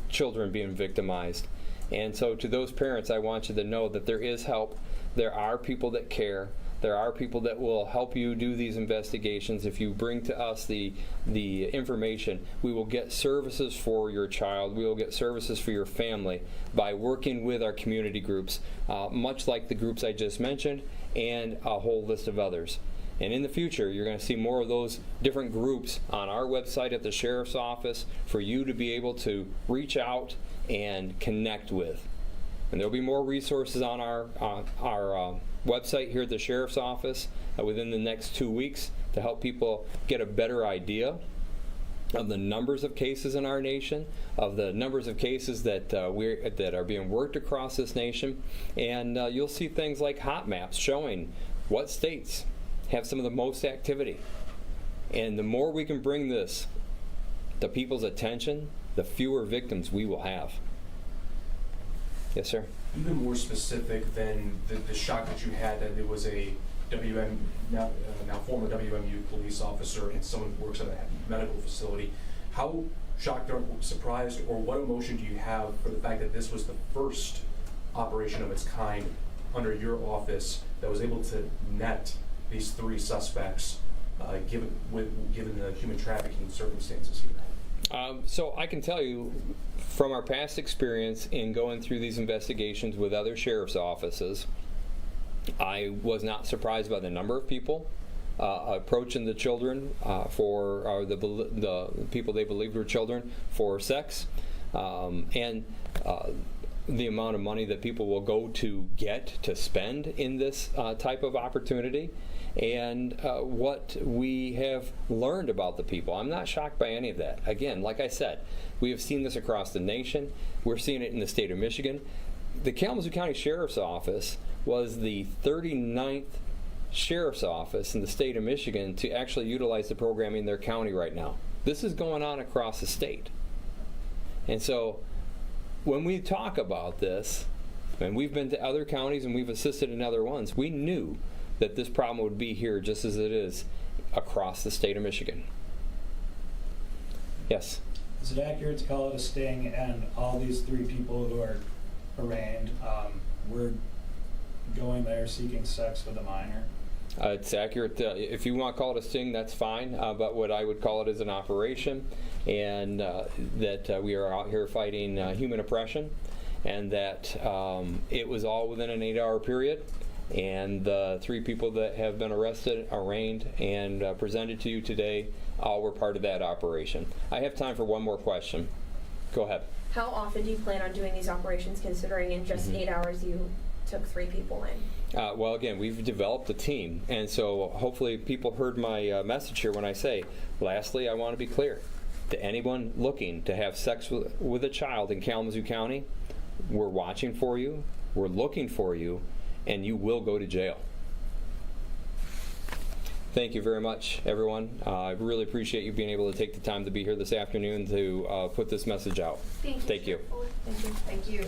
children being victimized. And so to those parents, I want you to know that there is help. There are people that care. There are people that will help you do these investigations. If you bring to us the information, we will get services for your child. We will get services for your family by working with our community groups, much like the groups I just mentioned, and a whole list of others. And in the future, you're going to see more of those different groups on our website at the Sheriff's Office for you to be able to reach out and connect with. And there'll be more resources on our website here at the Sheriff's Office within the next 2 weeks to help people get a better idea of the numbers of cases in our nation, of the numbers of cases that that are being worked across this nation, and you'll see things like hot maps showing what states have some of the most activity. And the more we can bring this to people's attention, the fewer victims we will have. Yes, sir? Even more specific than the shock that you had that it was a now former WMU police officer and someone who works at a medical facility. How shocked or surprised, or what emotion do you have for the fact that this was the first operation of its kind under your office that was able to net these 3 suspects, given the human trafficking circumstances here? So I can tell you from our past experience in going through these investigations with other sheriff's offices, I was not surprised by the number of people approaching the children for the people they believed were children for sex, and the amount of money that people will go to get to spend in this type of opportunity, and what we have learned about the people. I'm not shocked by any of that. Again, like I said, we have seen this across the nation. We're seeing it in the state of Michigan. The Kalamazoo County Sheriff's Office was the 39th sheriff's office in the state of Michigan to actually utilize the program in their county right now. This is going on across the state. And so when we talk about this, and we've been to other counties and we've assisted in other ones, we knew that this problem would be here just as it is across the state of Michigan. Yes? Is it accurate to call it a sting and all these 3 people who are arraigned were going there seeking sex with a minor? It's accurate. If you want to call it a sting, that's fine. But what I would call it is an operation, and that we are out here fighting human oppression, and that it was all within an 8-hour period. And the 3 people that have been arrested, arraigned, and presented to you today all were part of that operation. I have time for one more question. Go ahead. How often do you plan on doing these operations, considering in just 8 hours you took 3 people in? Well, again, we've developed a team, and so hopefully people heard my message here when I say, lastly, I want to be clear. To anyone looking to have sex with a child in Kalamazoo County, we're watching for you, we're looking for you, and you will go to jail. Thank you very much, everyone. I really appreciate you being able to take the time to be here this afternoon to put this message out. Thank you. Thank you. Thank you.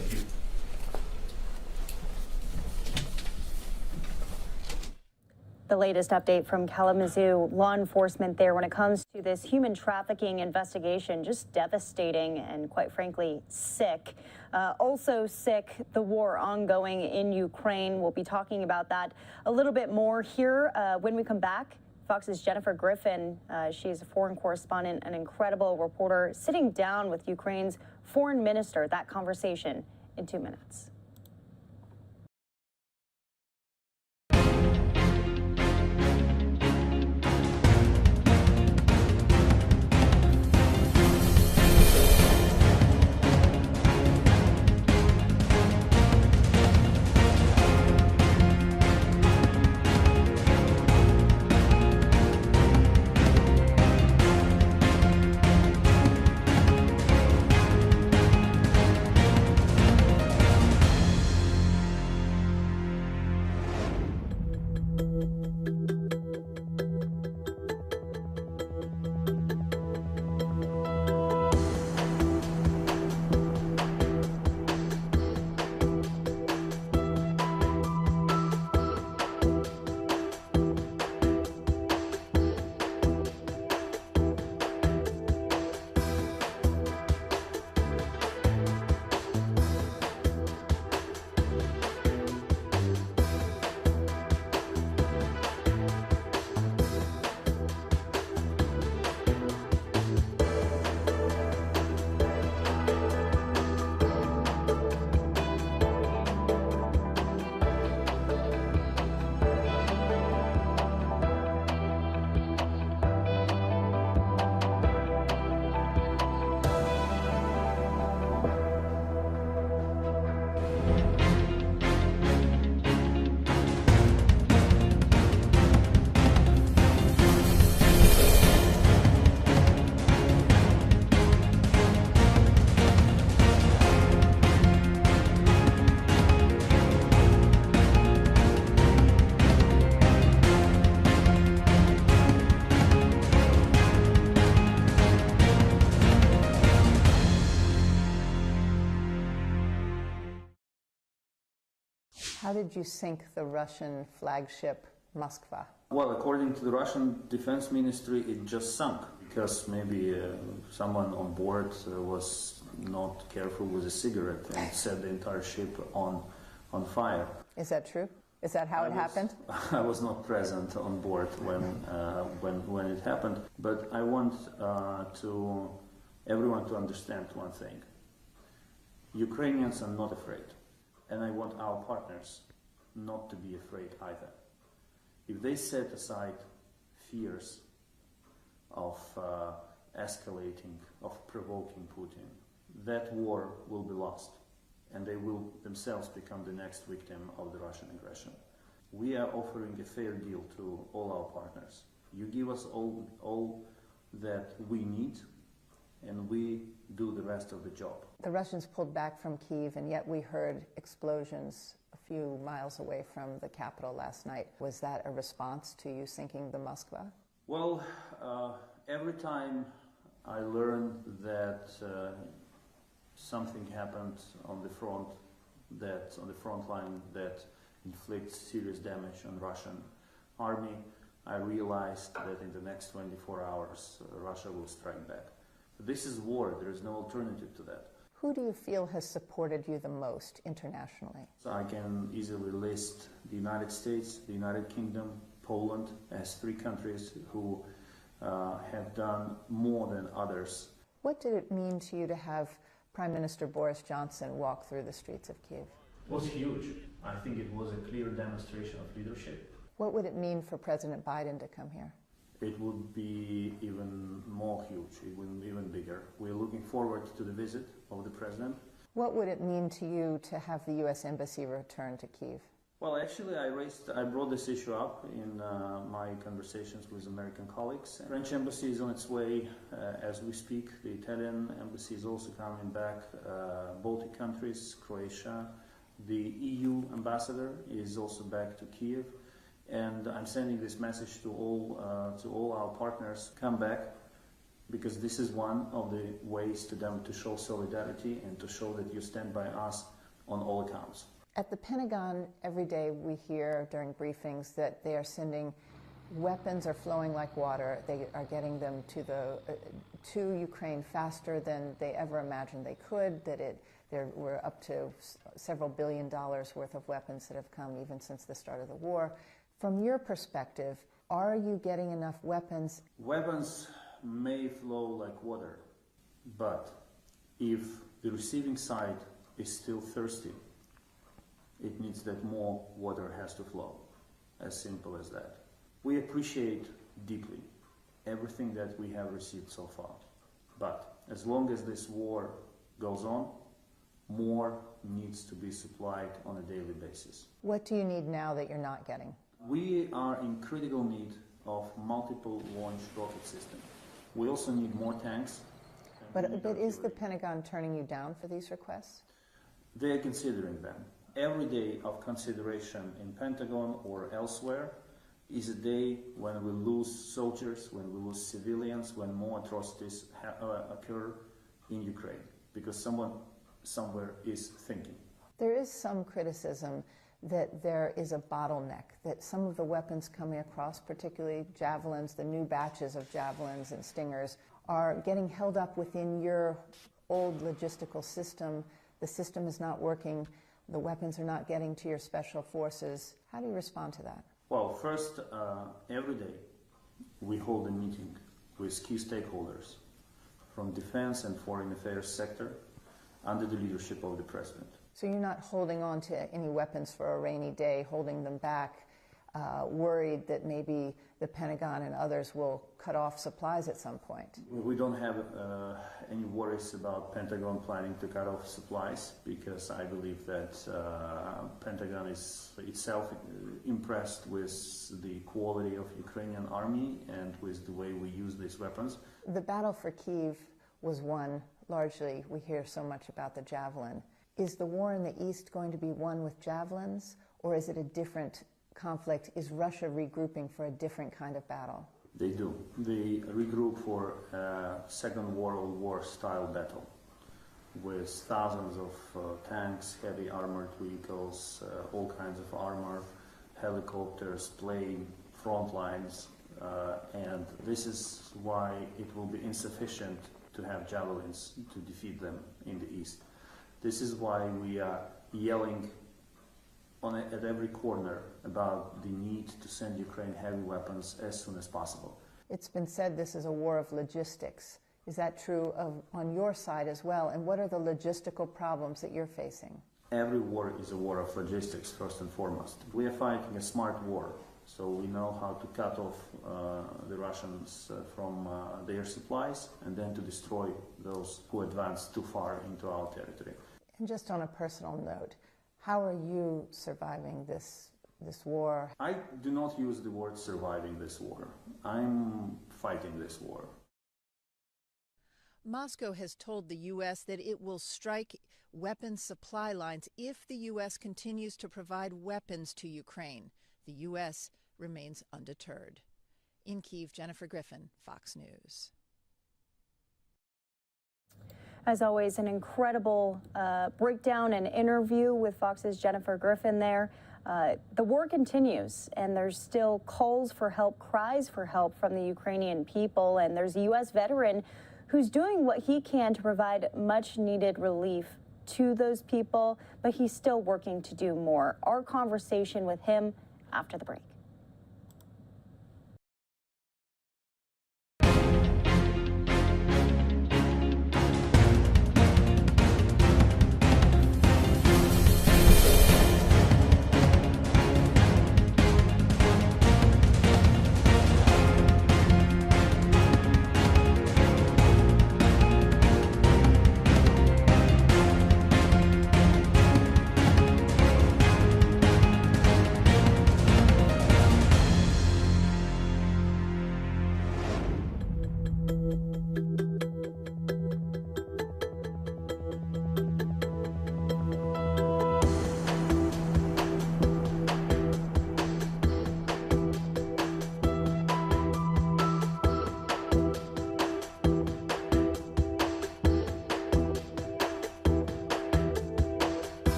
The latest update from Kalamazoo law enforcement there when it comes to this human trafficking investigation, just devastating and quite frankly sick. Also sick, the war ongoing in Ukraine. We'll be talking about that a little bit more here when we come back. Fox's Jennifer Griffin, she's a foreign correspondent, an incredible reporter, sitting down with Ukraine's foreign minister. That conversation in 2 minutes. How did you sink the Russian flagship Moskva? Well, according to the Russian Defense Ministry, it just sunk because maybe someone on board was not careful with a cigarette and set the entire ship on fire. Is that true? Is that how it happened? I was not present on board when it happened, but I want everyone to understand one thing. Ukrainians are not afraid, and I want our partners not to be afraid either. If they set aside fears of escalating, of provoking Putin, that war will be lost, and they will themselves become the next victim of the Russian aggression. We are offering a fair deal to all our partners. You give us all that we need, and we do the rest of the job. The Russians pulled back from Kyiv, and yet we heard explosions a few miles away from the capital last night. Was that a response to you sinking the Moskva? Well, every time I learn that something happened on the front line that inflicts serious damage on Russian army, I realized that in the next 24 hours Russia will strike back. This is war. There is no alternative to that. Who do you feel has supported you the most internationally? So I can easily list the United States, the United Kingdom, Poland as three countries who have done more than others. What did it mean to you to have Prime Minister Boris Johnson walk through the streets of Kyiv? It was huge. I think it was a clear demonstration of leadership. What would it mean for President Biden to come here? It would be even more huge, even bigger. We're looking forward to the visit of the President. What would it mean to you to have the U.S. Embassy return to Kyiv? Well, actually, I brought this issue up in my conversations with American colleagues. The French embassy is on its way as we speak. The Italian embassy is also coming back. Baltic countries, Croatia. The EU ambassador is also back to Kyiv. And I'm sending this message to all our partners: come back, because this is one of the ways to them to show solidarity and to show that you stand by us on all accounts. At the Pentagon, every day we hear during briefings that they are sending weapons are flowing like water. They are getting them to Ukraine faster than they ever imagined they could, there were up to several $1 billion worth of weapons that have come even since the start of the war. From your perspective, are you getting enough weapons? Weapons may flow like water, but if the receiving side is still thirsty, it means that more water has to flow. As simple as that. We appreciate deeply everything that we have received so far, but as long as this war goes on, more needs to be supplied on a daily basis. What do you need now that you're not getting? We are in critical need of multiple launch rocket systems. We also need more tanks. But is the Pentagon turning you down for these requests? They are considering them. Every day of consideration in Pentagon or elsewhere is a day when we lose soldiers, when we lose civilians, when more atrocities occur in Ukraine, because someone somewhere is thinking. There is some criticism that there is a bottleneck, that some of the weapons coming across, particularly javelins, the new batches of javelins and stingers, are getting held up within your old logistical system. The system is not working. The weapons are not getting to your special forces. How do you respond to that? Well, first, every day we hold a meeting with key stakeholders from defense and foreign affairs sector under the leadership of the President. So you're not holding on to any weapons for a rainy day, holding them back, worried that maybe the Pentagon and others will cut off supplies at some point? We don't have any worries about Pentagon planning to cut off supplies, because I believe that Pentagon is itself impressed with the quality of Ukrainian army and with the way we use these weapons. The battle for Kyiv was won largely. We hear so much about the javelin. Is the war in the East going to be won with javelins, or is it a different conflict? Is Russia regrouping for a different kind of battle? They do. They regroup for a Second World War style battle. with thousands of tanks, heavy armored vehicles, all kinds of armor, helicopters, plane, front lines, and this is why it will be insufficient to have javelins to defeat them in the east. This is why we are yelling at every corner about the need to send Ukraine heavy weapons as soon as possible. It's been said this is a war of logistics. Is that true on your side as well? And what are the logistical problems that you're facing? Every war is a war of logistics, first and foremost. We are fighting a smart war, so we know how to cut off the Russians from their supplies and then to destroy those who advance too far into our territory. And just on a personal note, how are you surviving this war? I do not use the word surviving this war. I'm fighting this war. Moscow has told the U.S. that it will strike weapons supply lines if the U.S. continues to provide weapons to Ukraine. The U.S. remains undeterred. In Kyiv, Jennifer Griffin, Fox News. As always, an incredible breakdown and interview with Fox's Jennifer Griffin there. The war continues, and there's still calls for help, cries for help from the Ukrainian people, and there's a U.S. veteran who's doing what he can to provide much-needed relief to those people, but he's still working to do more. Our conversation with him after the break.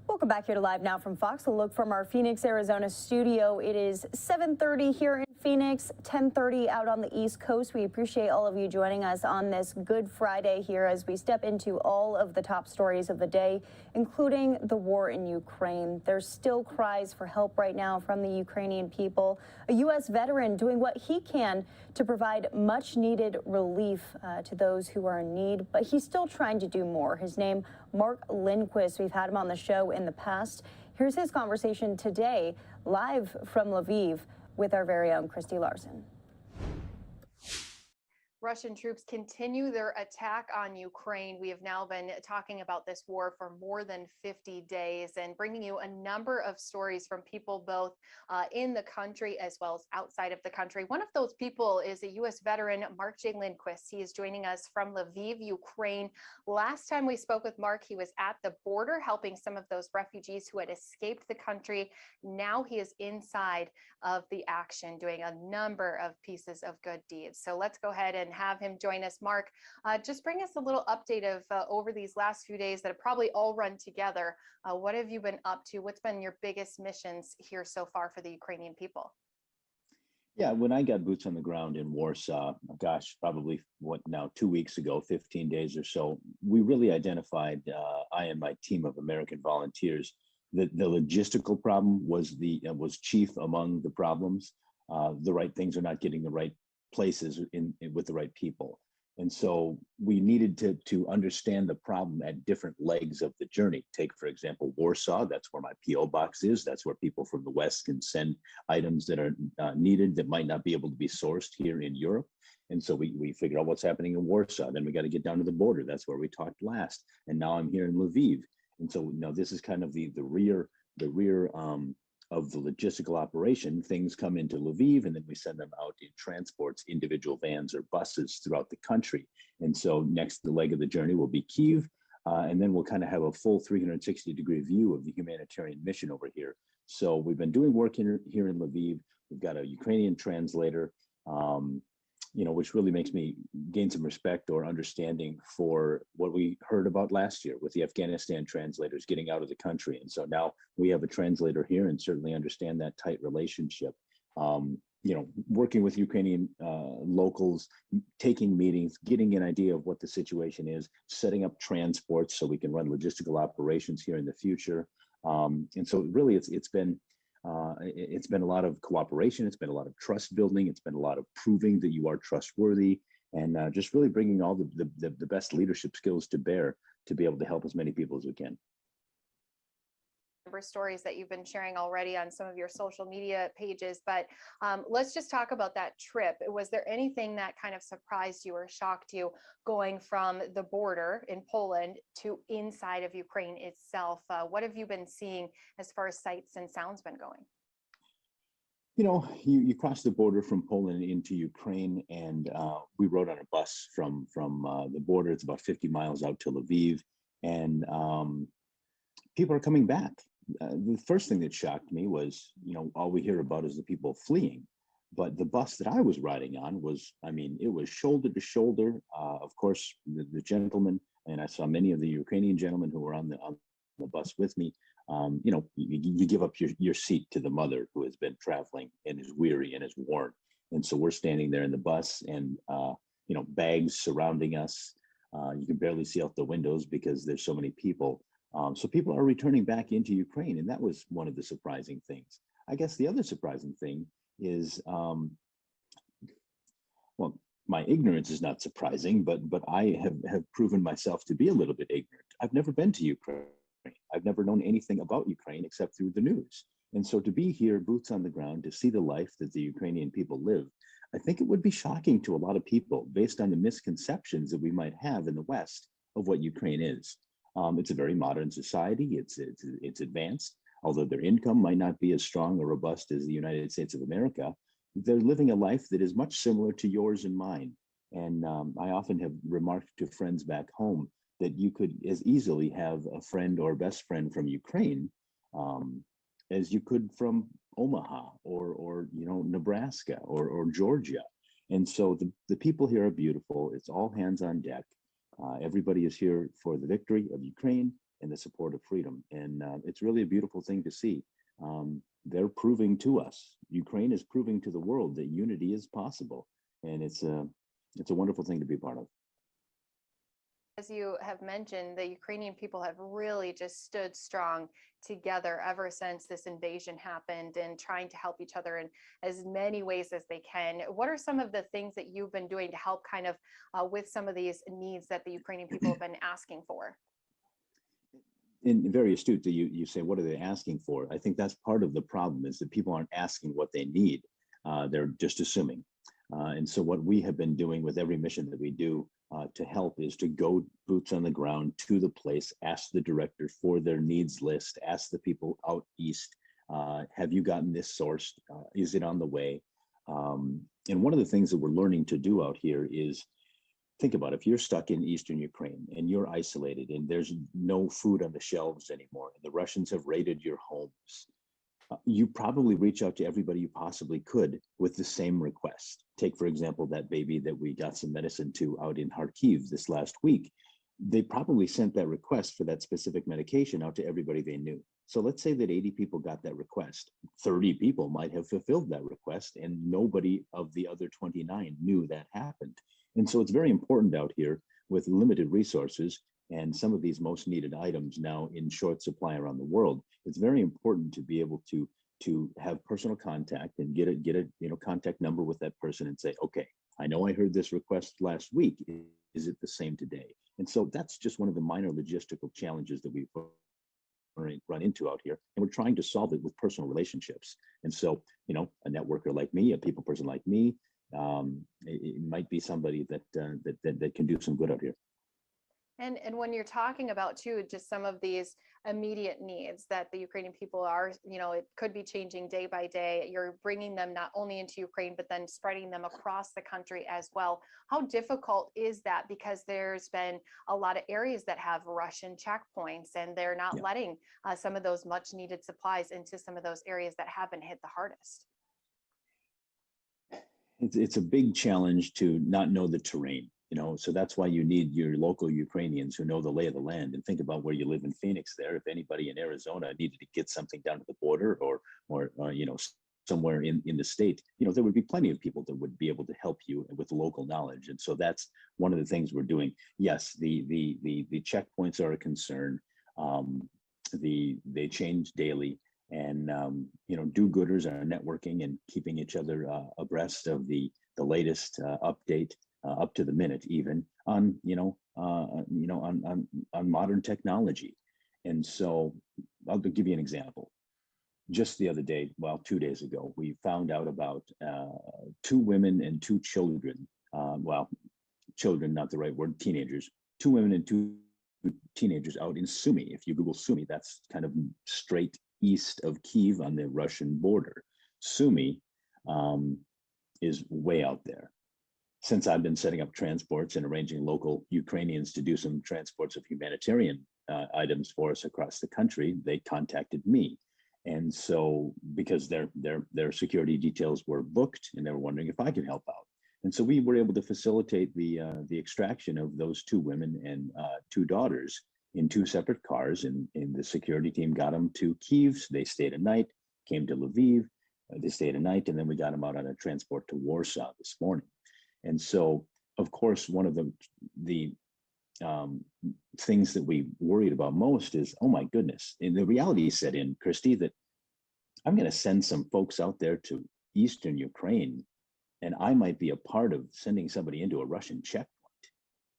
Welcome back here to Live Now from Fox. A look from our Phoenix, Arizona studio. It is 7:30 here in Phoenix, 10:30 out on the East Coast. We appreciate all of you joining us on this Good Friday here as we step into all of the top stories of the day, including the war in Ukraine. There's still cries for help right now from the Ukrainian people. A U.S. veteran doing what he can to provide much needed relief to those who are in need, but he's still trying to do more. His name, Mark Lindquist. We've had him on the show in the past. Here's his conversation today, live from Lviv, with our very own Christy Larson. Russian troops continue their attack on Ukraine. We have now been talking about this war for more than 50 days and bringing you a number of stories from people both in the country as well as outside of the country. One of those people is a U.S. veteran, Mark J. Lindquist. He is joining us from Lviv, Ukraine. Last time we spoke with Mark, he was at the border helping some of those refugees who had escaped the country. Now he is inside of the action doing a number of pieces of good deeds. So let's go ahead and have him join us. Mark, just bring us a little update of over these last few days that have probably all run together. What have you been up to? What's been your biggest missions here so far for the Ukrainian people? Yeah, when I got boots on the ground in Warsaw, gosh, probably what now, 2 weeks ago, 15 days or so, we really identified, I and my team of American volunteers, that the logistical problem was chief among the problems. The right things are not getting the right places with the right people. And so we needed to understand the problem at different legs of the journey. Take, for example, Warsaw, that's where my PO box is. That's where people from the West can send items that are needed that might not be able to be sourced here in Europe. And so we figured out what's happening in Warsaw. Then we got to get down to the border. That's where we talked last. And now I'm here in Lviv. And so now this is kind of the rear of the logistical operation. Things come into Lviv and then we send them out in transports, individual vans or buses throughout the country. And so next, the leg of the journey will be Kyiv. And then we'll kind of have a full 360-degree view of the humanitarian mission over here. So we've been doing work here in Lviv. We've got a Ukrainian translator, which really makes me gain some respect or understanding for what we heard about last year with the Afghanistan translators getting out of the country. And so now we have a translator here and certainly understand that tight relationship. Working with Ukrainian locals, taking meetings, getting an idea of what the situation is, setting up transports so we can run logistical operations here in the future. And so really it's been a lot of cooperation. It's been a lot of trust building. It's been a lot of proving that you are trustworthy and just really bringing all the best leadership skills to bear to be able to help as many people as we can. Stories that you've been sharing already on some of your social media pages, but let's just talk about that trip. Was there anything that kind of surprised you or shocked you going from the border in Poland to inside of Ukraine itself? What have you been seeing as far as sights and sounds been going? You cross the border from Poland into Ukraine, and we rode on a bus from the border. It's about 50 miles out to Lviv, and people are coming back. The first thing that shocked me was, all we hear about is the people fleeing. But the bus that I was riding on was, it was shoulder to shoulder. Of course, the gentleman, and I saw many of the Ukrainian gentlemen who were on the bus with me. You give up your seat to the mother who has been traveling and is weary and is worn. And so we're standing there in the bus and, bags surrounding us. You can barely see out the windows because there's so many people. So people are returning back into Ukraine, and that was one of the surprising things. I guess the other surprising thing is, my ignorance is not surprising, but I have proven myself to be a little bit ignorant. I've never been to Ukraine. I've never known anything about Ukraine except through the news. And so to be here, boots on the ground, to see the life that the Ukrainian people live, I think it would be shocking to a lot of people based on the misconceptions that we might have in the West of what Ukraine is. It's a very modern society. It's advanced, although their income might not be as strong or robust as the United States of America. They're living a life that is much similar to yours and mine. And I often have remarked to friends back home that you could as easily have a friend or best friend from Ukraine as you could from Omaha or Nebraska or Georgia. And so the people here are beautiful. It's all hands on deck. Everybody is here for the victory of Ukraine and the support of freedom. And it's really a beautiful thing to see. They're proving to us, Ukraine is proving to the world that unity is possible. And it's a wonderful thing to be part of. As you have mentioned, the Ukrainian people have really just stood strong together ever since this invasion happened and trying to help each other in as many ways as they can. What are some of the things that you've been doing to help kind of with some of these needs that the Ukrainian people have been asking for? And very astute that you say, what are they asking for? I think that's part of the problem is that people aren't asking what they need. They're just assuming. And so what we have been doing with every mission that we do to help is to go boots on the ground to the place, ask the director for their needs list, ask the people out east, have you gotten this sourced? Is it on the way? And one of the things that we're learning to do out here is, think about it, if you're stuck in eastern Ukraine and you're isolated and there's no food on the shelves anymore, and the Russians have raided your homes, you probably reach out to everybody you possibly could with the same request. Take, for example, that baby that we got some medicine to out in Kharkiv this last week. they probably sent that request for that specific medication out to everybody they knew. So let's say that 80 people got that request. 30 people might have fulfilled that request, and nobody of the other 29 knew that happened. And so it's very important out here with limited resources and some of these most needed items now in short supply around the world. It's very important to be able to have personal contact and get a contact number with that person and say, okay, I know I heard this request last week. Is it the same today? And so that's just one of the minor logistical challenges that we've run into out here. And we're trying to solve it with personal relationships. And so, a networker like me, a people person like me, it might be somebody that can do some good out here. And when you're talking about too, just some of these immediate needs that the Ukrainian people are, it could be changing day by day. You're bringing them not only into Ukraine, but then spreading them across the country as well. How difficult is that? Because there's been a lot of areas that have Russian checkpoints, and they're not letting some of those much needed supplies into some of those areas that have been hit the hardest. It's a big challenge to not know the terrain. So that's why you need your local Ukrainians who know the lay of the land. And think about where you live in Phoenix there. If anybody in Arizona needed to get something down to the border or somewhere in the state, there would be plenty of people that would be able to help you with local knowledge. And so that's one of the things we're doing. Yes, the checkpoints are a concern. They change daily. And do-gooders are networking and keeping each other abreast of the latest update. Up to the minute, even on modern technology. And so I'll give you an example. Just the other day, 2 days ago, we found out about 2 women and 2 children. Children, not the right word, teenagers. 2 women and 2 teenagers out in Sumy. If you Google Sumy, that's kind of straight east of Kyiv on the Russian border. Sumy is way out there. Since I've been setting up transports and arranging local Ukrainians to do some transports of humanitarian items for us across the country, they contacted me. And so because their security details were booked, and they were wondering if I could help out. And so we were able to facilitate the extraction of those 2 women and 2 daughters in 2 separate cars. And the security team got them to Kyiv. They stayed a night, came to Lviv. They stayed a night, and then we got them out on a transport to Warsaw this morning. And so, of course, one of the things that we worried about most is, oh my goodness, and the reality set in, Christy, that I'm going to send some folks out there to Eastern Ukraine, and I might be a part of sending somebody into a Russian checkpoint.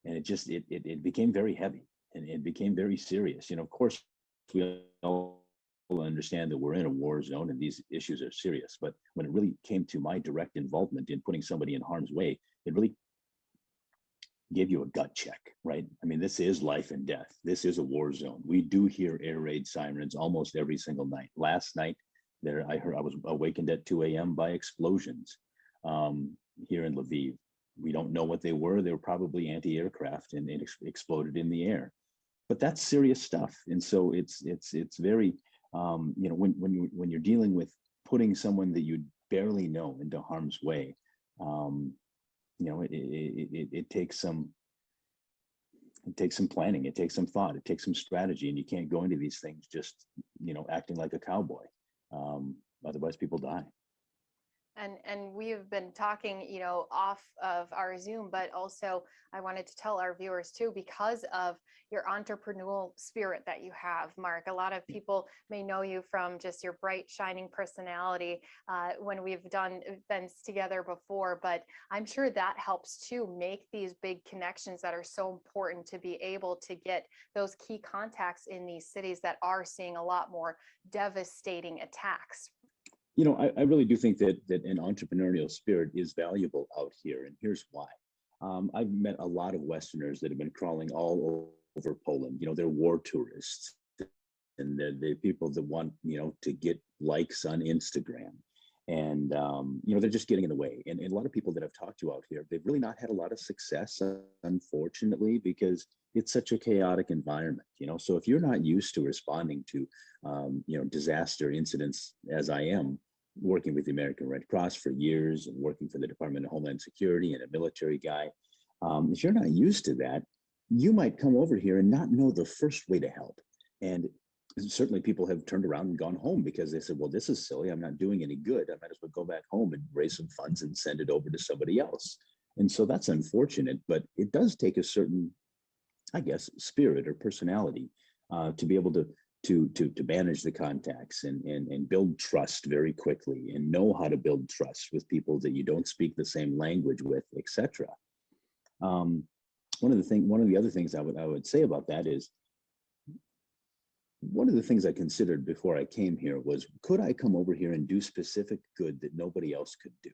And it became very heavy, and it became very serious. Of course, we all understand that we're in a war zone and these issues are serious, but when it really came to my direct involvement in putting somebody in harm's way, it really gave you a gut check, right? I mean, this is life and death. This is a war zone. We do hear air raid sirens almost every single night. Last night, I was awakened at 2 a.m. by explosions here in Lviv. We don't know what they were. They were probably anti-aircraft, and it exploded in the air. But that's serious stuff. And so it's very, when you're dealing with putting someone that you barely know into harm's way, it takes some planning, it takes some thought, it takes some strategy, and you can't go into these things just acting like a cowboy. Otherwise people die. And we have been talking, off of our Zoom, but also I wanted to tell our viewers too, because of your entrepreneurial spirit that you have, Mark. A lot of people may know you from just your bright, shining personality when we've done events together before, but I'm sure that helps to make these big connections that are so important to be able to get those key contacts in these cities that are seeing a lot more devastating attacks. I really do think that an entrepreneurial spirit is valuable out here, and here's why. I've met a lot of Westerners that have been crawling all over Poland. They're war tourists, and they're people that want, to get likes on Instagram. And, they're just getting in the way. And a lot of people that I've talked to out here, they've really not had a lot of success, unfortunately, because it's such a chaotic environment, So if you're not used to responding to, disaster incidents, as I am, working with the American Red Cross for years and working for the Department of Homeland Security and a military guy, if you're not used to that, you might come over here and not know the first way to help. And certainly people have turned around and gone home because they said, well, this is silly. I'm not doing any good. I might as well go back home and raise some funds and send it over to somebody else. And so that's unfortunate, but it does take a certain, I guess, spirit or personality to be able to manage the contacts and build trust very quickly and know how to build trust with people that you don't speak the same language with, etc. One of the other things I would say about that is, one of the things I considered before I came here was, could I come over here and do specific good that nobody else could do?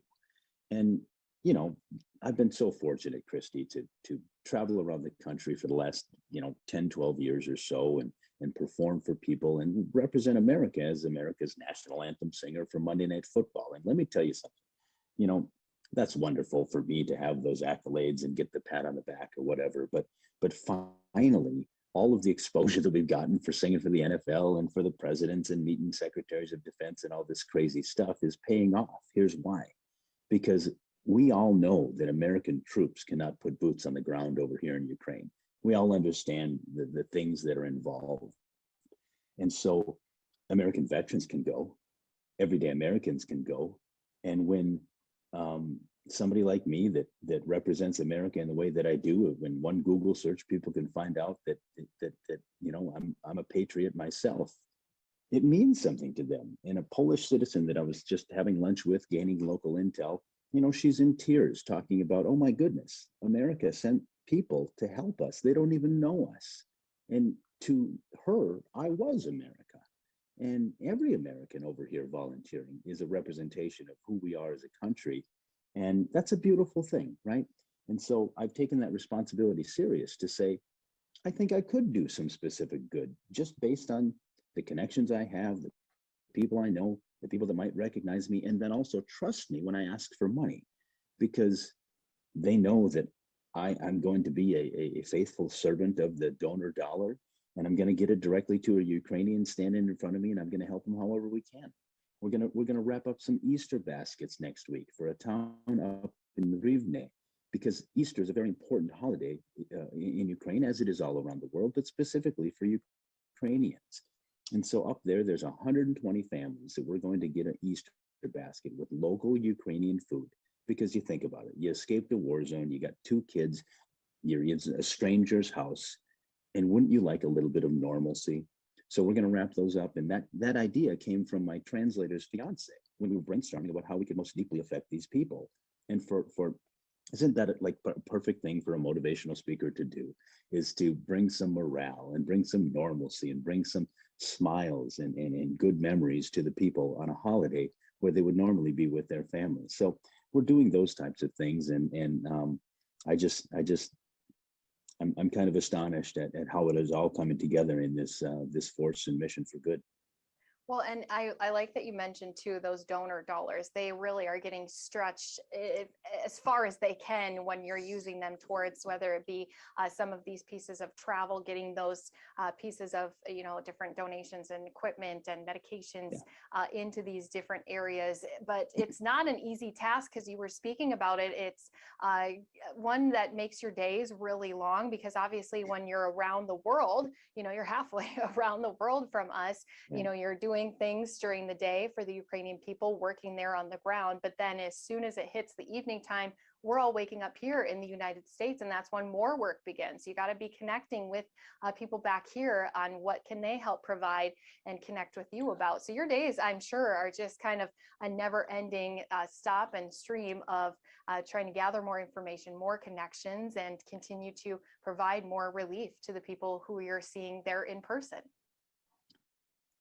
And, you know, I've been so fortunate, Christy, to travel around the country for the last, 10, 12 years or so and perform for people and represent America as America's national anthem singer for Monday Night Football. And let me tell you something, that's wonderful for me to have those accolades and get the pat on the back or whatever. But finally, all of the exposure that we've gotten for singing for the NFL and for the presidents and meeting secretaries of defense and all this crazy stuff is paying off. Here's why. Because we all know that American troops cannot put boots on the ground over here in Ukraine. We all understand the things that are involved. And so American veterans can go, everyday Americans can go. And when somebody like me that represents America in the way that I do, when one Google search, people can find out that I'm a patriot myself, it means something to them. And a Polish citizen that I was just having lunch with, gaining local intel, she's in tears talking about, oh my goodness, America sent people to help us. They don't even know us. And to her, I was America. And every American over here volunteering is a representation of who we are as a country. And that's a beautiful thing, right? And so I've taken that responsibility serious to say, I think I could do some specific good just based on the connections I have, the people I know, the people that might recognize me, and then also trust me when I ask for money, because they know that I'm going to be a faithful servant of the donor dollar, and I'm going to get it directly to a Ukrainian standing in front of me, and I'm going to help them however we can. We're going to wrap up some Easter baskets next week for a town up in Rivne, because Easter is a very important holiday in Ukraine, as it is all around the world, but specifically for Ukrainians. And so up there's 120 families that we're going to get an Easter basket with local Ukrainian food. Because you think about it, you escaped a war zone, you got 2 kids, you're in a stranger's house, and wouldn't you like a little bit of normalcy? So we're going to wrap those up. And that idea came from my translator's fiance when we were brainstorming about how we could most deeply affect these people. And for isn't that like a perfect thing for a motivational speaker to do, is to bring some morale and bring some normalcy and bring some smiles and good memories to the people on a holiday where they would normally be with their families. So we're doing those types of things. And I'm kind of astonished at how it is all coming together in this force and mission for good. Well, and I like that you mentioned too, those donor dollars. They really are getting stretched as far as they can when you're using them towards, whether it be some of these pieces of travel, getting those pieces of, different donations and equipment and medications into these different areas. But it's not an easy task, because you were speaking about it. It's one that makes your days really long, because obviously when you're around the world, you're halfway around the world from us, you're doing things during the day for the Ukrainian people, working there on the ground. But then as soon as it hits the evening time, we're all waking up here in the United States, and that's when more work begins. You got to be connecting with people back here on what can they help provide and connect with you about. So your days, I'm sure, are just kind of a never-ending stop and stream of trying to gather more information, more connections, and continue to provide more relief to the people who you're seeing there in person.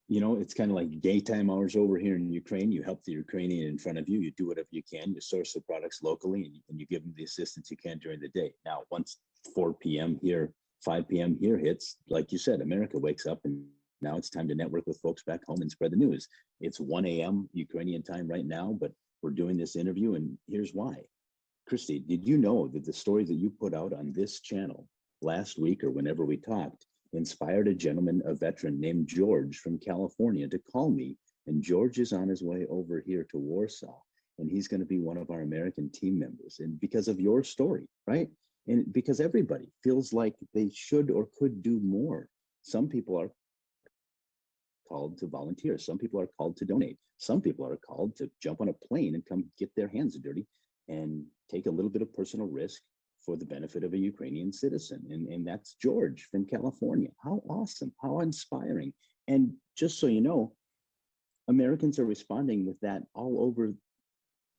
It's kind of like daytime hours over here in Ukraine. You help the Ukrainian in front of you. You do whatever you can. You source the products locally, and you give them the assistance you can during the day. Now, once 4 p.m. here, 5 p.m. here hits, like you said, America wakes up, and now it's time to network with folks back home and spread the news. It's 1 a.m. Ukrainian time right now, but we're doing this interview, and here's why. Christy, did you know that the story that you put out on this channel last week or whenever we talked inspired a veteran named George from California to call me? And George is on his way over here to Warsaw, and he's going to be one of our American team members. And because of your story, right? And because everybody feels like they should or could do more. Some people are called to volunteer. Some people are called to donate. Some people are called to jump on a plane and come get their hands dirty and take a little bit of personal risk for the benefit of a Ukrainian citizen. And that's George from California. How awesome, how inspiring. And just so you know, Americans are responding with that all over.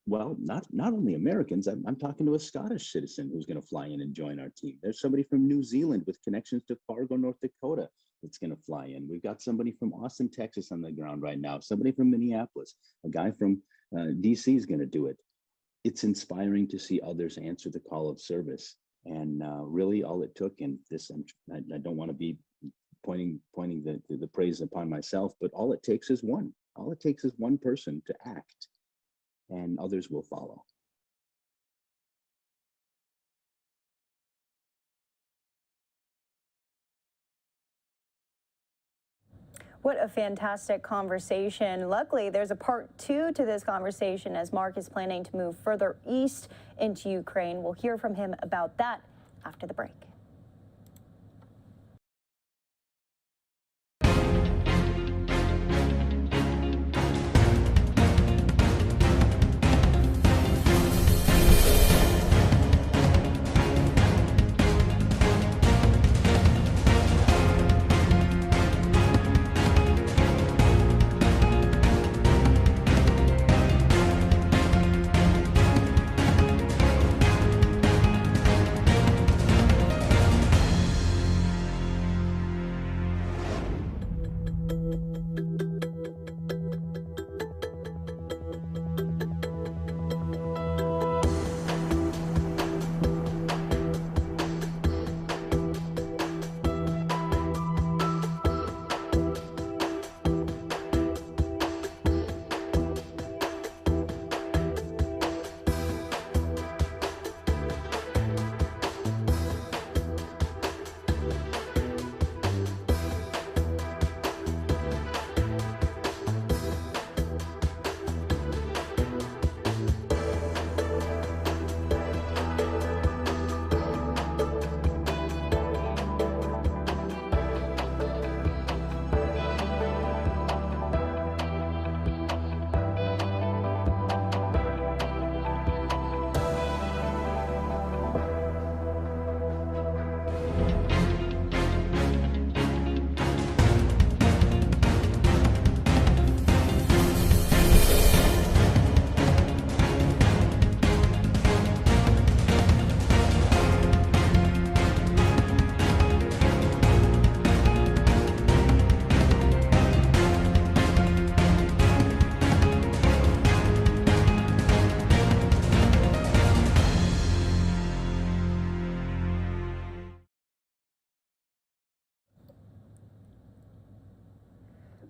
Well, not only Americans. I'm talking to a Scottish citizen who's going to fly in and join our team. There's somebody from New Zealand with connections to Fargo, North Dakota that's going to fly in. We've got somebody from Austin, Texas on the ground right now, somebody from Minneapolis, a guy from DC is going to do it. It's inspiring to see others answer the call of service. And really all it took, and this, I don't want to be pointing the praise upon myself, but all it takes is one. All it takes is one person to act, and others will follow. What a fantastic conversation. Luckily, there's a part 2 to this conversation as Mark is planning to move further east into Ukraine. We'll hear from him about that after the break.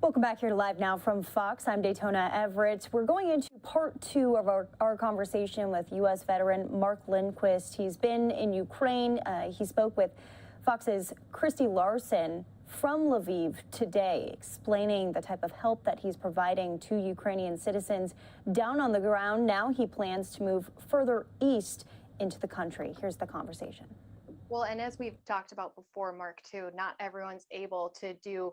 Welcome back here to Live Now from Fox. I'm Daytona Everett. We're going into part 2 of our conversation with U.S. veteran Mark Lindquist. He's been in Ukraine. He spoke with Fox's Christy Larson from Lviv today, explaining the type of help that he's providing to Ukrainian citizens down on the ground. Now he plans to move further east into the country. Here's the conversation. Well, and as we've talked about before, Mark, too, not everyone's able to do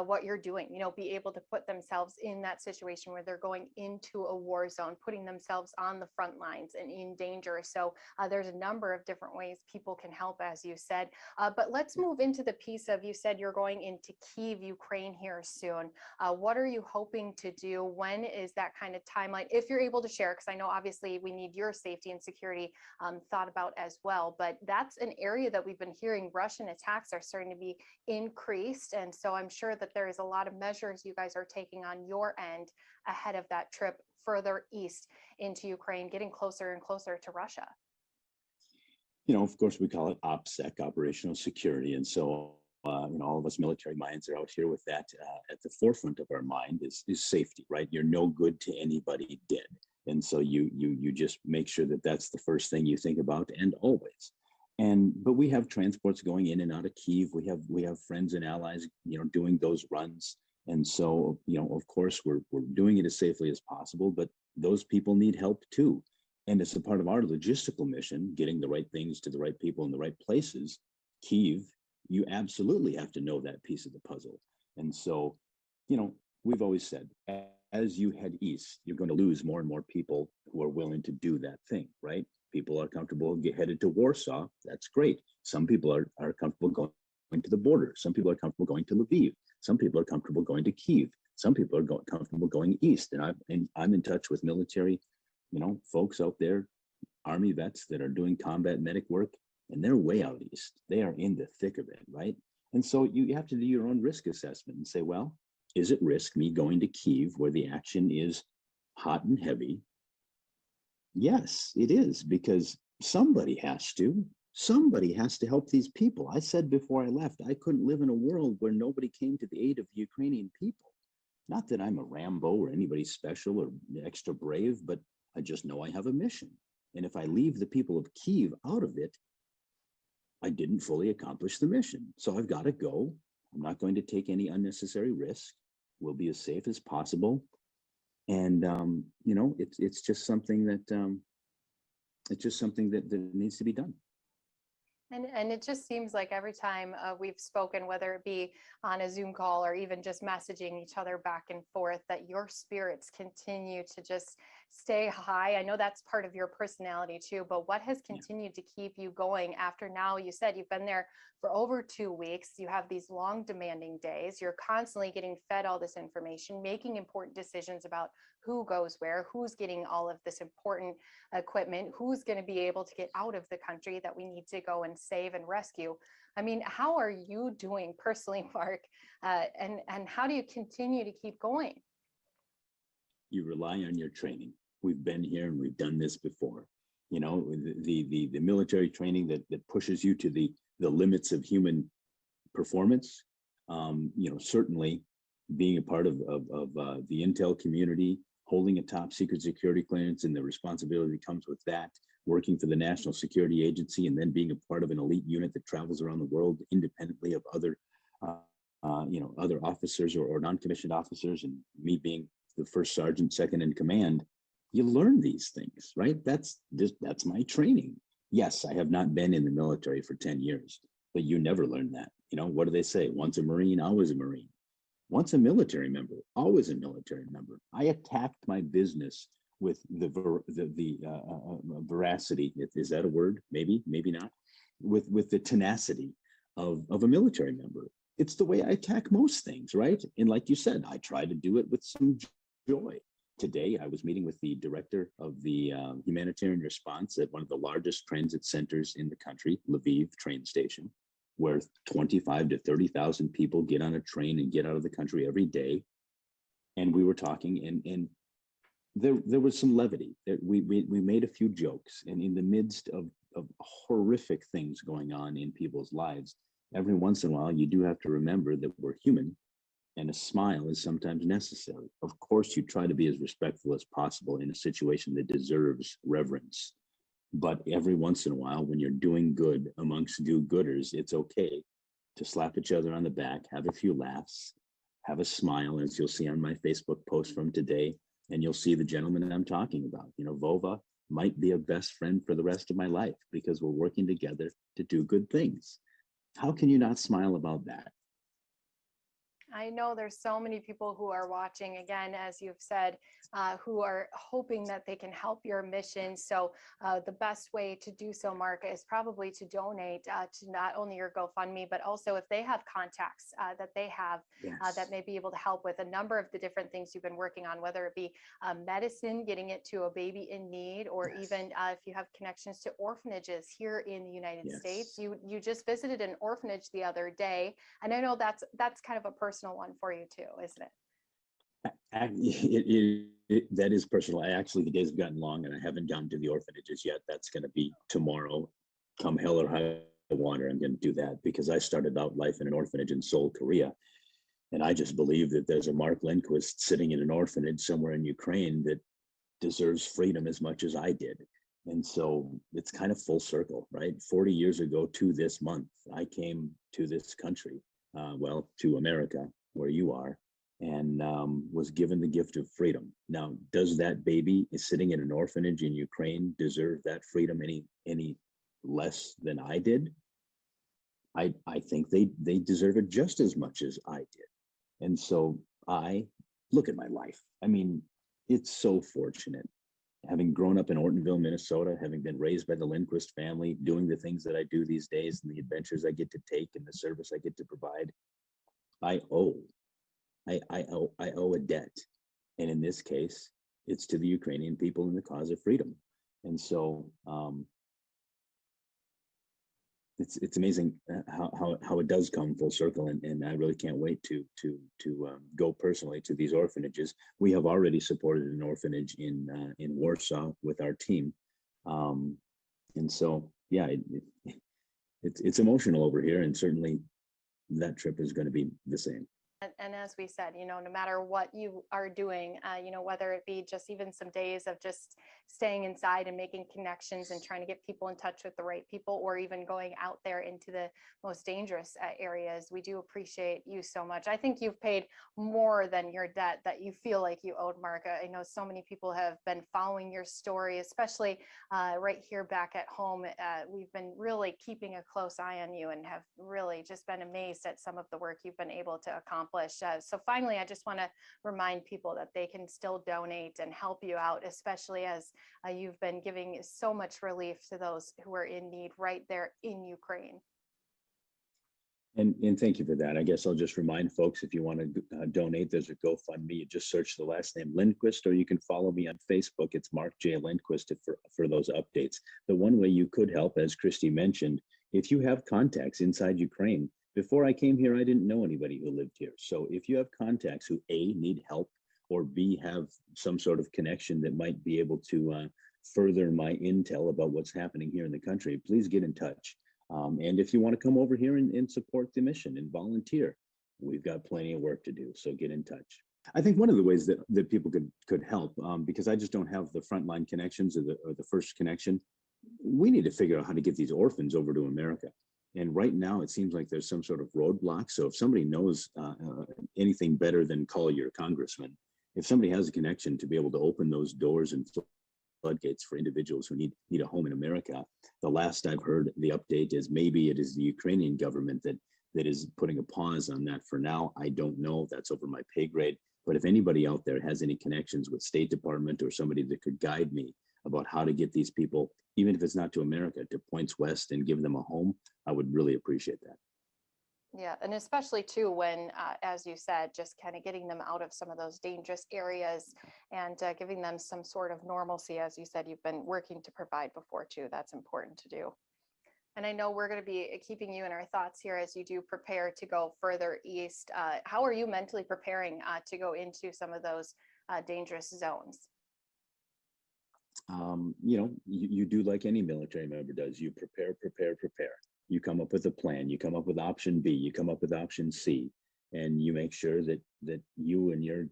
what you're doing, be able to put themselves in that situation where they're going into a war zone, putting themselves on the front lines and in danger. So there's a number of different ways people can help, as you said. But let's move into the piece of, you said you're going into Kyiv, Ukraine here soon. What are you hoping to do? When is that kind of timeline, if you're able to share? Because I know obviously we need your safety and security thought about as well. But that's an area that we've been hearing Russian attacks are starting to be increased. And so I'm sure that there is a lot of measures you guys are taking on your end ahead of that trip further east into Ukraine, getting closer and closer to Russia. Of course, we call it OPSEC, operational security. And so, all of us military minds are out here with that at the forefront of our mind is safety, right? You're no good to anybody dead. And so you just make sure that that's the first thing you think about, and always. But we have transports going in and out of Kyiv. We have friends and allies, doing those runs. And so, of course, we're doing it as safely as possible, but those people need help too. And it's a part of our logistical mission, getting the right things to the right people in the right places. Kyiv, you absolutely have to know that piece of the puzzle. And so, you know, we've always said, as you head east, you're going to lose more and more people who are willing to do that thing, right? People are comfortable headed to Warsaw. That's great. Some people are comfortable going to the border. Some people are comfortable going to Lviv. Some people are comfortable going to Kyiv. Some people are comfortable going east. And I'm in touch with military, you know, folks out there, Army vets that are doing combat medic work, and they're way out east. They are in the thick of it, right? And so you have to do your own risk assessment and say, well, is it risk me going to Kyiv where the action is hot and heavy? Yes, it is, because somebody has to. Somebody has to help these people. I said before I left, I couldn't live in a world where nobody came to the aid of the Ukrainian people. Not that I'm a Rambo or anybody special or extra brave, but I just know I have a mission. And if I leave the people of Kyiv out of it, I didn't fully accomplish the mission. So I've got to go. I'm not going to take any unnecessary risk. We'll be as safe as possible. And, you know, it's just something that, that needs to be done. And it just seems like every time we've spoken, whether it be on a Zoom call or even just messaging each other back and forth, that your spirits continue to just stay high. I know that's part of your personality too, but what has continued to keep you going after now? You said you've been there for over 2 weeks. You have these long demanding days. You're constantly getting fed all this information, making important decisions about who goes where, who's getting all of this important equipment, who's going to be able to get out of the country that we need to go and save and rescue. I mean, how are you doing personally, Mark? And how do you continue to keep going? You rely on your training. We've been here and we've done this before. You know, the military training that pushes you to the limits of human performance. You know, certainly being a part of the intel community, holding a top secret security clearance, and the responsibility that comes with that, working for the National Security Agency, and then being a part of an elite unit that travels around the world independently of other, you know, other officers or non-commissioned officers, and me being the first sergeant, second in command. You learn these things, right? That's my training. Yes, I have not been in the military for 10 years, but you never learn that. You know, what do they say? Once a Marine, always a Marine. Once a military member, always a military member. I attacked my business with the veracity. Is that a word? Maybe, maybe not. With the tenacity of a military member. It's the way I attack most things, right? And like you said, I try to do it with some joy. Today, I was meeting with the director of the humanitarian response at one of the largest transit centers in the country, Lviv train station, where 25 to 30,000 people get on a train and get out of the country every day. And we were talking, and there was some levity. We made a few jokes, and in the midst of horrific things going on in people's lives, every once in a while, you do have to remember that we're human, and a smile is sometimes necessary. Of course, you try to be as respectful as possible in a situation that deserves reverence. But every once in a while, when you're doing good amongst do-gooders, it's okay to slap each other on the back, have a few laughs, have a smile, as you'll see on my Facebook post from today, and you'll see the gentleman I'm talking about. You know, Vova might be a best friend for the rest of my life because we're working together to do good things. How can you not smile about that? I know there's so many people who are watching, again, as you've said, who are hoping that they can help your mission. So the best way to do so, Mark, is probably to donate to not only your GoFundMe, but also if they have contacts that they have that may be able to help with a number of the different things you've been working on, whether it be medicine, getting it to a baby in need, or even if you have connections to orphanages here in the United States. You just visited an orphanage the other day, and I know that's kind of a personal one for you too, isn't it? That is personal. Actually, the days have gotten long and I haven't gone to the orphanages yet. That's going to be tomorrow. Come hell or high water, I'm going to do that, because I started out life in an orphanage in Seoul, Korea. And I just believe that there's a Mark Lindquist sitting in an orphanage somewhere in Ukraine that deserves freedom as much as I did. And so it's kind of full circle, right? 40 years ago to this month, I came to this country. Well, to America, where you are, and was given the gift of freedom. Now, does that baby is sitting in an orphanage in Ukraine deserve that freedom any less than I did? I think they deserve it just as much as I did. And so I look at my life. I mean, it's so fortunate. Having grown up in Ortonville, Minnesota, having been raised by the Lindquist family, doing the things that I do these days and the adventures I get to take and the service I get to provide, I owe a debt. And in this case, it's to the Ukrainian people in the cause of freedom. And so it's amazing how it does come full circle, and I really can't wait to go personally to these orphanages. We have already supported an orphanage in Warsaw with our team, and so yeah, it's emotional over here, and certainly that trip is going to be the same. And as we said, no matter what you are doing, whether it be just even some days of just staying inside and making connections and trying to get people in touch with the right people, or even going out there into the most dangerous areas, we do appreciate you so much. I think you've paid more than your debt that you feel like you owed, Mark. I know so many people have been following your story, especially right here back at home. We've been really keeping a close eye on you and have really just been amazed at some of the work you've been able to accomplish. So finally, I just want to remind people that they can still donate and help you out, especially as you've been giving so much relief to those who are in need right there in Ukraine. And thank you for that. I guess I'll just remind folks, if you want to donate, there's a GoFundMe. You just search the last name Lindquist, or you can follow me on Facebook. It's Mark J. Lindquist for those updates. The one way you could help, as Christy mentioned, if you have contacts inside Ukraine. Before I came here, I didn't know anybody who lived here. So if you have contacts who A, need help, or B, have some sort of connection that might be able to further my intel about what's happening here in the country, please get in touch. And if you want to come over here and support the mission and volunteer, we've got plenty of work to do. So get in touch. I think one of the ways that people could help, because I just don't have the frontline connections or the first connection, we need to figure out how to get these orphans over to America. And right now, it seems like there's some sort of roadblock. So if somebody knows anything better than call your congressman, if somebody has a connection to be able to open those doors and floodgates for individuals who need a home in America, the last I've heard, the update is maybe it is the Ukrainian government that is putting a pause on that for now. I don't know. That's over my pay grade. But if anybody out there has any connections with State Department or somebody that could guide me about how to get these people, even if it's not to America, to points west and give them a home, I would really appreciate that. Yeah, and especially too when, as you said, just kind of getting them out of some of those dangerous areas and giving them some sort of normalcy, as you said, you've been working to provide before too. That's important to do. And I know we're going to be keeping you in our thoughts here as you do prepare to go further east. How are you mentally preparing to go into some of those dangerous zones? You do like any military member does. You prepare. You come up with a plan. You come up with option B. You come up with option C, and you make sure that you and your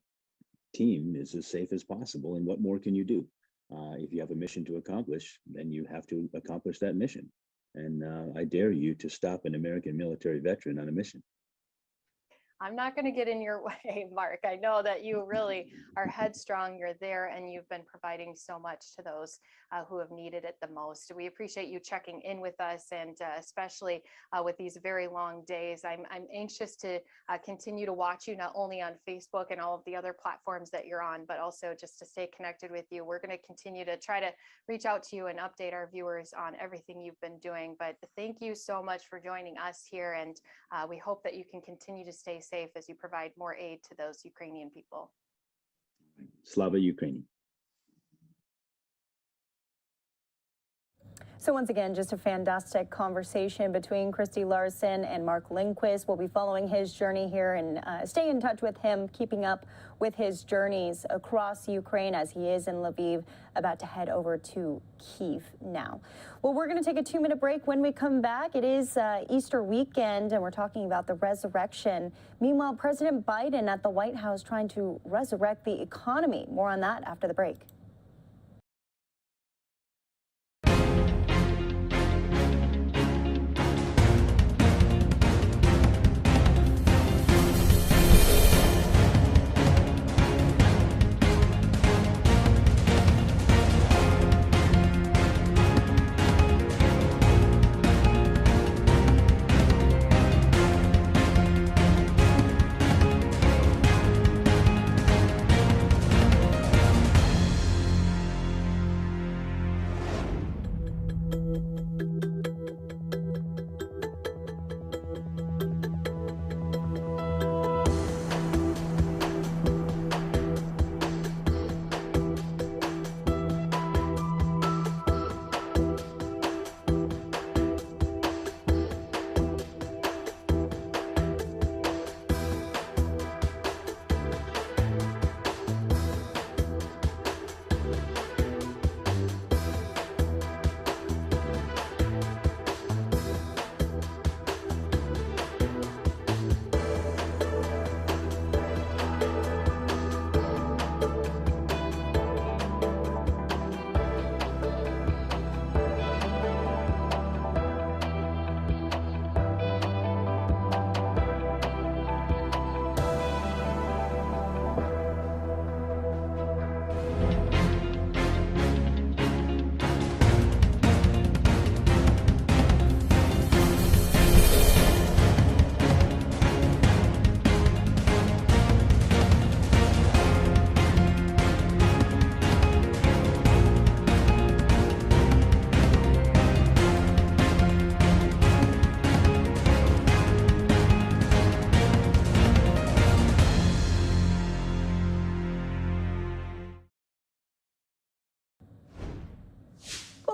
team is as safe as possible. And what more can you do? If you have a mission to accomplish, then you have to accomplish that mission. And I dare you to stop an American military veteran on a mission. I'm not going to get in your way, Mark. I know that you really are headstrong. You're there and you've been providing so much to those who have needed it the most. We appreciate you checking in with us, and especially with these very long days. I'm anxious to continue to watch you, not only on Facebook and all of the other platforms that you're on, but also just to stay connected with you. We're going to continue to try to reach out to you and update our viewers on everything you've been doing. But thank you so much for joining us here, and we hope that you can continue to stay safe as you provide more aid to those Ukrainian people. Slava Ukraini. So once again, just a fantastic conversation between Christy Larson and Mark Lindquist. We'll be following his journey here and stay in touch with him, keeping up with his journeys across Ukraine as he is in Lviv, about to head over to Kyiv now. Well, we're going to take a 2-minute break. When we come back, it is Easter weekend, and we're talking about the resurrection. Meanwhile, President Biden at the White House trying to resurrect the economy. More on that after the break.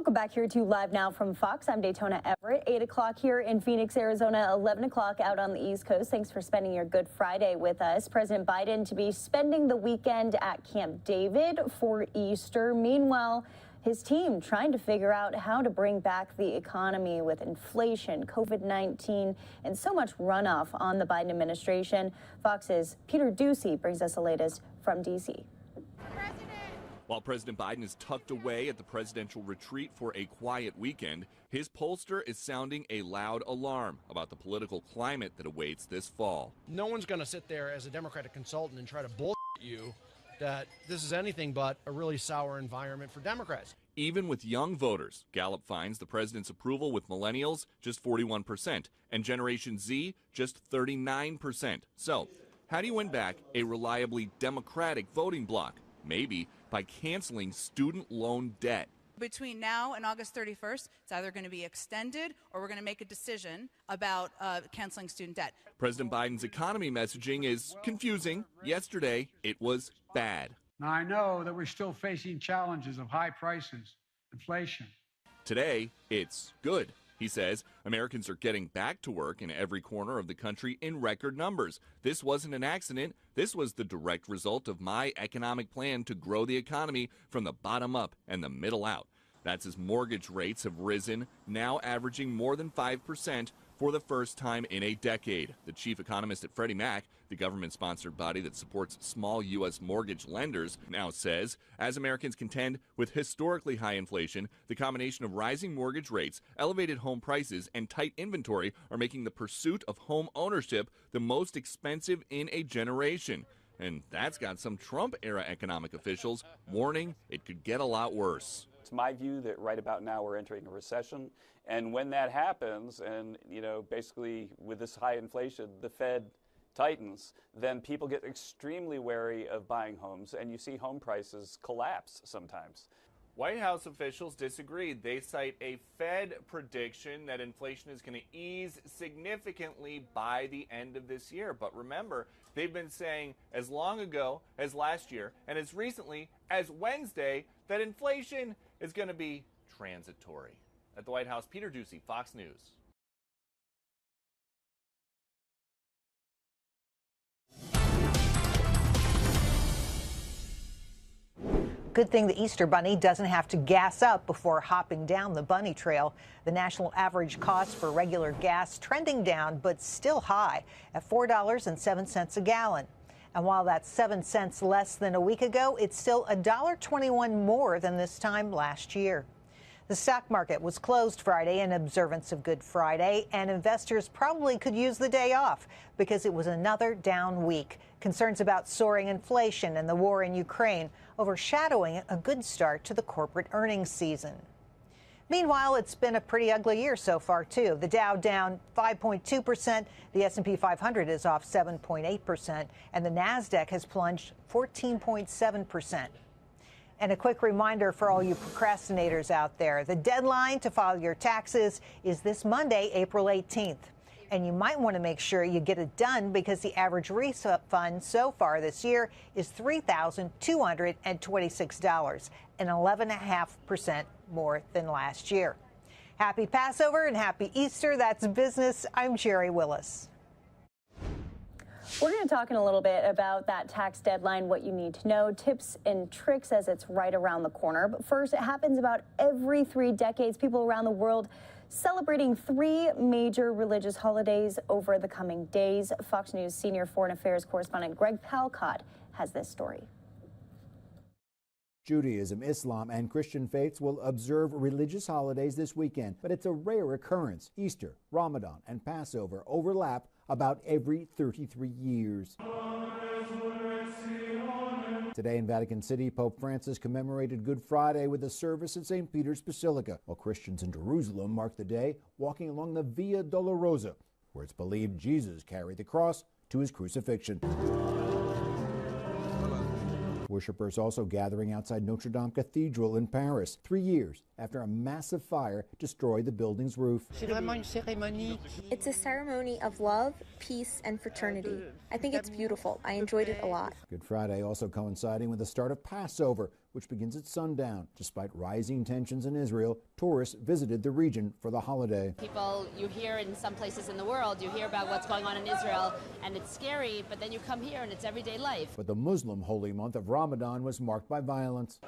Welcome back here to Live Now from Fox. I'm Daytona Everett. 8 o'clock here in Phoenix, Arizona, 11 o'clock out on the East Coast. Thanks for spending your Good Friday with us. President Biden to be spending the weekend at Camp David for Easter. Meanwhile, his team trying to figure out how to bring back the economy with inflation, COVID-19, and so much runoff on the Biden administration. Fox's Peter Ducey brings us the latest from D.C. While President Biden is tucked away at the presidential retreat for a quiet weekend, his pollster is sounding a loud alarm about the political climate that awaits this fall. No one's going to sit there as a Democratic consultant and try to bullshit you that this is anything but a really sour environment for Democrats. Even with young voters, Gallup finds the president's approval with millennials just 41% and Generation Z just 39%. So, how do you win back a reliably Democratic voting bloc? Maybe by canceling student loan debt. Between now and August 31st, it's either going to be extended or we're going to make a decision about canceling student debt. President Biden's economy messaging is confusing. Yesterday, it was bad. Now, I know that we're still facing challenges of high prices, inflation. Today, it's good. He says Americans are getting back to work in every corner of the country in record numbers. This wasn't an accident. This was the direct result of my economic plan to grow the economy from the bottom up and the middle out. That's as mortgage rates have risen, now averaging more than 5% for the first time in a decade. The chief economist at Freddie Mac, the government-sponsored body that supports small U.S. mortgage lenders, now says as Americans contend with historically high inflation, the combination of rising mortgage rates, elevated home prices, and tight inventory are making the pursuit of home ownership the most expensive in a generation. And that's got some Trump-era economic officials warning it could get a lot worse. It's my view that right about now we're entering a recession. And when that happens, and basically with this high inflation, the Fed tightens, then people get extremely wary of buying homes, and you see home prices collapse sometimes. White House officials disagreed. They cite a Fed prediction that inflation is going to ease significantly by the end of this year. But remember, they've been saying as long ago as last year and as recently as Wednesday that inflation is going to be transitory. At the White House, Peter Ducey, Fox News. Good thing the Easter Bunny doesn't have to gas up before hopping down the bunny trail. The national average cost for regular gas trending down, but still high at $4.07 a gallon. And while that's 7 cents less than a week ago, it's still $1.21 more than this time last year. The stock market was closed Friday in observance of Good Friday, and investors probably could use the day off because it was another down week. Concerns about soaring inflation and the war in Ukraine overshadowing a good start to the corporate earnings season. Meanwhile, it's been a pretty ugly year so far, too. The Dow down 5.2%, the S&P 500 is off 7.8%, and the NASDAQ has plunged 14.7%. And a quick reminder for all you procrastinators out there, the deadline to file your taxes is this Monday, April 18th. And you might want to make sure you get it done because the average refund so far this year is $3,226, an 11.5% more than last year. Happy Passover and happy Easter. That's business. I'm Jerry Willis. We're going to talk in a little bit about that tax deadline, what you need to know, tips and tricks as it's right around the corner. But first, it happens about every 3 decades. People around the world celebrating 3 major religious holidays over the coming days. Fox News senior foreign affairs correspondent Greg Palcott has this story. Judaism, Islam, and Christian faiths will observe religious holidays this weekend, but it's a rare occurrence. Easter, Ramadan, and Passover overlap about every 33 years. Today in Vatican City, Pope Francis commemorated Good Friday with a service at St. Peter's Basilica, while Christians in Jerusalem mark the day walking along the Via Dolorosa, where it's believed Jesus carried the cross to his crucifixion. Worshippers also gathering outside Notre Dame Cathedral in Paris, 3 years after a massive fire destroyed the building's roof. It's a ceremony of love, peace, and fraternity. I think it's beautiful. I enjoyed it a lot. Good Friday also coinciding with the start of Passover, which begins at sundown. Despite rising tensions in Israel, tourists visited the region for the holiday. People, you hear in some places in the world, you hear about what's going on in Israel, and it's scary, but then you come here and it's everyday life. But the Muslim holy month of Ramadan was marked by violence.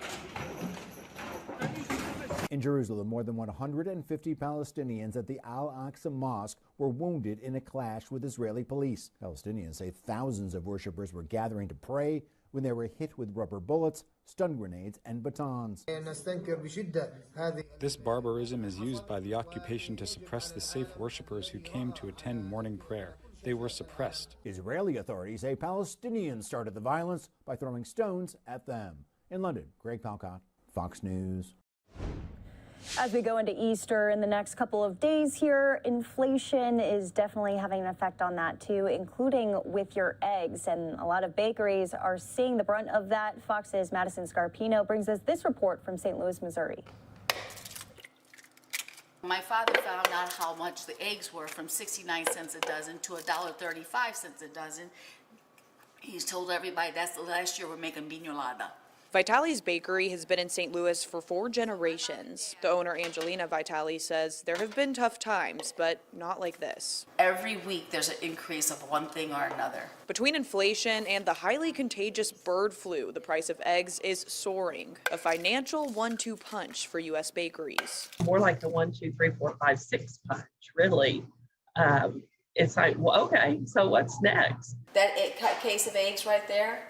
In Jerusalem, more than 150 Palestinians at the Al-Aqsa Mosque were wounded in a clash with Israeli police. Palestinians say thousands of worshippers were gathering to pray when they were hit with rubber bullets, stun grenades, and batons. This barbarism is used by the occupation to suppress the safe worshippers who came to attend morning prayer. They were suppressed. Israeli authorities say Palestinians started the violence by throwing stones at them. In London, Greg Palcott, Fox News. As we go into Easter in the next couple of days here, inflation is definitely having an effect on that too, including with your eggs. And a lot of bakeries are seeing the brunt of that. Fox's Madison Scarpino brings us this report from St. Louis, Missouri. My father found out how much the eggs were from 69 cents a dozen to $1.35 a dozen. He's told everybody that's the last year we're making piñolada. Vitale's Bakery has been in St. Louis for 4 generations. The owner, Angelina Vitale, says there have been tough times, but not like this. Every week there's an increase of one thing or another. Between inflation and the highly contagious bird flu, the price of eggs is soaring, a financial 1-2 punch for U.S. bakeries. More like the 1, 2, 3, 4, 5, 6 punch, really. It's like, well, okay, so what's next? That case of eggs right there,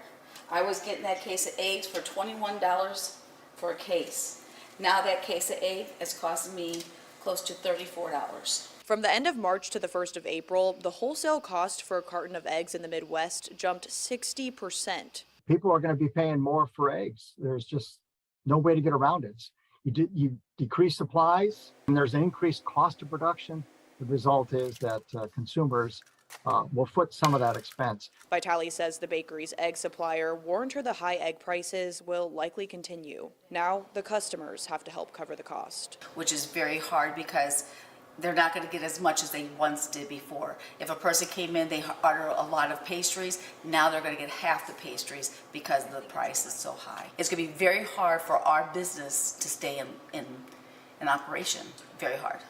I was getting that case of eggs for $21 for a case. Now that case of egg is costing me close to $34. From the end of March to the 1st of April, the wholesale cost for a carton of eggs in the Midwest jumped 60%. People are going to be paying more for eggs. There's just no way to get around it. You decrease supplies, and there's an increased cost of production. The result is that consumers will foot some of that expense. Vitale says the bakery's egg supplier warned her the high egg prices will likely continue. Now the customers have to help cover the cost. Which is very hard because they're not going to get as much as they once did before. If a person came in, they order a lot of pastries, now they're going to get half the pastries because the price is so high. It's going to be very hard for our business to stay in operation, very hard.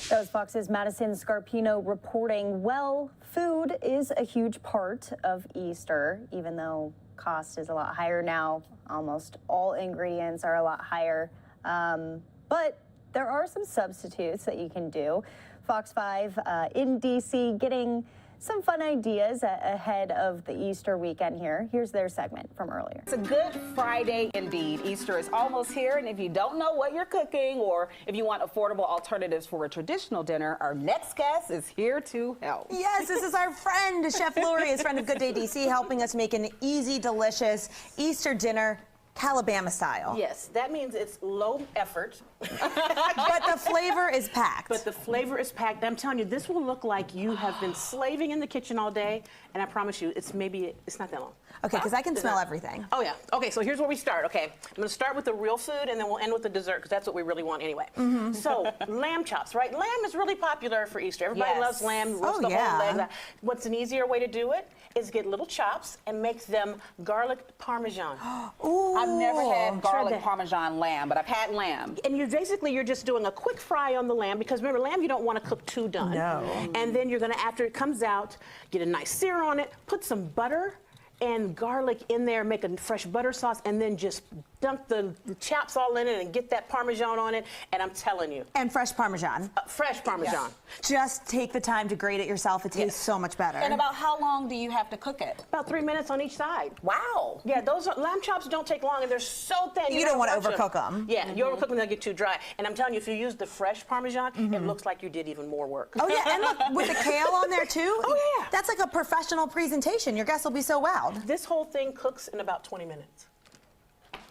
That was Fox's Madison Scarpino reporting. Well, food is a huge part of Easter, even though cost is a lot higher now. Almost all ingredients are a lot higher. But there are some substitutes that you can do. Fox 5 in D.C. getting some fun ideas ahead of the Easter weekend here. Here's their segment from earlier. It's a good Friday indeed. Easter is almost here, and if you don't know what you're cooking or if you want affordable alternatives for a traditional dinner, our next guest is here to help. Yes, this is our friend, Chef Lori, is friend of Good Day DC, helping us make an easy, delicious Easter dinner, Calabama style. Yes, that means it's low effort. But the flavor is packed. But the flavor is packed. I'm telling you, this will look like you have been slaving in the kitchen all day, and I promise you, it's not that long. Okay, because I can smell everything. Oh, yeah. Okay, so here's where we start, okay? I'm going to start with the real food, and then we'll end with the dessert, because that's what we really want anyway. So, lamb chops, right? Lamb is really popular for Easter. Everybody loves lamb, roast the whole leg. What's an easier way to do it is get little chops and make them garlic parmesan. Ooh. I've never had garlic parmesan lamb, but I've had lamb. And you're just doing a quick fry on the lamb, because remember, lamb you don't want to cook too done. No. And then you're going to, after it comes out, get a nice sear on it, put some butter and garlic in there, make a fresh butter sauce, and then just dunk the chops all in it and get that Parmesan on it, and I'm telling you. And fresh Parmesan. Fresh Parmesan. Yes. Just take the time to grate it yourself. It tastes so much better. And about how long do you have to cook it? About 3 minutes on each side. Wow. Yeah, those lamb chops don't take long, and they're so thin. You don't want to overcook them. Yeah, you overcook them, they'll get too dry. And I'm telling you, if you use the fresh Parmesan, it looks like you did even more work. Oh, yeah, and look, with the kale on there, too. Oh, yeah. That's like a professional presentation. Your guests will be so wowed. This whole thing cooks in about 20 minutes.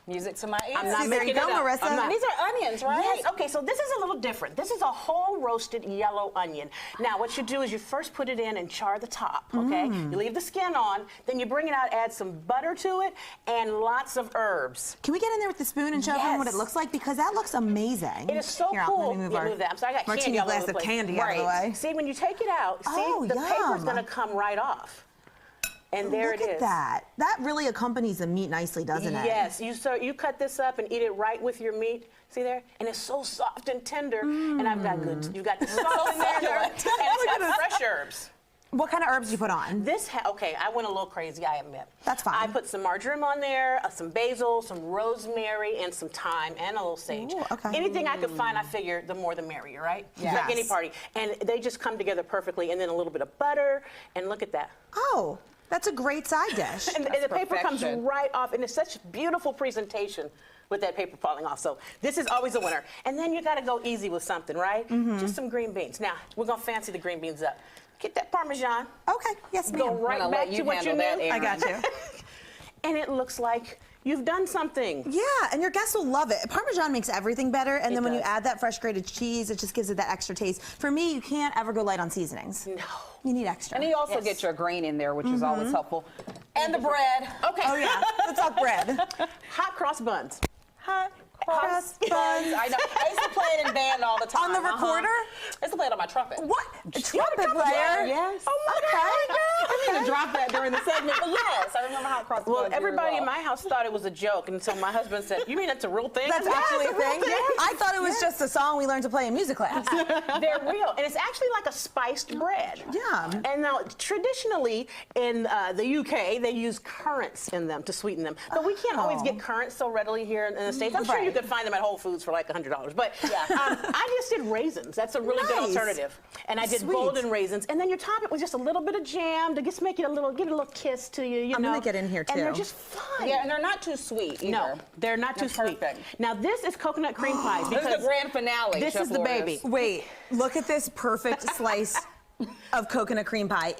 Music to my ears. I'm not making it up. Marissa. These are onions, right? Yes. Okay, so this is a little different. This is a whole roasted yellow onion. Now, what you do is you first put it in and char the top, okay? You leave the skin on, then you bring it out, add some butter to it, and lots of herbs. Can we get in there with the spoon and show them what it looks like? Because that looks amazing. It is so Here, cool. Let me move that. I'm sorry, I got martini candy all glass over the of place. candy out of the way. See, when you take it out, see, the paper's going to come right off. And there it is. Look at that. That really accompanies the meat nicely, doesn't it? Yes. You cut this up and eat it right with your meat. See there? And it's so soft and tender. And I've got good. You got the salt in there, and it's got fresh herbs. What kind of herbs do you put on? Okay, I went a little crazy, I admit. That's fine. I put some marjoram on there, some basil, some rosemary, and some thyme, and a little sage. Ooh, okay. Anything I could find, I figure the more the merrier, right? Yes. Like any party. And they just come together perfectly, and then a little bit of butter, and look at that. Oh, that's a great side dish. And the paper comes right off, and it's such beautiful presentation with that paper falling off. So this is always a winner. And then you gotta go easy with something, right? Just some green beans. Now, we're gonna fancy the green beans up. Get that Parmesan. Okay, yes, ma'am. Go right back to what you knew. I got you. And it looks like you've done something. Yeah, and your guests will love it. Parmesan makes everything better, and then when you add that fresh grated cheese, it just gives it that extra taste. For me, you can't ever go light on seasonings. No. You need extra. And you also get your grain in there, which is always helpful. And the bread. Okay. Oh, yeah. Let's talk bread. Hot cross buns. Hot cross buns. I know. I used to play it in band all the time. On the recorder? I used to play it on my trumpet. What? A trumpet player? Yes. Oh, my God. I didn't drop that during the segment, but yes, I remember hot cross buns. Well, everybody in my house thought it was a joke, and so my husband said, "You mean that's a real thing?" That's actually a thing? I thought it was just a song we learned to play in music class. They're real, and it's actually like a spiced bread. Yeah. And now, traditionally, in the UK, they use currants in them to sweeten them. But we can't always get currants so readily here in the States. I'm sure you could find them at Whole Foods for like $100. But I just did raisins. That's a really good alternative. And I did golden raisins. And then you top it with just a little bit of jam to just make it give it a little kiss to you, I'm going to get in here, too. And they're just fun. Yeah, and they're not too sweet either. No, they're not too sweet. Now, this is coconut cream pie. This is the grand finale. This is the baby. Wait, look at this perfect slice of coconut cream pie.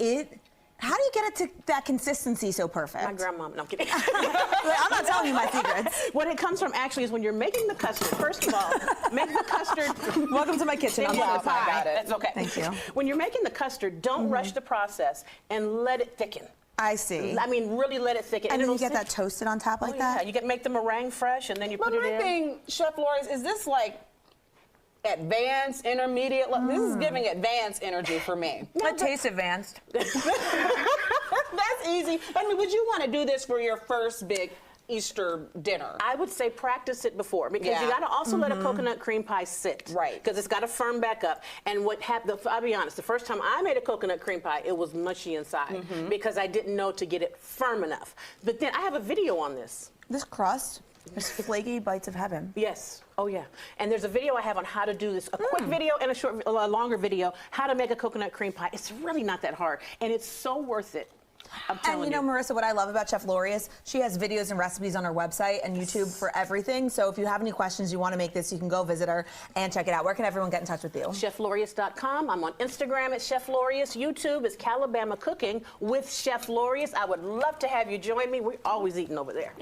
How do you get it to that consistency so perfect? My grandma, no, I'm kidding. I'm not telling you my secrets. What it comes from actually is when you're making the custard, first of all, make the custard. Welcome to my kitchen. I'm pie. got it. That's okay. Thank you. When you're making the custard, don't rush the process and let it thicken. I see. I mean, really let it thicken. And then you get that toasted on top like that? Yeah, you make the meringue fresh and then you put it in. My thing, Chef Lori, is this like advanced, intermediate? This is giving advanced energy for me. It tastes advanced. That's easy. I mean, would you want to do this for your first big Easter dinner? I would say practice it before, because you got to also let a coconut cream pie sit. Right. Because it's got to firm back up. And what happened, I'll be honest, the first time I made a coconut cream pie, it was mushy inside because I didn't know to get it firm enough. But then I have a video on this. This crust is flaky bites of heaven. Yes. Oh, yeah. And there's a video I have on how to do this, a quick video and a longer video, how to make a coconut cream pie. It's really not that hard, and it's so worth it. I'm telling you. And Marissa, what I love about Chef Lori is she has videos and recipes on her website and YouTube for everything. So if you have any questions, you want to make this, you can go visit her and check it out. Where can everyone get in touch with you? ChefLorius.com. I'm on Instagram at Chef Lorius. YouTube is Calabama Cooking with Chef Lorius. I would love to have you join me. We're always eating over there.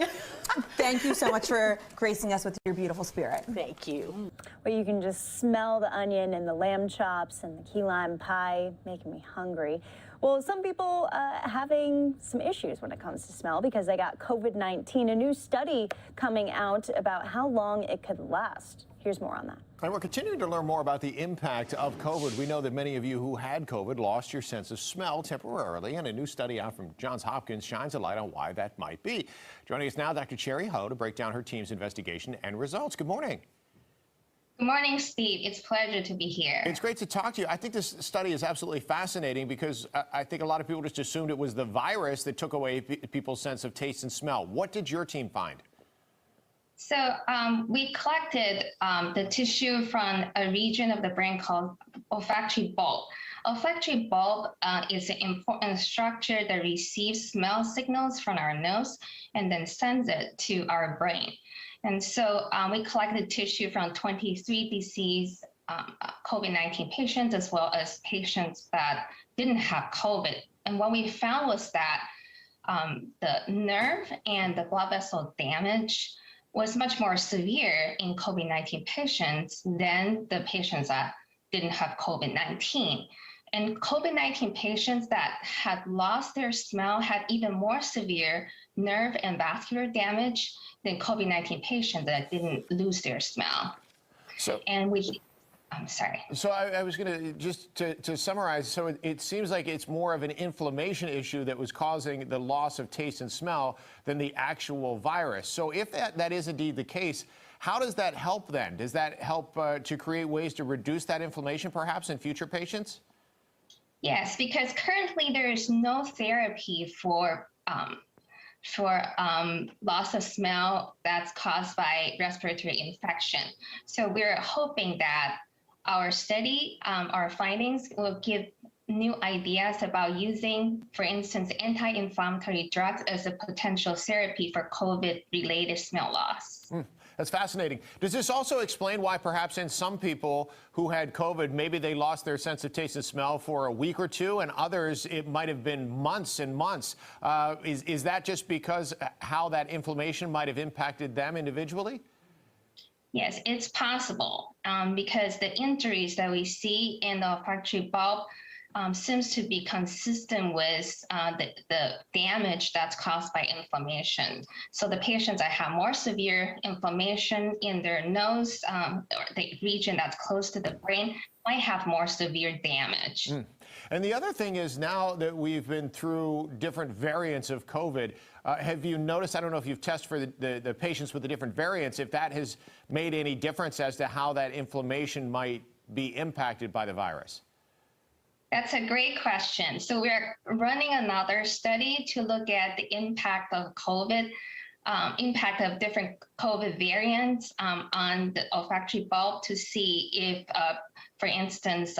Thank you so much for gracing us with your beautiful spirit. Thank you. Well, you can just smell the onion and the lamb chops and the key lime pie, making me hungry. Well, some people having some issues when it comes to smell because they got COVID-19. A new study coming out about how long it could last. Here's more on that. And we're continuing to learn more about the impact of COVID. We know that many of you who had COVID lost your sense of smell temporarily, and a new study out from Johns Hopkins shines a light on why that might be. Joining us now, Dr. Cherry Ho to break down her team's investigation and results. Good morning. Good morning, Steve. It's a pleasure to be here. It's great to talk to you. I think this study is absolutely fascinating because I think a lot of people just assumed it was the virus that took away people's sense of taste and smell. What did your team find? So we collected the tissue from a region of the brain called olfactory bulb. Olfactory bulb is an important structure that receives smell signals from our nose and then sends it to our brain. And so we collected tissue from 23 deceased COVID-19 patients, as well as patients that didn't have COVID. And what we found was that the nerve and the blood vessel damage was much more severe in COVID-19 patients than the patients that didn't have COVID-19. And COVID-19 patients that had lost their smell had even more severe nerve and vascular damage than COVID-19 patients that didn't lose their smell. So, and we I'm sorry. So I was going to just to summarize. So it seems like it's more of an inflammation issue that was causing the loss of taste and smell than the actual virus. So if that is indeed the case, how does that help then? Does that help to create ways to reduce that inflammation perhaps in future patients? Yes, because currently there is no therapy for loss of smell that's caused by respiratory infection. So we're hoping that our study, our findings will give new ideas about using, for instance, anti-inflammatory drugs as a potential therapy for COVID-related smell loss. That's fascinating. Does this also explain why perhaps in some people who had COVID, maybe they lost their sense of taste and smell for a week or two, and others it might have been months and months? Is that just because how that inflammation might have impacted them individually? Yes, it's possible because the injuries that we see in the olfactory bulb seems to be consistent with the damage that's caused by inflammation. So the patients that have more severe inflammation in their nose, or the region that's close to the brain, might have more severe damage. And the other thing is, now that we've been through different variants of COVID, have you noticed, I don't know if you've tested for the patients with the different variants, if that has made any difference as to how that inflammation might be impacted by the virus? That's a great question. So we're running another study to look at the impact of COVID, impact of different COVID variants on the olfactory bulb to see if, for instance,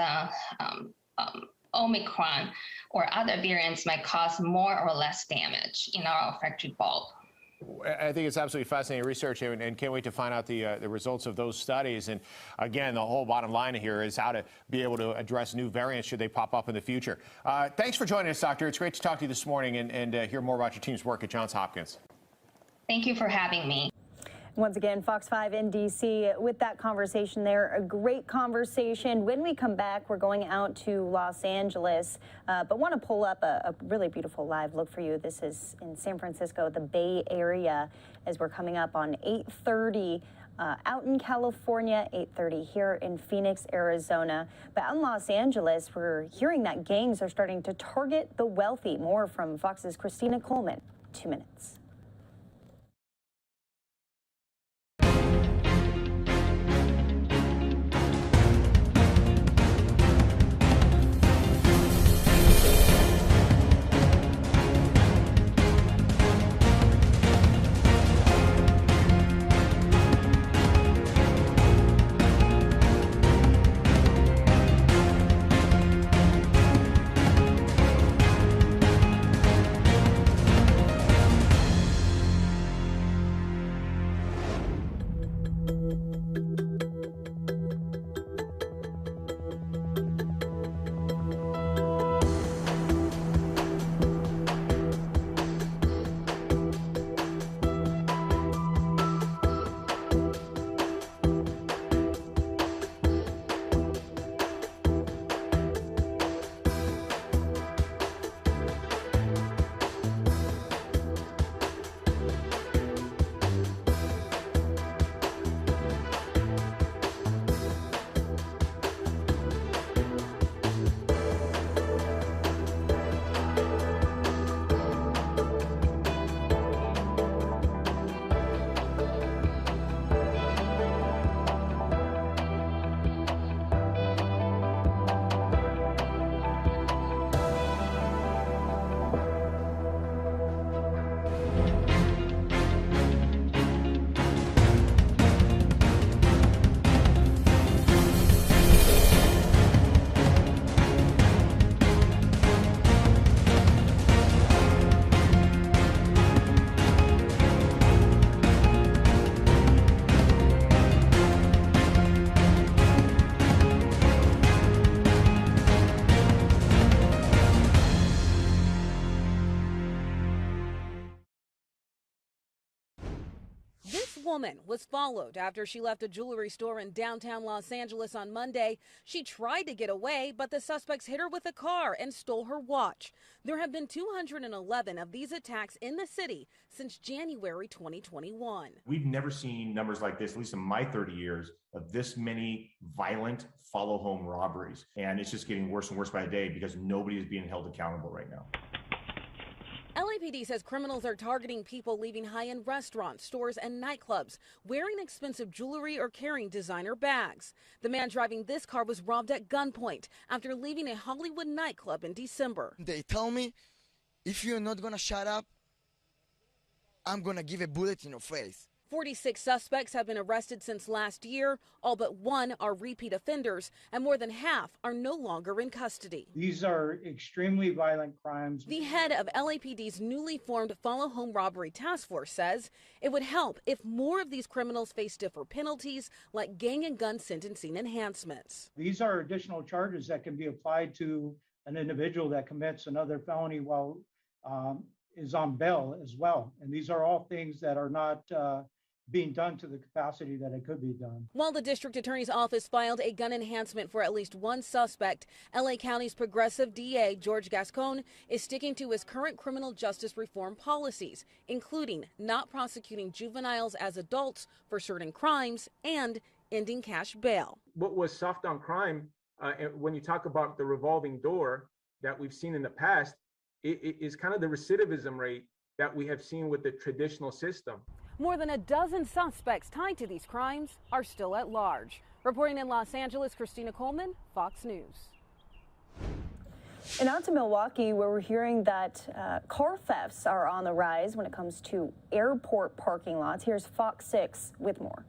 Omicron or other variants might cause more or less damage in our olfactory bulb. I think it's absolutely fascinating research, and can't wait to find out the results of those studies. And again, the whole bottom line here is how to be able to address new variants should they pop up in the future. Thanks for joining us, Doctor. It's great to talk to you this morning and hear more about your team's work at Johns Hopkins. Thank you for having me. Once again, Fox 5 in D.C. with that conversation there. A great conversation. When we come back, we're going out to Los Angeles, but want to pull up a really beautiful live look for you. This is in San Francisco, the Bay Area, as we're coming up on 8:30 out in California, 8:30 here in Phoenix, Arizona. But out in Los Angeles, we're hearing that gangs are starting to target the wealthy. More from Fox's Christina Coleman. 2 minutes. Coleman was followed after she left a jewelry store in downtown Los Angeles on Monday. She tried to get away, but the suspects hit her with a car and stole her watch. There have been 211 of these attacks in the city since January 2021. We've never seen numbers like this, at least in my 30 years, of this many violent follow-home robberies. And it's just getting worse and worse by the day because nobody is being held accountable right now. LAPD says criminals are targeting people leaving high-end restaurants, stores, and nightclubs, wearing expensive jewelry or carrying designer bags. The man driving this car was robbed at gunpoint after leaving a Hollywood nightclub in December. They tell me, if you're not gonna shut up, I'm gonna give a bullet in your face. 46 suspects have been arrested since last year. All but one are repeat offenders, and more than half are no longer in custody. These are extremely violent crimes. The head of LAPD's newly formed Follow Home Robbery Task Force says it would help if more of these criminals face stiffer penalties like gang and gun sentencing enhancements. These are additional charges that can be applied to an individual that commits another felony while is on bail as well. And these are all things that are not being done to the capacity that it could be done. While the district attorney's office filed a gun enhancement for at least one suspect, LA County's progressive DA, George Gascon, is sticking to his current criminal justice reform policies, including not prosecuting juveniles as adults for certain crimes and ending cash bail. What was soft on crime, when you talk about the revolving door that we've seen in the past, it is kind of the recidivism rate that we have seen with the traditional system. More than a dozen suspects tied to these crimes are still at large. Reporting in Los Angeles, Christina Coleman, Fox News. And out to Milwaukee, where we're hearing that car thefts are on the rise when it comes to airport parking lots. Here's Fox 6 with more.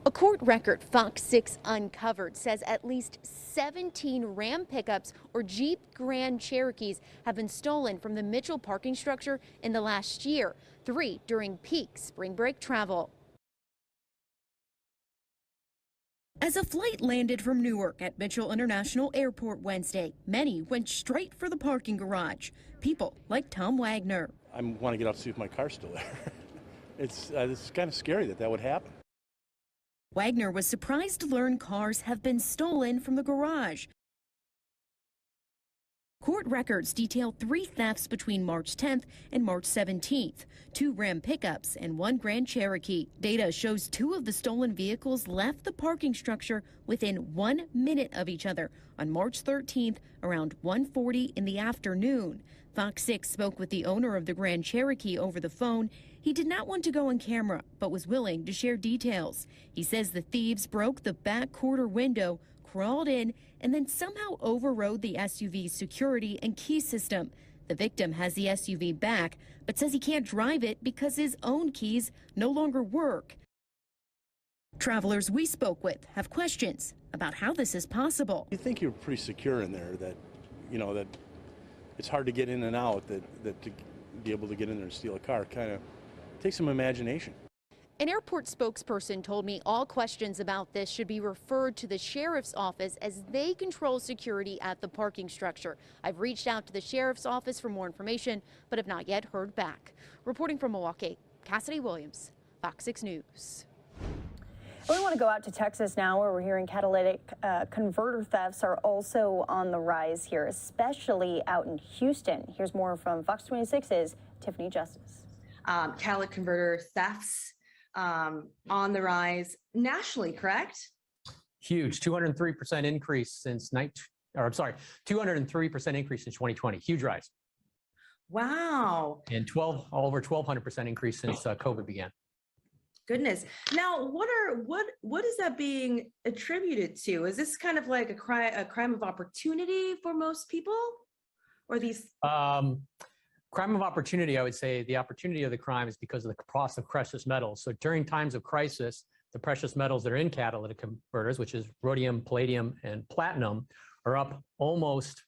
A court record Fox 6 uncovered says at least 17 Ram pickups or Jeep Grand Cherokees have been stolen from the Mitchell parking structure in the last year, 3 during peak spring break travel. As a flight landed from Newark at Mitchell International Airport Wednesday, many went straight for the parking garage. People like Tom Wagner. I want to get out to see if my car's still there. It's kind of scary that would happen. Wagner was surprised to learn cars have been stolen from the garage. Court records detail 3 thefts between March 10th and March 17th, 2 Ram pickups and 1 Grand Cherokee. Data shows 2 of the stolen vehicles left the parking structure within 1 minute of each other on March 13th around 1:40 in the afternoon. Fox 6 spoke with the owner of the Grand Cherokee over the phone. He did not want to go on camera, but was willing to share details. He says the thieves broke the back quarter window, crawled in, and then somehow overrode the SUV's security and key system. The victim has the SUV back, but says he can't drive it because his own keys no longer work. Travelers we spoke with have questions about how this is possible. You think you're pretty secure in there, that, you know, that it's hard to get in and out, that to be able to get in there and steal a car kind of takes some imagination. An airport spokesperson told me all questions about this should be referred to the sheriff's office as they control security at the parking structure. I've reached out to the sheriff's office for more information, but have not yet heard back. Reporting from Milwaukee, Cassidy Williams, Fox 6 News. We want to go out to Texas now, where we're hearing catalytic converter thefts are also on the rise here, especially out in Houston. Here's more from Fox 26's Tiffany Justice. Catalytic converter thefts on the rise nationally, correct? Huge, 203% increase since 203% increase since 2020. Huge rise. Wow. And over 1,200% increase since COVID began. Goodness. Now, what is that being attributed to? Is this kind of like a crime of opportunity for most people, or these? Crime of opportunity, I would say the opportunity of the crime is because of the cost of precious metals. So during times of crisis, the precious metals that are in catalytic converters, which is rhodium, palladium, and platinum, are up almost,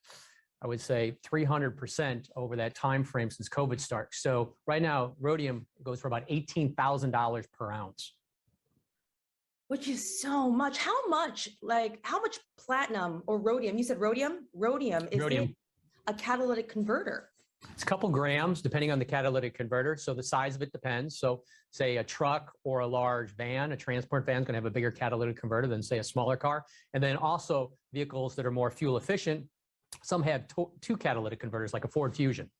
I would say, 300% over that time frame since COVID started. So right now, rhodium goes for about $18,000 per ounce. Which is so much. How much platinum or rhodium? You said rhodium? Rhodium is a catalytic converter. It's a couple grams, depending on the catalytic converter. So the size of it depends. So say a truck or a large van, a transport van is going to have a bigger catalytic converter than say a smaller car. And then also vehicles that are more fuel efficient, some have two catalytic converters like a Ford Fusion.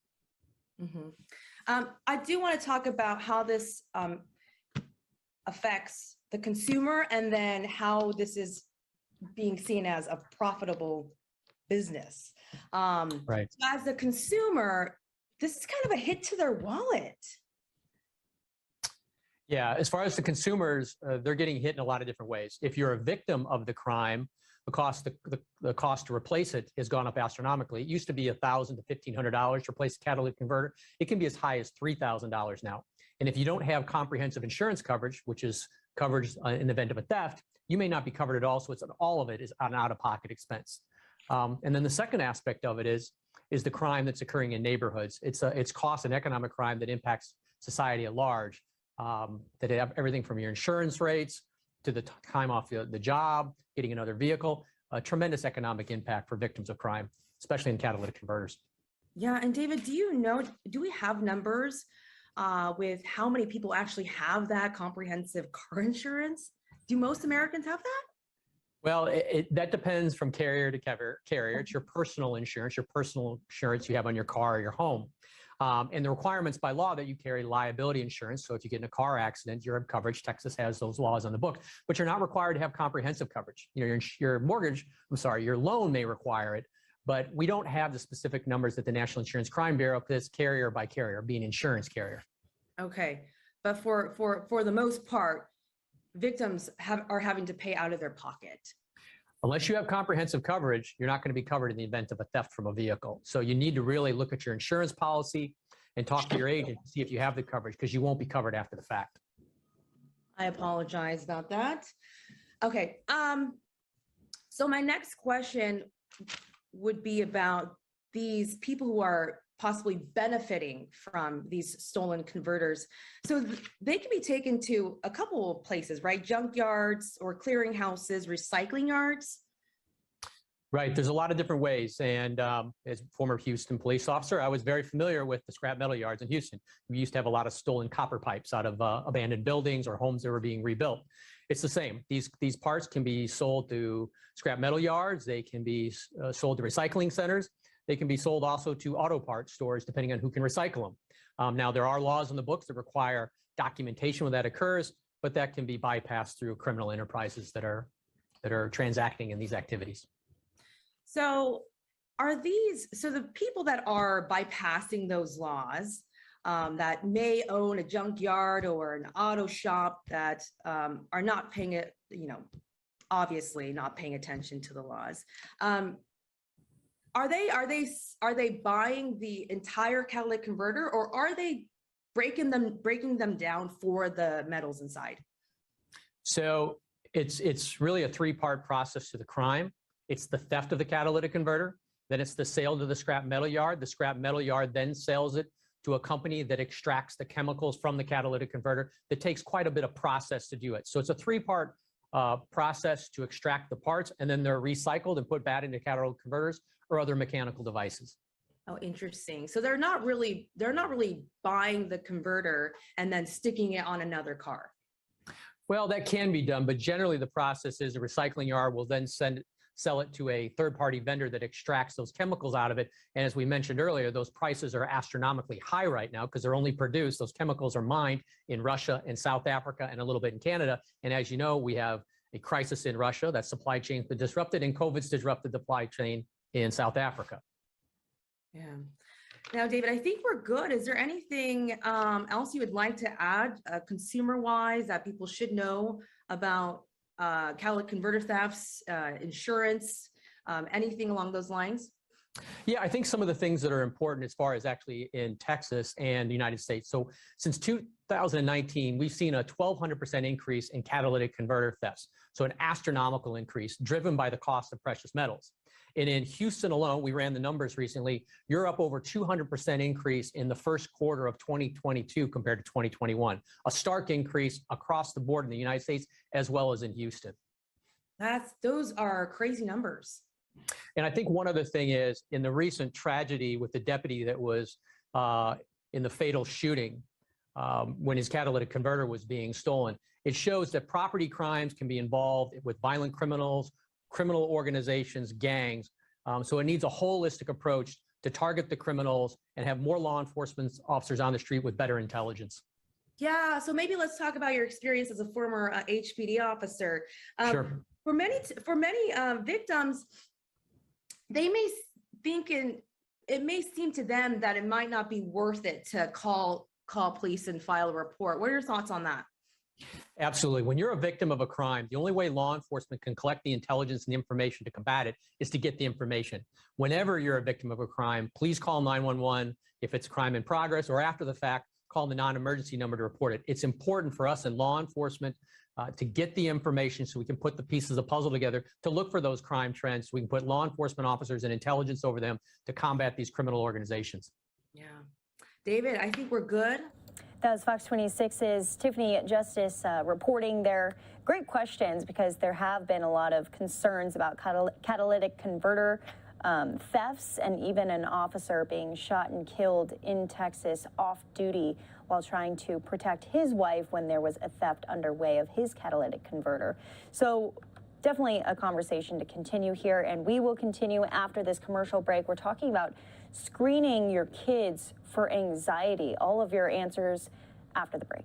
I do want to talk about how this affects the consumer and then how this is being seen as a profitable business. Right. So as a consumer, this is kind of a hit to their wallet. Yeah, as far as the consumers, they're getting hit in a lot of different ways. If you're a victim of the crime, the cost to replace it has gone up astronomically. It used to be $1,000 to $1,500 to replace a catalytic converter. It can be as high as $3,000 now. And if you don't have comprehensive insurance coverage, which is coverage in the event of a theft, you may not be covered at all. So all of it is an out-of-pocket expense. And then the second aspect of it is the crime that's occurring in neighborhoods. It's cost and economic crime that impacts society at large. That have everything from your insurance rates to the time off the job, getting another vehicle, a tremendous economic impact for victims of crime, especially in catalytic converters. Yeah, and David, do we have numbers with how many people actually have that comprehensive car insurance? Do most Americans have that? Well, that depends from carrier to carrier. It's your personal insurance you have on your car or your home. And the requirements by law that you carry liability insurance. So if you get in a car accident, you have coverage. Texas has those laws on the book, but you're not required to have comprehensive coverage. You know, your loan may require it, but we don't have the specific numbers that the National Insurance Crime Bureau, because it's carrier by carrier, being insurance carrier. Okay, but for the most part, victims are having to pay out of their pocket. Unless you have comprehensive coverage, you're not going to be covered in the event of a theft from a vehicle. So you need to really look at your insurance policy and talk to your agent to see if you have the coverage, because you won't be covered after the fact. I apologize about that. Okay, so my next question would be about these people who are possibly benefiting from these stolen converters. So they can be taken to a couple of places, right? Junkyards or clearinghouses, recycling yards. Right, there's a lot of different ways. And as former Houston police officer, I was very familiar with the scrap metal yards in Houston. We used to have a lot of stolen copper pipes out of abandoned buildings or homes that were being rebuilt. It's the same. These parts can be sold to scrap metal yards. They can be sold to recycling centers. They can be sold also to auto parts stores, depending on who can recycle them. Now, there are laws in the books that require documentation when that occurs, but that can be bypassed through criminal enterprises that are transacting in these activities. So the people that are bypassing those laws, that may own a junkyard or an auto shop that are not paying it, obviously not paying attention to the laws. Are they buying the entire catalytic converter, or are they breaking them down for the metals inside? So it's really a three-part process to the crime. It's the theft of the catalytic converter, then it's the sale to the scrap metal yard. The scrap metal yard then sells it to a company that extracts the chemicals from the catalytic converter. That takes quite a bit of process to do it. So it's a three-part process to extract the parts, and then they're recycled and put back into catalytic converters or other mechanical devices. Oh, interesting. So they're not really buying the converter and then sticking it on another car. Well, that can be done, but generally the process is a recycling yard will then sell it to a third-party vendor that extracts those chemicals out of it. And as we mentioned earlier, those prices are astronomically high right now because they're only produced, those chemicals are mined in Russia and South Africa and a little bit in Canada. And as you know, we have a crisis in Russia. That supply chain's been disrupted, and COVID's disrupted the supply chain in South Africa. Yeah. Now, David, I think we're good. Is there anything else you would like to add consumer-wise that people should know about catalytic converter thefts, insurance, anything along those lines? Yeah, I think some of the things that are important as far as actually in Texas and the United States. So since 2019, we've seen a 1,200% increase in catalytic converter thefts. So an astronomical increase driven by the cost of precious metals. And in Houston alone, we ran the numbers recently, you're up over 200% increase in the first quarter of 2022 compared to 2021. A stark increase across the board in the United States as well as in Houston. Those are crazy numbers. And I think one other thing is, in the recent tragedy with the deputy that was in the fatal shooting when his catalytic converter was being stolen, it shows that property crimes can be involved with violent criminals, criminal organizations, gangs. So it needs a holistic approach to target the criminals and have more law enforcement officers on the street with better intelligence. Yeah, so maybe let's talk about your experience as a former HPD officer. Sure. For many victims, they may it may seem to them that it might not be worth it to call police and file a report. What are your thoughts on that? Absolutely. When you're a victim of a crime, the only way law enforcement can collect the intelligence and the information to combat it is to get the information. Whenever you're a victim of a crime, please call 911. If it's a crime in progress or after the fact, call the non-emergency number to report it. It's important for us in law enforcement to get the information so we can put the pieces of the puzzle together to look for those crime trends, so we can put law enforcement officers and intelligence over them to combat these criminal organizations. Yeah. David, I think we're good. That was Fox 26's Tiffany Justice reporting their great questions, because there have been a lot of concerns about catalytic converter thefts, and even an officer being shot and killed in Texas off duty while trying to protect his wife when there was a theft underway of his catalytic converter. So definitely a conversation to continue here, and we will continue after this commercial break. We're talking about screening your kids for anxiety. All of your answers after the break.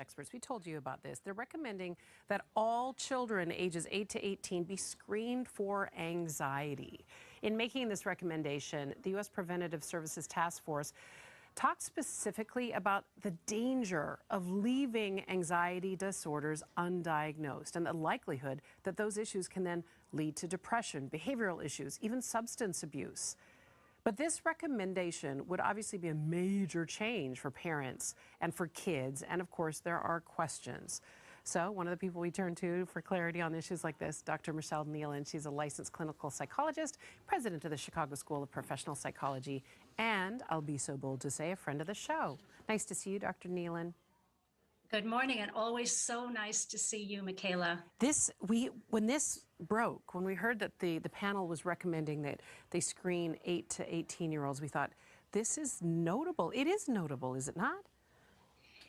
Experts, we told you about this. They're recommending that all children ages 8 to 18 be screened for anxiety. In making this recommendation, the U.S. Preventative Services Task Force talked specifically about the danger of leaving anxiety disorders undiagnosed and the likelihood that those issues can then lead to depression, behavioral issues, even substance abuse. But this recommendation would obviously be a major change for parents and for kids. And of course, there are questions. So one of the people we turn to for clarity on issues like this, Dr. Michelle Nealon. She's a licensed clinical psychologist, president of the Chicago School of Professional Psychology, and I'll be so bold to say a friend of the show. Nice to see you, Dr. Nealon. Good morning, and always so nice to see you, Michaela. When this broke, when we heard that the panel was recommending that they screen 8 to 18-year-olds, we thought, this is notable. It is notable, is it not?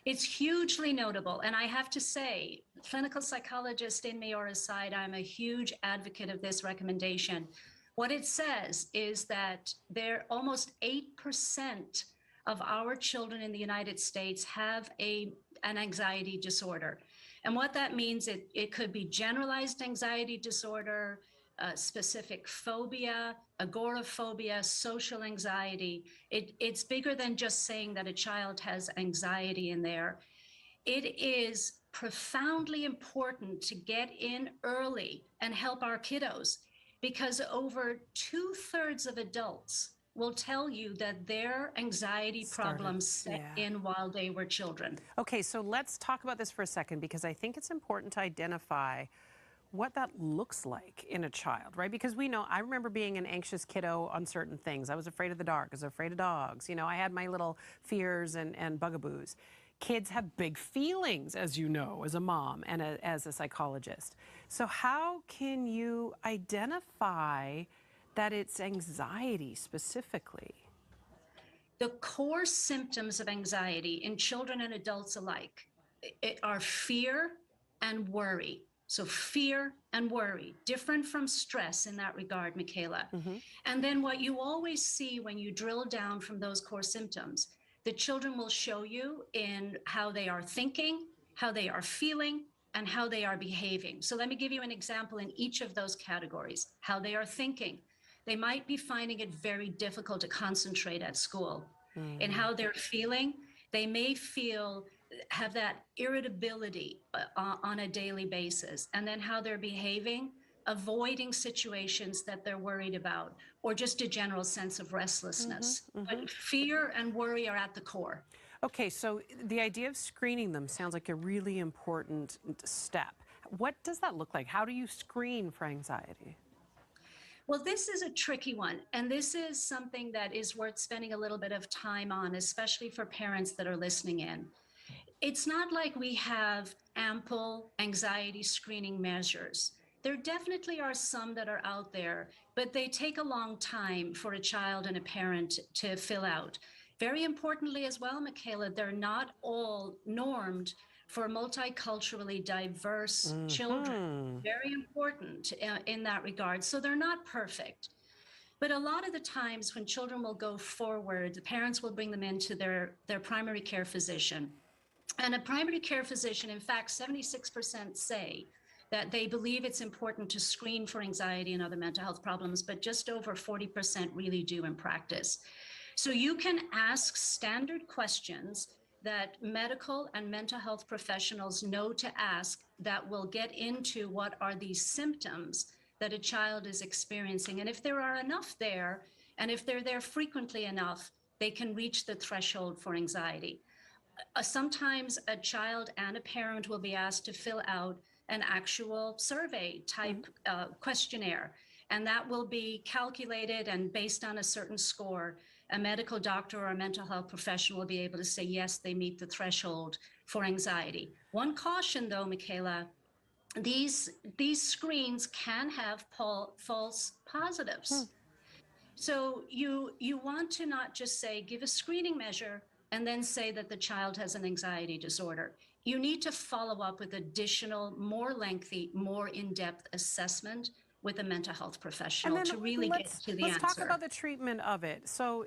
It's hugely notable, and I have to say, clinical psychologist in Mayora's side, I'm a huge advocate of this recommendation. What it says is that almost 8% of our children in the United States have an anxiety disorder. And what that means, it could be generalized anxiety disorder, specific phobia, agoraphobia, social anxiety. It's bigger than just saying that a child has anxiety in there. It is profoundly important to get in early and help our kiddos, because over 2/3 of adults will tell you that their anxiety problems set in while they were children. Okay, so let's talk about this for a second, because I think it's important to identify what that looks like in a child, right? Because we know, I remember being an anxious kiddo on certain things. I was afraid of the dark, I was afraid of dogs. You know, I had my little fears and bugaboos. Kids have big feelings, as you know, as a mom and as a psychologist. So how can you identify that it's anxiety specifically? The core symptoms of anxiety in children and adults alike are fear and worry. So fear and worry, different from stress in that regard, Michaela. And then what you always see when you drill down from those core symptoms, the children will show you in how they are thinking, how they are feeling, and how they are behaving. So let me give you an example in each of those categories. How they are thinking. They might be finding it very difficult to concentrate at school. In how they're feeling, they may have that irritability on a daily basis. And then how they're behaving, avoiding situations that they're worried about, or just a general sense of restlessness. But fear and worry are at the core. Okay, so the idea of screening them sounds like a really important step. What does that look like? How do you screen for anxiety? Well, this is a tricky one, and this is something that is worth spending a little bit of time on, especially for parents that are listening in. It's not like we have ample anxiety screening measures. There definitely are some that are out there, but they take a long time for a child and a parent to fill out. Very importantly as well, Michaela, they're not all normed for multiculturally diverse children. Very important in that regard. So they're not perfect. But a lot of the times when children will go forward, the parents will bring them into their primary care physician. And a primary care physician, in fact, 76% say that they believe it's important to screen for anxiety and other mental health problems, but just over 40% really do in practice. So you can ask standard questions that medical and mental health professionals know to ask that will get into what are these symptoms that a child is experiencing. And if there are enough there, and if they're there frequently enough, they can reach the threshold for anxiety. Sometimes a child and a parent will be asked to fill out an actual survey type questionnaire, and that will be calculated, and based on a certain score, a medical doctor or a mental health professional will be able to say, yes, they meet the threshold for anxiety. One caution though, Michaela, these screens can have false positives. So you want to not just say, give a screening measure and then say that the child has an anxiety disorder. You need to follow up with additional, more lengthy, more in-depth assessment with a mental health professional to really get to the answer. Let's talk about the treatment of it. So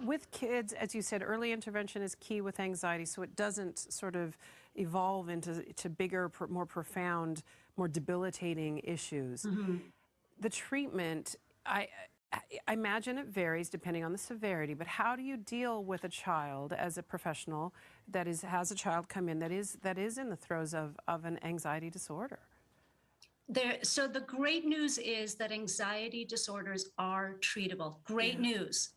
with kids, as you said, early intervention is key with anxiety, so it doesn't sort of evolve into bigger, more profound, more debilitating issues. The treatment, I imagine it varies depending on the severity, but how do you deal with a child as a professional that has a child come in that is in the throes of an anxiety disorder? So the great news is that anxiety disorders are treatable. Great news.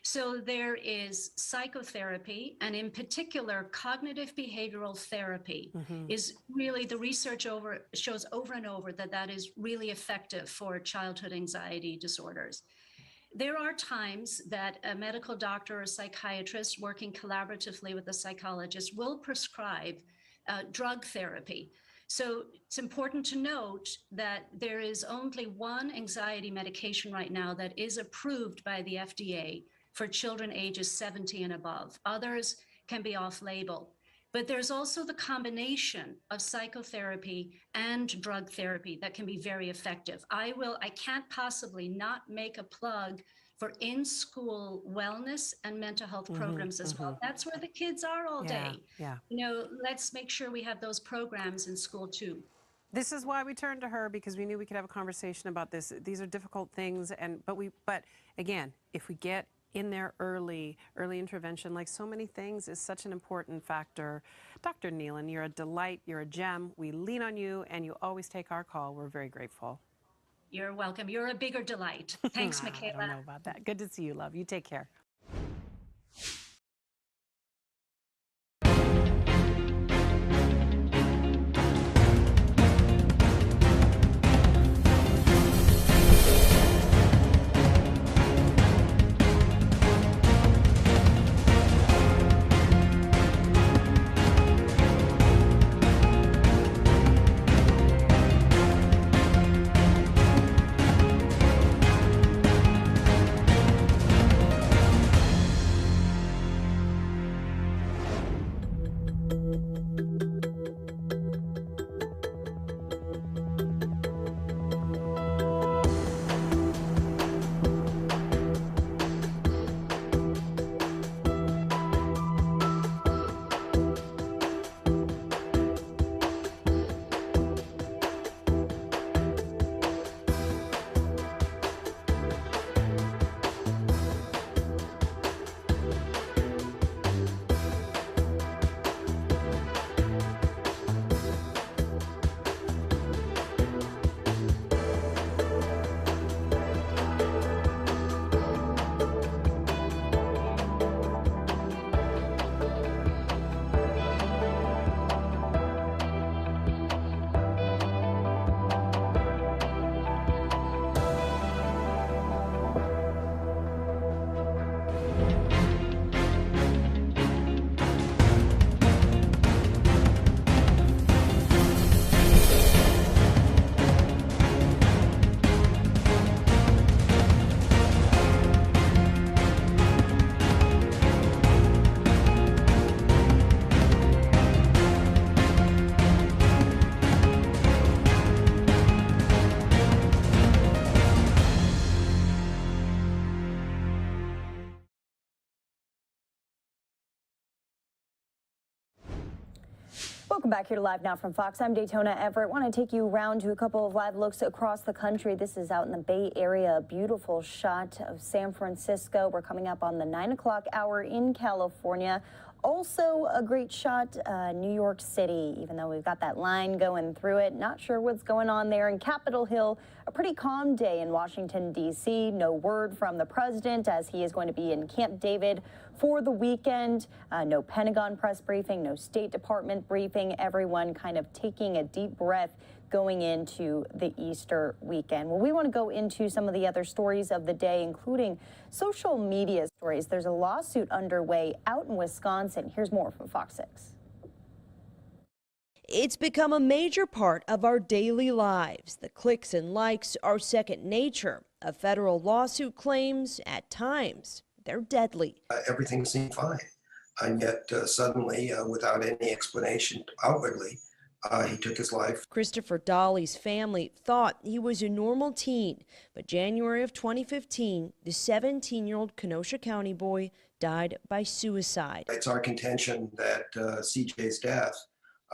So there is psychotherapy, and in particular, cognitive behavioral therapy is really, the research shows over and over that is really effective for childhood anxiety disorders. There are times that a medical doctor or psychiatrist working collaboratively with a psychologist will prescribe drug therapy. So it's important to note that there is only one anxiety medication right now that is approved by the FDA for children ages 70 and above. Others can be off-label. But there's also the combination of psychotherapy and drug therapy that can be very effective. I can't possibly not make a plug for in-school wellness and mental health programs as well. That's where the kids are all day. You know, let's make sure we have those programs in school too. This is why we turned to her, because we knew we could have a conversation about this. These are difficult things, but again, if we get in there early intervention, like so many things, is such an important factor. Dr. Nealon, you're a delight, you're a gem. We lean on you, and you always take our call. We're very grateful. You're welcome. You're a bigger delight. Thanks, Michaela. I don't know about that. Good to see you, love. You take care. Welcome back here to Live Now from Fox. I'm Daytona Everett. Want to take you around to a couple of live looks across the country. This is out in the Bay Area. A beautiful shot of San Francisco. We're coming up on the 9 o'clock hour in California. Also a great shot, New York City, even though we've got that line going through it. Not sure what's going on there. In Capitol Hill, a pretty calm day in Washington, D.C. No word from the president as he is going to be in Camp David for the weekend. No Pentagon press briefing, no State Department briefing. Everyone kind of taking a deep breath going into the Easter weekend. Well, we want to go into some of the other stories of the day, including social media stories. There's a lawsuit underway out in Wisconsin. Here's more from Fox 6. It's become a major part of our daily lives. The clicks and likes are second nature. A federal lawsuit claims at times they're deadly. Everything seemed fine, and yet suddenly, without any explanation outwardly, he took his life. Christopher Dolly's family thought he was a normal teen, but January of 2015, the 17-year-old Kenosha County boy died by suicide. It's our contention that CJ's death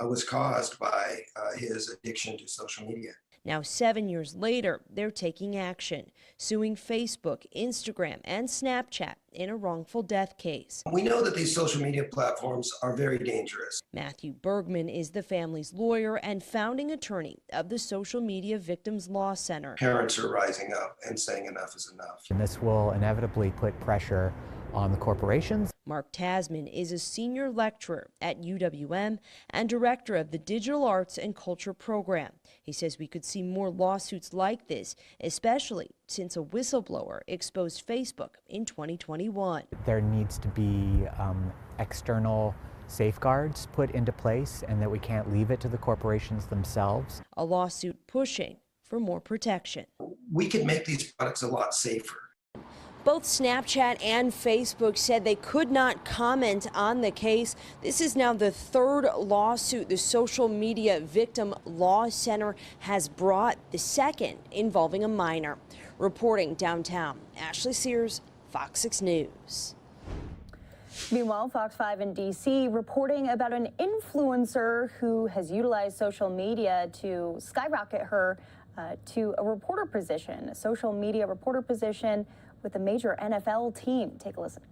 was caused by his addiction to social media. Now, 7 years later, they're taking action, suing Facebook, Instagram, and Snapchat in a wrongful death case. We know that these social media platforms are very dangerous. Matthew Bergman is the family's lawyer and founding attorney of the Social Media Victims Law Center. Parents are rising up and saying enough is enough. And this will inevitably put pressure on the corporations. Mark Tasman is a senior lecturer at UWM and director of the Digital Arts and Culture program. He says we could see more lawsuits like this, especially since a whistleblower exposed Facebook in 2021. There needs to be external safeguards put into place, and that we can't leave it to the corporations themselves. A lawsuit pushing for more protection. We could make these products a lot safer. Both Snapchat and Facebook said they could not comment on the case. This is now the third lawsuit the Social Media Victim Law Center has brought, the second involving a minor. Reporting downtown, Ashley Sears, Fox 6 News. Meanwhile, Fox 5 in D.C. reporting about an influencer who has utilized social media to skyrocket her to a reporter position, a social media reporter position with a major NFL team. Take a listen.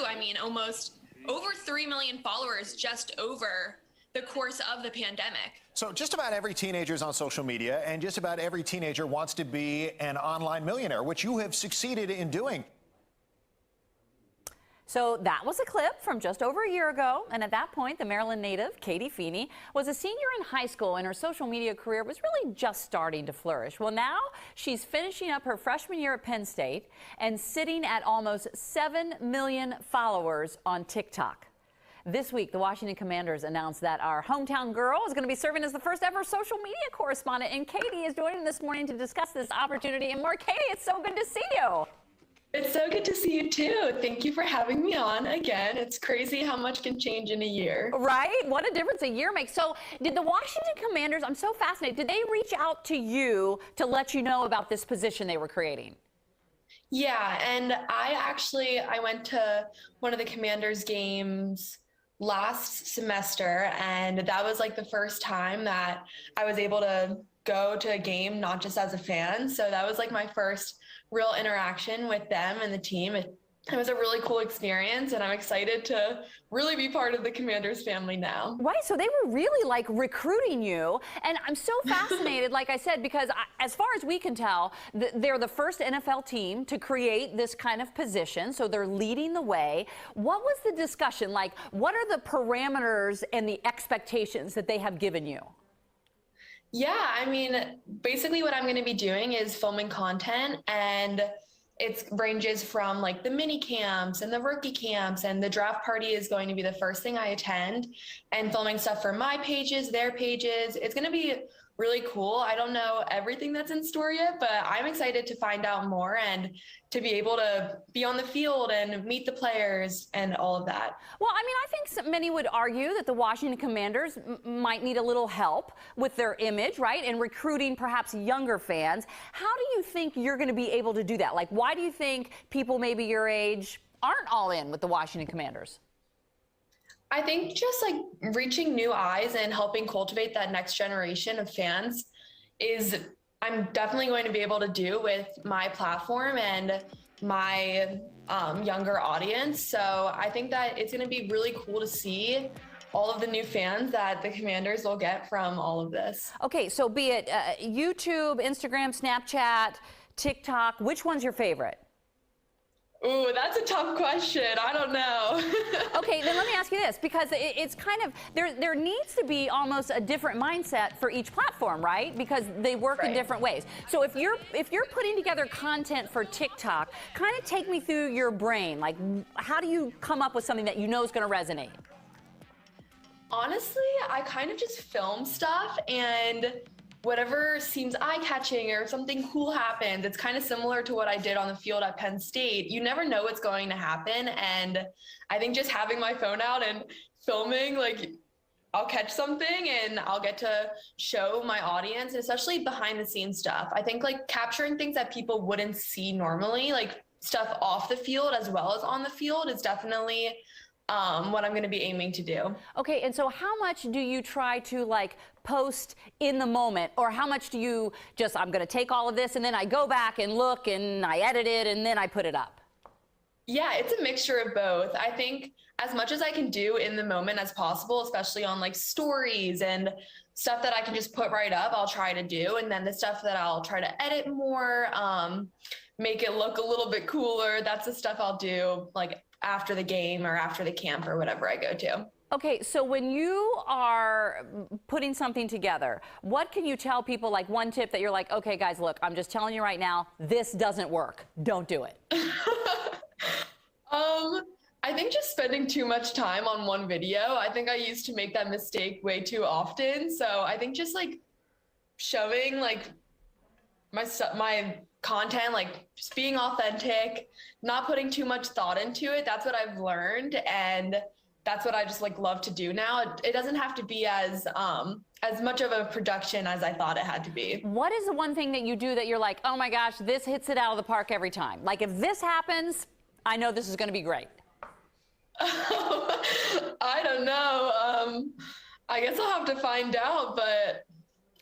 I mean, almost over 3 million followers just over the course of the pandemic. So just about every teenager is on social media, and just about every teenager wants to be an online millionaire, which you have succeeded in doing. So that was a clip from just over a year ago, and at that point, the Maryland native, Katie Feeney, was a senior in high school, and her social media career was really just starting to flourish. Well, now she's finishing up her freshman year at Penn State and sitting at almost 7 million followers on TikTok. This week, the Washington Commanders announced that our hometown girl is going to be serving as the first ever social media correspondent, and Katie is joining this morning to discuss this opportunity and more. Katie, it's so good to see you. It's so good to see you too. Thank you for having me on again. It's crazy how much can change in a year. Right? What a difference a year makes. So did the Washington Commanders, I'm so fascinated, did they reach out to you to let you know about this position they were creating? Yeah, and I went to one of the Commanders games last semester, and that was like the first time that I was able to go to a game, not just as a fan. So that was like my first real interaction with them and the team. It was a really cool experience, and I'm excited to really be part of the Commanders family now. Right, so they were really like recruiting you, and I'm so fascinated, like I said, because as far as we can tell, they're the first NFL team to create this kind of position, so they're leading the way. What was the discussion like? What are the parameters and the expectations that they have given you? Yeah, I mean, basically what I'm going to be doing is filming content, and it ranges from like the mini camps and the rookie camps, and the draft party is going to be the first thing I attend, and filming stuff for my pages, their pages. It's going to be really cool. I don't know everything that's in store yet, but I'm excited to find out more and to be able to be on the field and meet the players and all of that. Well, I mean, I think many would argue that the Washington Commanders might need a little help with their image, right, and recruiting perhaps younger fans. How do you think you're going to be able to do that? Like, why do you think people maybe your age aren't all in with the Washington Commanders? I think just like reaching new eyes and helping cultivate that next generation of fans is I'm definitely going to be able to do with my platform and my younger audience. So I think that it's going to be really cool to see all of the new fans that the Commanders will get from all of this. Okay, so be it YouTube, Instagram, Snapchat, TikTok, which one's your favorite? Ooh, that's a tough question. I don't know. Okay, then let me ask you this, because it's kind of, there needs to be almost a different mindset for each platform, right? Because they work in different ways. So if you're putting together content for TikTok, kind of take me through your brain. Like, how do you come up with something that you know is going to resonate? Honestly, I kind of just film stuff, and whatever seems eye-catching or something cool happens, it's kind of similar to what I did on the field at Penn State. You never know what's going to happen, and I think just having my phone out and filming, like, I'll catch something and I'll get to show my audience, especially behind the scenes stuff. I think like capturing things that people wouldn't see normally, like stuff off the field as well as on the field, is definitely what I'm going to be aiming to do. Okay, and so how much do you try to like post in the moment, or how much do you just, I'm going to take all of this and then I go back and look and I edit it and then I put it up? Yeah, it's a mixture of both. I think as much as I can do in the moment as possible, especially on like stories and stuff that I can just put right up, I'll try to do. And then the stuff that I'll try to edit more, make it look a little bit cooler, that's the stuff I'll do like after the game or after the camp or whatever I go to. Okay, so when you are putting something together, what can you tell people, like one tip that you're like, okay guys, look, I'm just telling you right now, this doesn't work, don't do it? I think just spending too much time on one video. I think I used to make that mistake way too often. So I think just like showing like my content, like just being authentic, not putting too much thought into it. That's what I've learned. And that's what I just like love to do now. It doesn't have to be as much of a production as I thought it had to be. What is the one thing that you do that you're like, oh my gosh, this hits it out of the park every time? Like if this happens, I know this is going to be great. I don't know. I guess I'll have to find out, but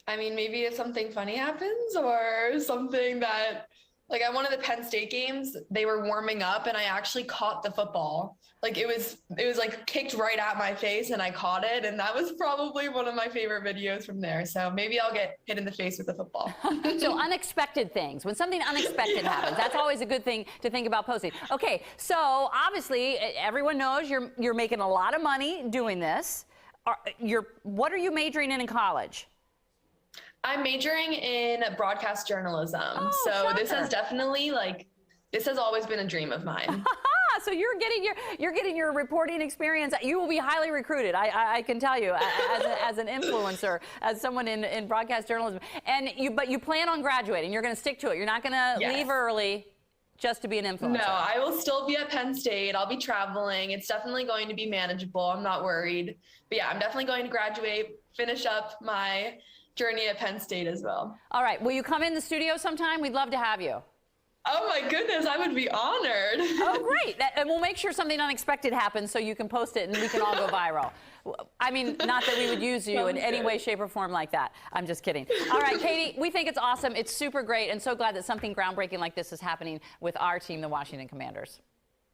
I mean, maybe if something funny happens or something that, like at one of the Penn State games, they were warming up and I actually caught the football. Like it was like kicked right at my face and I caught it. And that was probably one of my favorite videos from there. So maybe I'll get hit in the face with a football. So unexpected things. When something unexpected happens, that's always a good thing to think about posting. Okay, so obviously everyone knows you're making a lot of money doing this. What are you majoring in college? I'm majoring in broadcast journalism. Oh, so shocker. this has definitely this has always been a dream of mine. So you're getting your reporting experience. You will be highly recruited. I can tell you as an influencer, as someone in broadcast journalism. But you plan on graduating. You're going to stick to it. You're not going to leave early just to be an influencer. No, I will still be at Penn State. I'll be traveling. It's definitely going to be manageable. I'm not worried. But yeah, I'm definitely going to graduate, finish up my journey at Penn State as well. All right. Will you come in the studio sometime? We'd love to have you. Oh my goodness, I would be honored. Oh, great. And we'll make sure something unexpected happens so you can post it and we can all go viral. I mean, not that we would use you in any way, shape, or form like that. I'm just kidding. All right, Katie, we think it's awesome. It's super great and so glad that something groundbreaking like this is happening with our team, the Washington Commanders.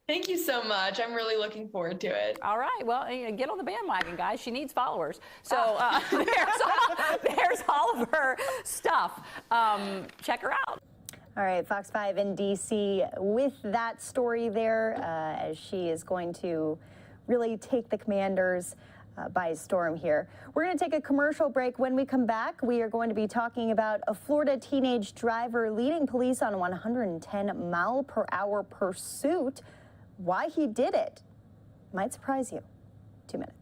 Thank you so much. I'm really looking forward to it. All right. Well, get on the bandwagon, guys. She needs followers. So there's all of her stuff. Check her out. All right, Fox 5 in D.C. with that story there, as she is going to really take the Commanders by storm here. We're going to take a commercial break. When we come back, we are going to be talking about a Florida teenage driver leading police on a 110-mile-per-hour pursuit. Why he did it might surprise you. 2 minutes.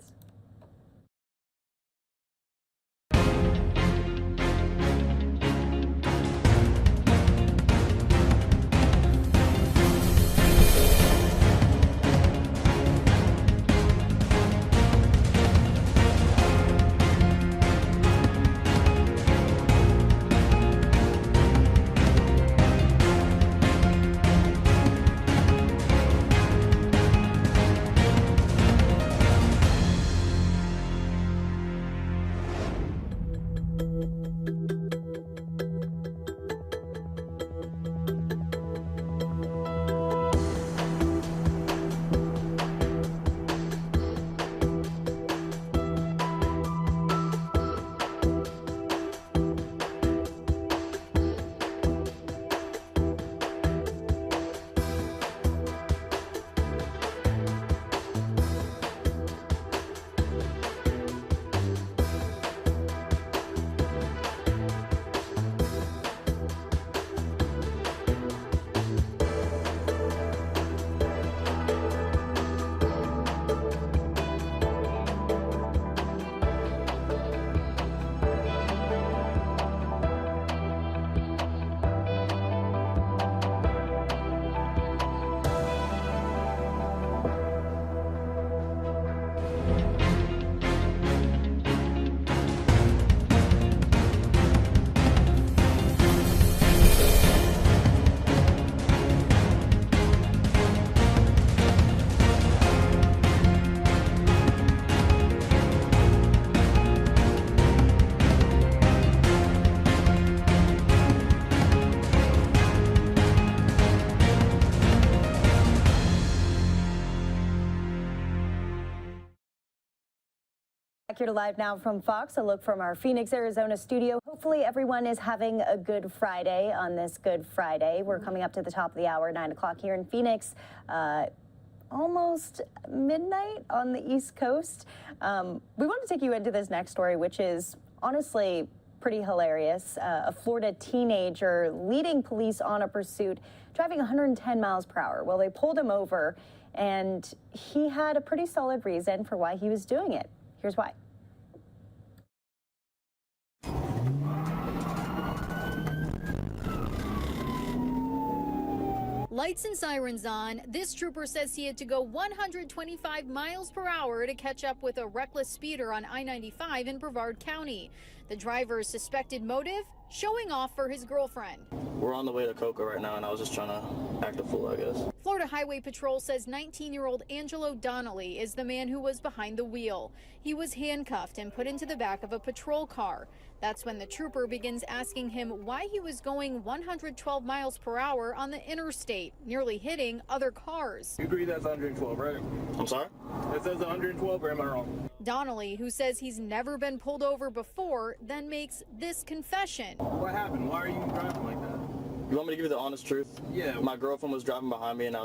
Back here to Live Now from Fox, a look from our Phoenix, Arizona studio. Hopefully everyone is having a good Friday on this Good Friday. We're coming up to the top of the hour, 9 o'clock here in Phoenix. Almost midnight on the East Coast. We want to take you into this next story, which is honestly pretty hilarious. A Florida teenager leading police on a pursuit, driving 110 miles per hour. Well, they pulled him over, and he had a pretty solid reason for why he was doing it. Here's why. Lights and sirens on, this trooper says he had to go 125 miles per hour to catch up with a reckless speeder on I-95 in Brevard County. The driver's suspected motive? Showing off for his girlfriend. We're on the way to Cocoa right now, and I was just trying to act a fool, I guess. Florida Highway Patrol says 19-year-old Angelo Donnelly is the man who was behind the wheel. He was handcuffed and put into the back of a patrol car. That's when the trooper begins asking him why he was going 112 miles per hour on the interstate, nearly hitting other cars. You agree that's 112, right? I'm sorry? It says 112, or am I wrong? Donnelly, who says he's never been pulled over before, then makes this confession. What happened? Why are you driving like that? You want me to give you the honest truth? Yeah. My girlfriend was driving behind me, and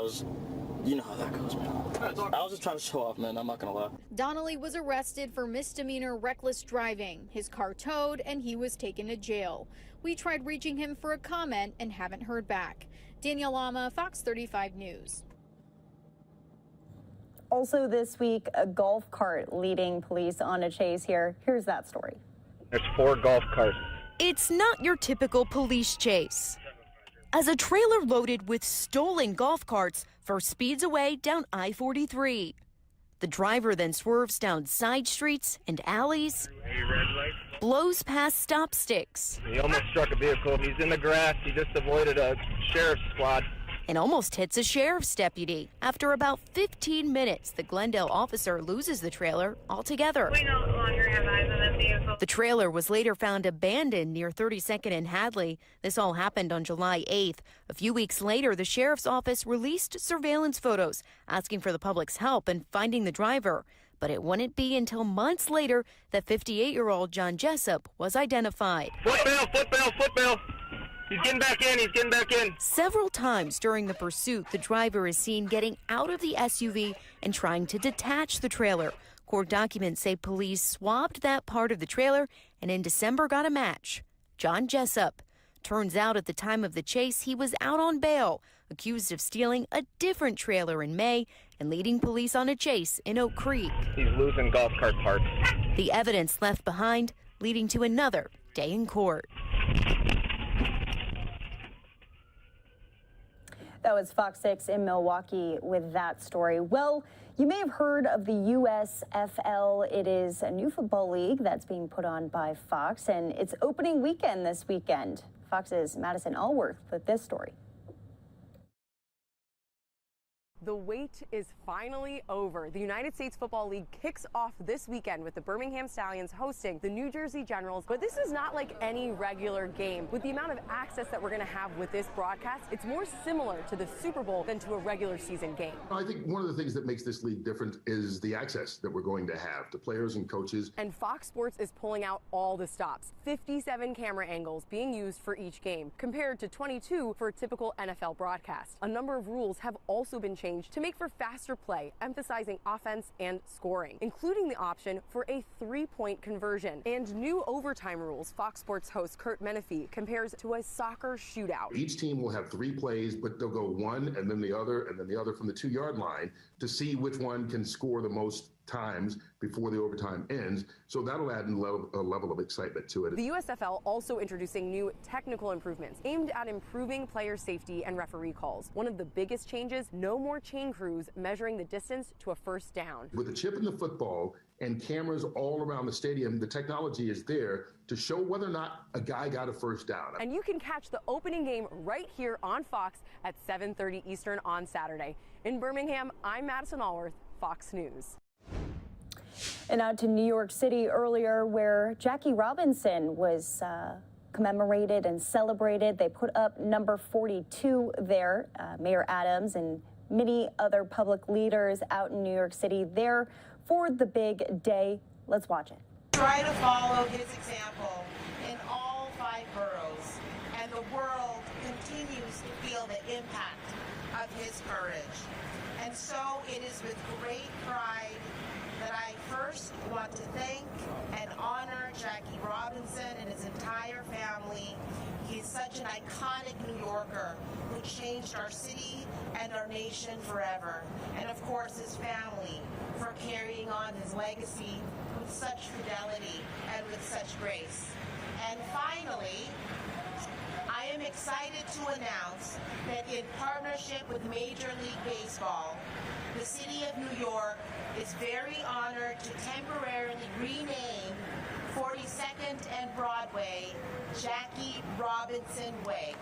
you know how that goes, man. I was just trying to show off, man. I'm not gonna lie. Donnelly was arrested for misdemeanor reckless driving, his car towed, and he was taken to jail. We tried reaching him for a comment and haven't heard back. Danielle Lama, Fox 35 News. Also this week, a golf cart leading police on a chase here. Here's that story. There's 4 golf carts. It's not your typical police chase. As a trailer loaded with stolen golf carts first speeds away down I-43. The driver then swerves down side streets and alleys, blows past stop sticks. He almost struck a vehicle. He's in the grass. He just avoided a sheriff's squad. And almost hits a sheriff's deputy. After about 15 minutes, the Glendale officer loses the trailer altogether. We no longer have eyes on the vehicle. The trailer was later found abandoned near 32nd and Hadley. This all happened on July 8th. A few weeks later, the sheriff's office released surveillance photos asking for the public's help in finding the driver. But it wouldn't be until months later that 58-year-old John Jessup was identified. Foot bail, foot bail, foot bail. He's getting back in, he's getting back in. Several times during the pursuit, the driver is seen getting out of the SUV and trying to detach the trailer. Court documents say police swabbed that part of the trailer and in December got a match. John Jessup. Turns out at the time of the chase, he was out on bail, accused of stealing a different trailer in May and leading police on a chase in Oak Creek. He's losing golf cart parts. The evidence left behind, leading to another day in court. That was Fox 6 in Milwaukee with that story. Well, you may have heard of the USFL. It is a new football league that's being put on by Fox, and it's opening weekend this weekend. Fox's Madison Allworth with this story. The wait is finally over. The United States Football League kicks off this weekend with the Birmingham Stallions hosting the New Jersey Generals. But this is not like any regular game. With the amount of access that we're going to have with this broadcast, it's more similar to the Super Bowl than to a regular season game. I think one of the things that makes this league different is the access that we're going to have to players and coaches. And Fox Sports is pulling out all the stops. 57 camera angles being used for each game, compared to 22 for a typical NFL broadcast. A number of rules have also been changed to make for faster play, emphasizing offense and scoring, including the option for a 3-point conversion. And new overtime rules. Fox Sports host Kurt Menefee compares to a soccer shootout. Each team will have 3 plays, but they'll go one and then the other and then the other from the 2-yard line to see which one can score the most times before the overtime ends. So that'll add a level of excitement to it. The USFL also introducing new technical improvements aimed at improving player safety and referee calls. One of the biggest changes, no more chain crews measuring the distance to a first down. With the chip in the football and cameras all around the stadium, the technology is there to show whether or not a guy got a first down. And you can catch the opening game right here on Fox at 7:30 Eastern on Saturday. In Birmingham, I'm Madison Allworth, Fox News. And out to New York City earlier, where Jackie Robinson was commemorated and celebrated. They put up number 42 there. Mayor Adams and many other public leaders out in New York City there for the big day. Let's watch it. Try to follow his example in all 5 boroughs, and the world continues to feel the impact of his courage. And so it is with great pride that I first want to thank and honor Jackie Robinson and his entire family. He's such an iconic New Yorker who changed our city and our nation forever. And of course his family for carrying on his legacy with such fidelity and with such grace. And finally, I am excited to announce that in partnership with Major League Baseball, the City of New York is very honored to temporarily rename 42nd and Broadway Jackie Robinson Way.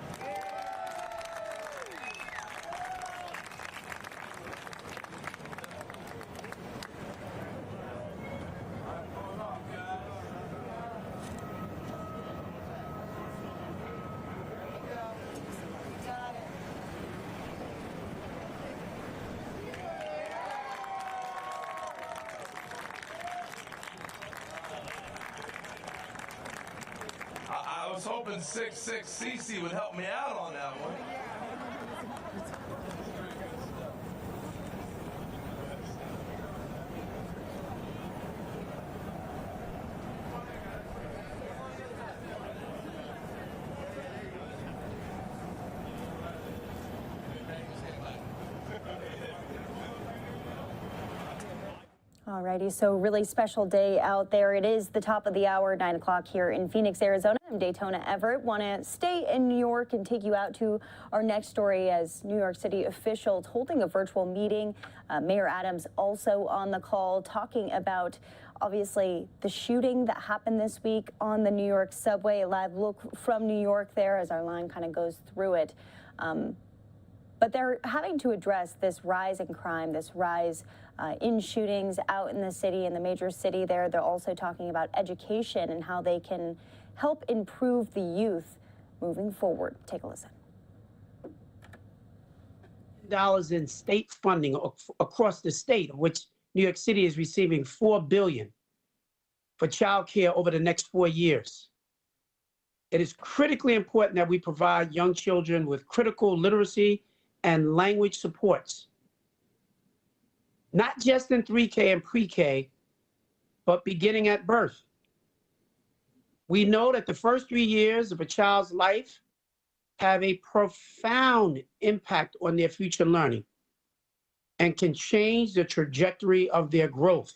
I was hoping 6'6" Cece would help me out on that one. Alrighty, so really special day out there. It is the top of the hour, 9 o'clock here in Phoenix, Arizona. I'm Daytona Everett. Want to stay in New York and take you out to our next story as New York City officials holding a virtual meeting. Mayor Adams also on the call talking about obviously the shooting that happened this week on the New York subway. A live look from New York there as our line kind of goes through it. But they're having to address this rise in crime, this rise in shootings out in the city, in the major city there. They're also talking about education and how they can help improve the youth moving forward. Take a listen. Dollars in state funding across the state, of which New York City is receiving $4 billion for childcare over the next 4 years. It is critically important that we provide young children with critical literacy and language supports, not just in 3K and pre-K, but beginning at birth. We know that the first 3 years of a child's life have a profound impact on their future learning and can change the trajectory of their growth.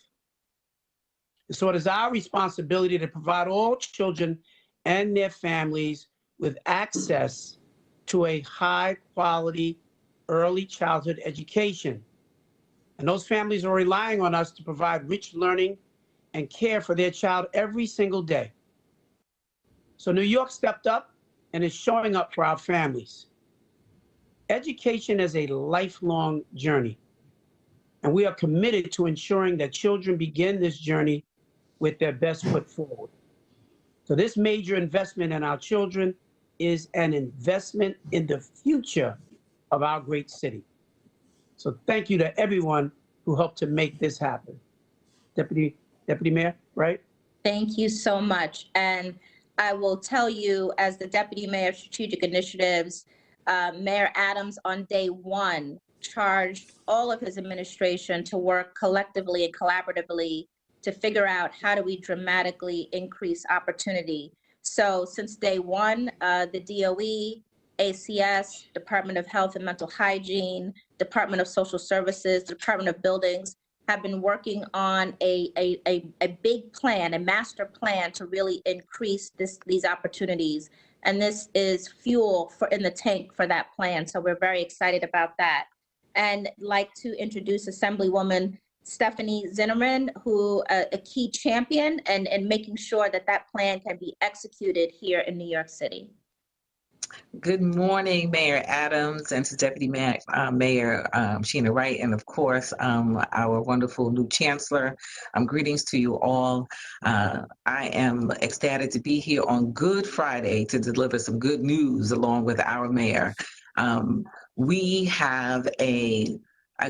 And so it is our responsibility to provide all children and their families with access to a high quality early childhood education. And those families are relying on us to provide rich learning and care for their child every single day. So New York stepped up and is showing up for our families. Education is a lifelong journey, and we are committed to ensuring that children begin this journey with their best foot forward. So this major investment in our children is an investment in the future of our great city. So thank you to everyone who helped to make this happen. Deputy Mayor, right? Thank you so much. And I will tell you, as the Deputy Mayor of Strategic Initiatives, Mayor Adams on day one charged all of his administration to work collectively and collaboratively to figure out how do we dramatically increase opportunity. So since day one, the DOE, ACS, Department of Health and Mental Hygiene, Department of Social Services, Department of Buildings have been working on a big plan, a master plan to really increase these opportunities. And this is fuel in the tank for that plan. So we're very excited about that. And like to introduce Assemblywoman Stephanie Zinnerman, who a key champion and making sure that that plan can be executed here in New York City. Good morning, Mayor Adams, and to Deputy Mayor Sheena Wright, and of course, our wonderful new Chancellor. Greetings to you all. I am ecstatic to be here on Good Friday to deliver some good news along with our mayor. We have a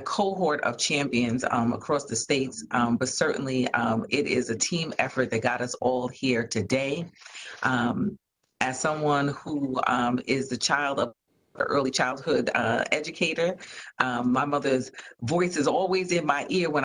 cohort of champions across the states, but certainly it is a team effort that got us all here today. As someone who is the child of an early childhood educator, my mother's voice is always in my ear when